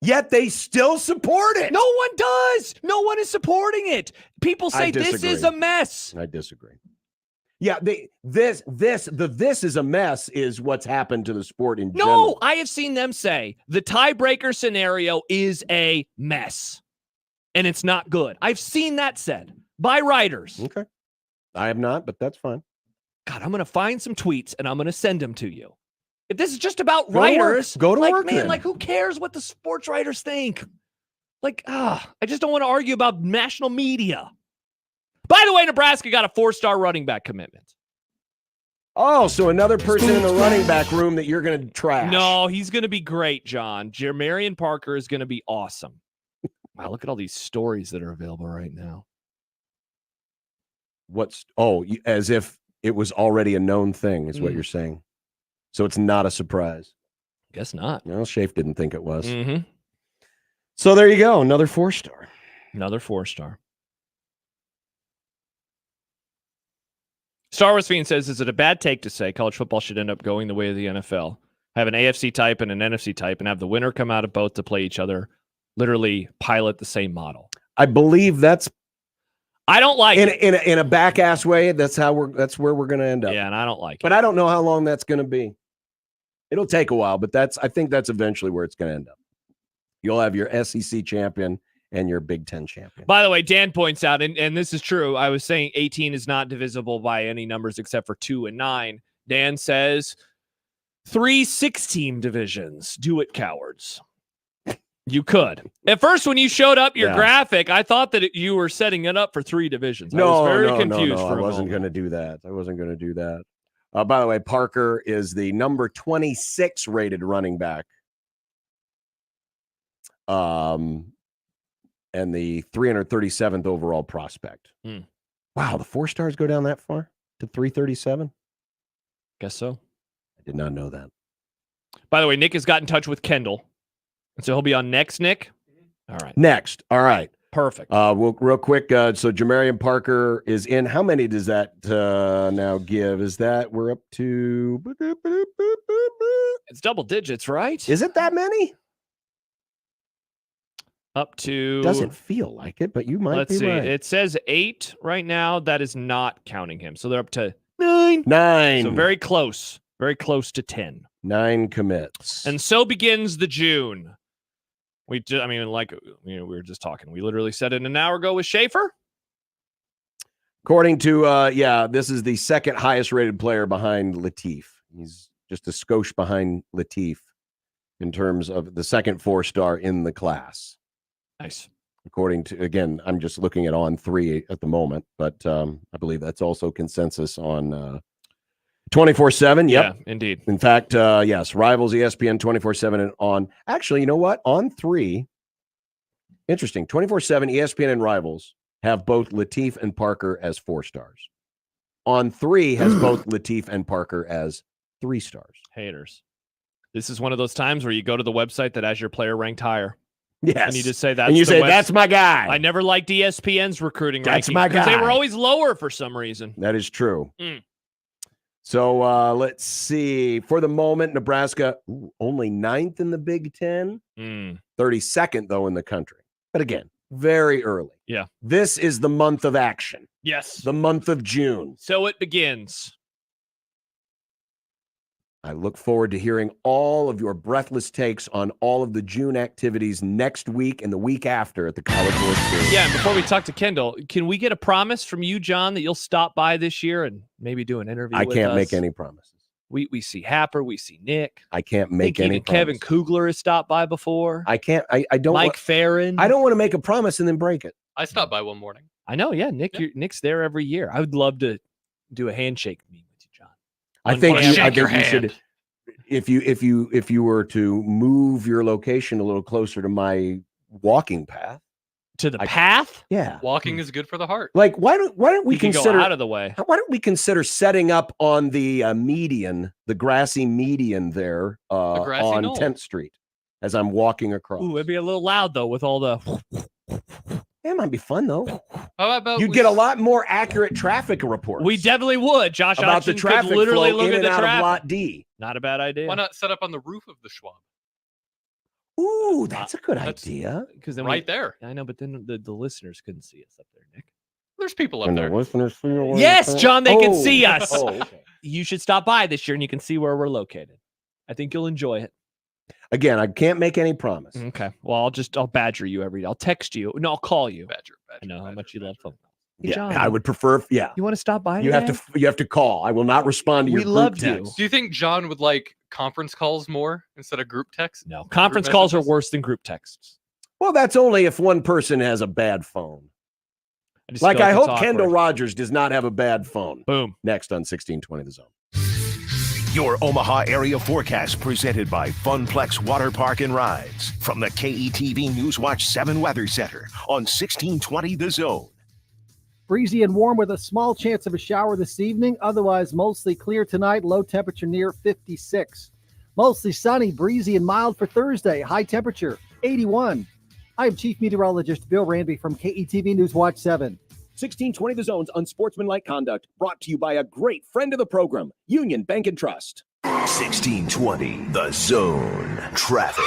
S2: Yet they still support it.
S4: No one does. No one is supporting it. People say this is a mess.
S2: I disagree. Yeah, this is a mess is what's happened to the sport in general.
S4: No, I have seen them say the tiebreaker scenario is a mess and it's not good. I've seen that said by writers.
S2: Okay. I have not, but that's fine.
S4: God, I'm going to find some tweets and I'm going to send them to you. If this is just about writers,
S2: go to work.
S4: Man, then. Like who cares what the sports writers think? Like, I just don't want to argue about national media. By the way, Nebraska got a 4-star running back commitment.
S2: Oh, so another person in the running back room that you're going to trash.
S4: No, he's going to be great, John. Jermarion Parker is going to be awesome. Wow, look at all these stories that are available right now.
S2: As if it was already a known thing is what you're saying. So it's not a surprise.
S4: Guess not.
S2: Well, Schaaf didn't think it was.
S4: Mm-hmm.
S2: So there you go. Another 4-star.
S4: Another 4-star. Star Wars Fiend says, is it a bad take to say college football should end up going the way of the NFL? Have an AFC type and an NFC type and have the winner come out of both to play each other, literally pilot the same model.
S2: I believe that's
S4: I don't like it.
S2: In a back ass way. That's where we're going to end up.
S4: Yeah, and I don't like it.
S2: But I don't know how long that's going to be. It'll take a while, but I think that's eventually where it's going to end up. You'll have your SEC champion and your Big Ten champion.
S4: By the way, Dan points out, and this is true, I was saying 18 is not divisible by any numbers except for 2 and 9. Dan says 3 6-team divisions. Do it, cowards. You could. At first, when you showed up your graphic, I thought that you were setting it up for 3 divisions. I was very confused.
S2: I wasn't going to do that. By the way, Parker is the number 26 rated running back. And the 337th overall prospect. Wow, the 4 stars go down that far to 337?
S4: Guess so.
S2: I did not know that.
S4: By the way, Nick has got in touch with Kendall. And so he'll be on next, Nick? All right.
S2: Next. All right.
S4: Perfect.
S2: Real quick. So Jamarian Parker is in. How many does that now give? Is that we're up to?
S4: It's double digits, right?
S2: Is it that many?
S4: Up to
S2: Doesn't feel like it, but you might
S4: let's
S2: be
S4: see.
S2: right.
S4: It says 8 right now. That is not counting him. So they're up to 9.
S2: 9.
S4: So very close to 10.
S2: 9 commits.
S4: And so begins the June. We were just talking. We literally said it an hour ago with Schaefer.
S2: According to this is the second highest rated player behind Latif. He's just a skosh behind Latif in terms of the second 4-star in the class.
S4: Nice.
S2: According to, again, I'm just looking at On3 at the moment, but I believe that's also consensus on 24/7. Yep.
S4: Yeah, indeed.
S2: In fact, yes, Rivals, ESPN, 24/7, and on. Actually, you know what? On3, interesting. 24/7, ESPN, and Rivals have both Latif and Parker as 4 stars. On3 has both Latif and Parker as 3 stars.
S4: Haters. This is one of those times where you go to the website that has your player ranked higher.
S2: Yes.
S4: And you just say that's
S2: and you say,
S4: website.
S2: that's my guy.
S4: I never liked ESPN's recruiting
S2: That's
S4: rankings
S2: my
S4: because they
S2: guy.
S4: were always lower for some reason.
S2: That is true.
S4: Mm.
S2: So let's see. For the moment, Nebraska only 9th in the Big Ten, 32nd, though, in the country. But again, very early.
S4: Yeah.
S2: This is the month of action.
S4: Yes.
S2: The month of June.
S4: So it begins.
S2: I look forward to hearing all of your breathless takes on all of the June activities next week and the week after at the College World Series.
S4: Yeah, and before we talk to Kendall, can we get a promise from you, John, that you'll stop by this year and maybe do an interview with us?
S2: I can't make any promises.
S4: We see Happer, we see Nick.
S2: I can't make any
S4: even Kevin Kugler has stopped by before.
S2: I can't. I don't.
S4: Mike Farron.
S2: I don't want to make a promise and then break it.
S3: I stopped by one morning.
S4: I know. Yeah, Nick. Nick's there every year. I would love to do a handshake meeting with you, John.
S2: I think you should. If you were to move your location a little closer to my walking path,
S4: to the path,
S2: yeah,
S3: Walking is good for the heart.
S2: like why don't we
S4: You can
S2: consider
S4: go out of the way?
S2: Why don't we consider setting up on the median, the grassy median there on
S3: knoll.
S2: 10th Street as I'm walking across?
S4: Ooh, it'd be a little loud though with all the.
S2: It might be fun though.
S3: How about
S2: You'd get a lot more accurate traffic reports.
S4: We definitely would. Josh
S2: about the
S4: Hodgson
S2: traffic
S4: could literally
S2: flow
S4: look
S2: in
S4: at
S2: and
S4: the
S2: out
S4: traffic.
S2: of Lot D.
S4: Not a bad idea.
S3: Why not set up on the roof of the Schwab?
S2: Ooh, that's a good idea.
S4: Because then
S3: Right there.
S4: I know, but then the listeners couldn't see us up there, Nick.
S3: There's people up
S2: And
S3: there.
S2: the listeners see you on
S4: Yes,
S2: the-
S4: John, they can
S2: Oh.
S4: see us.
S2: Oh, okay.
S4: You should stop by this year and you can see where we're located. I think you'll enjoy it.
S2: Again, I can't make any promise.
S4: Okay. Well, I'll badger you every day. I'll text you. No, I'll call you.
S3: Badger,
S4: I know how much you love phone calls. Hey,
S2: Yeah,
S4: John,
S2: I would prefer. Yeah,
S4: you want to stop by?
S2: you have
S4: today?
S2: to. You have to call. I will not respond to your
S4: We
S2: group
S4: loved you.
S2: text.
S3: Do you think John would like conference calls more instead of group texts?
S4: No. Conference calls are worse than group texts.
S2: Well, that's only if one person has a bad phone.
S4: I
S2: Like I
S4: it's
S2: hope Kendall
S4: awkward.
S2: Rogers does not have a bad phone.
S4: Boom.
S2: Next on 1620 The Zone.
S5: Your Omaha area forecast presented by Funplex Water Park and Rides from the KETV Newswatch 7 Weather Center on 1620 The Zone.
S6: Breezy and warm with a small chance of a shower this evening. Otherwise, mostly clear tonight. Low temperature near 56. Mostly sunny, breezy, and mild for Thursday. High temperature 81. I am Chief Meteorologist Bill Ranby from KETV Newswatch 7.
S9: 1620 The Zone's Unsportsmanlike Conduct, brought to you by a great friend of the program, Union Bank and Trust.
S5: 1620 The Zone. Traffic.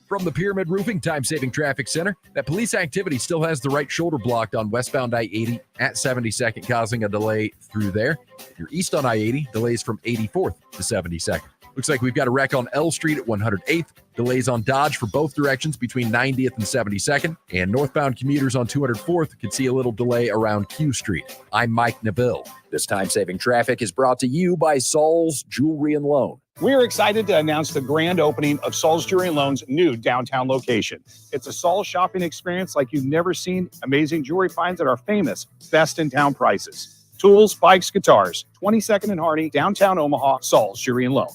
S15: From the Pyramid Roofing Time-Saving Traffic Center, that police activity still has the right shoulder blocked on westbound I-80 at 72nd, causing a delay through there. If you're east on I-80, delays from 84th to 72nd. Looks like we've got a wreck on L Street at 108th. Delays on Dodge for both directions between 90th and 72nd. And northbound commuters on 204th could see a little delay around Q Street. I'm Mike Nabil.
S10: This time-saving traffic is brought to you by Saul's Jewelry and Loan.
S12: We're excited to announce the grand opening of Saul's Jewelry and Loan's new downtown location. It's a Saul's shopping experience like you've never seen. Amazing jewelry finds at our famous best in town prices. Tools, bikes, guitars. 22nd and Hardy, downtown Omaha, Saul's Jewelry and Loan.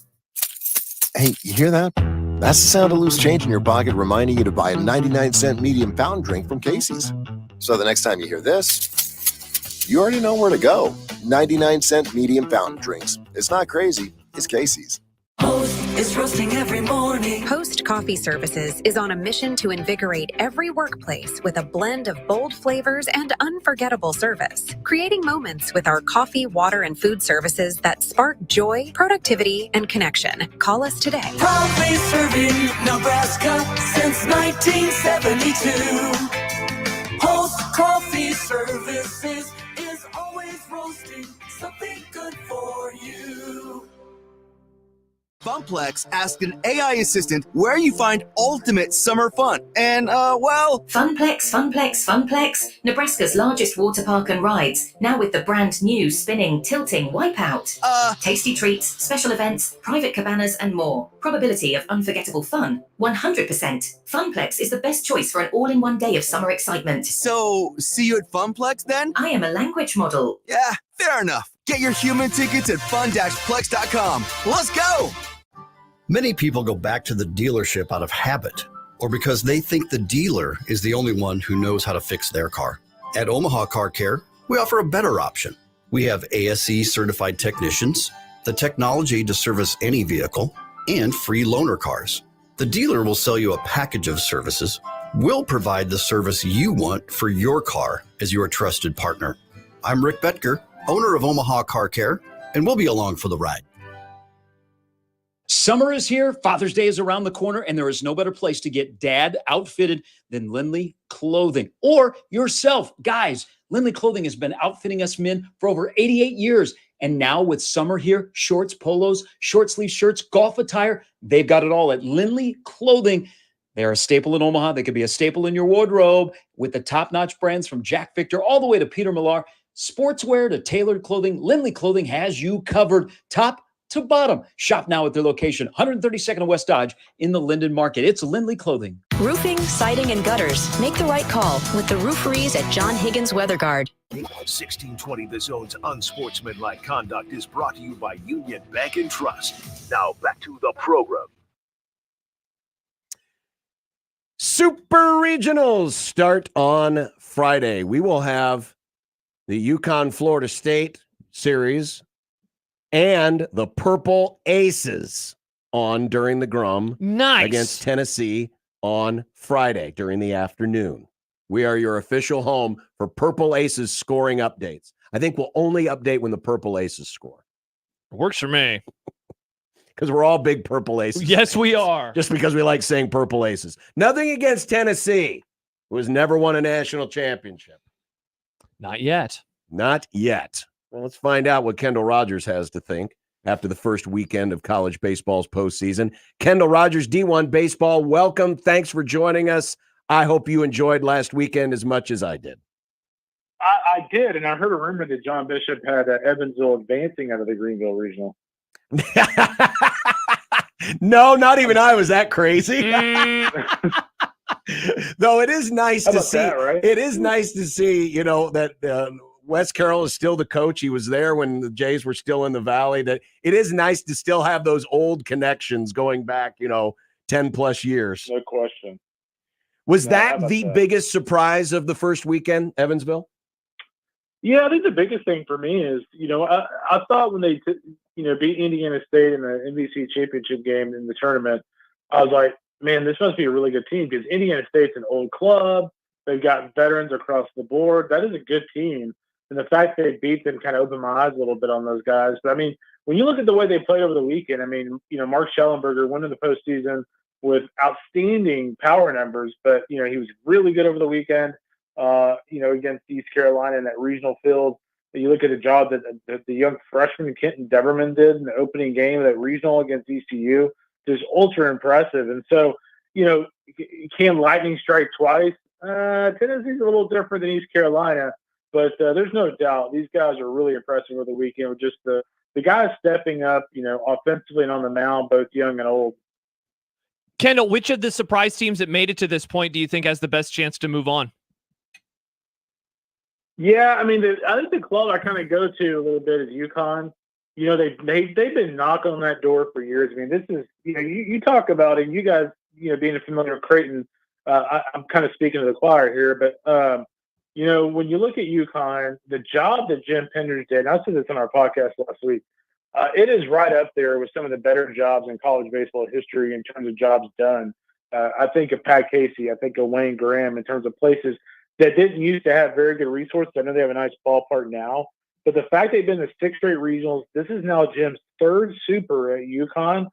S13: Hey, you hear that? That's the sound of loose change in your pocket reminding you to buy a 99-cent medium fountain drink from Casey's. So the next time you hear this, you already know where to go. 99-cent medium fountain drinks. It's not crazy. It's Casey's.
S1: Post is roasting every morning.
S14: Host Coffee Services is on a mission to invigorate every workplace with a blend of bold flavors and unforgettable service, creating moments with our coffee, water, and food services that spark joy, productivity, and connection. Call us today.
S1: Proudly serving Nebraska since 1972. Host Coffee Services is always roasting something good for you.
S16: Funplex asked an AI assistant where you find ultimate summer fun. And, well...
S17: Funplex, Nebraska's largest water park and rides, now with the brand new spinning, tilting Wipeout. Tasty treats, special events, private cabanas, and more. Probability of unforgettable fun, 100%. Funplex is the best choice for an all-in-one day of summer excitement.
S16: So, see you at Funplex then?
S17: I am a language model.
S16: Yeah, fair enough. Get your human tickets at fun-plex.com. Let's go!
S18: Many people go back to the dealership out of habit or because they think the dealer is the only one who knows how to fix their car. At Omaha Car Care, we offer a better option. We have ASE certified technicians, the technology to service any vehicle, and free loaner cars. The dealer will sell you a package of services. We'll provide the service you want for your car as your trusted partner. I'm Rick Betker, owner of Omaha Car Care, and we'll be along for the ride.
S19: Summer is here, Father's Day is around the corner, and there is no better place to get dad outfitted than Lindley Clothing. Or yourself. Guys, Lindley Clothing has been outfitting us men for over 88 years. And now with summer here, shorts, polos, short sleeve shirts, golf attire, they've got it all at Lindley Clothing. They're a staple in Omaha. They could be a staple in your wardrobe with the top-notch brands from Jack Victor all the way to Peter Millar. Sportswear to tailored clothing, Lindley Clothing has you covered top to bottom. Shop now at their location, 132nd and West Dodge in the Linden Market. It's Lindley Clothing.
S25: Roofing, siding, and gutters. Make the right call with the rooferys at John Higgins Weather Guard.
S5: 1620 The Zone's Unsportsmanlike Conduct is brought to you by Union Bank and Trust. Now back to the program.
S2: Super Regionals start on Friday. We will have the UConn-Florida State series and the Purple Aces on during the Grum.
S4: Nice.
S2: Against Tennessee on Friday during the afternoon. We are your official home for Purple Aces scoring updates. I think we'll only update when the Purple Aces score.
S4: Works for me.
S2: Because we're all big Purple Aces.
S4: Yes, we are.
S2: Just because we like saying Purple Aces. Nothing against Tennessee, who has never won a national championship.
S4: Not yet.
S2: Not yet. Well, let's find out what Kendall Rogers has to think after the first weekend of college baseball's postseason. Kendall Rogers, D1 Baseball, welcome. Thanks for joining us. I hope you enjoyed last weekend as much as I did.
S20: I did, and I heard a rumor that John Bishop had Evansville advancing out of the Greenville Regional.
S2: No, not even I was that crazy. Though it is nice to see. That, right? It is nice to see, that Wes Carroll is still the coach. He was there when the Jays were still in the Valley. That it is nice to still have those old connections going back, 10 plus years.
S20: No question.
S2: Was that the biggest surprise of the first weekend, Evansville?
S20: Yeah, I think the biggest thing for me is, I thought when they, beat Indiana State in the NBC championship game in the tournament, I was like, man, this must be a really good team because Indiana State's an old club. They've got veterans across the board. That is a good team. And the fact they beat them kind of opened my eyes a little bit on those guys. But, when you look at the way they played over the weekend, Mark Schellenberger went in the postseason with outstanding power numbers, but, he was really good over the weekend, against East Carolina in that regional field. You look at the job that the young freshman Kenton Deverman did in the opening game of that regional against ECU, just ultra impressive. And so, can lightning strike twice? Tennessee's a little different than East Carolina, but there's no doubt these guys are really impressive over the weekend with just the guys stepping up, offensively and on the mound, both young and old.
S4: Kendall, which of the surprise teams that made it to this point do you think has the best chance to move on?
S20: Yeah, I think the club I kind of go to a little bit is UConn. They've been knocking on that door for years. This is, you talk about it, and you guys, being familiar with Creighton, I'm kind of speaking to the choir here, but, when you look at UConn, the job that Jim Penders did, and I said this on our podcast last week, it is right up there with some of the better jobs in college baseball history in terms of jobs done. I think of Pat Casey. I think of Wayne Graham in terms of places that didn't used to have very good resources. I know they have a nice ballpark now, but the fact they've been to 6 straight regionals, this is now Jim's 3rd super at UConn.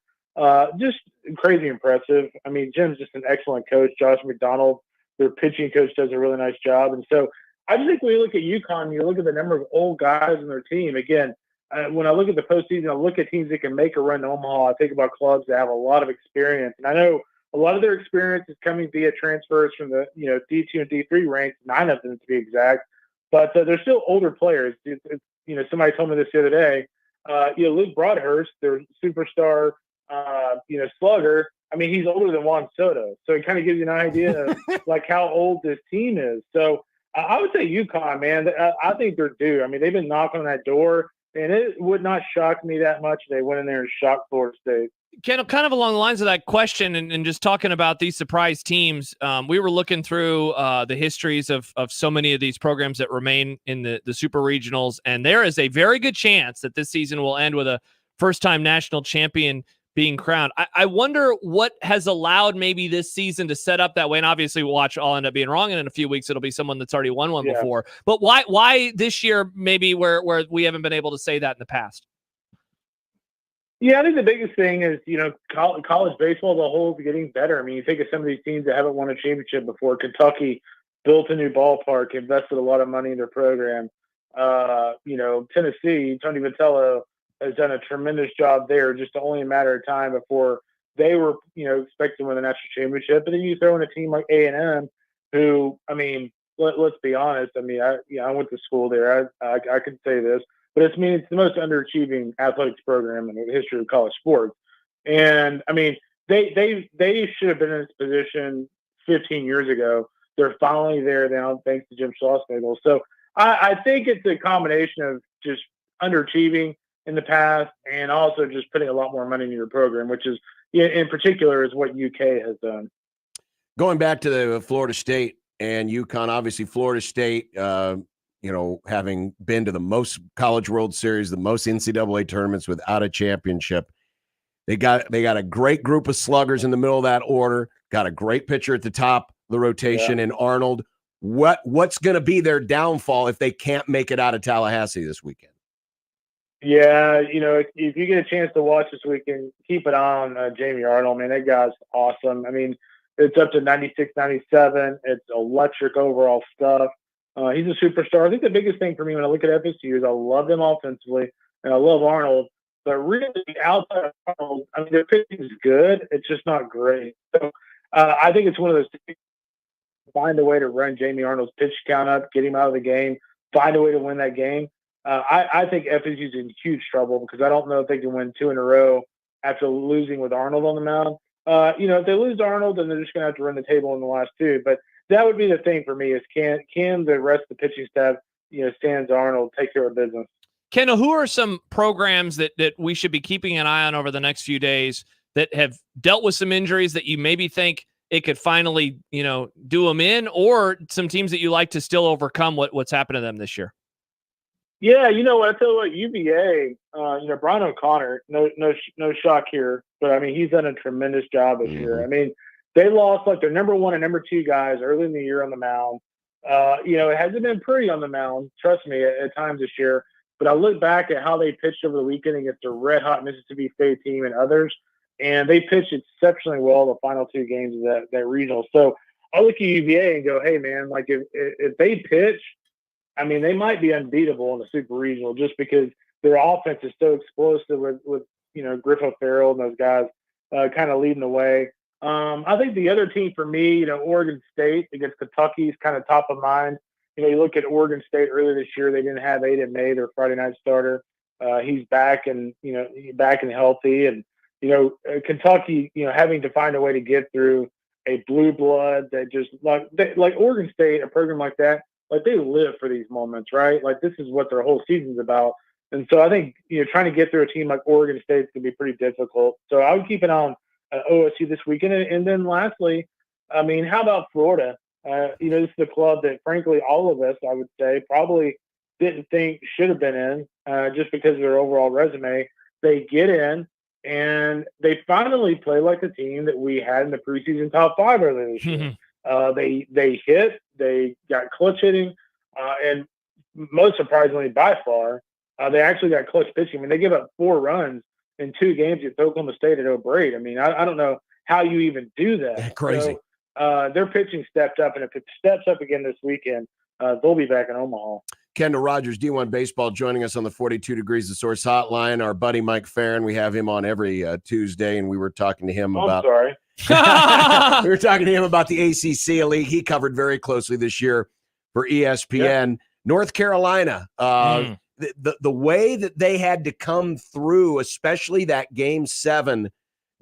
S20: Just crazy impressive. I mean, Jim's just an excellent coach. Josh McDonald, their pitching coach, does a really nice job. And so I just think when you look at UConn, you look at the number of old guys in their team. Again, when I look at the postseason, I look at teams that can make a run to Omaha. I think about clubs that have a lot of experience. And I know a lot of their experience is coming via transfers from the D2 and D3 ranks, 9 of them to be exact. But they're still older players. Somebody told me this the other day. Luke Broadhurst, their superstar, slugger. I mean, he's older than Juan Soto, so it kind of gives you an idea of like how old this team is. So I would say UConn, man. I think they're due. I mean, they've been knocking on that door, and it would not shock me that much if they went in there and shocked Florida State.
S4: Ken, kind of along the lines of that question and just talking about these surprise teams, we were looking through the histories of so many of these programs that remain in the super regionals, and there is a very good chance that this season will end with a first-time national champion being crowned. I wonder what has allowed maybe this season to set up that way, and obviously watch all end up being wrong, and in a few weeks it'll be someone that's already won one before. But why this year maybe where we haven't been able to say that in the past?
S20: Yeah, I think the biggest thing is, college baseball as a whole is getting better. I mean, you think of some of these teams that haven't won a championship before. Kentucky built a new ballpark, invested a lot of money in their program. Tennessee, Tony Vitello has done a tremendous job there, just only a matter of time before they were, expected to win the national championship. But then you throw in a team like A&M, who, I mean, let's be honest. I mean, I went to school there. I could say this. But it's the most underachieving athletics program in the history of college sports. And I mean, they should have been in this position 15 years ago. They're finally there now, thanks to Jim Schlossnagle. So I think it's a combination of just underachieving in the past and also just putting a lot more money into your program, which is, in particular, is what UK has done.
S2: Going back to the Florida State and UConn, obviously Florida State, having been to the most College World Series, the most NCAA tournaments without a championship. They got a great group of sluggers in the middle of that order, got a great pitcher at the top of the rotation in Arnold. What's going to be their downfall if they can't make it out of Tallahassee this weekend?
S20: Yeah, if you get a chance to watch this weekend, keep it on Jamie Arnold. Man, that guy's awesome. I mean, it's up to 96, 97. It's electric overall stuff. He's a superstar. I think the biggest thing for me when I look at FSU is I love them offensively, and I love Arnold. But really, outside of Arnold, I mean, their pitching is good. It's just not great. So I think it's one of those things. Find a way to run Jamie Arnold's pitch count up, get him out of the game, find a way to win that game. I think FSU's in huge trouble because I don't know if they can win 2 in a row after losing with Arnold on the mound. If they lose Arnold, then they're just going to have to run the table in the last 2. But that would be the thing for me is can the rest of the pitching staff, sans Arnold, take care of business?
S4: Ken, who are some programs that we should be keeping an eye on over the next few days that have dealt with some injuries that you maybe think it could finally, do them in, or some teams that you like to still overcome what's happened to them this year?
S20: Yeah, you know what? I tell you what, UVA, Brian O'Connor, no shock here, but I mean, he's done a tremendous job this year. I mean, they lost like their number 1 and number 2 guys early in the year on the mound. It hasn't been pretty on the mound, trust me, at times this year. But I look back at how they pitched over the weekend against the red-hot Mississippi State team and others, and they pitched exceptionally well the final 2 games of that regional. So I look at UVA and go, hey, man, like if they pitch, I mean, they might be unbeatable in the super regional just because their offense is so explosive with Griffo Farrell and those guys kind of leading the way. I think the other team for me, Oregon State against Kentucky is kind of top of mind. You look at Oregon State earlier this year, they didn't have Aiden May, their Friday night starter. He's back and, back and healthy. And, Kentucky, having to find a way to get through a blue blood that just like Oregon State, a program like that, like they live for these moments, right? Like this is what their whole season's about. And so I think, trying to get through a team like Oregon State is going to be pretty difficult. So I would keep an eye on OSU this weekend. And then lastly, I mean, how about Florida? This is a club that, frankly, all of us, I would say, probably didn't think should have been in just because of their overall resume. they get in, and they finally play like the team that we had in the preseason top 5 earlier this year. They hit, they got clutch hitting, and most surprisingly by far, they actually got clutch pitching. I mean, they give up 4 runs in 2 games at Oklahoma State at O'Brate. I mean, I don't know how you even do that.
S2: Crazy.
S20: So, their pitching stepped up, and if it steps up again this weekend, they'll be back in Omaha.
S2: Kendall Rogers, D1 Baseball, joining us on the 42 Degrees of Source hotline. Our buddy Mike Farron, we have him on every Tuesday, and we were talking to him about.
S20: I'm sorry.
S2: We were talking to him about the ACC League. He covered very closely this year for ESPN.
S7: Yep.
S2: North Carolina, the way that they had to come through, especially that Game 7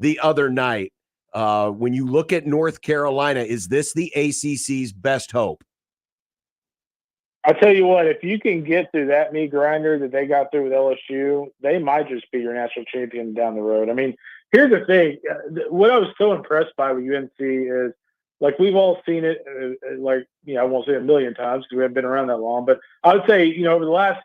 S2: the other night. When you look at North Carolina, is this the ACC's best hope?
S20: I tell you what, if you can get through that meat grinder that they got through with LSU, they might just be your national champion down the road. I mean, here's the thing. What I was so impressed by with UNC is, like, we've all seen it, I won't say a million times because we haven't been around that long, but I would say, over the last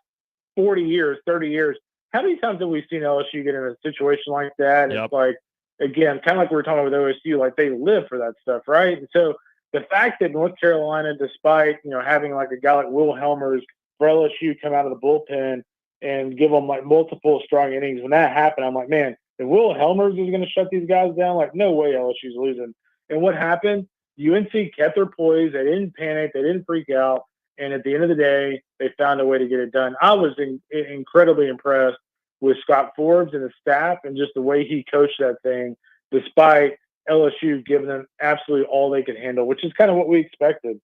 S20: 40 years, 30 years, how many times have we seen LSU get in a situation like that?
S4: Yep.
S20: It's like, again, kind of like we were talking about with OSU, like they live for that stuff, right? And so the fact that North Carolina, despite, having like a guy like Will Helmers for LSU come out of the bullpen and give them like multiple strong innings, when that happened, I'm like, man, if Will Helmers is going to shut these guys down, like, no way LSU's losing. And what happened? UNC kept their poise. They didn't panic. They didn't freak out. And at the end of the day, they found a way to get it done. I was incredibly impressed with Scott Forbes and the staff and just the way he coached that thing, despite LSU giving them absolutely all they could handle, which is kind of what we expected.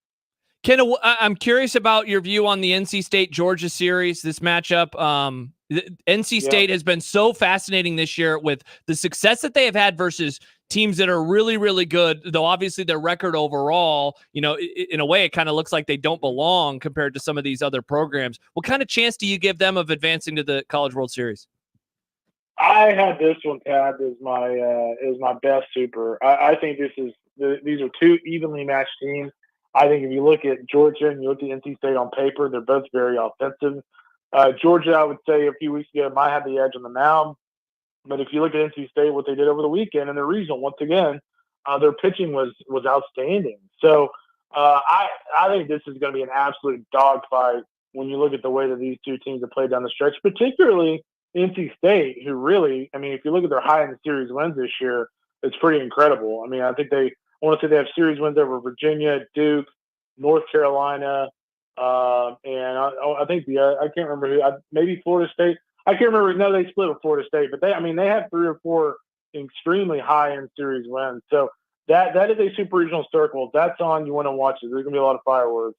S4: Ken, I'm curious about your view on the NC State-Georgia series, this matchup. NC State has been so fascinating this year with the success that they have had versus teams that are really, really good, though obviously their record overall, in a way, it kind of looks like they don't belong compared to some of these other programs. What kind of chance do you give them of advancing to the College World Series?
S20: I had this one tabbed as my best super. I think these are 2 evenly matched teams. I think if you look at Georgia and you look at NC State on paper, they're both very offensive. Georgia, I would say a few weeks ago, might have the edge on the mound. But if you look at NC State, what they did over the weekend and the regional, once again, their pitching was outstanding. So I think this is going to be an absolute dogfight when you look at the way that these 2 teams have played down the stretch, particularly NC State, who really, if you look at their high in the series wins this year, it's pretty incredible. I think I want to say they have series wins over Virginia, Duke, North Carolina, and I think I can't remember who, maybe Florida State. I can't remember. No, they split with Florida State, but they have 3 or 4 extremely high-end series wins. So that is a super regional circle. That's on. You want to watch it. There's going to be a lot of fireworks.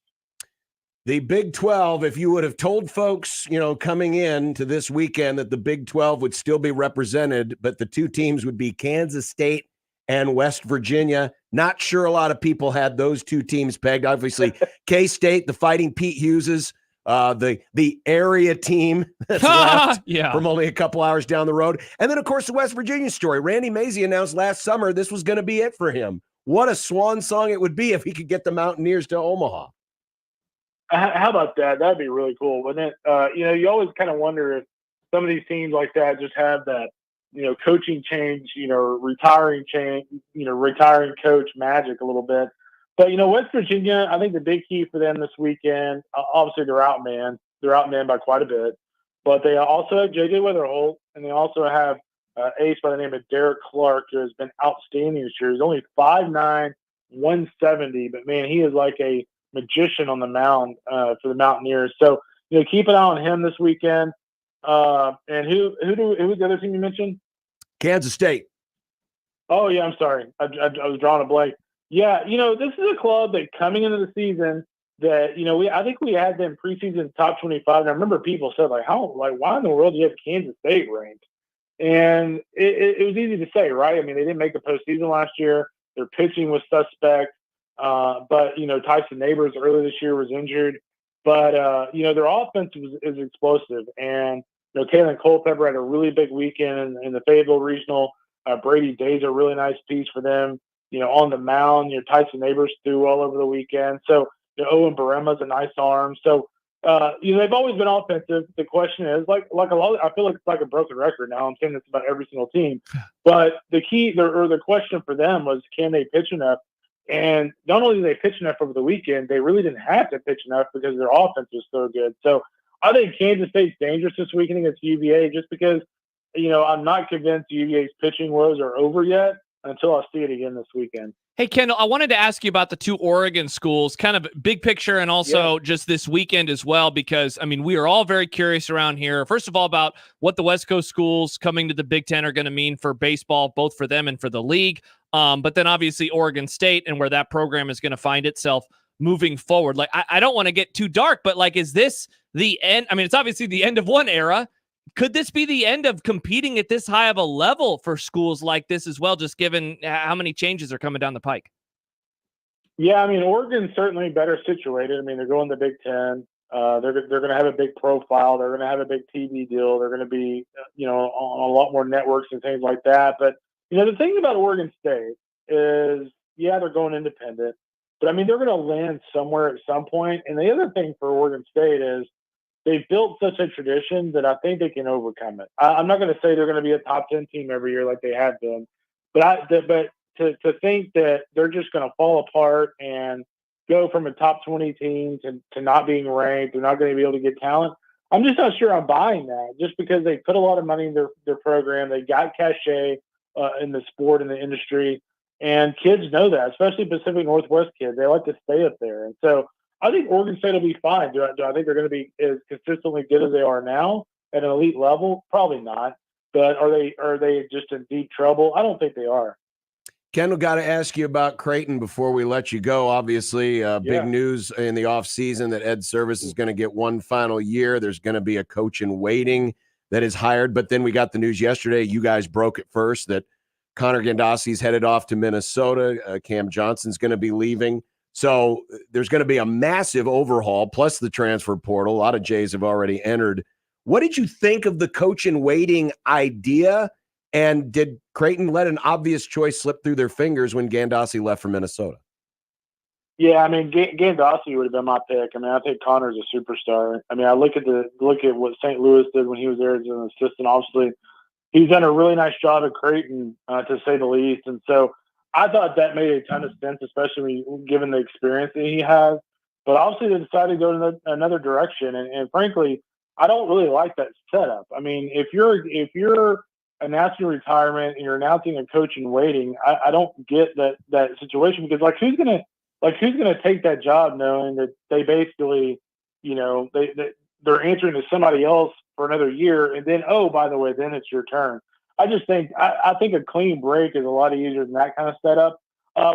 S2: The Big 12, if you would have told folks, coming in to this weekend that the Big 12 would still be represented, but the 2 teams would be Kansas State and West Virginia, not sure a lot of people had those 2 teams pegged. Obviously, K-State, the Fighting Pete Hugheses, the area team that's left from only a couple hours down the road. And then, of course, the West Virginia story. Randy Mazey announced last summer this was going to be it for him. What a swan song it would be if he could get the Mountaineers to Omaha.
S20: How about that? That'd be really cool, wouldn't it? You always kind of wonder if some of these teams like that just have that, coaching change, retiring coach magic a little bit. But, West Virginia, I think the big key for them this weekend, obviously they're outmanned. They're outmanned by quite a bit. But they also have J.J. Weatherholt, and they also have ace by the name of Derek Clark, who has been outstanding this year. He's only 5'9", 170, but, man, he is like a magician on the mound for the Mountaineers. So, keep an eye on him this weekend. And who was the other team you mentioned?
S2: Kansas State.
S20: Oh, yeah, I'm sorry. I was drawing a blank. Yeah, this is a club that coming into the season that, I think we had them preseason top 25. And I remember people said, why in the world do you have Kansas State ranked? And it was easy to say, right? They didn't make the postseason last year. Their pitching was suspect. But Tyson Neighbors earlier this year was injured. But, their offense is explosive. And, Kalen Culpepper had a really big weekend in the Fayetteville Regional. Brady Day's a really nice piece for them. On the mound, Tyson Neighbors threw all over the weekend. So, Owen Barema's a nice arm. So, they've always been offensive. The question is, like a lot, I feel like it's like a broken record now. I'm saying this about every single team, but the question for them was, can they pitch enough? And not only did they pitch enough over the weekend, they really didn't have to pitch enough because their offense was so good. So I think Kansas State's dangerous this weekend against UVA, just because, I'm not convinced UVA's pitching woes are over yet until I see it again this weekend.
S4: Hey, Kendall, I wanted to ask you about the 2 Oregon schools, kind of big picture, and also just this weekend as well, because, we are all very curious around here, first of all, about what the West Coast schools coming to the Big Ten are going to mean for baseball, both for them and for the league. But then obviously Oregon State and where that program is going to find itself moving forward. Like, I don't want to get too dark, but like, is this the end? It's obviously the end of one era. Could this be the end of competing at this high of a level for schools like this as well, just given how many changes are coming down the pike?
S20: Yeah, Oregon's certainly better situated. They're going to the Big Ten. They're going to have a big profile. They're going to have a big TV deal. They're going to be, on a lot more networks and things like that. But, the thing about Oregon State is, they're going independent. But, they're going to land somewhere at some point. And the other thing for Oregon State is, they've built such a tradition that I think they can overcome it. I'm not going to say they're going to be a top 10 team every year like they have been, but to think that they're just going to fall apart and go from a top 20 team to not being ranked, they're not going to be able to get talent. I'm just not sure I'm buying that, just because they put a lot of money in their program. They got cachet in the sport and the industry, and kids know that, especially Pacific Northwest kids. They like to stay up there. And so I think Oregon State will be fine. Do I think they're going to be as consistently good as they are now at an elite level? Probably not. But are they just in deep trouble? I don't think they are.
S2: Kendall, got to ask you about Creighton before we let you go. Obviously, big news in the offseason that Ed Service is going to get one final year. There's going to be a coach in waiting that is hired. But then we got the news yesterday. You guys broke it first that Connor Gandossi's headed off to Minnesota. Cam Johnson's going to be leaving. So there's going to be a massive overhaul, plus the transfer portal. A lot of Jays have already entered. What did you think of the coach in waiting idea? And did Creighton let an obvious choice slip through their fingers when Gandossi left for Minnesota?
S20: Yeah, Gandossi would have been my pick. I think Connor's a superstar. I look at what St. Louis did when he was there as an assistant. Obviously, he's done a really nice job at Creighton, to say the least. And so I thought that made a ton of sense, especially given the experience that he has. But obviously, they decided to go in another direction. And frankly, I don't really like that setup. If you're announcing retirement and you're announcing a coach in waiting, I don't get that situation, because who's gonna take that job knowing that they basically, they're answering to somebody else for another year, and then, oh, by the way, then it's your turn. I just think I think a clean break is a lot easier than that kind of setup.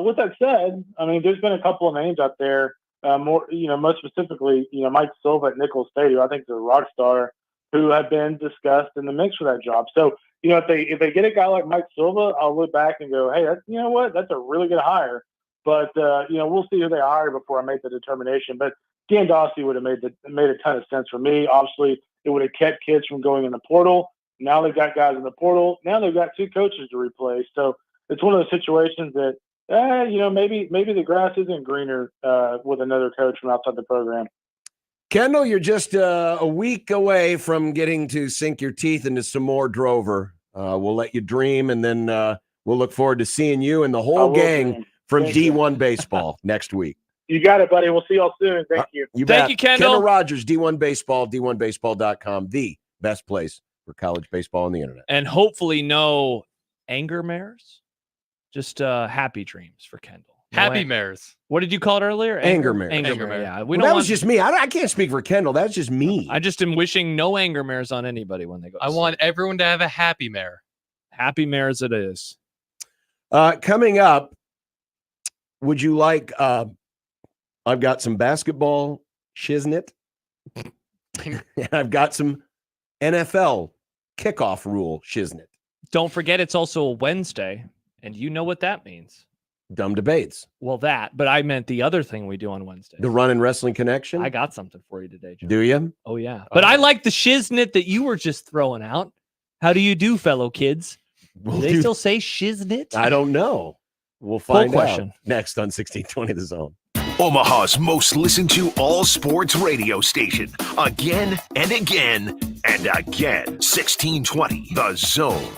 S20: With that said, there's been a couple of names out there, most specifically, Mike Silva at Nicholls State, who I think is a rock star, who have been discussed in the mix for that job. So, if they get a guy like Mike Silva, I'll look back and go, hey, that's a really good hire. But we'll see who they hire before I make the determination. But Gandossi would have made a ton of sense for me. Obviously, it would have kept kids from going in the portal. Now they've got guys in the portal. Now they've got 2 coaches to replace. So it's one of those situations that, maybe the grass isn't greener with another coach from outside the program.
S2: Kendall, you're just a week away from getting to sink your teeth into some more Drover. We'll let you dream, and then we'll look forward to seeing you and the whole gang from D1 Baseball next week.
S20: You got it, buddy. We'll see y'all soon. Thank you.
S4: Thank you, Kendall.
S2: Kendall Rogers, D1 Baseball, D1Baseball.com, the best place for college baseball on the internet.
S4: And hopefully no anger mares, just happy dreams for Kendall.
S3: Happy mares.
S4: What did you call it earlier?
S2: Anger mare.
S4: Anger mare. Yeah,
S2: that was just me. I can't speak for Kendall. That's just me.
S4: I just am wishing no anger mares on anybody when they go.
S3: I want everyone to have a happy mare.
S4: Happy mares it is.
S2: Coming up, would you like? I've got some basketball shiznit. I've got some NFL kickoff rule shiznit.
S4: Don't forget, it's also a Wednesday, and you know what that means.
S2: Dumb debates.
S4: Well, but I meant the other thing we do on Wednesday.
S2: The Run and Wrestling Connection.
S4: I got something for you today, John.
S2: Do you?
S4: Oh, yeah. But I like the shiznit that you were just throwing out. How do you do, fellow kids? Do they still say shiznit?
S2: I don't know. We'll find
S4: question.
S2: out next on 1620 The Zone.
S5: Omaha's most listened to all sports radio station. Again and again and again. 1620 The Zone.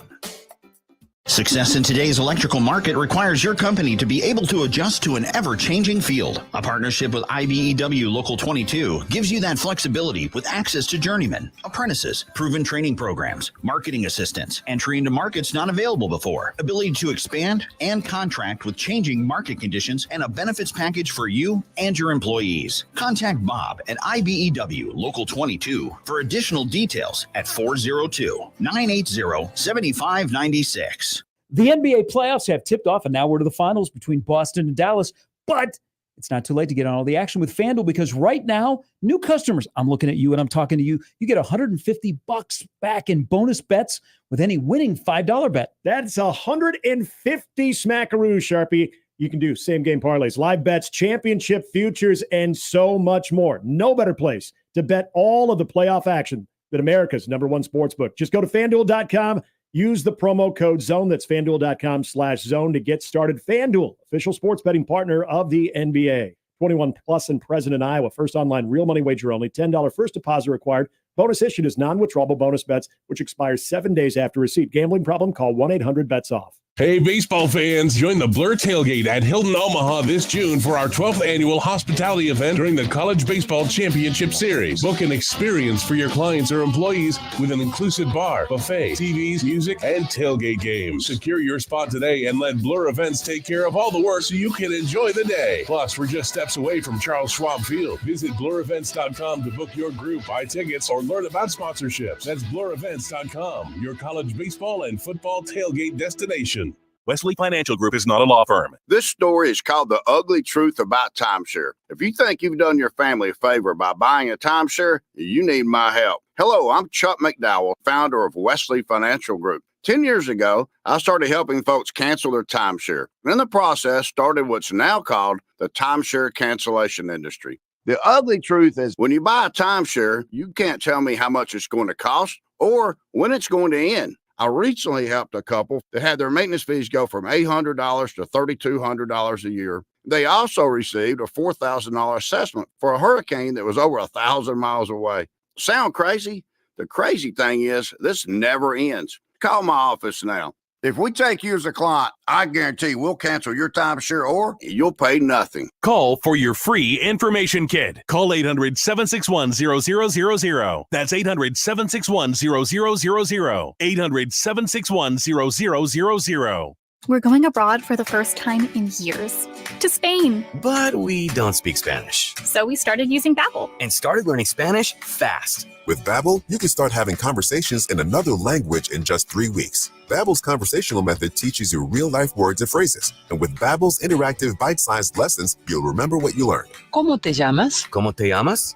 S7: Success in today's electrical market requires your company to be able to adjust to an ever-changing field. A partnership with IBEW Local 22 gives you that flexibility with access to journeymen, apprentices, proven training programs, marketing assistance, entry into markets not available before, ability to expand and contract with changing market conditions, and a benefits package for you and your employees. Contact Bob at IBEW Local 22 for additional details at 402-980-7596.
S8: The NBA playoffs have tipped off, and now we're to the finals between Boston and Dallas. But it's not too late to get on all the action with FanDuel, because right now, new customers, I'm looking at you and I'm talking to you, you get $150 back in bonus bets with any winning $5 bet.
S11: That's $150 smackaroo, Sharpie. You can do same-game parlays, live bets, championship futures, and so much more. No better place to bet all of the playoff action than America's #1 sportsbook. Just go to FanDuel.com. Use the promo code ZONE. That's FanDuel.com/zone to get started. FanDuel, official sports betting partner of the NBA. 21 plus and present in Iowa. First online real money wager only. $10 first deposit required. Bonus issued is non-withdrawable bonus bets, which expires 7 days after receipt. Gambling problem? Call 1-800-BETS-OFF.
S21: Hey, baseball fans, join the Blur Tailgate at Hilton Omaha this June for our 12th annual hospitality event during the College Baseball Championship Series. Book an experience for your clients or employees with an inclusive bar, buffet, TVs, music, and tailgate games. Secure your spot today and let Blur Events take care of all the work so you can enjoy the day. Plus, we're just steps away from Charles Schwab Field. Visit blurevents.com to book your group, buy tickets, or learn about sponsorships. That's blurevents.com, your college baseball and football tailgate destination.
S22: Wesley Financial Group is not a law firm.
S23: This story is called The Ugly Truth About Timeshare. If you think you've done your family a favor by buying a timeshare, you need my help. Hello, I'm Chuck McDowell, founder of Wesley Financial Group. 10 years ago, I started helping folks cancel their timeshare. And in the process, started what's now called the timeshare cancellation industry. The ugly truth is when you buy a timeshare, you can't tell me how much it's going to cost or when it's going to end. I recently helped a couple that had their maintenance fees go from $800 to $3,200 a year. They also received a $4,000 assessment for a hurricane that was over 1,000 miles away. Sound crazy? The crazy thing is this never ends. Call my office now. If we take you as a client, I guarantee we'll cancel your timeshare or you'll pay nothing.
S21: Call for your free information kit. Call 800-761-0000. That's 800-761-0000. 800-761-0000.
S24: We're going abroad for the first time in years. To Spain.
S28: But we don't speak Spanish.
S24: So we started using Babbel.
S28: And started learning Spanish fast.
S29: With Babbel, you can start having conversations in another language in just 3 weeks. Babbel's conversational method teaches you real-life words and phrases. And with Babbel's interactive bite-sized lessons, you'll remember what you learned.
S28: ¿Cómo te llamas? ¿Cómo te llamas?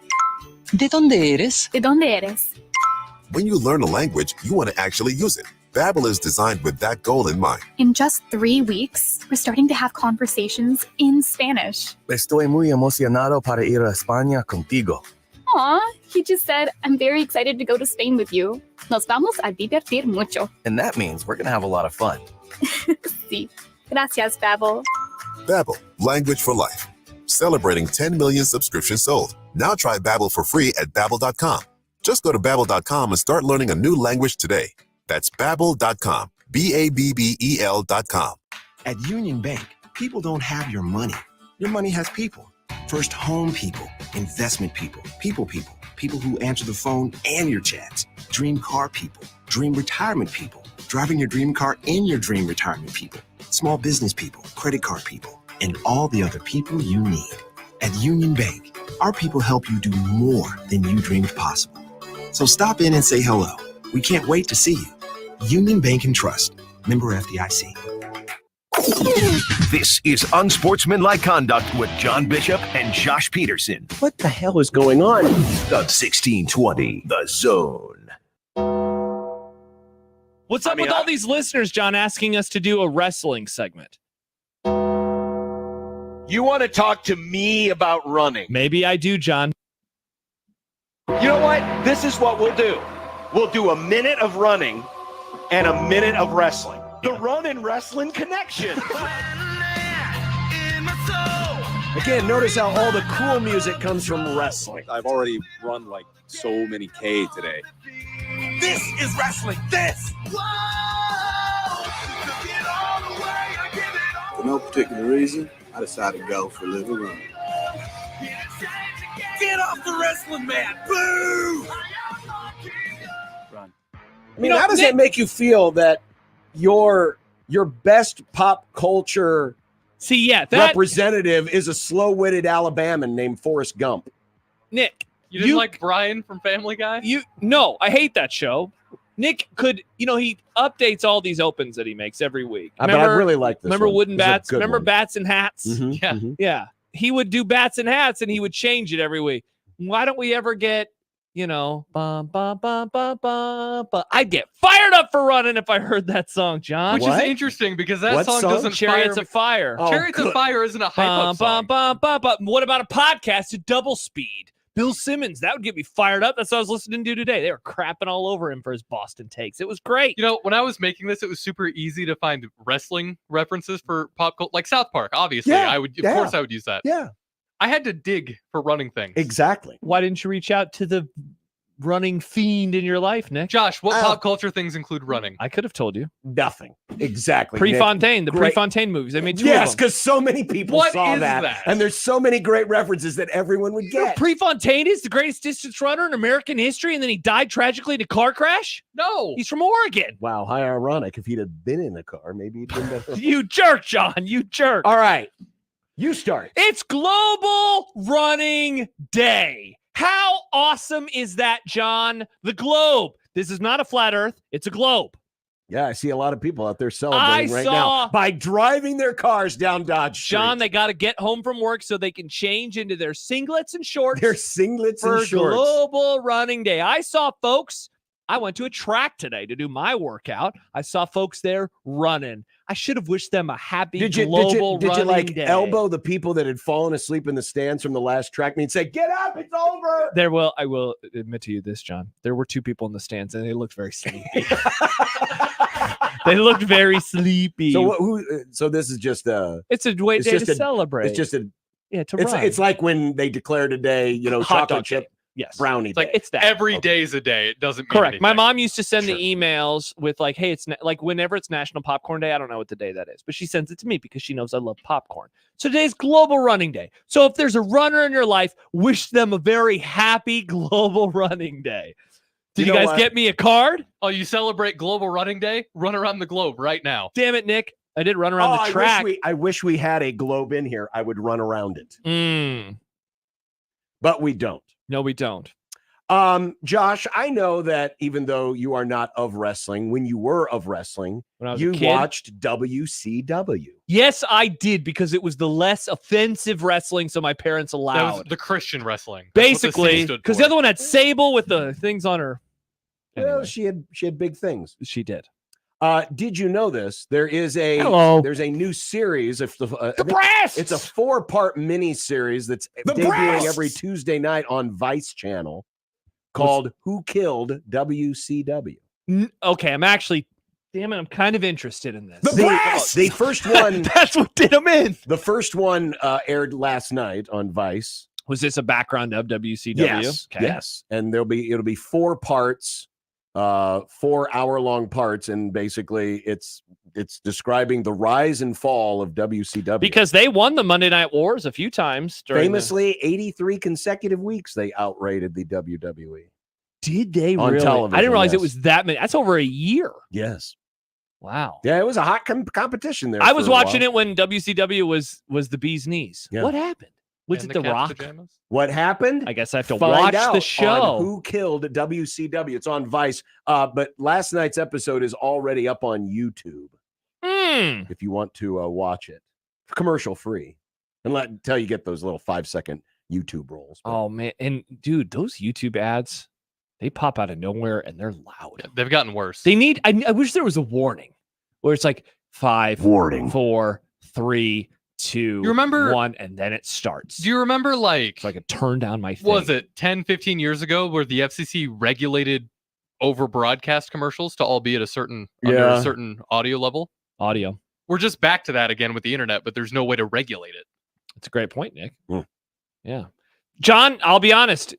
S28: ¿De dónde eres?
S24: ¿De dónde eres?
S29: When you learn a language, you want to actually use it. Babbel is designed with that goal in mind.
S24: In just 3 weeks, we're starting to have conversations in Spanish.
S28: Estoy muy emocionado para ir a España contigo.
S24: Aw, he just said, I'm very excited to go to Spain with you. Nos vamos a divertir mucho.
S28: And that means we're going to have a lot of fun.
S24: Sí. Gracias, Babbel.
S29: Babbel, language for life. Celebrating 10 million subscriptions sold. Now try Babbel for free at Babbel.com. Just go to Babbel.com and start learning a new language today. That's Babbel.com. Babbel.com.
S30: At Union Bank, people don't have your money. Your money has people. First home people, investment people, people who answer the phone and your chats, dream car people, dream retirement people, driving your dream car in your dream retirement people, small business people, credit card people, and all the other people you need. At Union Bank, our people help you do more than you dreamed possible. So stop in and say hello. We can't wait to see you. Union Bank and Trust. Member FDIC.
S5: This is Unsportsmanlike Conduct with John Bishop and Josh Peterson.
S2: What the hell is going on?
S5: The 1620 The Zone.
S4: What's up with all these listeners, John, asking us to do a wrestling segment?
S31: You want to talk to me about running?
S4: Maybe I do, John.
S31: You know what? This is what we'll do. We'll do a minute of running and a minute of wrestling. The Run and Wrestling Connection.
S2: Again, notice how all the cool music comes from wrestling.
S1: I've already run like so many K today.
S6: This is wrestling. This.
S9: For no particular reason, I decided to go for a little run.
S6: Get off the wrestling mat. Boo!
S2: Run. I mean, how does that make you feel that your best pop culture representative is a slow-witted Alabaman named Forrest Gump?
S4: Nick,
S3: you didn't like Brian from Family Guy?
S4: No, I hate that show. Nick could, he updates all these opens that he makes every week.
S2: But I really like this.
S4: Remember
S2: one.
S4: Wooden
S2: This is a
S4: Bats?
S2: good
S4: Remember
S2: one.
S4: Bats and Hats?
S2: Mhm,
S4: Yeah. He would do Bats and Hats and he would change it every week. Why don't we ever get, bum, bum, bum, bum, bum. I'd get fired up for running if I heard that song, John.
S3: Which is interesting because that song doesn't
S4: Chariots of Fire.
S3: Chariots of Fire isn't a hype up song.
S4: What about a podcast at double speed? Bill Simmons, that would get me fired up. That's what I was listening to today. They were crapping all over him for his Boston takes. It was great.
S3: When I was making this, it was super easy to find wrestling references for pop culture, like South Park. Obviously,
S2: Yeah,
S3: of course, I would use that.
S2: Yeah,
S3: I had to dig for running things.
S2: Exactly.
S4: Why didn't you reach out to the running fiend in your life, Nick?
S3: Josh, what pop culture things include running?
S4: I could have told you.
S2: Nothing. Exactly.
S4: Prefontaine,
S2: Nick.
S4: the
S2: Great.
S4: Prefontaine movies. They made two
S2: Yes,
S4: of them.
S2: because so many people
S3: What
S2: saw
S3: is
S2: that,
S3: that?
S2: and there's so many great references that everyone would get.
S4: Prefontaine is the greatest distance runner in American history, and then he died tragically in a car crash?
S3: No.
S4: He's from Oregon.
S2: Wow, how ironic. If he'd have been in a car, maybe he'd been better.
S4: You jerk, John. You jerk.
S2: All right. You start.
S4: It's Global Running Day. How awesome is that, John? The globe. This is not a flat earth. It's a globe.
S2: Yeah, I see a lot of people out there celebrating right now by driving their cars down Dodge Street.
S4: John, they got to get home from work so they can change into their singlets and shorts.
S2: Their singlets
S4: for
S2: and shorts.
S4: Global Running Day. I saw folks. I went to a track today to do my workout. I saw folks there running. I should have wished them a happy global
S2: did you
S4: running
S2: like
S4: day.
S2: elbow the people that had fallen asleep in the stands from the last track meet and say, "Get up, it's over"?
S4: I will admit to you this, John. There were two people in the stands and they looked very sleepy. They looked very sleepy.
S2: So so this is just a.
S4: It's a way day to celebrate.
S2: It's just a.
S4: Yeah, to
S2: it's
S4: run.
S2: it's like when they declare today,
S4: Hot
S2: chocolate
S4: dog
S2: chip
S4: Yes.
S2: brownie.
S3: It's like
S2: day.
S4: It's that.
S3: Every day's a day. It doesn't mean
S4: Correct.
S3: anything.
S4: My mom used to send the emails with like, "Hey, it's like whenever it's National Popcorn Day." I don't know what the day that is, but she sends it to me because she knows I love popcorn. So today's Global Running Day. So if there's a runner in your life, wish them a very happy Global Running Day. Did you
S2: know
S4: guys
S2: what?
S4: get me a card?
S3: Oh, you celebrate Global Running Day? Run around the globe right now.
S4: Damn it, Nick! I did run around the track.
S2: I wish we had a globe in here. I would run around it,
S4: Mm.
S2: but we don't.
S4: No, we don't.
S2: Josh, I know that even though you are not of wrestling, when you were of wrestling,
S4: When I was
S2: you
S4: a kid?
S2: watched WCW.
S4: Yes, I did because it was the less offensive wrestling, so my parents
S3: That
S4: allowed.
S3: was the Christian wrestling. That's what the C
S4: Basically,
S3: stood
S4: because
S3: for.
S4: the other one had Sable with the things on her.
S2: Well, she had big things.
S4: She did.
S2: Did you know this? There's a new series of the
S4: Breasts!
S2: It's a 4-part mini series that's debuting
S4: Breasts!
S2: every Tuesday night on Vice Channel called "Who Killed WCW?"
S4: Okay, I'm actually, damn it, I'm kind of interested in this.
S2: The first one
S4: That's what did them in.
S2: The first one aired last night on Vice.
S4: Was this a background of WCW?
S2: Yes,
S4: Okay.
S2: yes, and it'll be 4 parts, 4-hour-long parts, and basically it's describing the rise and fall of WCW.
S4: Because they won the Monday Night Wars a few times.
S2: Famously, 83 consecutive weeks they outrated the WWE.
S4: Did they
S2: on
S4: really?
S2: television?
S4: I didn't realize it
S2: yes.
S4: was that many. That's over a year.
S2: Yes.
S4: Wow.
S2: Yeah, it was a hot competition there.
S4: I was watching it when WCW was the bee's knees.
S2: Yeah.
S4: What happened? Was
S3: And
S4: it The
S3: cat's
S4: Rock?
S3: pajamas?
S2: What happened?
S4: I guess I have to
S2: Find
S4: watch
S2: out
S4: the
S2: on
S4: show.
S2: Who Killed WCW? It's on Vice. But last night's episode is already up on YouTube if you want to watch it. Commercial free. Until you get those little 5-second YouTube rolls.
S4: Oh man, and dude, those YouTube ads, they pop out of nowhere and they're loud.
S3: They've gotten worse.
S4: They need. I wish there was a warning where it's like 5,
S2: Warning.
S4: 4, 3, 2,
S3: You remember-
S4: 1, and then it starts.
S3: Do you remember like
S4: So I could turn down my thing.
S3: was it 10, 15 years ago where the FCC regulated over broadcast commercials to all be at a certain under
S2: Yeah.
S3: a certain audio level?
S4: Audio.
S3: We're just back to that again with the internet, but there's no way to regulate it.
S4: That's a great point, Nick.
S2: Mm.
S4: Yeah. John, I'll be honest.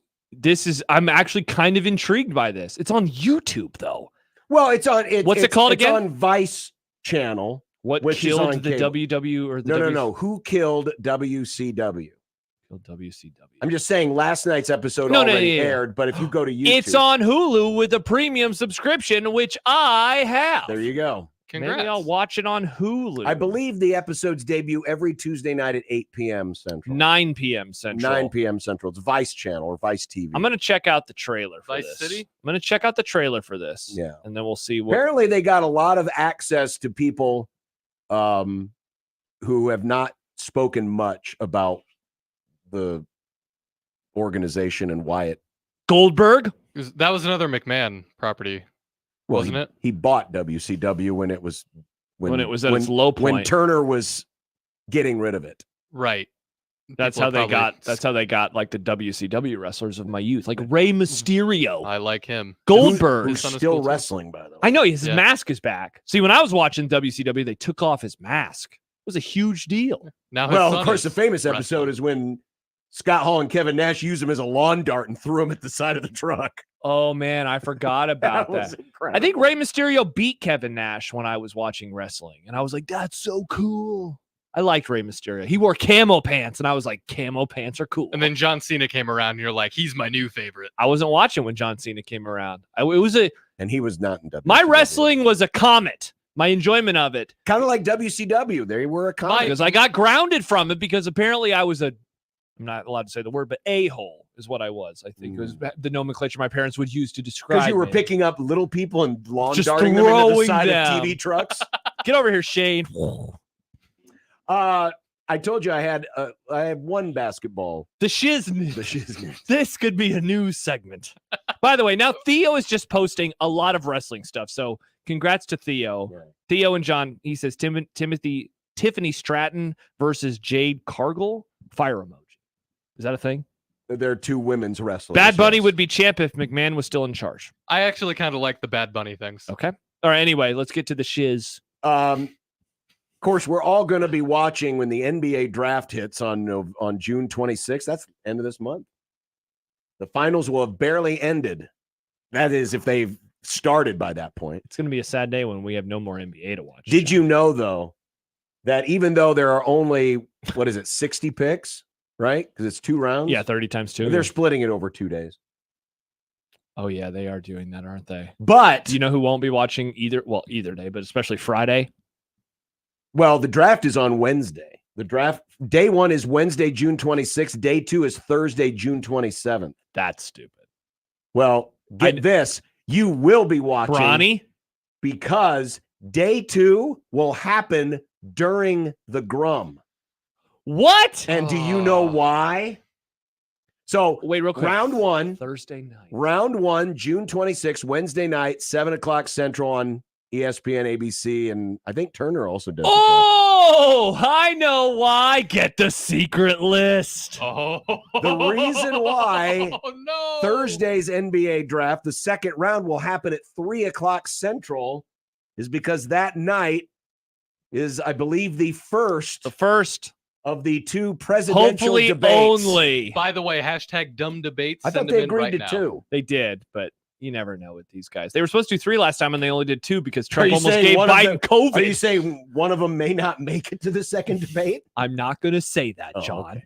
S4: I'm actually kind of intrigued by this. It's on YouTube, though.
S2: Well, it's on.
S4: What's it called again?
S2: It's on Vice channel.
S4: What
S2: which is
S4: killed
S2: on
S4: the
S2: cable.
S4: WW or the
S2: No. Who killed WCW?
S4: Killed WCW.
S2: I'm just saying last night's episode already aired, but if you go to YouTube,
S4: it's on Hulu with a premium subscription, which I have.
S2: There you go.
S3: Congrats.
S4: Maybe I'll watch it on Hulu.
S2: I believe the episodes debut every Tuesday night at 8 p.m. Central.
S4: 9 p.m. Central.
S2: 9 p.m. Central. It's Vice channel or Vice TV.
S4: I'm going to check out the trailer for
S3: Vice
S4: this.
S3: City?
S4: I'm going to check out the trailer for this.
S2: Yeah.
S4: And then we'll see what.
S2: Apparently, they got a lot of access to people who have not spoken much about the organization and why it.
S4: Goldberg?
S3: That was another McMahon property, wasn't it?
S2: He bought WCW when it was
S4: when it was at its low point.
S2: When Turner was getting rid of it.
S3: Right.
S4: That's
S3: People
S4: how they
S3: probably-
S4: got. That's how they got like the WCW wrestlers of my youth, like Rey Mysterio,
S3: I like him.
S4: Goldberg.
S2: Who's still wrestling, by the way.
S4: I know his
S3: Yeah.
S4: mask is back. See, when I was watching WCW, they took off his mask. It was a huge deal.
S3: Now his
S2: Well,
S3: son
S2: of course, the
S3: is
S2: famous
S3: wrestling.
S2: episode is when Scott Hall and Kevin Nash used him as a lawn dart and threw him at the side of the truck.
S4: Oh man, I forgot about
S2: was
S4: that.
S2: incredible.
S4: I think Rey Mysterio beat Kevin Nash when I was watching wrestling, and I was like, "That's so cool." I liked Rey Mysterio. He wore camo pants, and I was like, "Camo pants are cool."
S3: And then John Cena came around, and you're like, he's my new favorite.
S4: I wasn't watching when John Cena came around.
S2: And he was not in WCW.
S4: My wrestling was a comet. My enjoyment of it,
S2: kind of like WCW. They were a comic.
S4: because I got grounded from it because apparently I was I'm not allowed to say the word, but a-hole is what I was. I think it was the nomenclature my parents would use to describe.
S2: Because you were
S4: me.
S2: picking up little people and lawn
S4: Just
S2: darting them into the
S4: throwing
S2: side
S4: them.
S2: of TV trucks.
S4: Get over here, Shane.
S2: I told you I have one basketball.
S4: The shiznit.
S2: The shiznit.
S4: This could be a news segment. By the way, now Theo is just posting a lot of wrestling stuff. So congrats to Theo.
S2: Yeah.
S4: Theo and John, he says Tiffany Stratton versus Jade Cargill. Fire emoji. Is that a thing?
S2: There are two women's wrestlers.
S4: Bad Bunny
S2: yes.
S4: would be champ if McMahon was still in charge.
S3: I actually kind of like the Bad Bunny things.
S4: Okay. All right. Anyway, let's get to the shiz.
S2: Of course, we're all going to be watching when the NBA draft hits on June 26th. That's the end of this month. The finals will have barely ended. That is, if they've started by that point.
S4: It's going to be a sad day when we have no more NBA to watch.
S2: Did you know, though, that even though there are only, 60 picks, right? Because it's 2 rounds.
S4: Yeah, 30 times 2.
S2: They're splitting it over 2 days.
S4: Oh, yeah, they are doing that, aren't they?
S2: But
S4: do you know who won't be watching either day, but especially Friday?
S2: Well, the draft is on Wednesday. The draft day 1 is Wednesday, June 26th. Day 2 is Thursday, June 27th.
S4: That's stupid.
S2: Well, get this. You will be watching
S4: Bronny,
S2: because day 2 will happen during the Grum.
S4: What?
S2: And do you know why? So
S4: wait, real quick.
S2: Round 1,
S4: Thursday night.
S2: Round 1, June 26th, Wednesday night, 7:00 Central on ESPN, ABC, and I think Turner also does.
S4: Oh, I know why. Get the secret list.
S3: Oh,
S2: the reason why
S3: no.
S2: Thursday's NBA draft, the second round, will happen at 3:00 Central, is because that night is, I believe, the first of the 2 presidential
S4: Hopefully
S2: debates.
S4: only.
S3: By the way, hashtag dumb debates.
S2: I thought
S3: send
S2: they
S3: them in
S2: agreed
S3: right
S2: to
S3: now.
S2: 2.
S4: They did, but you never know with these guys. They were supposed to do 3 last time, and they only did 2 because
S2: Are
S4: Trump
S2: you
S4: almost
S2: saying
S4: gave
S2: one of
S4: Biden
S2: them-
S4: COVID.
S2: Are you saying one of them may not make it to the second debate?
S4: I'm not going to say that,
S2: Oh,
S4: John.
S2: okay.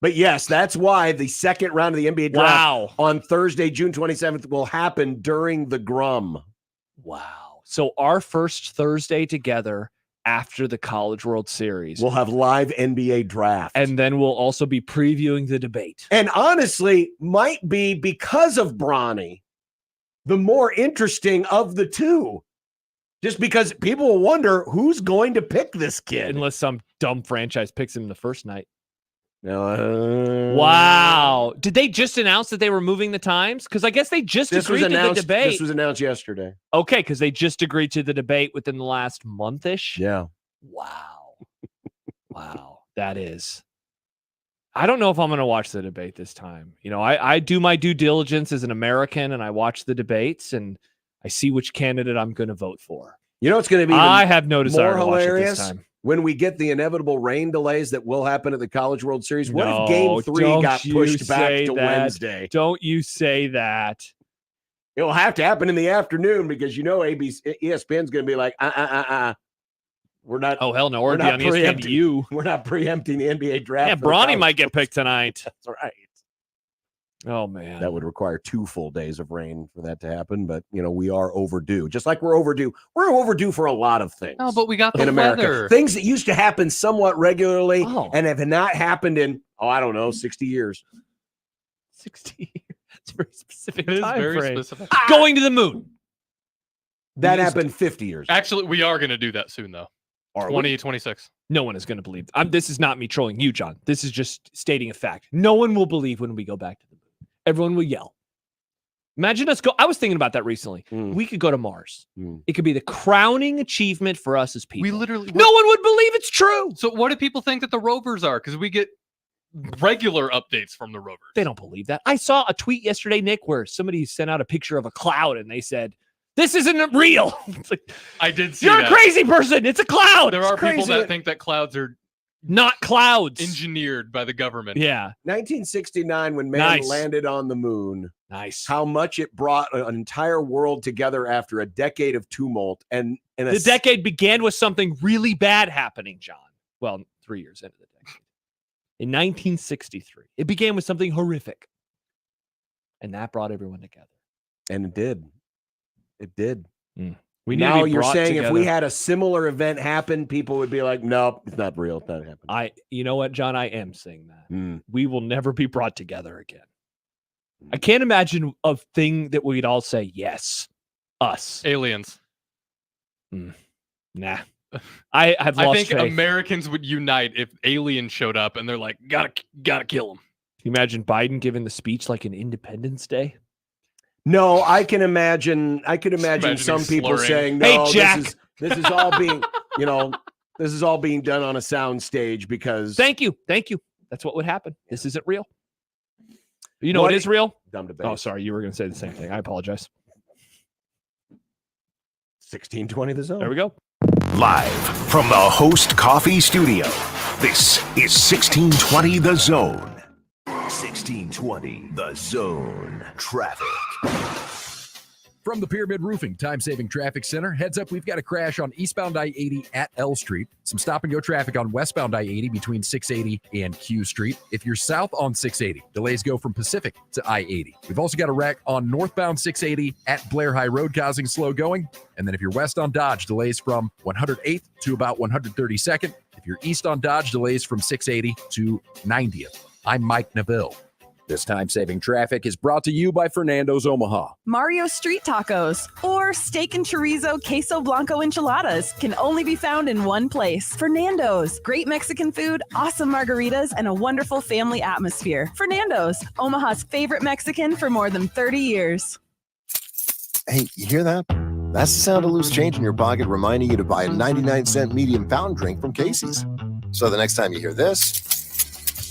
S2: But yes, that's why the second round of the NBA draft
S4: Wow.
S2: on Thursday, June 27th, will happen during the Grum.
S4: Wow. So our first Thursday together after the College World Series.
S2: We'll have live NBA draft.
S4: And then we'll also be previewing the debate.
S2: And honestly, might be, because of Bronny, the more interesting of the 2. Just because people will wonder who's going to pick this kid.
S4: Unless some dumb franchise picks him the first night.
S2: Wow.
S4: Wow. Did they just announce that they were moving the times? Because I guess they just agreed to the debate.
S2: This was announced yesterday.
S4: Okay, because they just agreed to the debate within the last month-ish.
S2: Yeah.
S4: Wow. Wow. That is. I don't know if I'm going to watch the debate this time. You know, I do my due diligence as an American, and I watch the debates, and I see which candidate I'm going to vote for.
S2: You know what's going to be
S4: I have no desire
S2: more
S4: to watch it
S2: hilarious?
S4: this time.
S2: when we get the inevitable rain delays that will happen at the College World Series? What
S4: No,
S2: if Game 3
S4: don't
S2: got
S4: you
S2: pushed back
S4: say
S2: to
S4: that.
S2: Wednesday?
S4: Don't you say that.
S2: It will have to happen in the afternoon because ESPN's going to be like, we're not.
S4: Oh, hell no. Or
S2: we're
S4: it'd be
S2: not
S4: on ESPN
S2: preempting.
S4: U.
S2: We're not preempting the NBA draft.
S4: Yeah,
S2: for the
S4: Bronny
S2: College
S4: might get
S2: World
S4: picked tonight.
S2: That's right.
S4: Oh, man.
S2: That would require 2 full days of rain for that to happen. But, we are overdue. Just like we're overdue. We're overdue for a lot of things.
S3: No, but we got the
S2: in America.
S3: weather.
S2: Things that used to happen somewhat regularly and have not happened in, 60 years.
S4: 60 years. It's a very specific
S3: It is
S4: time
S3: very
S4: frame.
S3: specific.
S4: Going to the moon.
S2: That happened 50 years.
S3: Actually, we are going to do that soon, though. 2026.
S4: No one is going to believe. This is not me trolling you, John. This is just stating a fact. No one will believe when we go back to the moon. Everyone will yell. Imagine us go. I was thinking about that recently. We could go to Mars. It could be the crowning achievement for us as people.
S3: We literally.
S4: No one would believe it's true.
S3: So what do people think that the rovers are? Because we get regular updates from the rovers.
S4: They don't believe that. I saw a tweet yesterday, Nick, where somebody sent out a picture of a cloud and they said, "This isn't real." It's like,
S3: I did see
S4: you're
S3: that.
S4: a crazy person. It's a cloud.
S3: There are
S4: It's
S3: people
S4: crazy.
S3: that think that clouds are
S4: not clouds,
S3: engineered by the government.
S4: Yeah.
S2: 1969, when man
S4: Nice.
S2: landed on the moon.
S4: Nice.
S2: How much it brought an entire world together after a decade of tumult. And
S4: The decade began with something really bad happening, John. Well, 3 years into the decade. In 1963, it began with something horrific. And that brought everyone together.
S2: And it did. It did.
S4: We need to
S2: now
S4: be
S2: you're
S4: brought
S2: saying if we
S4: together.
S2: had a similar event happen, people would be like, nope, it's not real. It's not happening.
S4: You know what, John? I am saying that.
S2: Mm.
S4: We will never be brought together again. I can't imagine a thing that we'd all say, yes, us.
S3: Aliens.
S4: Nah. I have lost
S3: think
S4: faith.
S3: Americans would unite if aliens showed up and they're like, gotta kill them.
S4: Can you imagine Biden giving the speech like an Independence Day?
S2: No, I can imagine. I could imagine some people saying, "No,
S4: Hey, Jack.
S2: this is all being, this is all being done on a sound stage because."
S4: Thank you. That's what would happen. This isn't real. You know what is real?
S2: Dumb debate.
S4: Oh, sorry. You were going to say the same thing. I apologize.
S2: 1620 the zone.
S4: There we go.
S5: Live from the Host Coffee Studio, this is 1620 The Zone. 1620 The Zone. Traffic.
S10: From the Pyramid Roofing Time-Saving Traffic Center, heads up, we've got a crash on eastbound I-80 at L Street. Some stop-and-go traffic on westbound I-80 between 680 and Q Street. If you're south on 680, delays go from Pacific to I-80. We've also got a wreck on northbound 680 at Blair High Road causing slow going. And then if you're west on Dodge, delays from 108th to about 132nd. If you're east on Dodge, delays from 680 to 90th. I'm Mike Neville. This time-saving traffic is brought to you by Fernando's Omaha.
S25: Mario Street Tacos or steak and chorizo queso blanco enchiladas can only be found in one place. Fernando's. Great Mexican food, awesome margaritas, and a wonderful family atmosphere. Fernando's, Omaha's favorite Mexican for more than 30 years.
S12: Hey, you hear that? That's the sound of loose change in your pocket reminding you to buy a 99-cent medium fountain drink from Casey's. So the next time you hear this,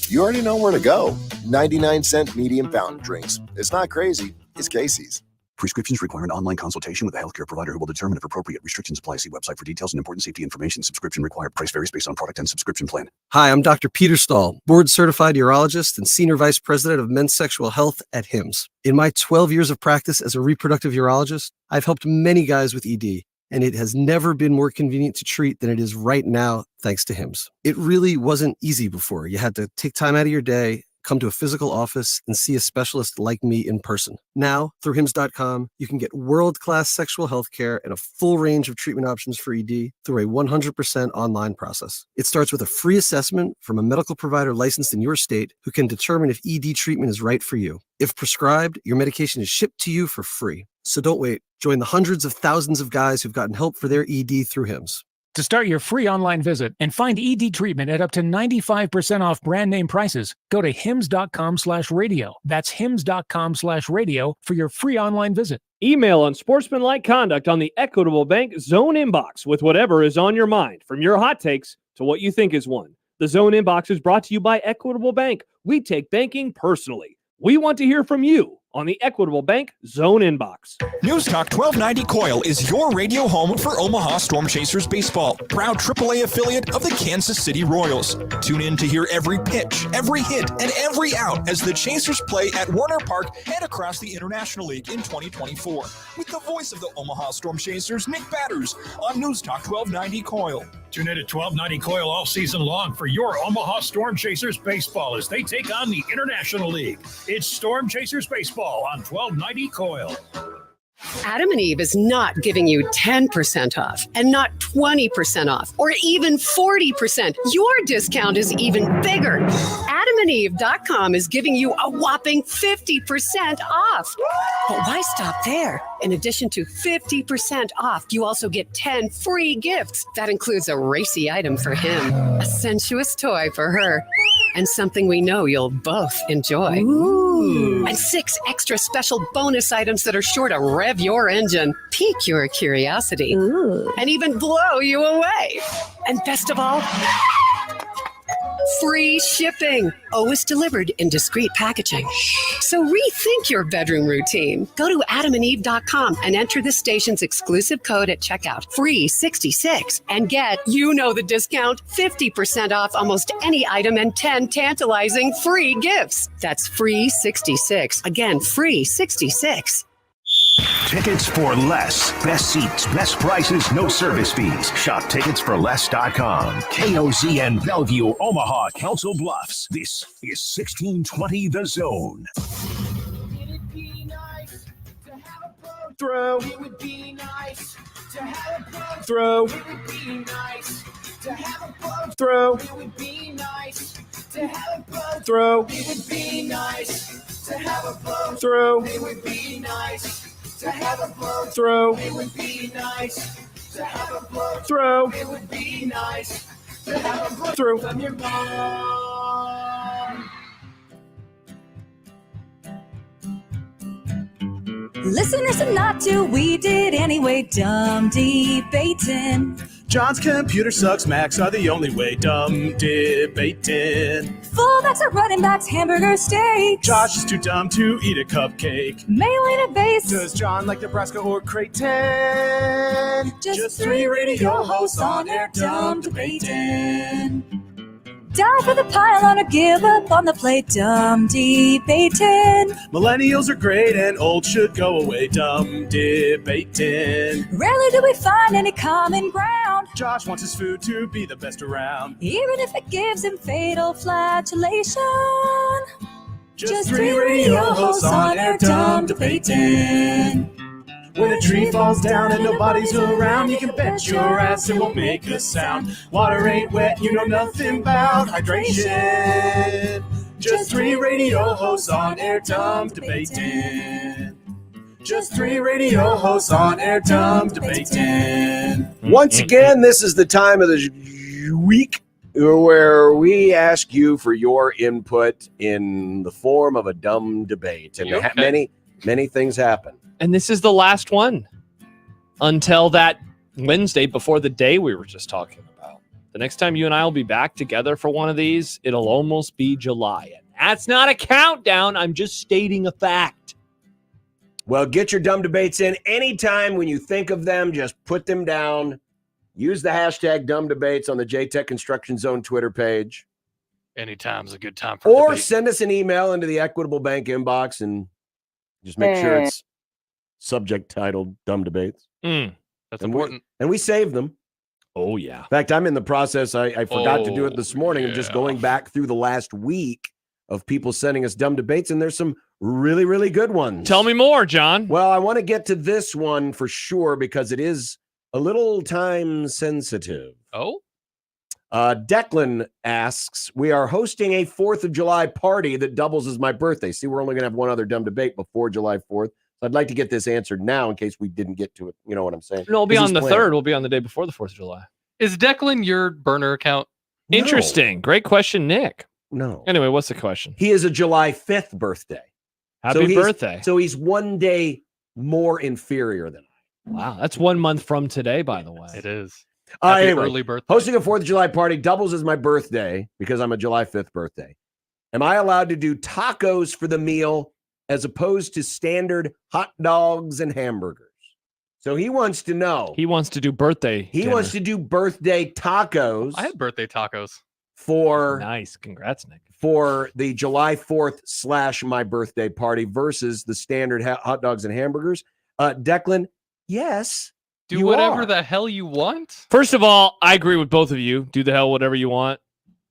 S12: you already know where to go. 99-cent medium fountain drinks. It's not crazy. It's Casey's.
S13: Prescriptions require an online consultation with a healthcare provider who will determine if appropriate. Restrictions apply. See website for details and important safety information. Subscription required. Price varies based on product and subscription plan.
S14: Hi, I'm Dr. Peter Stahl, board-certified urologist and senior vice president of men's sexual health at HIMSS. In my 12 years of practice as a reproductive urologist, I've helped many guys with ED, and it has never been more convenient to treat than it is right now, thanks to HIMSS. It really wasn't easy before. You had to take time out of your day, come to a physical office, and see a specialist like me in person. Now, through HIMSS.com, you can get world-class sexual health care and a full range of treatment options for ED through a 100% online process. It starts with a free assessment from a medical provider licensed in your state who can determine if ED treatment is right for you. If prescribed, your medication is shipped to you for free. So don't wait. Join the hundreds of thousands of guys who've gotten help for their ED through HIMSS.
S15: To start your free online visit and find ED treatment at up to 95% off brand name prices, go to hims.com/radio. That's hims.com/radio for your free online visit.
S4: Email Unsportsmanlike Conduct on the Equitable Bank Zone Inbox with whatever is on your mind, from your hot takes to what you think is one. The Zone Inbox is brought to you by Equitable Bank. We take banking personally. We want to hear from you on the Equitable Bank Zone inbox.
S7: News Talk 1290 Coil is your radio home for Omaha Storm Chasers baseball, proud AAA affiliate of the Kansas City Royals. Tune in to hear every pitch, every hit, and every out as the Chasers play at Warner Park and across the International League in 2024. With the voice of the Omaha Storm Chasers, Nick Batters, on News Talk 1290 Coil.
S8: Tune in to 1290 Coil all season long for your Omaha Storm Chasers baseball as they take on the International League. It's Storm Chasers baseball on 1290 Coil.
S11: Adam and Eve is not giving you 10% off and not 20% off or even 40%. Your discount is even bigger. AdamandEve.com is giving you a whopping 50% off. But why stop there? In addition to 50% off, you also get 10 free gifts. That includes a racy item for him, a sensuous toy for her, and something we know you'll both enjoy. Ooh. And 6 extra special bonus items that are sure to rev your engine, pique your curiosity, and even blow you away. And best of all, free shipping. Always delivered in discreet packaging. So rethink your bedroom routine. Go to adamandeve.com and enter this station's exclusive code at checkout, free 66, and get, the discount, 50% off almost any item and 10 tantalizing free gifts. That's free 66. Again, free 66.
S5: Tickets for less. Best seats, best prices, no service fees. Shop ticketsforless.com. KOZN Bellevue, Omaha, Council Bluffs. This is 1620 The Zone.
S6: Throw. It would be nice to have a blow throw. It would be nice to have a blow throw. It would be nice to have a blow throw. It would be nice to have a blow throw. It would be nice to have a blow throw. It would be nice to have a blow throw. It would be nice to have a blow throw from your mom.
S16: Listeners are not to, we did anyway, dumb debating.
S6: John's computer sucks, Macs are the only way, dumb debating.
S16: Fullbacks are running backs, hamburger steaks.
S6: Josh is too dumb to eat a cupcake.
S16: Mailing a base.
S6: Does John like Nebraska or Creighton? Just 3 radio hosts on air, dumb debating.
S16: Die for the pylon or give up on the plate, dumb debating.
S6: Millennials are great and old should go away, dumb debating.
S16: Rarely do we find any common ground.
S6: Josh wants his food to be the best around,
S16: even if it gives him fatal flagellation.
S6: Just 3 radio hosts on air, dumb debating. When a tree falls down and nobody's around, you can bet your ass it won't make a sound. Water ain't wet, you know nothing about hydration. Just 3 radio hosts on air, dumb debating. Just 3 radio hosts on air, dumb debating.
S2: Once again, this is the time of the week where we ask you for your input in the form of a dumb debate. And many things happen.
S4: And this is the last one until that Wednesday before the day we were just talking about. The next time you and I will be back together for one of these, it'll almost be July. And that's not a countdown. I'm just stating a fact.
S2: Well, get your dumb debates in anytime when you think of them. Just put them down. Use the hashtag dumb debates on the JTech Construction Zone Twitter page.
S3: Anytime's a good time for
S2: Or
S3: debate.
S2: send us an email into the Equitable Bank inbox and just make sure it's subject titled dumb debates.
S3: That's important.
S2: And we save them.
S4: Oh, yeah.
S2: In fact, I'm in the process. I forgot to do it this morning. I'm just going back through the last week of people sending us dumb debates, and there's some really, really good ones.
S4: Tell me more, John.
S2: Well, I want to get to this one for sure because it is a little time sensitive.
S3: Oh?
S2: Declan asks, we are hosting a 4th of July party that doubles as my birthday. See, we're only going to have one other dumb debate before July 4th. I'd like to get this answered now in case we didn't get to it. You know what I'm saying?
S4: No, it'll be on the 3rd. We'll be on the day before the 4th of July.
S3: Is Declan your burner account?
S2: No.
S4: Interesting. Great question, Nick.
S2: No.
S4: Anyway, what's the question?
S2: He is a July 5th birthday.
S4: Happy birthday.
S2: So he's one day more inferior than I.
S4: Wow. That's 1 month from today, by the way.
S3: It is. Anyway, early birthday.
S2: Hosting a 4th of July party doubles as my birthday because I'm a July 5th birthday. Am I allowed to do tacos for the meal as opposed to standard hot dogs and hamburgers. So he wants to know.
S4: He wants to do birthday.
S2: He
S4: dinner.
S2: wants to do birthday tacos.
S3: I had birthday tacos.
S2: For
S4: nice. Congrats, Nick.
S2: For the July 4th / my birthday party versus the standard hot dogs and hamburgers. Declan, yes.
S3: Do whatever the hell you want.
S4: First of all, I agree with both of you. Do the hell whatever you want.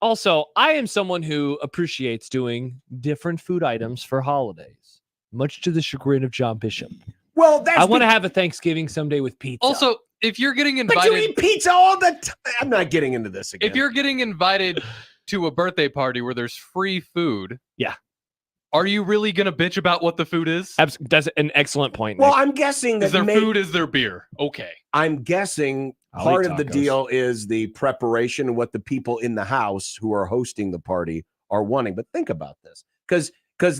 S4: Also, I am someone who appreciates doing different food items for holidays, much to the chagrin of John Bishop.
S2: Well, that's
S4: I want to have a Thanksgiving someday with pizza.
S3: Also, if you're getting invited,
S2: but you eat pizza all the time. I'm not getting into this again.
S3: If you're getting invited to a birthday party where there's free food,
S4: yeah,
S3: are you really gonna bitch about what the food is?
S4: That's an excellent point.
S2: Well,
S4: Nick.
S2: I'm guessing that
S3: is their food is their beer. Okay,
S2: I'm guessing
S4: I'll
S2: part
S4: eat
S2: of the
S4: tacos.
S2: deal is the preparation and what the people in the house who are hosting the party are wanting. But think about this, because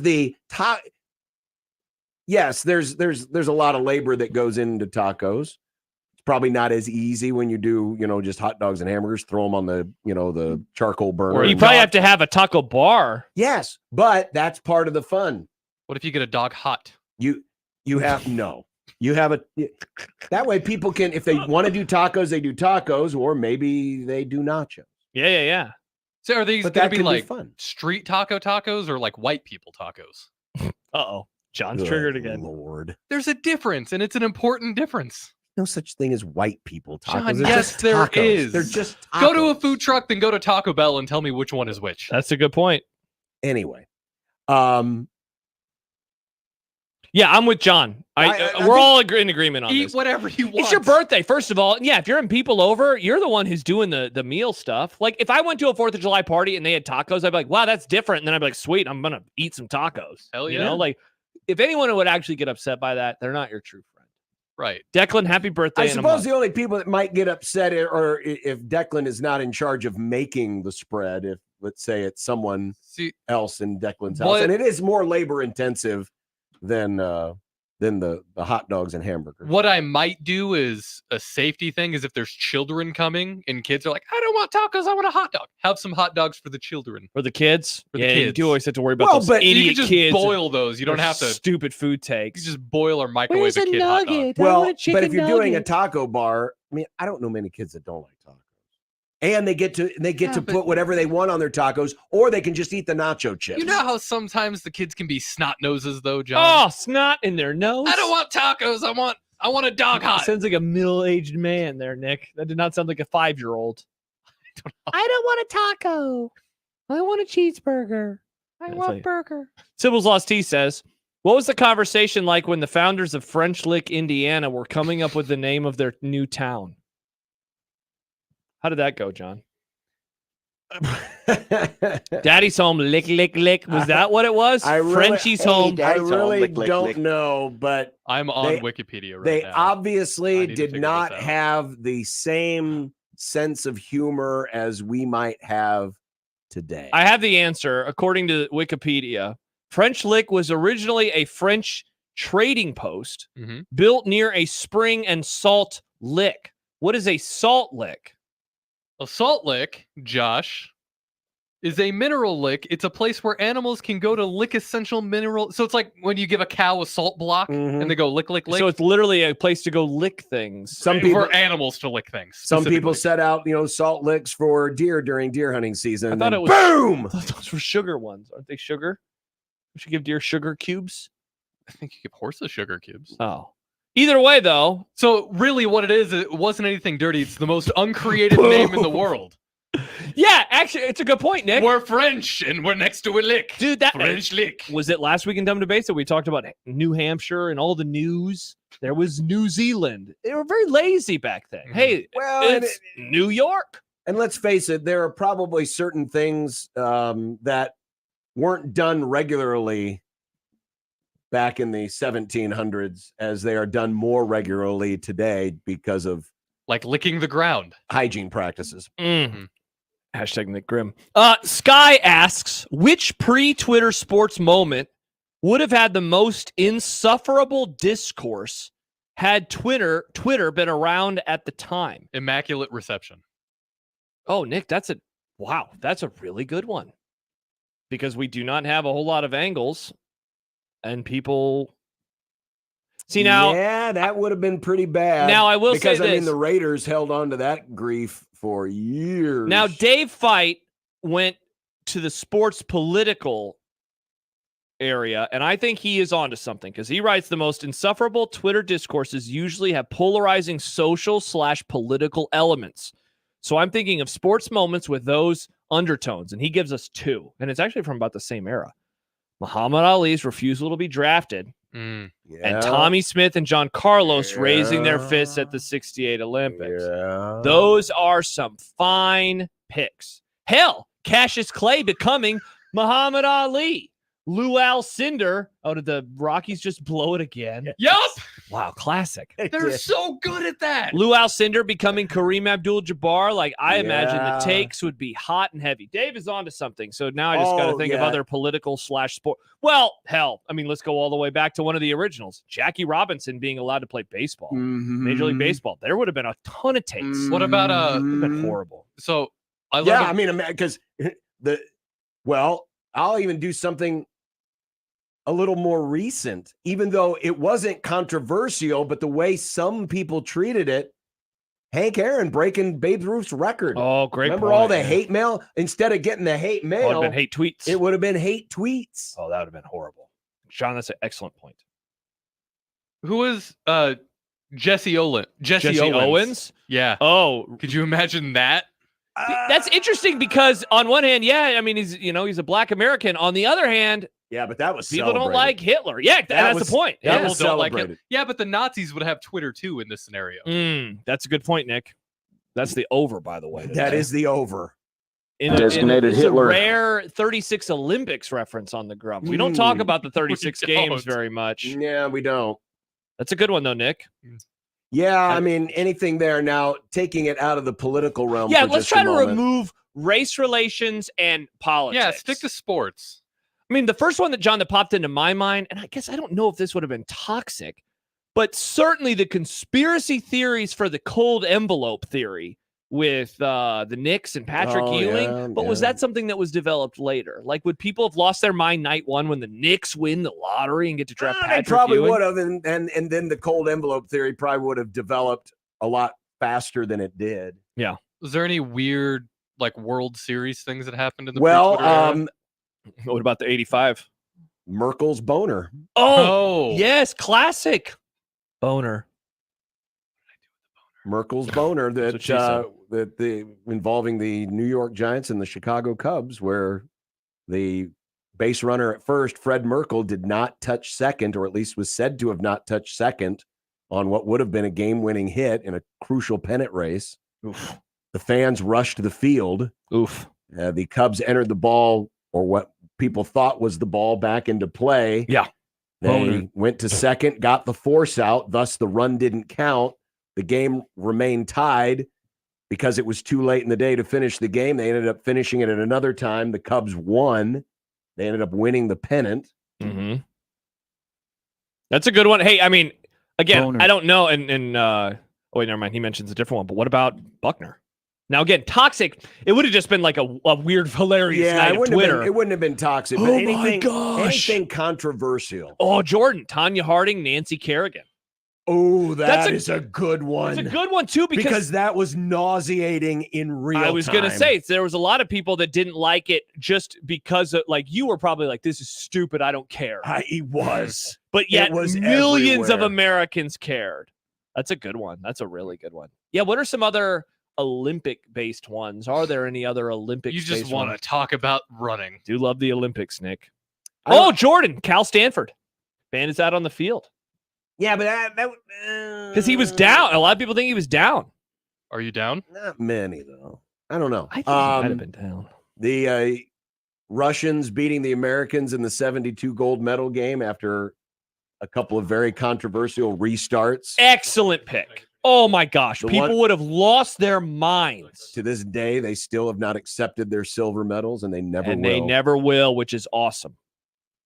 S2: the yes, there's a lot of labor that goes into tacos. It's probably not as easy when you do, just hot dogs and hamburgers, throw them on the, the charcoal burner.
S4: Or you probably have to have a taco bar.
S2: Yes, but that's part of the fun.
S3: What if you get a dog hot?
S2: You have no. You have that way people can, if they want to do tacos, they do tacos, or maybe they do nachos.
S4: Yeah.
S3: So are these
S2: But
S3: going
S2: that
S3: to be
S2: could be
S3: like
S2: fun.
S3: street tacos or like white people tacos?
S4: Uh-oh. John's
S2: Good
S4: triggered again.
S2: Lord.
S3: There's a difference, and it's an important difference.
S2: No such thing as white people tacos.
S3: John,
S2: They're
S3: yes,
S2: just
S3: there
S2: tacos.
S3: is.
S2: They're just tacos.
S3: Go to a food truck, then go to Taco Bell and tell me which one is which.
S4: That's a good point.
S2: Anyway,
S4: yeah, I'm with John. We're all in agreement on
S3: Eat
S4: this.
S3: whatever you want.
S4: It's your birthday, first of all. Yeah, if you're having people over, you're the one who's doing the meal stuff. Like, if I went to a 4th of July party and they had tacos, I'd be like, wow, that's different. And then I'd be like, sweet, I'm going to eat some tacos.
S3: Hell
S4: You
S3: yeah.
S4: know, like, if anyone would actually get upset by that, they're not your true friend.
S3: Right.
S4: Declan, happy birthday.
S2: I
S4: in a
S2: suppose
S4: month.
S2: the only people that might get upset or if Declan is not in charge of making the spread, if let's say it's someone else in Declan's house, and it is more labor intensive than the hot dogs and hamburgers.
S3: What I might do is a safety thing is if there's children coming and kids are like, I don't want tacos, I want a hot dog. Have some hot dogs for the children.
S4: For the kids?
S3: For the
S4: Yeah, you
S3: kids.
S4: do always have to worry about those
S3: you
S4: idiot
S3: can just
S4: kids.
S3: boil those. You don't
S4: Their
S3: have to
S4: stupid food takes.
S3: You just boil or microwave
S4: Where's
S3: a
S4: a
S3: kid hot dog.
S4: nugget? I
S2: Well,
S4: want a
S2: but
S4: chicken
S2: if you're doing a
S4: nugget.
S2: taco bar, I mean, I don't know many kids that don't like tacos. And they get to put whatever they want on their tacos, or they can just eat the nacho chips.
S3: You know how sometimes the kids can be snot noses though, John?
S4: Oh, snot in their nose.
S3: I don't want tacos. I want a dog hot.
S4: Sounds like a middle-aged man there, Nick. That did not sound like a 5-year-old. I don't want a taco. I want a cheeseburger. I want burger. Sybil's Lost Tea says, what was the conversation like when the founders of French Lick, Indiana were coming up with the name of their new town? How did that go, John? Daddy's home, lick, lick, lick. Was that what it was? Frenchie's home.
S2: I really don't know, but
S3: I'm on Wikipedia right
S2: they
S3: now.
S2: obviously
S3: to
S2: did
S3: figure
S2: not
S3: this out.
S2: have the same sense of humor as we might have today.
S4: I have the answer. According to Wikipedia, French Lick was originally a French trading post built near a spring and salt lick. What is a salt lick?
S3: A salt lick, Josh, is a mineral lick. It's a place where animals can go to lick essential mineral. So it's like when you give a cow a salt block and they go lick, lick, lick.
S4: So it's literally a place to go lick things.
S2: Some people
S3: for animals to lick things.
S2: Some people set out, salt licks for deer during deer hunting season.
S4: I thought it was
S2: boom.
S4: I thought those were sugar ones. Aren't they sugar? We should give deer sugar cubes.
S3: I think you give horses sugar cubes.
S4: Oh. Either way, though.
S3: So really what it is, it wasn't anything dirty. It's the most uncreative name in the world.
S4: Yeah, actually, it's a good point, Nick.
S3: We're French and we're next to a lick.
S4: Dude, that
S3: French lick.
S4: Was it last week in Dumb Debates that we talked about New Hampshire and all the news? There was New Zealand. They were very lazy back then. Hey, it's New York.
S2: And let's face it, there are probably certain things that weren't done regularly back in the 1700s as they are done more regularly today because of
S3: like licking the ground
S2: hygiene practices.
S4: Hashtag Nick Grim. Sky asks, which pre-Twitter sports moment would have had the most insufferable discourse had Twitter been around at the time?
S3: Immaculate Reception.
S4: Oh, Nick, that's a really good one. Because we do not have a whole lot of angles and people see now.
S2: Yeah, that would have been pretty bad.
S4: Now, I will say
S2: because I mean
S4: this.
S2: the Raiders held on to that grief for years.
S4: Now, Dave Feit went to the sports political area, and I think he is onto something because he writes the most insufferable Twitter discourses usually have polarizing social/political elements. So I'm thinking of sports moments with those undertones, and he gives us two, and it's actually from about the same era. Muhammad Ali's refusal to be drafted, and Tommy Smith and John Carlos raising their fists at the 68 Olympics. Those are some fine picks. Hell, Cassius Clay becoming Muhammad Ali. Lou Alcindor. Oh, did the Rockies just blow it again?
S3: Yup.
S4: Wow, classic.
S3: They're so good at that.
S4: Lou Alcindor becoming Kareem Abdul-Jabbar. Like, I imagine the takes would be hot and heavy. Dave is onto something. So now I just got to think of other political/sport. Well, hell, I mean, let's go all the way back to one of the originals. Jackie Robinson being allowed to play baseball. Major League Baseball. There would have been a ton of takes.
S3: What about
S4: It would have been horrible.
S3: So
S2: I mean, because I'll even do something a little more recent, even though it wasn't controversial, but the way some people treated it, Hank Aaron breaking Babe Ruth's record.
S4: Oh, great.
S2: Remember all the hate mail? Instead of getting the hate mail,
S4: It would have been hate tweets.
S2: It would have been hate tweets.
S4: Oh, that would have been horrible. John, that's an excellent point.
S3: Who is Jesse Owens?
S4: Jesse Owens?
S3: Yeah.
S4: Oh,
S3: could you imagine that?
S4: That's interesting because on one hand, yeah, I mean, he's a black American. On the other hand,
S2: yeah, but that was
S4: people don't like Hitler. Yeah, that's the point.
S3: People don't like him. Yeah, but the Nazis would have Twitter too in this scenario.
S4: That's a good point, Nick. That's the over, by the way.
S2: That is the over.
S4: Designated Hitler. A rare 36 Olympics reference on the Grum. We don't talk about the 36 games very much.
S2: Yeah, we don't.
S4: That's a good one, though, Nick.
S2: Yeah, I mean, anything there. Now, taking it out of the political realm.
S4: Yeah,
S2: for
S4: let's
S2: just
S4: try
S2: a
S4: to
S2: moment.
S4: remove race relations and politics.
S3: Yeah, stick to sports.
S4: I mean, the first one that popped into my mind, and I guess I don't know if this would have been toxic, but certainly the conspiracy theories for the cold envelope theory with the Knicks and Patrick Ewing. But was that something that was developed later? Like, would people have lost their mind night one when the Knicks win the lottery and get to draft Patrick
S2: They probably
S4: Ewing?
S2: would have, and then the cold envelope theory probably would have developed a lot faster than it did.
S4: Yeah.
S3: Was there any weird like World Series things that happened in the
S2: Well,
S3: pre-Twitter era?
S4: What about the 85?
S2: Merkel's boner.
S4: Oh, yes, classic boner.
S2: Merkel's boner
S4: what
S2: that
S4: she said.
S2: involving the New York Giants and the Chicago Cubs, where the base runner at first, Fred Merkel, did not touch second, or at least was said to have not touched second on what would have been a game-winning hit in a crucial pennant race.
S4: Oof.
S2: The fans rushed the field.
S4: Oof.
S2: The Cubs entered the ball, or what people thought was the ball, back into play.
S4: Yeah.
S2: They went to second, got the force out, thus the run didn't count. The game remained tied because it was too late in the day to finish the game. They ended up finishing it at another time. The Cubs won. They ended up winning the pennant.
S4: Mm-hmm. That's a good one. Hey, I mean, again,
S2: Boner.
S4: I don't know. And oh, wait, never mind. He mentions a different one. But what about Buckner? Now, again, toxic. It would have just been like a weird, hilarious night of Twitter.
S2: It wouldn't have been toxic. But
S4: Oh,
S2: anything,
S4: my gosh.
S2: anything controversial.
S4: Oh, Jordan, Tanya Harding, Nancy Kerrigan.
S2: Oh,
S4: That's
S2: is a good one.
S4: It's a good one, too, because
S2: that was nauseating in real time.
S4: I was going to say, there was a lot of people that didn't like it just because, like, you were probably like, this is stupid. I don't care.
S2: He was.
S4: But yet,
S2: It was
S4: millions of
S2: everywhere.
S4: Americans cared. That's a good one. That's a really good one. Yeah, what are some other Olympic-based ones? Are there any other Olympics-based
S3: You just want to talk about running.
S4: Do love the Olympics, Nick. Oh, Jordan, Cal Stanford. Band is out on the field.
S2: Yeah, but
S4: Because he was down. A lot of people think he was down.
S3: Are you down?
S2: Not many, though. I don't know.
S4: I think he might have been down.
S2: The Russians beating the Americans in the 72 gold medal game after a couple of very controversial restarts.
S4: Excellent pick. Oh, my gosh.
S2: The
S4: People
S2: one-
S4: would have lost their minds.
S2: To this day, they still have not accepted their silver medals, and they never
S4: And
S2: will.
S4: they never will, which is awesome.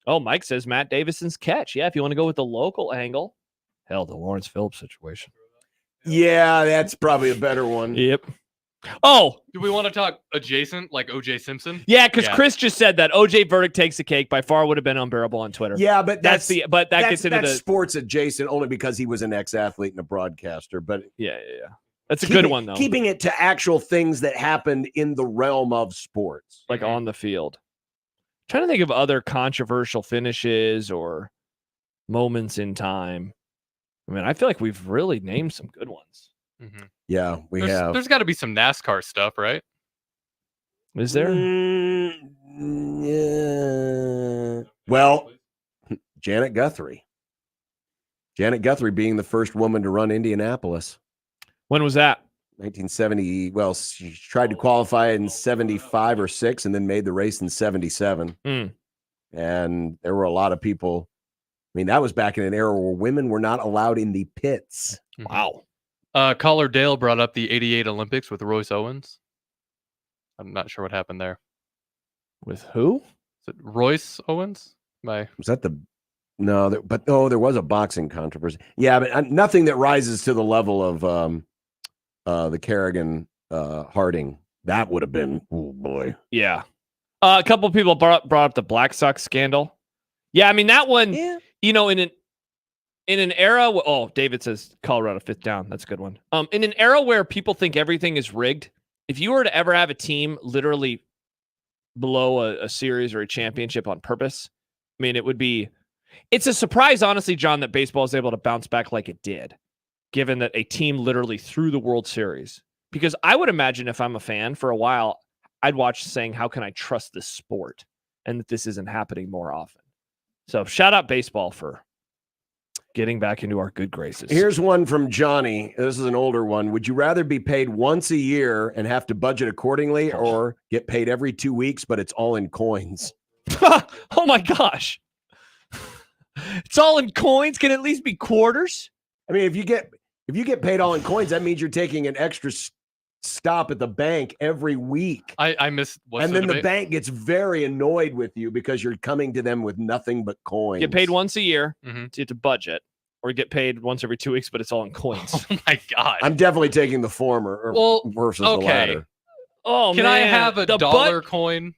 S4: Oh, Mike says Matt Davison's catch. Yeah, if you want to go with the local angle. Hell, the Lawrence Phillips situation.
S2: Yeah, that's probably a better one.
S4: Yep. Oh,
S3: Do we want to talk adjacent, like O.J. Simpson?
S4: yeah, because Chris just said that OJ verdict takes the cake. By far would have been unbearable on Twitter.
S2: Yeah, but
S4: that gets into
S2: that's
S4: the
S2: sports adjacent only because he was an ex-athlete and a broadcaster. But
S4: yeah. That's a good one though.
S2: Keeping it to actual things that happened in the realm of sports,
S4: like on the field. Trying to think of other controversial finishes or moments in time. I mean, I feel like we've really named some good ones.
S3: Mm-hmm.
S2: Yeah, have.
S3: There's got to be some NASCAR stuff, right?
S4: Is there?
S2: Yeah. Well, Janet Guthrie. Janet Guthrie being the first woman to run Indianapolis.
S4: When was that?
S2: 1970. Well, she tried to qualify in 75 or 6 and then made the race in 77. And there were a lot of people. I mean, that was back in an era where women were not allowed in the pits.
S4: Wow.
S3: Caller Dale brought up the 88 Olympics with Royce Owens. I'm not sure what happened there.
S4: With who?
S3: Is it Royce Owens?
S2: Was that the... No, there was a boxing controversy. Yeah, but nothing that rises to the level of the Kerrigan Harding. That would have been, oh boy.
S4: Yeah. A couple of people brought up the Black Sox scandal. Yeah, I mean that one. Yeah. You know, in an era. David says Colorado 5th down. That's a good one. In an era where people think everything is rigged, if you were to ever have a team literally blow a series or a championship on purpose, I mean, it would be. It's a surprise, honestly, John, that baseball is able to bounce back like it did, given that a team literally threw the World Series. Because I would imagine if I'm a fan for a while, I'd watch saying, how can I trust this sport? And that this isn't happening more often. So shout out baseball for getting back into our good graces.
S2: Here's one from Johnny. This is an older one. Would you rather be paid once a year and have to budget accordingly or get paid every 2 weeks, but it's all in coins?
S4: Oh my gosh. It's all in coins. Can it at least be quarters?
S2: I mean, if you get paid all in coins, that means you're taking an extra stop at the bank every week.
S3: I missed.
S2: And then the bank gets very annoyed with you because you're coming to them with nothing but coins.
S4: Get paid once a year to budget, or get paid once every 2 weeks, but it's all in coins.
S3: Oh my god!
S2: I'm definitely taking the former versus the latter.
S4: Oh,
S3: can I have a dollar coin?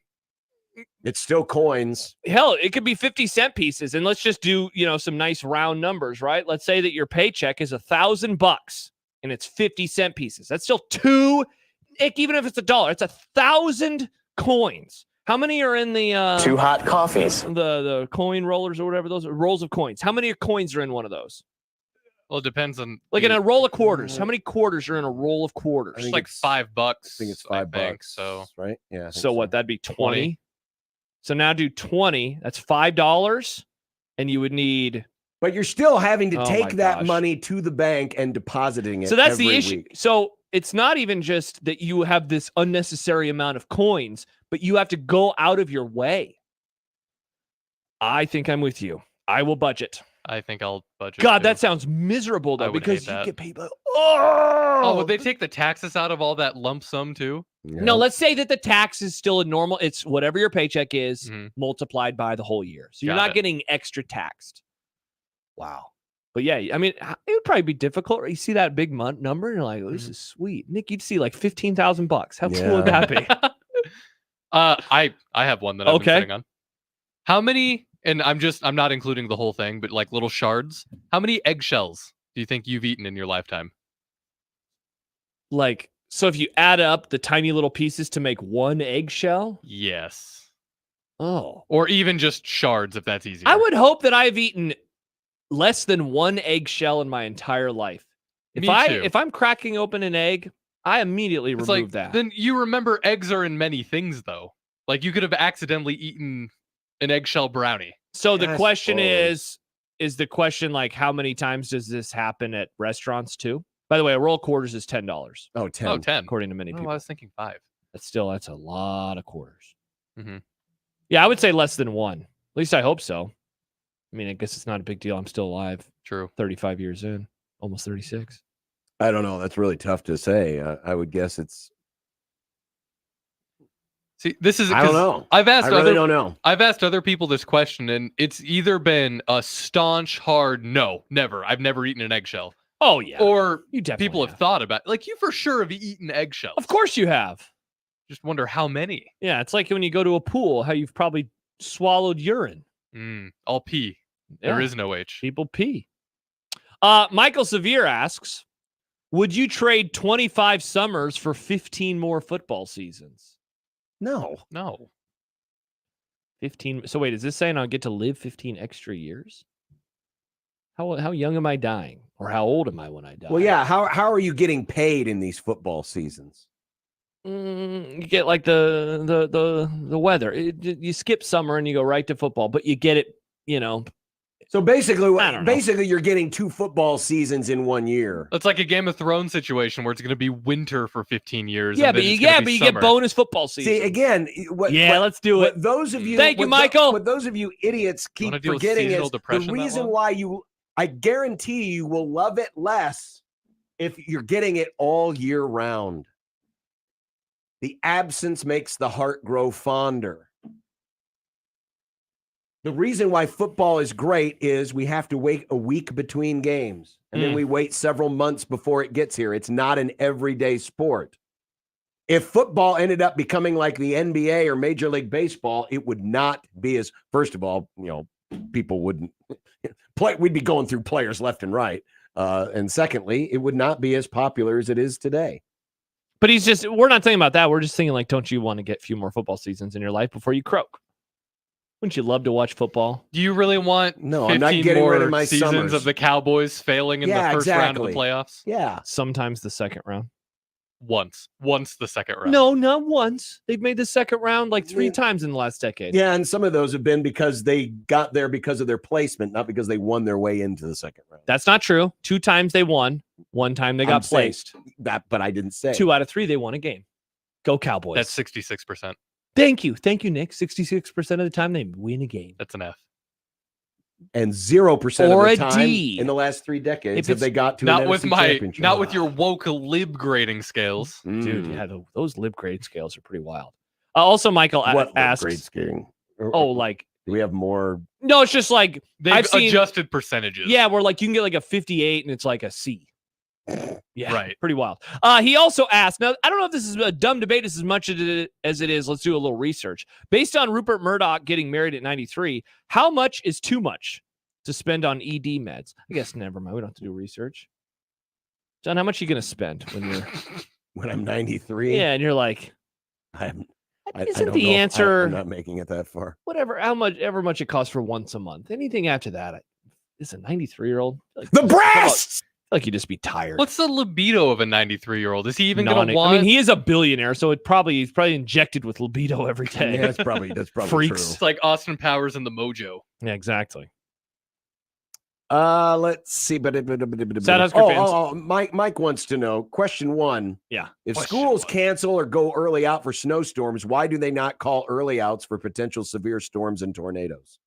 S2: It's still coins.
S4: Hell, it could be 50-cent pieces, and let's just do some nice round numbers, right? Let's say that your paycheck is $1,000 and it's 50-cent pieces. That's still even if it's $1, it's 1,000 coins. How many are in the
S17: 2 hot coffees?
S4: The coin rollers or whatever those are, rolls of coins. How many coins are in one of those?
S3: Well, it depends on
S4: in a roll of quarters. How many quarters are in a roll of quarters?
S3: It's like $5. I
S2: think it's $5.
S3: So
S2: right, yeah.
S4: So what? That'd be 20. So now do 20. That's $5, and you would need.
S2: But you're still having to take that money to the bank and depositing it.
S4: So that's the
S2: every
S4: issue.
S2: week.
S4: So it's not even just that you have this unnecessary amount of coins, but you have to go out of your way. I think I'm with you. I will budget.
S3: I think I'll budget.
S4: God,
S3: too.
S4: that sounds miserable though, because you get paid.
S3: Would they take the taxes out of all that lump sum too?
S2: Yeah.
S4: No, let's say that the tax is still a normal. It's whatever your paycheck is multiplied by the whole year. So you're not getting extra taxed. Wow. But yeah, I mean, it would probably be difficult. You see that big number, and you're like, oh, this is sweet. Nick, you'd see like $15,000. How cool would that be?
S3: I have one that I've been sitting on. How many? And I'm not including the whole thing, but like little shards. How many eggshells do you think you've eaten in your lifetime?
S4: Like, so if you add up the tiny little pieces to make one eggshell?
S3: Yes.
S4: Oh.
S3: Or even just shards, if that's easier.
S4: I would hope that I've eaten less than one eggshell in my entire life. If I'm cracking open an egg, I immediately remove that.
S3: Then you remember eggs are in many things, though. Like you could have accidentally eaten an eggshell brownie.
S4: So the question is the question like how many times does this happen at restaurants too? By the way, a roll of quarters is $10.
S2: Oh, 10.
S3: Oh, 10.
S4: According to many people.
S3: I was thinking 5.
S4: That's a lot of quarters.
S3: Mm-hmm.
S4: Yeah, I would say less than 1. At least I hope so. I mean, I guess it's not a big deal. I'm still alive.
S3: True.
S4: 35 years in, almost 36.
S2: I don't know. That's really tough to say. I would guess it's.
S3: See, this is.
S2: I don't know.
S3: I really
S2: don't know.
S3: I've asked other people this question, and it's either been a staunch, hard no, never. I've never eaten an eggshell,
S4: Oh, yeah.
S3: Or
S4: You definitely
S3: people have thought about like you for sure have eaten eggshells.
S4: Of course you have.
S3: Just wonder how many.
S4: Yeah, it's like when you go to a pool, how you've probably swallowed urine.
S3: All pee.
S4: Yeah.
S3: There is no H.
S4: People pee. Michael Severe asks, would you trade 25 summers for 15 more football seasons?
S2: No.
S4: 15. So wait, is this saying I'll get to live 15 extra years? How young am I dying? Or how old am I when I die?
S2: Well, yeah. How are you getting paid in these football seasons?
S4: You get like the weather. You skip summer and you go right to football, but you get it,
S2: So basically, you're getting 2 football seasons in 1 year.
S3: It's like a Game of Thrones situation where it's going to be winter for 15 years.
S4: Yeah,
S3: and
S4: but
S3: then
S4: you get bonus football season.
S2: See, again,
S4: let's do it.
S2: Those of you,
S4: Thank you, Michael.
S2: What those of you idiots keep
S3: deal with
S2: forgetting
S3: seasonal
S2: is
S3: depression
S2: the
S3: that
S2: reason
S3: long?
S2: why I guarantee you will love it less if you're getting it all year round. The absence makes the heart grow fonder. The reason why football is great is we have to wait a week between games, and then we wait several months before it gets here. It's not an everyday sport. If football ended up becoming like the NBA or Major League Baseball, it would not be as, first of all, people wouldn't play. We'd be going through players left and right. And secondly, it would not be as popular as it is today.
S4: But we're not thinking about that. We're just thinking like, don't you want to get a few more football seasons in your life before you croak? Wouldn't you love to watch football?
S3: Do you really want 15
S2: I'm not getting
S3: more
S2: rid of my
S3: seasons
S2: summers.
S3: of the Cowboys failing in the first round of the playoffs?
S2: Yeah.
S4: Sometimes the second round.
S3: Once the second round.
S4: No, not once. They've made the second round like 3 times in the last decade.
S2: Yeah, and some of those have been because they got there because of their placement, not because they won their way into the second round.
S4: That's not true. 2 times they won. 1 time they got placed.
S2: That, but I didn't say.
S4: 2 out of 3 they won a game. Go Cowboys.
S3: That's 66%.
S4: Thank you, Nick. 66% of the time they win a game.
S3: That's an F.
S2: And 0%
S4: or
S2: of the
S4: a
S2: time
S4: D.
S2: in the last 3 decades
S4: If
S2: have they got to
S3: not
S2: an
S3: with
S2: NFC
S3: my
S2: championship.
S3: not with your woke lib grading scales,
S4: dude. Yeah, those lib grade scales are pretty wild. Also, Michael
S2: What
S4: asks,
S2: grade scaling?
S4: like,
S2: do we have more?
S4: No, it's just like
S3: they've adjusted percentages.
S4: Yeah, where like you can get like a 58 and it's like a C. Yeah,
S3: right.
S4: Pretty wild. He also asked, now, I don't know if this is a dumb debate as much as it is. Let's do a little research. Based on Rupert Murdoch getting married at 93, how much is too much to spend on ED meds? I guess never mind. We don't have to do research. John, how much are you going to spend
S2: when I'm 93?
S4: Yeah, and you're like,
S2: I'm not making it that far.
S4: However much it costs for once a month. Anything after that, is a 93-year-old. Like,
S2: the breasts!
S4: Like you just be tired.
S3: What's the libido of a 93-year-old? Is he even going to want?
S4: I mean, he is a billionaire, so he's probably injected with libido every day.
S2: Yeah, that's probably
S4: Freaks.
S2: true.
S3: It's like Austin Powers and the Mojo.
S4: Yeah, exactly.
S2: Let's see. Mike wants to know. Question 1.
S4: Yeah.
S2: If schools cancel or go early out for snowstorms, why do they not call early outs for potential severe storms and tornadoes?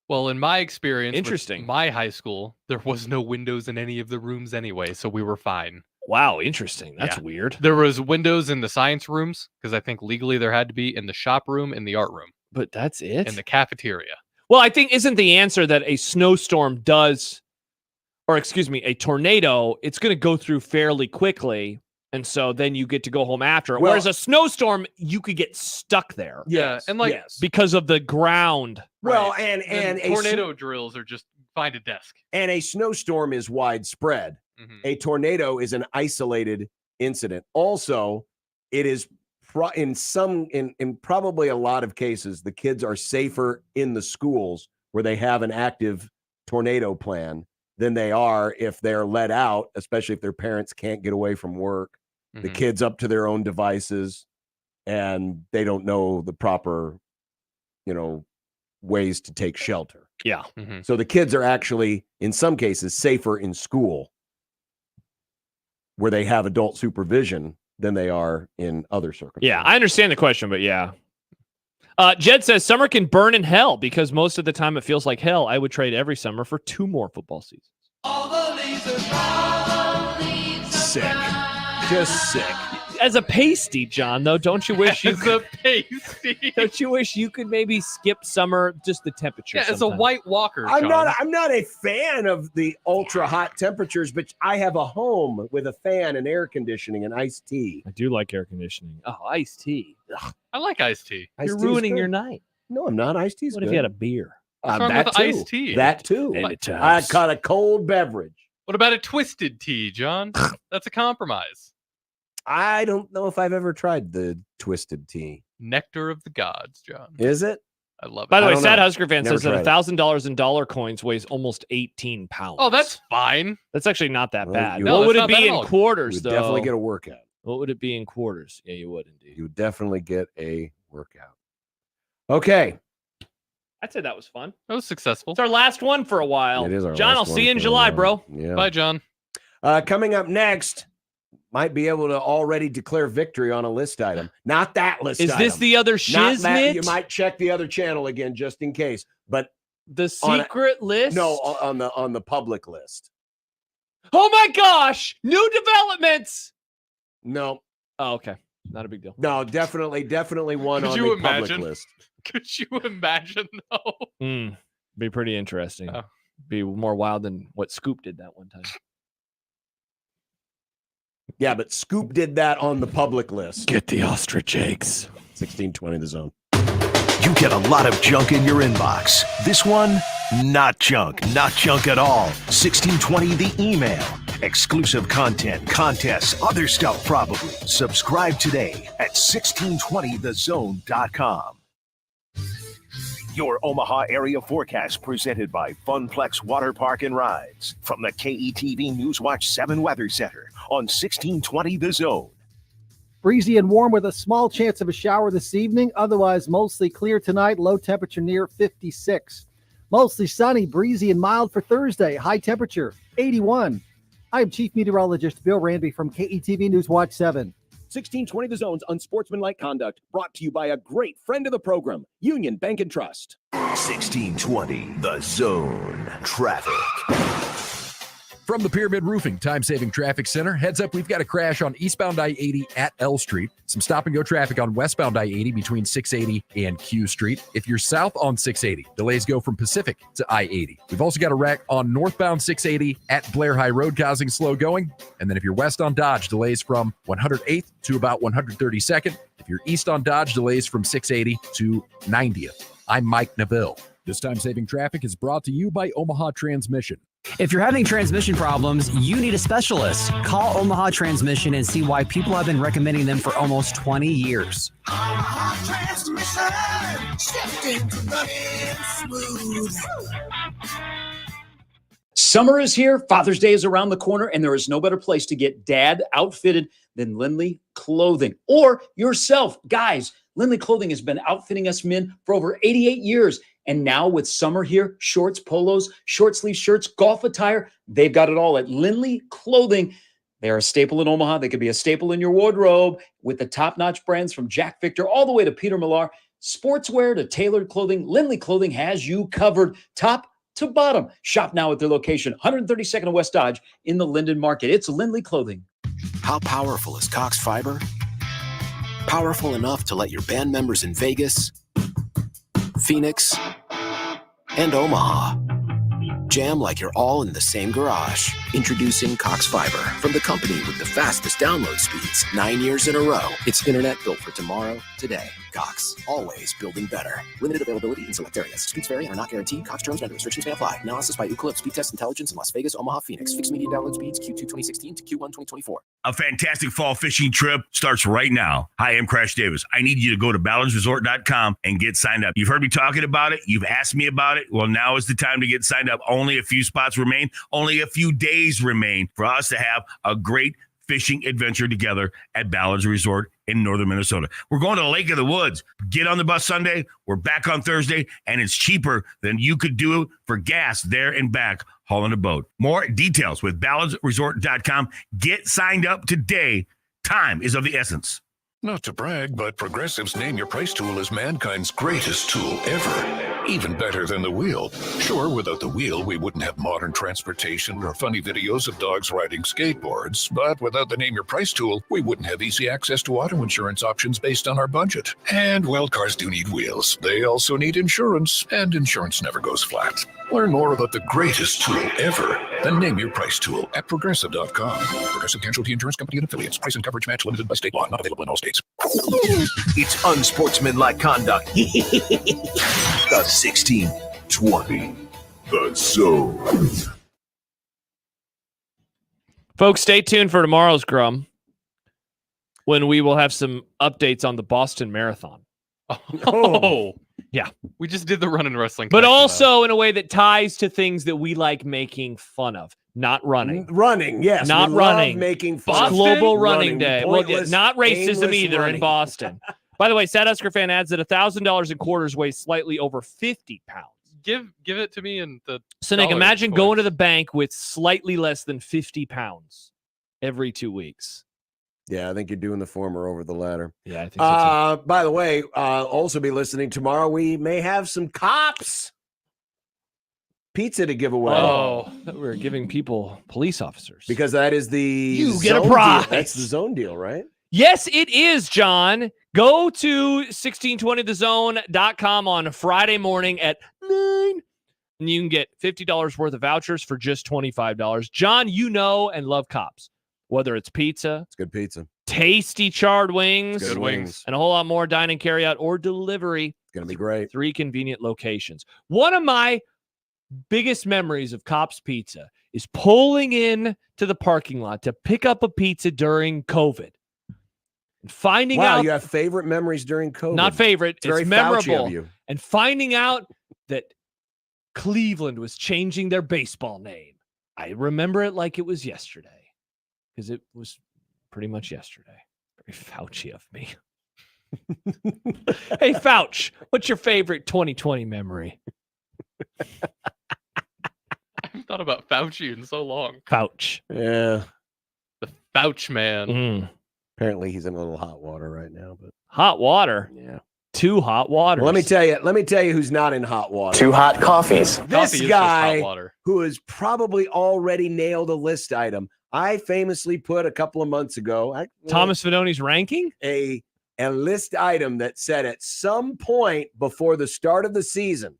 S3: Well, in my experience,
S4: Interesting.
S3: With my high school, there was no windows in any of the rooms anyway, so we were fine.
S4: Wow, interesting. That's weird.
S3: There was windows in the science rooms because I think legally there had to be in the shop room and the art room.
S4: But that's it?
S3: In the cafeteria.
S4: Well, I think isn't the answer that a snowstorm a tornado, it's going to go through fairly quickly. And so then you get to go home after it.
S2: Well,
S4: whereas a snowstorm, you could get stuck there.
S3: Yeah, and like
S4: because of the ground.
S2: Well,
S3: Right.
S2: and
S3: tornado drills are just find a desk.
S2: And a snowstorm is widespread.
S3: Mm-hmm.
S2: A tornado is an isolated incident. Also, it is in probably a lot of cases, the kids are safer in the schools where they have an active tornado plan than they are if they're let out, especially if their parents can't get away from work. The kids up to their own devices and they don't know the proper, ways to take shelter.
S4: Yeah.
S2: So the kids are actually, in some cases, safer in school where they have adult supervision than they are in other circumstances.
S4: Yeah, I understand the question, but yeah. Jed says summer can burn in hell because most of the time it feels like hell. I would trade every summer for 2 more football seasons.
S2: Sick. Just sick.
S4: As a pasty, John, though, don't you wish you
S3: As a pasty.
S4: don't you wish you could maybe skip summer, just the temperature?
S3: Yeah, as a
S4: sometime?
S3: White Walker,
S2: I'm
S3: John.
S2: not a fan of the ultra hot temperatures, but I have a home with a fan and air conditioning and iced tea.
S4: I do like air conditioning. Oh, iced tea. Ugh.
S3: I like iced tea.
S4: You're ruining your night.
S2: No, I'm not. Iced tea's
S4: What
S2: good.
S4: if you had a beer?
S3: What's wrong
S2: that
S3: with
S2: too.
S3: iced tea?
S2: That too. I caught a cold beverage.
S3: What about a twisted tea, John? That's a compromise.
S2: I don't know if I've ever tried the twisted tea.
S3: Nectar of the gods, John.
S2: Is it?
S3: I love it.
S4: By the
S2: I
S4: way,
S2: don't
S4: Sad
S2: know.
S4: Husker fan
S2: Never
S4: says that
S2: tried it.
S4: $1,000 in dollar coins weighs almost 18 pounds.
S3: Oh, that's fine.
S4: That's actually not that
S2: Well,
S4: bad.
S2: you
S3: No,
S4: What would
S3: that's
S4: it
S3: not
S4: be
S3: bad at
S4: in
S3: all.
S4: quarters,
S2: You would
S4: though?
S2: definitely get a workout.
S4: What would it be in quarters? Yeah, you would indeed.
S2: You would definitely get a workout. Okay.
S4: I'd say that was fun.
S3: That was successful.
S4: It's our last one for a while.
S2: It is our
S4: John,
S2: last
S4: I'll
S2: one
S4: see you in
S2: for a
S4: July,
S2: while.
S4: bro.
S2: Yeah.
S3: Bye, John.
S2: Coming up next, might be able to already declare victory on a list item. Not that list
S4: Is
S2: item.
S4: this the other
S2: Not that.
S4: shiznit?
S2: You might check the other channel again just in case. But
S4: The
S2: on a-
S4: secret list?
S2: no, on the public list.
S4: Oh my gosh! New developments!
S2: No.
S4: Oh, okay. Not a big deal.
S2: No, definitely one
S3: Could
S2: on
S3: you
S2: the
S3: imagine?
S2: public list.
S3: Could you imagine, though?
S4: Be pretty interesting.
S3: Oh.
S4: Be more wild than what Scoop did that one time.
S2: Yeah, but Scoop did that on the public list.
S4: Get the ostrich eggs.
S2: 1620 the zone.
S5: You get a lot of junk in your inbox. This one, not junk at all. 1620 the email. Exclusive content, contests, other stuff probably. Subscribe today at 1620thezone.com. Your Omaha area forecast presented by Funplex Water Park and Rides from the KETV Newswatch 7 Weather Center on 1620 The Zone.
S17: Breezy and warm with a small chance of a shower this evening. Otherwise, mostly clear tonight. Low temperature near 56. Mostly sunny, breezy, and mild for Thursday. High temperature 81. I am Chief Meteorologist Bill Ranby from KETV Newswatch 7.
S18: 1620 The Zone's Unsportsmanlike Conduct, brought to you by a great friend of the program, Union Bank and Trust.
S5: 1620 The Zone. Traffic.
S10: From the Pyramid Roofing Time-Saving Traffic Center, heads up, we've got a crash on eastbound I-80 at L Street. Some stop-and-go traffic on westbound I-80 between 680 and Q Street. If you're south on 680, delays go from Pacific to I-80. We've also got a wreck on northbound 680 at Blair High Road causing slow going. And then if you're west on Dodge, delays from 108th to about 132nd. If you're east on Dodge, delays from 680 to 90th. I'm Mike Neville. This time-saving traffic is brought to you by Omaha Transmission.
S19: If you're having transmission problems, you need a specialist. Call Omaha Transmission and see why people have been recommending them for almost 20 years.
S20: Summer is here, Father's Day is around the corner, and there is no better place to get dad outfitted than Lindley Clothing. Or yourself. Guys, Lindley Clothing has been outfitting us men for over 88 years. And now with summer here, shorts, polos, short sleeve shirts, golf attire, they've got it all at Lindley Clothing. They are a staple in Omaha. They could be a staple in your wardrobe with the top-notch brands from Jack Victor all the way to Peter Millar. Sportswear to tailored clothing, Lindley Clothing has you covered top to bottom. Shop now at their location, 132nd and West Dodge in the Linden Market. It's Lindley Clothing.
S30: How powerful is Cox Fiber? Powerful enough to let your band members in Vegas, Phoenix, and Omaha jam like you're all in the same garage. Introducing Cox Fiber from the company with the fastest download speeds 9 years in a row. It's internet built for tomorrow, today. Cox, always building better. Limited availability in select areas. Speeds vary and are not guaranteed. Cox terms and restrictions may apply. Analysis by Ookla Speed Test Intelligence in Las Vegas, Omaha, Phoenix. Fixed median download speeds Q2 2016 to Q1 2024.
S21: A fantastic fall fishing trip starts right now. Hi, I'm Crash Davis. I need you to go to balladsresort.com and get signed up. You've heard me talking about it. You've asked me about it. Well, now is the time to get signed up. Only a few spots remain. Only a few days remain for us to have a great fishing adventure together at Ballards Resort in northern Minnesota. We're going to Lake of the Woods. Get on the bus Sunday. We're back on Thursday, and it's cheaper than you could do for gas there and back hauling a boat. More details with balladsresort.com. Get signed up today. Time is of the essence.
S8: Not to brag, but Progressive's Name Your Price tool is mankind's greatest tool ever.
S1: Even better than the wheel. Sure, without the wheel, we wouldn't have modern transportation or funny videos of dogs riding skateboards. But without the Name Your Price tool, we wouldn't have easy access to auto insurance options based on our budget. And, well, cars do need wheels. They also need insurance, and insurance never goes flat. Learn more about the greatest tool ever, the Name Your Price tool at Progressive.com. Progressive Casualty Insurance Company and Affiliates. Price and coverage match limited by state law. Not available in all states.
S5: It's unsportsmanlike conduct. The 1620. The Zone.
S4: Folks, stay tuned for tomorrow's Grum, when we will have some updates on the Boston Marathon.
S3: Oh,
S4: yeah.
S3: We just did the run in wrestling.
S4: But
S3: connection,
S4: also in a way that ties to things that we like making fun of. Not running.
S2: Running, yes.
S4: Not
S2: we love
S4: running.
S2: making
S4: It's
S2: fun.
S4: Global Running Day. Well,
S2: Pointless,
S4: not racism
S2: aimless
S4: either
S2: running.
S4: in Boston. By the way, Sad Husker fan adds that $1,000 in quarters weighs slightly over 50 pounds.
S3: Give it to me in the.
S4: So, Nick,
S3: dollar
S4: imagine
S3: coins.
S4: going to the bank with slightly less than 50 pounds every 2 weeks.
S2: Yeah, I think you're doing the former over the latter.
S4: Yeah, I think so too.
S2: By the way, also be listening tomorrow. We may have some cops pizza to give away.
S4: Oh, we're giving people police officers.
S2: Because that is the
S4: You get a
S2: zone
S4: prize.
S2: deal. That's the zone deal, right?
S4: Yes, it is, John. Go to 1620thezone.com on Friday morning at 9, and you can get $50 worth of vouchers for just $25. John, you know and love cops. Whether it's pizza,
S2: It's good pizza.
S4: tasty charred wings,
S2: Good wings.
S4: and a whole lot more dining, carry out, or delivery.
S2: It's going to be great.
S4: 3 convenient locations. One of my biggest memories of Cops Pizza is pulling in to the parking lot to pick up a pizza during COVID. And finding
S2: Wow,
S4: out
S2: you have favorite memories during COVID.
S4: not favorite,
S2: It's very
S4: it's
S2: Fauci
S4: memorable.
S2: of you.
S4: And finding out that Cleveland was changing their baseball name. I remember it like it was yesterday because it was pretty much yesterday. Very Fauci of me. Hey, Fauch, what's your favorite 2020 memory?
S3: I haven't thought about Fauci in so long.
S4: Fauch.
S2: Yeah.
S3: The Fauch man.
S2: Apparently he's in a little hot water right now, but
S4: Hot water.
S2: yeah.
S4: 2 hot waters.
S2: Well, let me tell you who's not in hot water.
S12: 2 hot coffees.
S3: Coffee
S2: This
S3: is just
S2: guy
S3: hot water.
S2: who has probably already nailed a list item. I famously put a couple of months ago
S4: Thomas Fidoni's ranking?
S2: a list item that said at some point before the start of the season,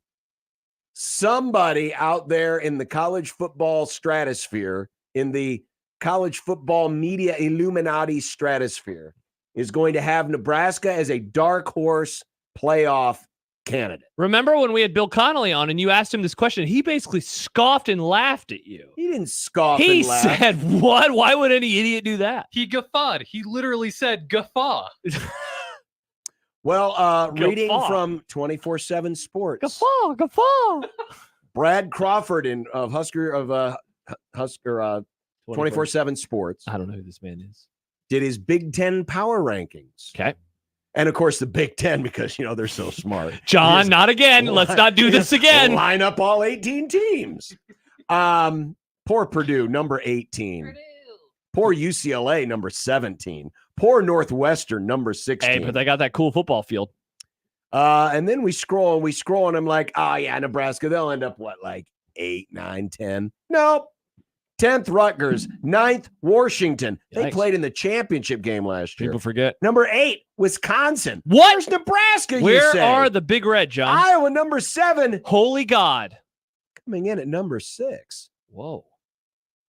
S2: somebody out there in the college football stratosphere, in the college football media Illuminati stratosphere, is going to have Nebraska as a dark horse playoff candidate.
S4: Remember when we had Bill Connolly on and you asked him this question? He basically scoffed and laughed at you.
S2: He didn't scoff
S4: He
S2: and laugh.
S4: said, what? Why would any idiot do that?
S3: He guffawed. He literally said guffaw.
S2: Well, reading
S4: Guffaw.
S2: from 24/7 Sports,
S4: Guffaw.
S2: Brad Crawford of Husker 24/7 Sports
S4: I don't know who this man is.
S2: did his Big Ten power rankings.
S4: Okay.
S2: And of course, the Big Ten, because they're so smart.
S4: John,
S2: Just
S4: not again. Let's not do this again.
S2: Line up all 18 teams. Poor Purdue, number 18. Poor UCLA, number 17. Poor Northwestern, number 16.
S4: Hey, but they got that cool football field.
S2: And then we scroll, and I'm like, oh yeah, Nebraska, they'll end up what, like 8, 9, 10? Nope. 10th Rutgers, 9th Washington. They
S4: Yikes.
S2: played in the championship game last year.
S4: People forget.
S2: Number 8, Wisconsin.
S4: What?
S2: Where's Nebraska? you
S4: Where
S2: say?
S4: are the Big Red, John?
S2: Iowa, number 7,
S4: Holy God.
S2: coming in at number 6.
S4: Whoa.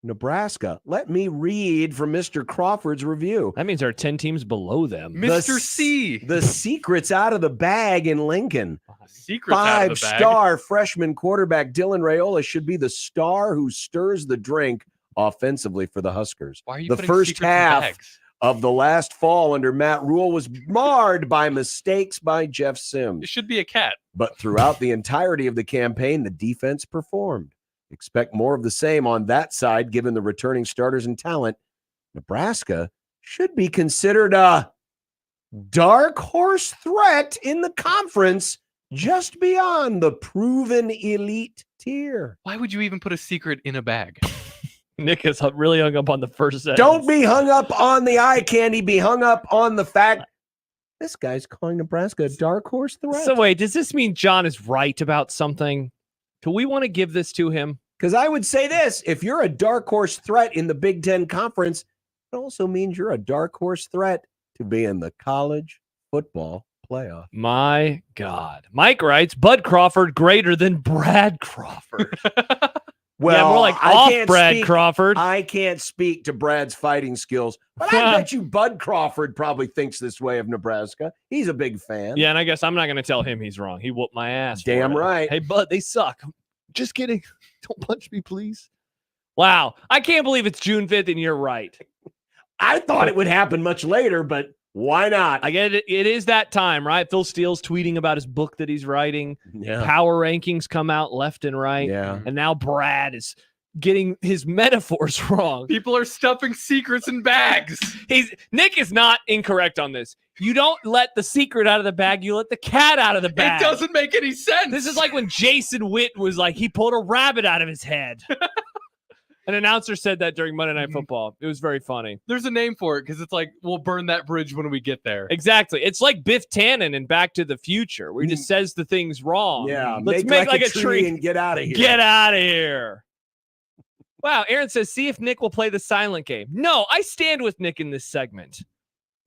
S2: Nebraska. Let me read from Mr. Crawford's review.
S4: That means there are 10 teams below them.
S3: Mr. C.
S2: The secret's out of the bag in Lincoln.
S3: Secrets out of the bag.
S2: 5-star freshman quarterback Dylan Raiola should be the star who stirs the drink offensively for the Huskers.
S3: Why are you
S2: The
S3: putting
S2: first
S3: secrets in
S2: half
S3: bags?
S2: of the last fall under Matt Rule was marred by mistakes by Jeff Sims.
S3: It should be a cat.
S2: But throughout the entirety of the campaign, the defense performed. Expect more of the same on that side, given the returning starters and talent. Nebraska should be considered a dark horse threat in the conference, just beyond the proven elite tier.
S3: Why would you even put a secret in a bag?
S4: Nick is really hung up on the first sentence.
S2: Don't be hung up on the eye candy. Be hung up on the fact This guy's calling Nebraska a dark horse threat.
S4: So wait, does this mean John is right about something? Do we want to give this to him?
S2: Because I would say this, if you're a dark horse threat in the Big Ten Conference, it also means you're a dark horse threat to be in the college football playoff.
S4: My God. Mike writes, Bud Crawford greater than Brad Crawford.
S2: Well,
S4: yeah, more like
S2: I
S4: off
S2: can't
S4: Brad
S2: speak-
S4: Crawford.
S2: I can't speak to Brad's fighting skills, but I bet you Bud Crawford probably thinks this way of Nebraska. He's a big fan.
S4: Yeah, and I guess I'm not going to tell him he's wrong. He whooped my ass. for
S2: Damn
S4: it.
S2: right.
S4: Hey, Bud, they suck. Just kidding. Don't punch me, please. Wow. I can't believe it's June 5th and you're right.
S2: I thought it would happen much later, but why not?
S4: I get it. It is that time, right? Phil Steele's tweeting about his book that he's writing.
S2: Yeah.
S4: Power rankings come out left and right.
S2: Yeah.
S4: And now Brad is getting his metaphors wrong.
S3: People are stuffing secrets in bags.
S4: Nick is not incorrect on this. You don't let the secret out of the bag. You let the cat out of the bag.
S3: It doesn't make any sense.
S4: This is like when Jason Witt was like, he pulled a rabbit out of his head. An announcer said that during Monday Night Football. It was very funny.
S3: There's a name for it because it's like, we'll burn that bridge when we get there.
S4: Exactly. It's like Biff Tannen in Back to the Future, where he just says the things wrong.
S2: Yeah.
S4: Let's make like a tree
S2: and get out of here.
S4: Get out of here. Wow. Aaron says, see if Nick will play the silent game. No, I stand with Nick in this segment.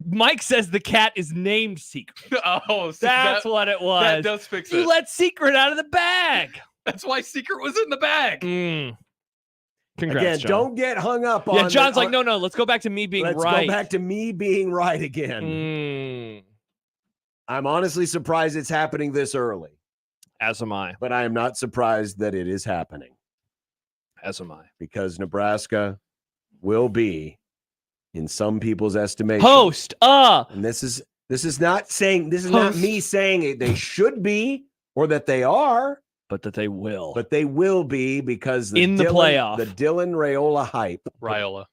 S4: Mike says the cat is named Secret.
S3: Oh, so
S4: that's what it was.
S3: That does fix it.
S4: You let Secret out of the bag.
S3: That's why Secret was in the bag.
S4: Congrats,
S2: Again,
S4: John.
S2: don't get hung up on.
S4: Yeah, John's like, no, let's go back to me being
S2: Let's
S4: right.
S2: go back to me being right again. I'm honestly surprised it's happening this early.
S4: As am I.
S2: But I am not surprised that it is happening.
S4: As am I.
S2: Because Nebraska will be, in some people's estimation,
S4: Host.
S2: And this is not saying, this is not
S4: Host.
S2: me saying they should be or that they are.
S4: But that they will.
S2: But they will be because
S4: In the playoff.
S2: The Dylan Raiola hype.
S3: Raiola.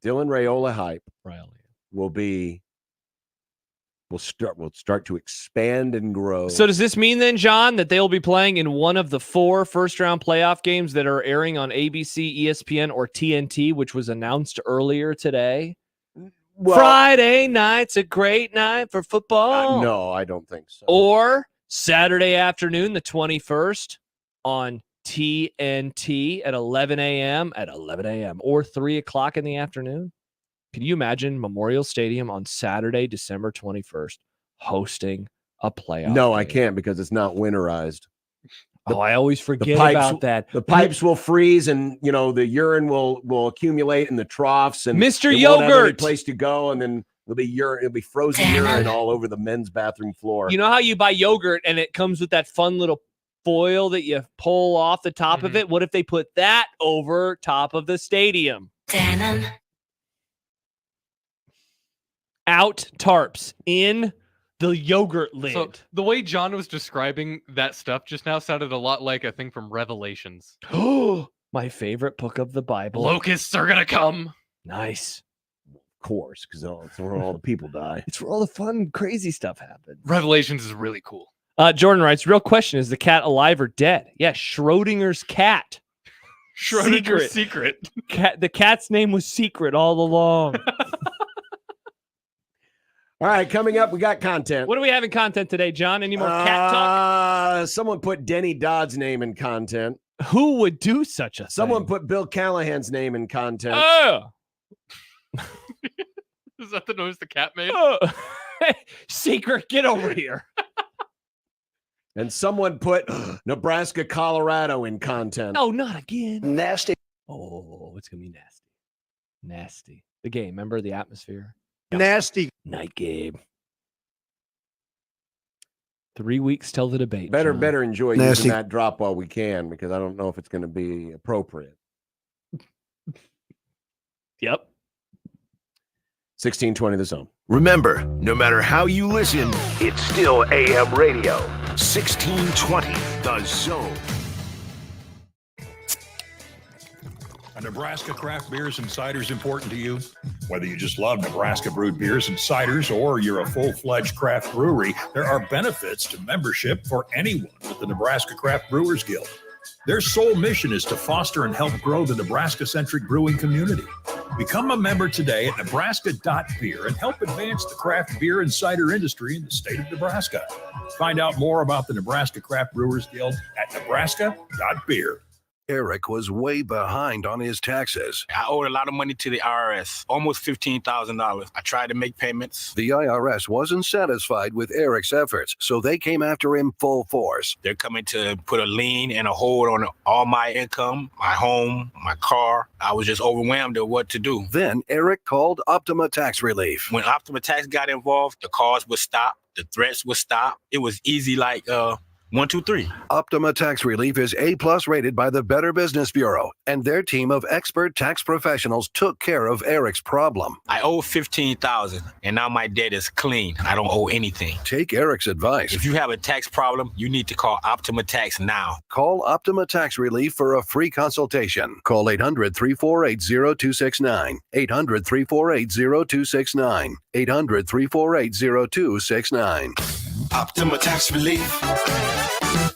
S2: Dylan Raiola hype
S4: Raiola.
S2: will start to expand and grow.
S4: So does this mean then, John, that they'll be playing in one of the 4 first-round playoff games that are airing on ABC, ESPN, or TNT, which was announced earlier today?
S2: Well,
S4: Friday night's a great night for football.
S2: No, I don't think so.
S4: Or Saturday afternoon, the 21st, on TNT at 11 a.m. or 3 o'clock in the afternoon. Can you imagine Memorial Stadium on Saturday, December 21st, hosting a playoff
S2: No, I
S4: game?
S2: can't because it's not winterized.
S4: I always forget
S2: pipes,
S4: about that.
S2: The pipes will freeze, and the urine will accumulate in the troughs, and
S4: Mr.
S2: it won't have any
S4: Yogurt.
S2: place to go, and then it'll be frozen urine all over the men's bathroom floor.
S4: You know how you buy yogurt and it comes with that fun little foil that you pull off the top of it? What if they put that over top of the stadium? Out tarps in the yogurt lid.
S3: So the way John was describing that stuff just now sounded a lot like a thing from Revelations.
S4: My favorite book of the Bible.
S3: Locusts are gonna come.
S4: Nice.
S2: Of course, because it's where all the people die.
S4: It's where all the fun, crazy stuff happens.
S3: Revelations is really cool.
S4: Jordan writes, real question, is the cat alive or dead? Yeah, Schrodinger's cat.
S3: Schrodinger's secret.
S4: The cat's name was Secret all along.
S2: All right, coming up, we got content.
S4: What do we have in content today, John? Any more cat talk?
S2: Someone put Denny Dodd's name in content.
S4: Who would do such a
S2: Someone
S4: thing?
S2: put Bill Callahan's name in content.
S4: Oh!
S3: Is that the noise the cat made?
S4: Secret, get over here.
S2: And someone put Nebraska, Colorado in content.
S4: Oh, not again.
S2: Nasty.
S4: Oh, it's going to be nasty. Nasty. The game, remember the atmosphere?
S2: Nasty.
S4: Night game. 3 weeks till the debate.
S2: Better
S4: John.
S2: enjoy
S14: Nasty.
S2: using that drop while we can, because I don't know if it's going to be appropriate.
S4: Yep.
S2: 1620 The Zone.
S5: Remember, no matter how you listen, it's still AM radio. 1620 The Zone.
S8: Are Nebraska craft beers and ciders important to you? Whether you just love Nebraska brewed beers and ciders or you're a full-fledged craft brewery, there are benefits to membership for anyone with the Nebraska Craft Brewers Guild. Their sole mission is to foster and help grow the Nebraska-centric brewing community. Become a member today at nebraska.beer and help advance the craft beer and cider industry in the state of Nebraska. Find out more about the Nebraska Craft Brewers Guild at nebraska.beer.
S9: Eric was way behind on his taxes.
S13: I owed a lot of money to the IRS, almost $15,000. I tried to make payments.
S9: The IRS wasn't satisfied with Eric's efforts, so they came after him full force.
S13: They're coming to put a lien and a hold on all my income, my home, my car. I was just overwhelmed at what to do.
S9: Then Eric called Optima Tax Relief.
S13: When Optima Tax got involved, the calls would stop, the threats would stop. It was easy like 1, 2, 3.
S9: Optima Tax Relief is A+ rated by the Better Business Bureau, and their team of expert tax professionals took care of Eric's problem.
S13: I owe $15,000, and now my debt is clean. I don't owe anything.
S9: Take Eric's advice.
S13: If you have a tax problem, you need to call Optima Tax now.
S9: Call Optima Tax Relief for a free consultation. Call 800-348-0269. 800-348-0269. 800-348-0269.
S30: Optima Tax Relief.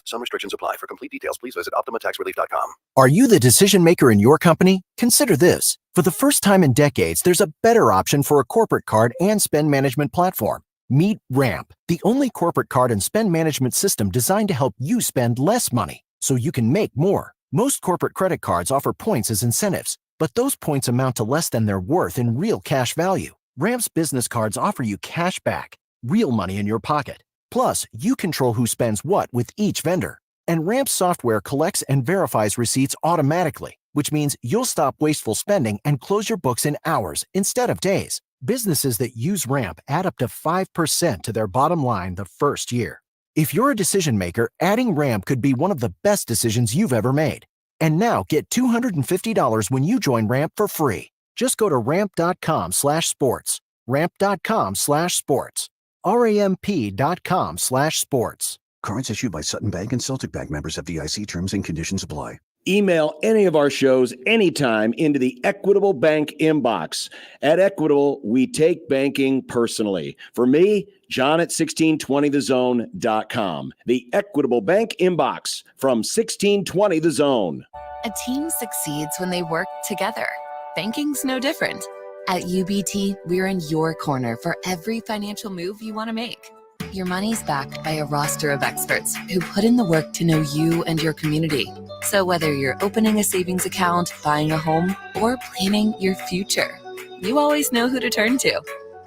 S9: Some restrictions apply. For complete details, please visit OptimaTaxRelief.com.
S22: Are you the decision maker in your company? Consider this. For the first time in decades, there's a better option for a corporate card and spend management platform. Meet Ramp, the only corporate card and spend management system designed to help you spend less money so you can make more. Most corporate credit cards offer points as incentives, but those points amount to less than their worth in real cash value. Ramp's business cards offer you cash back, real money in your pocket. Plus, you control who spends what with each vendor. And Ramp software collects and verifies receipts automatically, which means you'll stop wasteful spending and close your books in hours instead of days. Businesses that use Ramp add up to 5% to their bottom line the first year. If you're a decision maker, adding Ramp could be one of the best decisions you've ever made. And now get $250 when you join Ramp for free. Just go to ramp.com/sports. Ramp.com/sports. ramp.com/sports.
S23: Cards issued by Sutton Bank and Celtic Bank, members of FDIC. Terms and conditions apply.
S18: Email any of our shows anytime into the Equitable Bank inbox. At Equitable, we take banking personally. For me, John at 1620thezone.com. The Equitable Bank inbox from 1620 The Zone.
S24: A team succeeds when they work together. Banking's no different. At UBT, we're in your corner for every financial move you want to make. Your money's backed by a roster of experts who put in the work to know you and your community. So whether you're opening a savings account, buying a home, or planning your future, you always know who to turn to.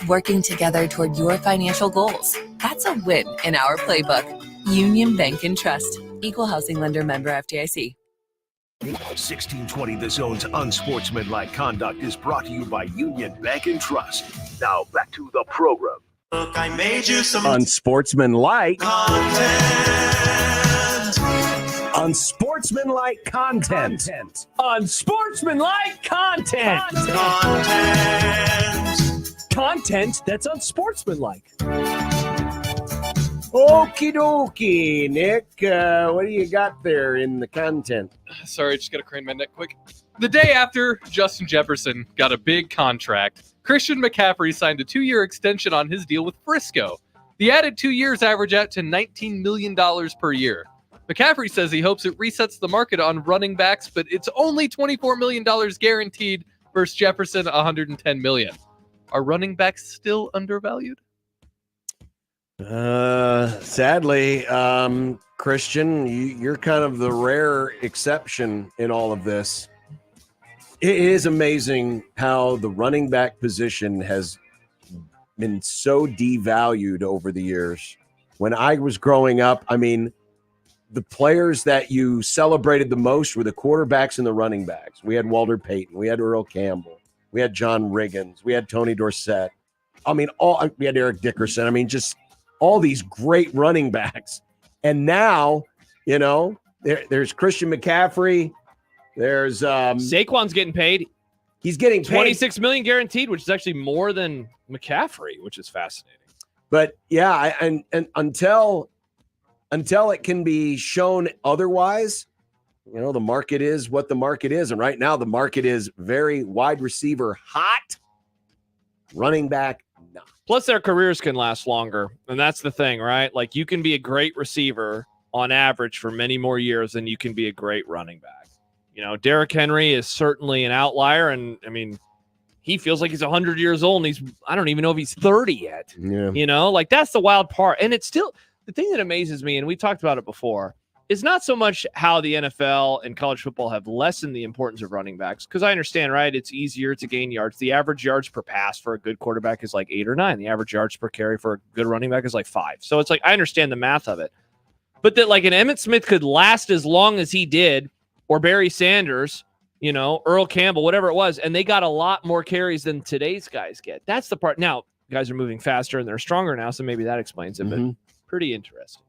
S24: Working together toward your financial goals. That's a win in our playbook. Union Bank and Trust. Equal housing lender, member FDIC.
S5: 1620 The Zone's Unsportsmanlike Conduct is brought to you by Union Bank and Trust. Now back to the program.
S6: Look, I made you some
S18: Unsportsmanlike
S6: content.
S18: Unsportsmanlike content.
S4: Unsportsmanlike content. Content that's unsportsmanlike.
S2: Okie dokie, Nick. What do you got there in the content?
S3: Sorry, just got to crane my neck quick. The day after Justin Jefferson got a big contract, Christian McCaffrey signed a 2-year extension on his deal with Frisco. The added 2 years average out to $19 million per year. McCaffrey says he hopes it resets the market on running backs, but it's only $24 million guaranteed versus Jefferson $110 million. Are running backs still undervalued?
S2: Sadly, Christian, you're kind of the rare exception in all of this. It is amazing how the running back position has been so devalued over the years. When I was growing up, I mean, the players that you celebrated the most were the quarterbacks and the running backs. We had Walter Payton, we had Earl Campbell, we had John Riggins, we had Tony Dorsett. I mean, we had Eric Dickerson. I mean, just all these great running backs. And now, you know, there's Christian McCaffrey. There's
S4: Saquon's getting paid.
S2: He's getting paid.
S4: $26 million guaranteed, which is actually more than McCaffrey, which is fascinating.
S2: But yeah, and until it can be shown otherwise, you know, the market is what the market is. And right now the market is very wide receiver hot, running back not.
S4: Plus, their careers can last longer. And that's the thing, right? Like, you can be a great receiver on average for many more years, then you can be a great running back. Derrick Henry is certainly an outlier, and he feels like he's 100 years old, and I don't even know if he's 30 yet.
S2: Yeah.
S4: That's the wild part. And it's still the thing that amazes me, and we talked about it before, is not so much how the NFL and college football have lessened the importance of running backs, because I understand, right? It's easier to gain yards. The average yards per pass for a good quarterback is like 8 or 9. The average yards per carry for a good running back is like 5. So it's like, I understand the math of it. But that like an Emmitt Smith could last as long as he did, or Barry Sanders, Earl Campbell, whatever it was, and they got a lot more carries than today's guys get. That's the part. Now, guys are moving faster and they're stronger now, so maybe that explains it, but pretty interesting.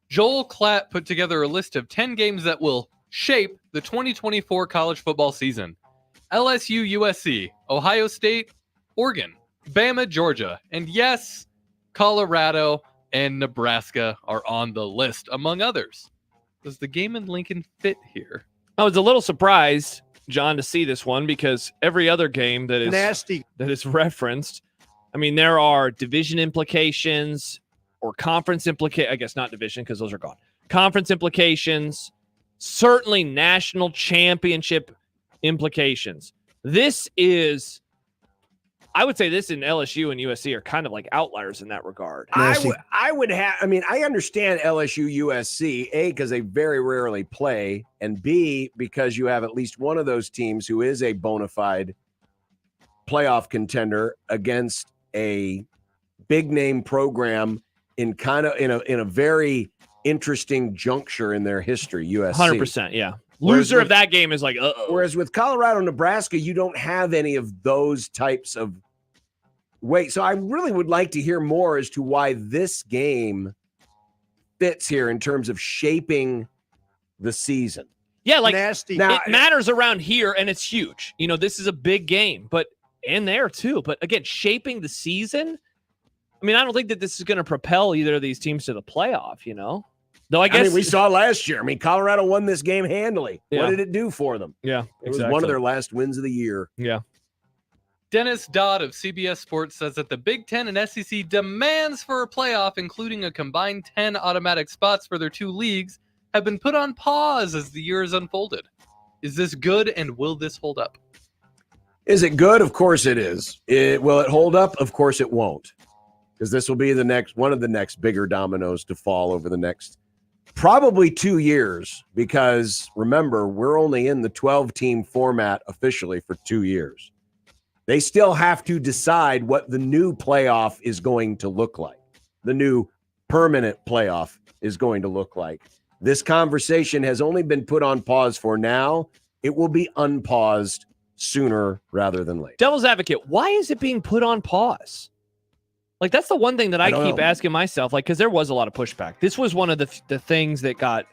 S3: Joel Klatt put together a list of 10 games that will shape the 2024 college football season. LSU, USC, Ohio State, Oregon, Bama, Georgia, and yes, Colorado and Nebraska are on the list, among others. Does the game in Lincoln fit here?
S4: I was a little surprised, John, to see this one, because every other game that is referenced, there are division implications or conference implications. I guess not division, because those are gone. Conference implications, certainly national championship implications. I would say this in LSU and USC are kind of like outliers in that regard.
S2: I would have, I understand LSU, USC, A, because they very rarely play, and B, because you have at least one of those teams who is a bona fide playoff contender against a big name program in a very interesting juncture in their history, USC.
S4: 100%, yeah. Loser of that game is like, uh-oh.
S2: Whereas with Colorado, Nebraska, you don't have any of those types of weight. So I really would like to hear more as to why this game fits here in terms of shaping the season.
S4: Yeah, like it matters around here, and it's huge. This is a big game, but and there too. But again, shaping the season, I don't think that this is going to propel either of these teams to the playoff, Though I guess
S2: we saw last year. Colorado won this game handily.
S4: Yeah.
S2: What did it do for them?
S4: Yeah,
S2: it was one of their last wins of the year.
S4: Yeah.
S3: Dennis Dodd of CBS Sports says that the Big Ten and SEC demands for a playoff, including a combined 10 automatic spots for their two leagues, have been put on pause as the year has unfolded. Is this good, and will this hold up?
S2: Is it good? Of course it is. Will it hold up? Of course it won't. Because this will be one of the next bigger dominoes to fall over the next probably 2 years, because remember, we're only in the 12-team format officially for 2 years. They still have to decide what the new playoff is going to look like. The new permanent playoff is going to look like. This conversation has only been put on pause for now. It will be unpaused sooner rather than later.
S4: Devil's advocate, why is it being put on pause? Like, that's the one thing that I keep asking myself, because there was a lot of pushback. This was one of the things that got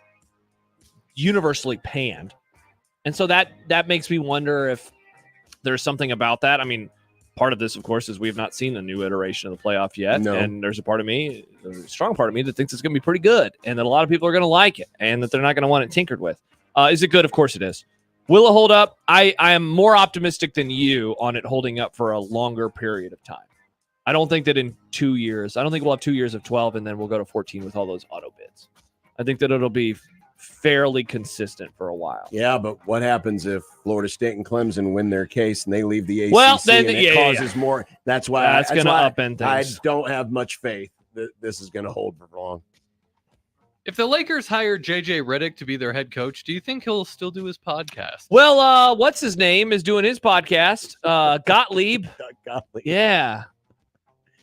S4: universally panned. And so that makes me wonder if there's something about that. Part of this, of course, is we have not seen the new iteration of the playoff yet.
S2: No.
S4: And there's a strong part of me that thinks it's going to be pretty good, and that a lot of people are going to like it, and that they're not going to want it tinkered with. Is it good? Of course it is. Will it hold up? I am more optimistic than you on it holding up for a longer period of time. I don't think that in 2 years, I don't think we'll have 2 years of 12 and then we'll go to 14 with all those auto bids. I think that it'll be fairly consistent for a while.
S2: Yeah, but what happens if Florida State and Clemson win their case and they leave the ACC?
S4: Well, then
S2: and it causes more. That's why
S4: that's going to upend things.
S2: I don't have much faith that this is going to hold for long.
S3: If the Lakers hire JJ Redick to be their head coach, do you think he'll still do his podcast?
S4: Well, what's his name is doing his podcast. Gottlieb.
S2: Gottlieb.
S4: Yeah.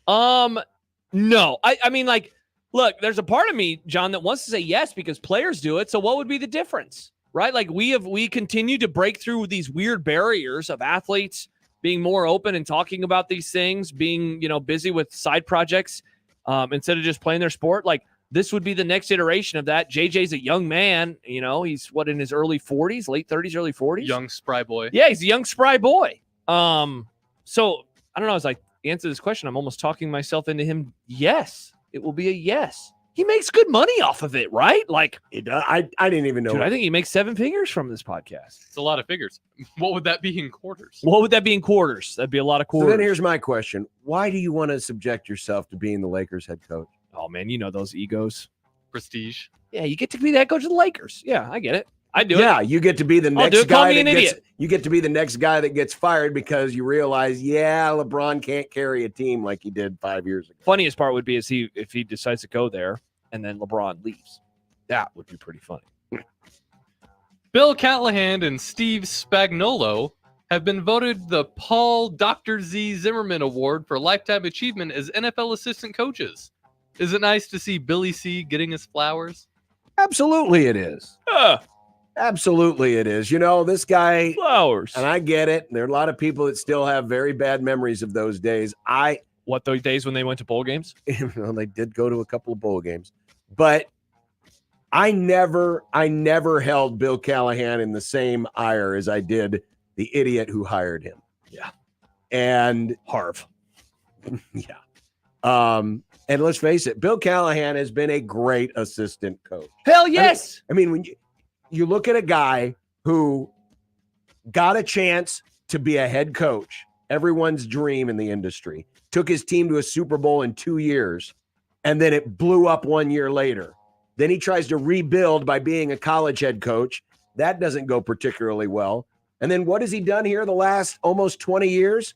S4: No. I mean, like, look, there's a part of me, John, that wants to say yes because players do it. So what would be the difference, right? Like, we continue to break through these weird barriers of athletes being more open and talking about these things, being, busy with side projects instead of just playing their sport. Like, this would be the next iteration of that. JJ's a young man, he's in his early 40s, late 30s, early 40s.
S3: Young spry boy.
S4: Yeah, he's a young spry boy. So I don't know, as I answer this question, I'm almost talking myself into him. Yes, it will be a yes. He makes good money off of it, right? Like,
S2: I didn't even know.
S4: Dude, I think he makes 7 figures from this podcast.
S3: It's a lot of figures. What would that be in quarters?
S4: That'd be a lot of quarters.
S2: So then here's my question. Why do you want to subject yourself to being the Lakers head coach?
S4: Oh, man, those egos.
S3: Prestige.
S4: Yeah, you get to be the head coach of the Lakers. Yeah, I get it. I do it.
S2: Yeah, you get to be the
S4: I'll do
S2: next
S4: it. Call
S2: guy
S4: me
S2: that
S4: an
S2: gets.
S4: idiot.
S2: You get to be the next guy that gets fired because you realize, LeBron can't carry a team like he did 5 years ago.
S4: Funniest part would be if he decides to go there and then LeBron leaves. That would be pretty funny.
S3: Bill Callahan and Steve Spagnuolo have been voted the Paul Dr. Z Zimmerman Award for Lifetime Achievement as NFL assistant coaches. Is it nice to see Billy C getting his flowers?
S2: Absolutely, it is. Absolutely, it is. You know, this guy
S4: flowers,
S2: and I get it. There are a lot of people that still have very bad memories of those days.
S4: What, those days when they went to bowl games?
S2: Well, they did go to a couple of bowl games, but I never held Bill Callahan in the same ire as I did the idiot who hired him.
S4: Yeah.
S2: And
S4: Harv.
S2: Yeah. And let's face it, Bill Callahan has been a great assistant coach.
S4: Hell yes.
S2: I mean when you look at a guy who got a chance to be a head coach, everyone's dream in the industry, took his team to a Super Bowl in 2 years, and then it blew up 1 year later. Then he tries to rebuild by being a college head coach. That doesn't go particularly well. And then what has he done here the last almost 20 years?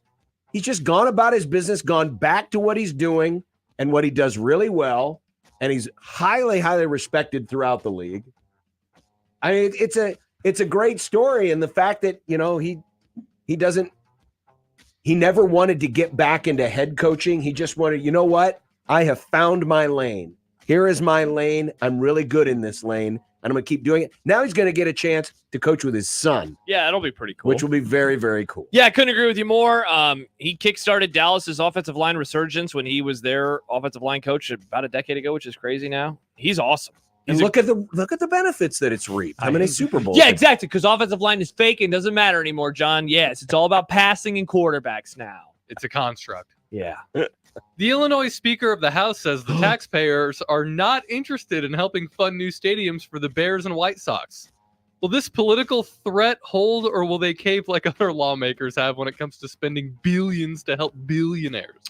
S2: He's just gone about his business, gone back to what he's doing and what he does really well. And he's highly, highly respected throughout the league. I mean, it's a great story. And the fact that, you know, he never wanted to get back into head coaching. He just wanted, you know what? I have found my lane. Here is my lane. I'm really good in this lane, and I'm going to keep doing it. Now he's going to get a chance to coach with his son.
S4: Yeah, that'll be pretty cool.
S2: Which will be very, very cool.
S4: Yeah, I couldn't agree with you more. He kickstarted Dallas's offensive line resurgence when he was their offensive line coach about a decade ago, which is crazy now. He's awesome.
S2: And look at the benefits that it's reaped. How many Super Bowls?
S4: Yeah, exactly. Because offensive line is fake and doesn't matter anymore, John. Yes, it's all about passing and quarterbacks now.
S3: It's a construct.
S4: Yeah.
S3: The Illinois Speaker of the House says the taxpayers are not interested in helping fund new stadiums for the Bears and White Sox. Will this political threat hold, or will they cave like other lawmakers have when it comes to spending billions to help billionaires?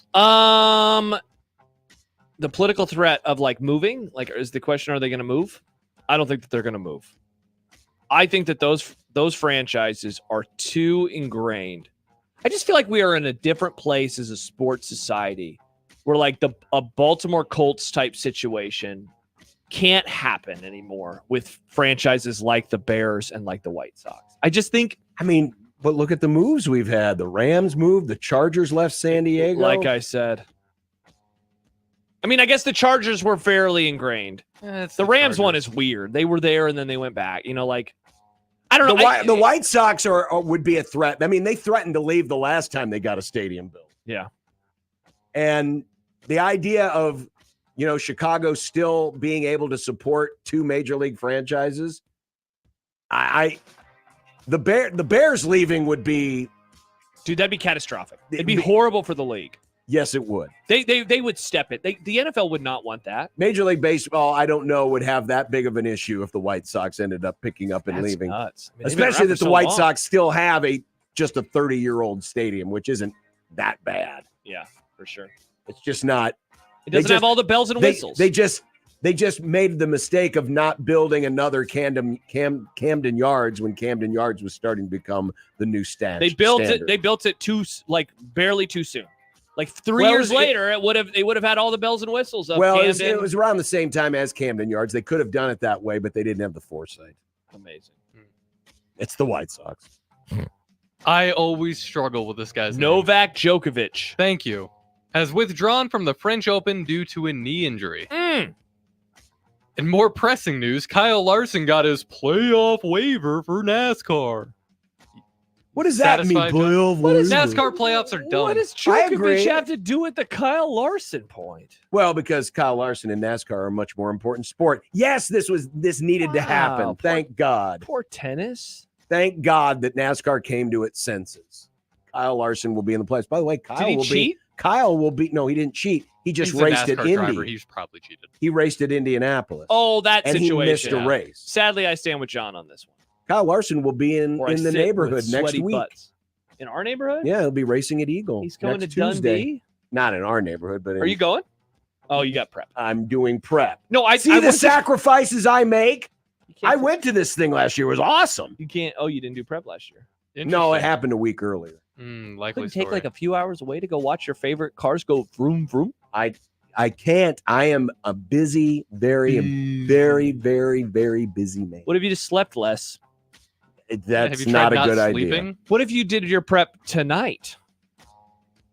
S4: The political threat of like moving, like is the question, are they going to move? I don't think that they're going to move. I think that those franchises are too ingrained. I just feel like we are in a different place as a sports society where like a Baltimore Colts type situation can't happen anymore with franchises like the Bears and like the White Sox. I just think,
S2: but look at the moves we've had. The Rams moved, the Chargers left San Diego.
S4: Like I said. I guess the Chargers were fairly ingrained. The Rams one is weird. They were there and then they went back. You know, like, I don't know.
S2: The White Sox would be a threat. I mean, they threatened to leave the last time they got a stadium built.
S4: Yeah.
S2: And the idea of, you know, Chicago still being able to support two major league franchises, the Bears leaving would be,
S4: dude, that'd be catastrophic. It'd be horrible for the league.
S2: Yes, it would.
S4: They would step it. The NFL would not want that.
S2: Major League Baseball, I don't know, would have that big of an issue if the White Sox ended up picking up and
S4: That's
S2: leaving.
S4: Nuts.
S2: Especially that the White Sox still have just a 30-year-old stadium, which isn't that bad.
S4: Yeah, for sure.
S2: It's just not.
S4: It doesn't have all the bells and whistles.
S2: They just made the mistake of not building another Camden Yards when Camden Yards was starting to become the new standard.
S4: They built it barely too soon. Like 3 years later, they would have had all the bells and whistles of Camden.
S2: It was around the same time as Camden Yards. They could have done it that way, but they didn't have the foresight.
S4: Amazing.
S2: It's the White Sox.
S3: I always struggle with this guy's name.
S4: Novak Djokovic.
S3: Thank you. Has withdrawn from the French Open due to a knee injury. In more pressing news, Kyle Larson got his playoff waiver for NASCAR.
S2: What does that mean, playoff waiver?
S3: NASCAR playoffs are dumb.
S4: What does Djokovic have to do with the Kyle Larson point?
S2: Well, because Kyle Larson and NASCAR are a much more important sport. Yes, this needed to happen. Thank God.
S4: Poor tennis.
S2: Thank God that NASCAR came to its senses. Kyle Larson will be in the playoffs. By the way, Kyle will be. No, he didn't cheat. He just raced at Indy.
S3: Driver. He's probably cheated.
S2: He raced at Indianapolis.
S4: Oh, that
S2: and
S4: situation.
S2: He missed a race.
S4: Sadly, I stand with John on this one.
S2: Kyle Larson will be in the neighborhood next week.
S4: Butts. In our neighborhood?
S2: Yeah, he'll be racing at Eagle.
S4: He's going
S2: next
S4: to
S2: Tuesday.
S4: Dundee?
S2: Not in our neighborhood, but
S4: are you going? Oh, you got prep.
S2: I'm doing prep.
S4: No, I
S2: see the
S4: went to-
S2: sacrifices I make. I
S4: can't-
S2: went to this thing last year. It was awesome.
S4: You can't. Oh, you didn't do prep last year.
S2: No, it happened a week earlier.
S3: Likely
S4: Couldn't take
S3: story.
S4: like a few hours away to go watch your favorite cars go vroom vroom.
S2: I can't. I am a busy, very busy man.
S4: What if you just slept less?
S2: That's not a good idea.
S4: What if you did your prep tonight?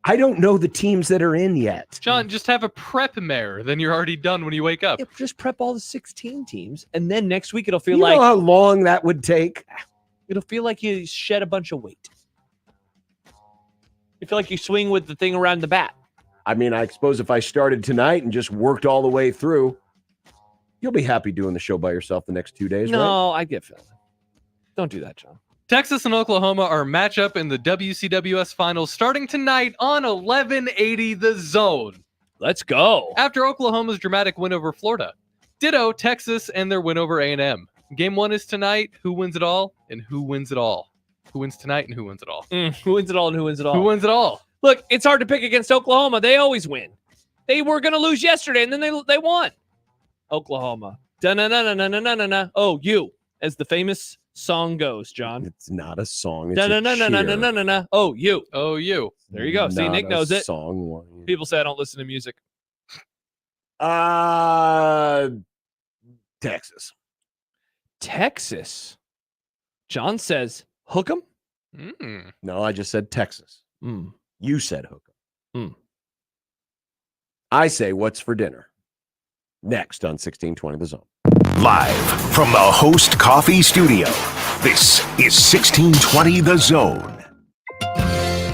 S2: I don't know the teams that are in yet.
S3: John, just have a prep mare. Then you're already done when you wake up.
S4: Yeah, just prep all the 16 teams, and then next week it'll feel
S2: You
S4: like
S2: know how long that would take?
S4: it'll feel like you shed a bunch of weight. You feel like you swing with the thing around the bat.
S2: I mean, I suppose if I started tonight and just worked all the way through, you'll be happy doing the show by yourself the next 2 days, right?
S4: No, I get feeling. Don't do that, John.
S3: Texas and Oklahoma are matchup in the WCWS finals starting tonight on 1180 The Zone.
S4: Let's go.
S3: After Oklahoma's dramatic win over Florida. Ditto Texas and their win over A&M. Game 1 is tonight. Who wins it all and who wins it all? Who wins tonight and who wins it all?
S4: Who wins it all and who wins it all?
S3: Who wins it all?
S4: Look, it's hard to pick against Oklahoma. They always win. They were going to lose yesterday, and then they won. Oklahoma. Da-na-na-na-na-na-na-na. Oh, you, as the famous song goes, John.
S2: It's not a song. It's
S4: Da-na-na-na-na-na-na-na. Oh, you.
S3: Oh, you.
S4: There you go. See,
S2: Not
S4: Nick
S2: a
S4: knows it.
S2: Song.
S4: People say I don't listen to music.
S2: Texas.
S4: Texas. John says, hook 'em?
S2: No, I just said Texas. You said hook 'em.
S4: Mm.
S2: I say what's for dinner. Next on 1620 The Zone.
S5: Live from the Host Coffee Studio, this is 1620 The Zone.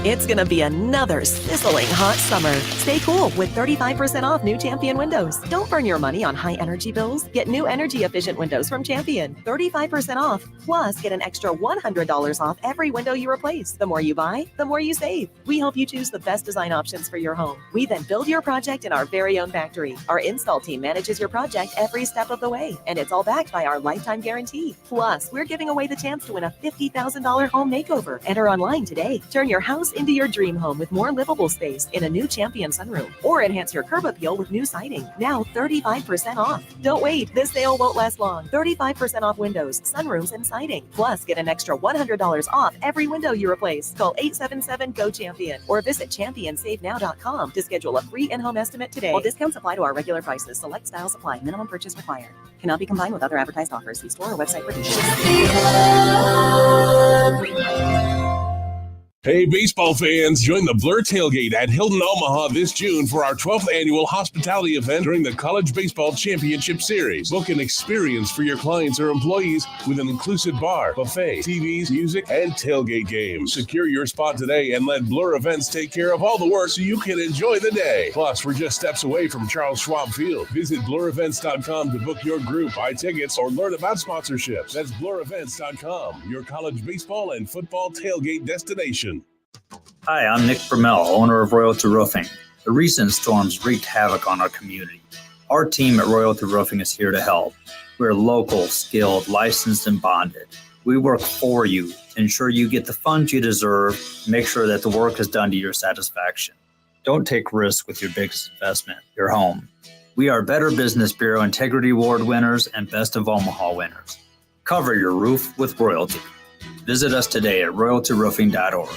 S7: It's going to be another sizzling hot summer. Stay cool with 35% off new Champion windows. Don't burn your money on high energy bills. Get new energy efficient windows from Champion. 35% off. Plus, get an extra $100 off every window you replace. The more you buy, the more you save. We help you choose the best design options for your home. We then build your project in our very own factory. Our install team manages your project every step of the way, and it's all backed by our lifetime guarantee. Plus, we're giving away the chance to win a $50,000 home makeover. Enter online today. Turn your house into your dream home with more livable space in a new Champion sunroom, or enhance your curb appeal with new siding. Now 35% off. Don't wait. This sale won't last long. 35% off windows, sunrooms, and siding. Plus, get an extra $100 off every window you replace. Call 877-GO-CHAMPION or visit championsavenow.com to schedule a free in-home estimate today. While discounts apply to our regular prices, select styles apply. Minimum purchase required. Cannot be combined with other advertised offers. See store or website for details.
S11: Hey, baseball fans, join the Blur Tailgate at Hilton Omaha this June for our 12th annual hospitality event during the College Baseball Championship Series. Book an experience for your clients or employees with an inclusive bar, buffet, TVs, music, and tailgate games. Secure your spot today and let Blur Events take care of all the work so you can enjoy the day. Plus, we're just steps away from Charles Schwab Field. Visit blurevents.com to book your group, buy tickets, or learn about sponsorships. That's blurevents.com, your college baseball and football tailgate destination.
S15: Hi, I'm Nick Brumell, owner of Royalty Roofing. The recent storms wreaked havoc on our community. Our team at Royalty Roofing is here to help. We're local, skilled, licensed, and bonded. We work for you to ensure you get the funds you deserve and make sure that the work is done to your satisfaction. Don't take risks with your biggest investment, your home. We are Better Business Bureau Integrity Award winners and Best of Omaha winners. Cover your roof with Royalty. Visit us today at royaltyroofing.org.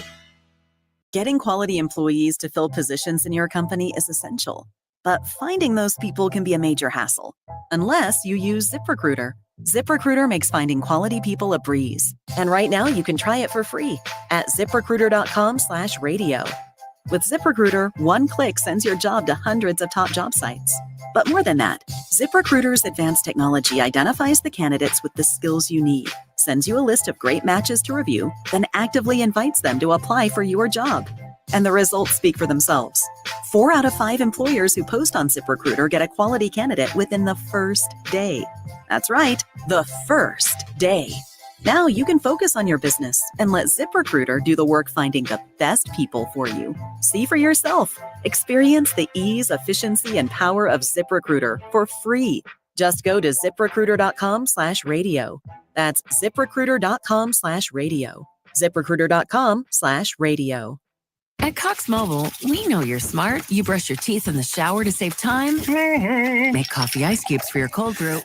S7: Getting quality employees to fill positions in your company is essential, but finding those people can be a major hassle, unless you use ZipRecruiter. ZipRecruiter makes finding quality people a breeze. And right now you can try it for free at ziprecruiter.com/radio. With ZipRecruiter, one click sends your job to hundreds of top job sites. But more than that, ZipRecruiter's advanced technology identifies the candidates with the skills you need, sends you a list of great matches to review, then actively invites them to apply for your job. And the results speak for themselves. 4 out of 5 employers who post on ZipRecruiter get a quality candidate within the first day. That's right, the first day. Now you can focus on your business and let ZipRecruiter do the work finding the best people for you. See for yourself. Experience the ease, efficiency, and power of ZipRecruiter for free. Just go to ziprecruiter.com/radio. That's ziprecruiter.com/radio. ziprecruiter.com/radio.
S24: At Cox Mobile, we know you're smart. You brush your teeth in the shower to save time, make coffee ice cubes for your cold brew,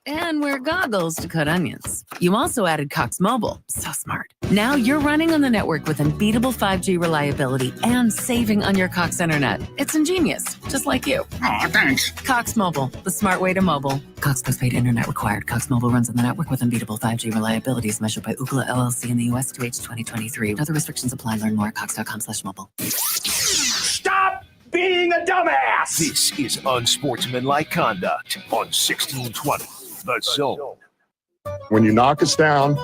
S24: and wear goggles to cut onions. You also added Cox Mobile. So smart. Now you're running on the network with unbeatable 5G reliability and saving on your Cox internet. It's ingenious, just like you.
S13: Aw, thanks.
S24: Cox Mobile, the smart way to mobile. Cox postpaid internet required. Cox Mobile runs on the network with unbeatable 5G reliability as measured by Ookla LLC in the U.S. to age 2023. Other restrictions apply. Learn more at cox.com/mobile.
S5: Stop being a dumbass! This is Unsportsmanlike Conduct on 1620 The Zone.
S10: When you knock us down,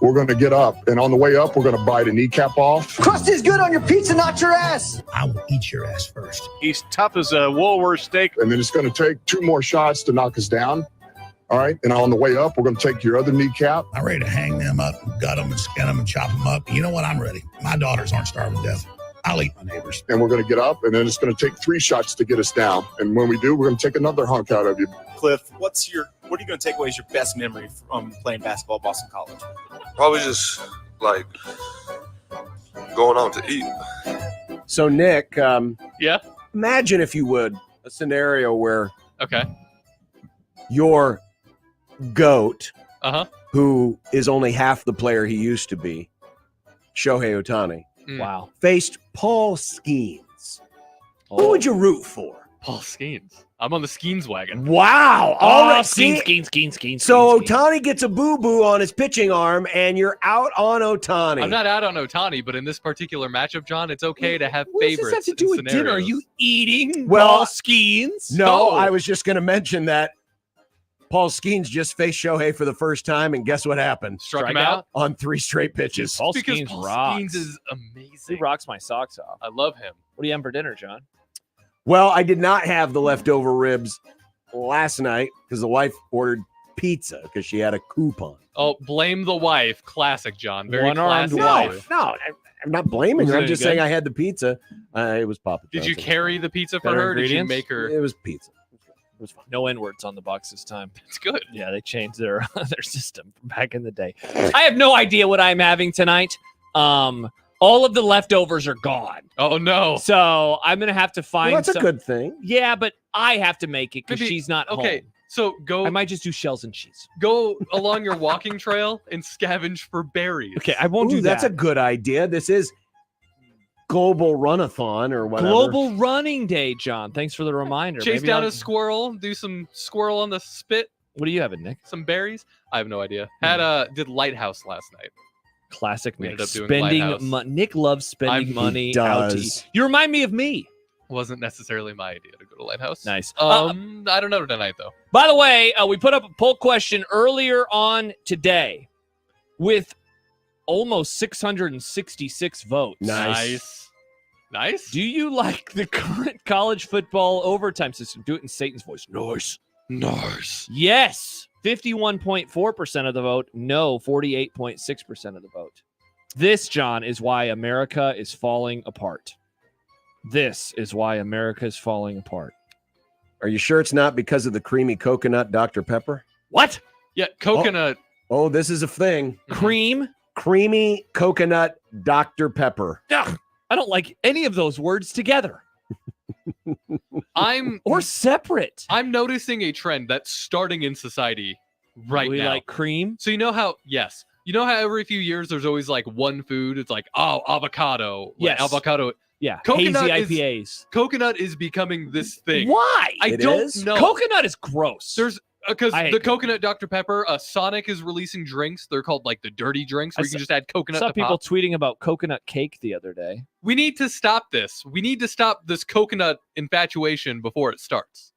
S10: we're going to get up. And on the way up, we're going to bite a kneecap off.
S16: Crust is good on your pizza, not your ass.
S5: I will eat your ass first.
S10: He's tough as a Woolworth steak. And then it's going to take 2 more shots to knock us down. All right. And on the way up, we're going to take your other kneecap.
S8: I'm ready to hang them up, gut them, and skin them, and chop them up. You know what? I'm ready. My daughters aren't starving to death. I'll eat my neighbors.
S10: And we're going to get up, and then it's going to take 3 shots to get us down. And when we do, we're going to take another hunk out of you.
S17: Cliff, what are you going to take away as your best memory from playing basketball at Boston College?
S19: Probably just like going out to eat.
S2: So Nick,
S3: yeah,
S2: imagine if you would a scenario where
S3: okay,
S2: your GOAT,
S3: who
S2: is only half the player he used to be, Shohei Ohtani,
S4: Wow,
S2: faced Paul Skeens. Who would you root for?
S3: Paul Skeens. I'm on the Skeens wagon.
S2: Wow. All right.
S4: Skeens.
S2: So Ohtani gets a boo-boo on his pitching arm, and you're out on Ohtani.
S3: I'm not out on Ohtani, but in this particular matchup, John, it's okay to have
S4: What does
S3: favorites.
S4: this have to do
S3: in
S4: with dinner? Are
S3: scenarios.
S4: you eating
S2: Well,
S4: Paul Skeens?
S2: No, I was just going to mention that Paul Skeens just faced Shohei for the first time, and guess what happened?
S3: Struck him out?
S2: on 3 straight pitches.
S4: Paul
S3: Because
S4: Skeens
S3: Paul
S4: rocks.
S3: Skeens is amazing.
S4: He rocks my socks off.
S3: I love him.
S4: What are you having for dinner, John?
S2: Well, I did not have the leftover ribs last night because the wife ordered pizza because she had a coupon.
S3: Oh, blame the wife. Classic, John. Very
S4: One-armed
S3: classic.
S4: wife.
S2: No, I'm not blaming
S4: Was
S2: her.
S4: it
S2: I'm just
S4: any
S2: saying
S4: good?
S2: I had the pizza. It was Papa
S3: Did you
S2: John's.
S3: carry the pizza for
S4: Better
S3: her? Or did you
S4: ingredients?
S3: make her?
S2: It was pizza. It was fine.
S4: No N-words on the box this time.
S3: It's good.
S4: Yeah, they changed their their system from back in the day. I have no idea what I'm having tonight. All of the leftovers are gone.
S3: Oh no!
S4: So I'm gonna have to find.
S2: Well, that's a
S4: some-
S2: good thing.
S4: Yeah, but I have to make it because
S3: Maybe-
S4: she's not
S3: okay,
S4: home.
S3: so go.
S4: I might just do shells and cheese.
S3: Go along your walking trail and scavenge for berries.
S4: Okay, I won't
S2: Ooh,
S4: do that.
S2: that's a good idea. This is Global Runathon or whatever.
S4: Global Running Day, John. Thanks for the reminder.
S3: Chase
S4: Maybe
S3: down
S4: I'll-
S3: a squirrel. Do some squirrel on the spit.
S4: What are you having, Nick?
S3: Some berries. I have no idea. Did Lighthouse last night.
S4: Classic
S3: We
S4: Nick.
S3: ended up doing
S4: Spending
S3: Lighthouse.
S4: Nick loves spending
S3: He
S4: money.
S2: does.
S4: Out to eat. You remind me of me.
S3: Wasn't necessarily my idea to go to Lighthouse.
S4: Nice.
S3: I don't know tonight though.
S4: By the way, we put up a poll question earlier on today with almost 666 votes.
S3: Nice.
S4: Do you like the current college football overtime system? Do it in Satan's voice.
S3: Nice.
S4: Yes. 51.4% of the vote. No, 48.6% of the vote. This, John, is why America is falling apart. This is why America is falling apart.
S2: Are you sure it's not because of the creamy coconut Dr. Pepper?
S4: What?
S3: Yeah, coconut.
S2: Oh, this is a thing.
S4: Cream?
S2: Creamy coconut Dr. Pepper.
S4: Ugh, I don't like any of those words together. Or separate.
S3: I'm noticing a trend that's starting in society right
S4: We
S3: now.
S4: like cream?
S3: So you know how every few years there's always like one food. It's like, oh, avocado. Like,
S4: Yes.
S3: avocado.
S4: Yeah.
S3: Coconut
S4: hazy
S3: is-
S4: IPAs.
S3: Coconut is becoming this thing.
S4: Why?
S3: I
S2: It
S3: don't
S2: is?
S3: know.
S4: Coconut is gross.
S3: There's because
S4: I hate
S3: the coconut Dr. Pepper, Sonic is releasing drinks. They're called like the dirty drinks where you can just add
S4: I
S3: coconut
S4: saw
S3: to
S4: people
S3: pop.
S4: tweeting about coconut cake the other day.
S3: We need to stop this. We need to stop this coconut infatuation before it starts.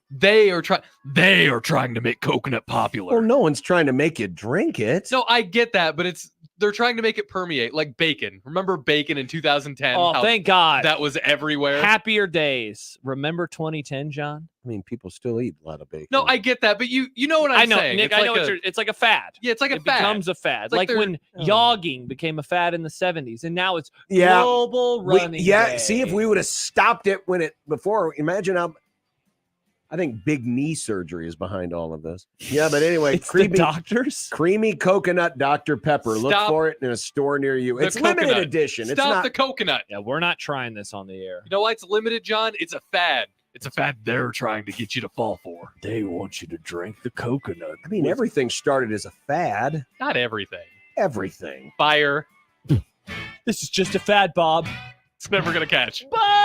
S3: They are trying to make coconut popular.
S2: Well, no one's trying to make you drink it.
S3: No, I get that, but they're trying to make it permeate like bacon. Remember bacon in 2010?
S4: Oh,
S3: How
S4: thank God.
S3: that was everywhere.
S4: Happier days. Remember 2010, John?
S2: I mean, people still eat a lot of bacon.
S3: No, I get that, but you know what I'm
S4: I know,
S3: saying.
S4: Nick.
S3: It's
S4: I
S3: like
S4: know it's like a fad.
S3: Yeah, it's like a
S4: it
S3: fad.
S4: becomes a fad.
S3: It's like
S4: Like
S3: they're-
S4: when jogging became a fad in the 70s, and now it's
S2: Yeah.
S4: global running.
S2: Yeah,
S4: day.
S2: see if we would have stopped it before. Imagine how I think big knee surgery is behind all of this. Yeah, but anyway,
S4: It's the doctors.
S2: Creamy coconut Dr. Pepper. Look
S3: Stop
S2: for it in a store near you.
S3: the
S2: It's limited
S3: coconut.
S2: edition.
S3: Stop
S2: It's not
S3: the coconut.
S4: Yeah, we're not trying this on the air.
S3: You know why it's limited, John? It's a fad. It's a fad they're trying to get you to fall for.
S4: They want you to drink the coconut.
S2: I mean, everything started as a fad.
S3: Not everything.
S2: Everything.
S3: Fire.
S4: This is just a fad, Bob.
S3: It's never going to catch.
S4: Bob!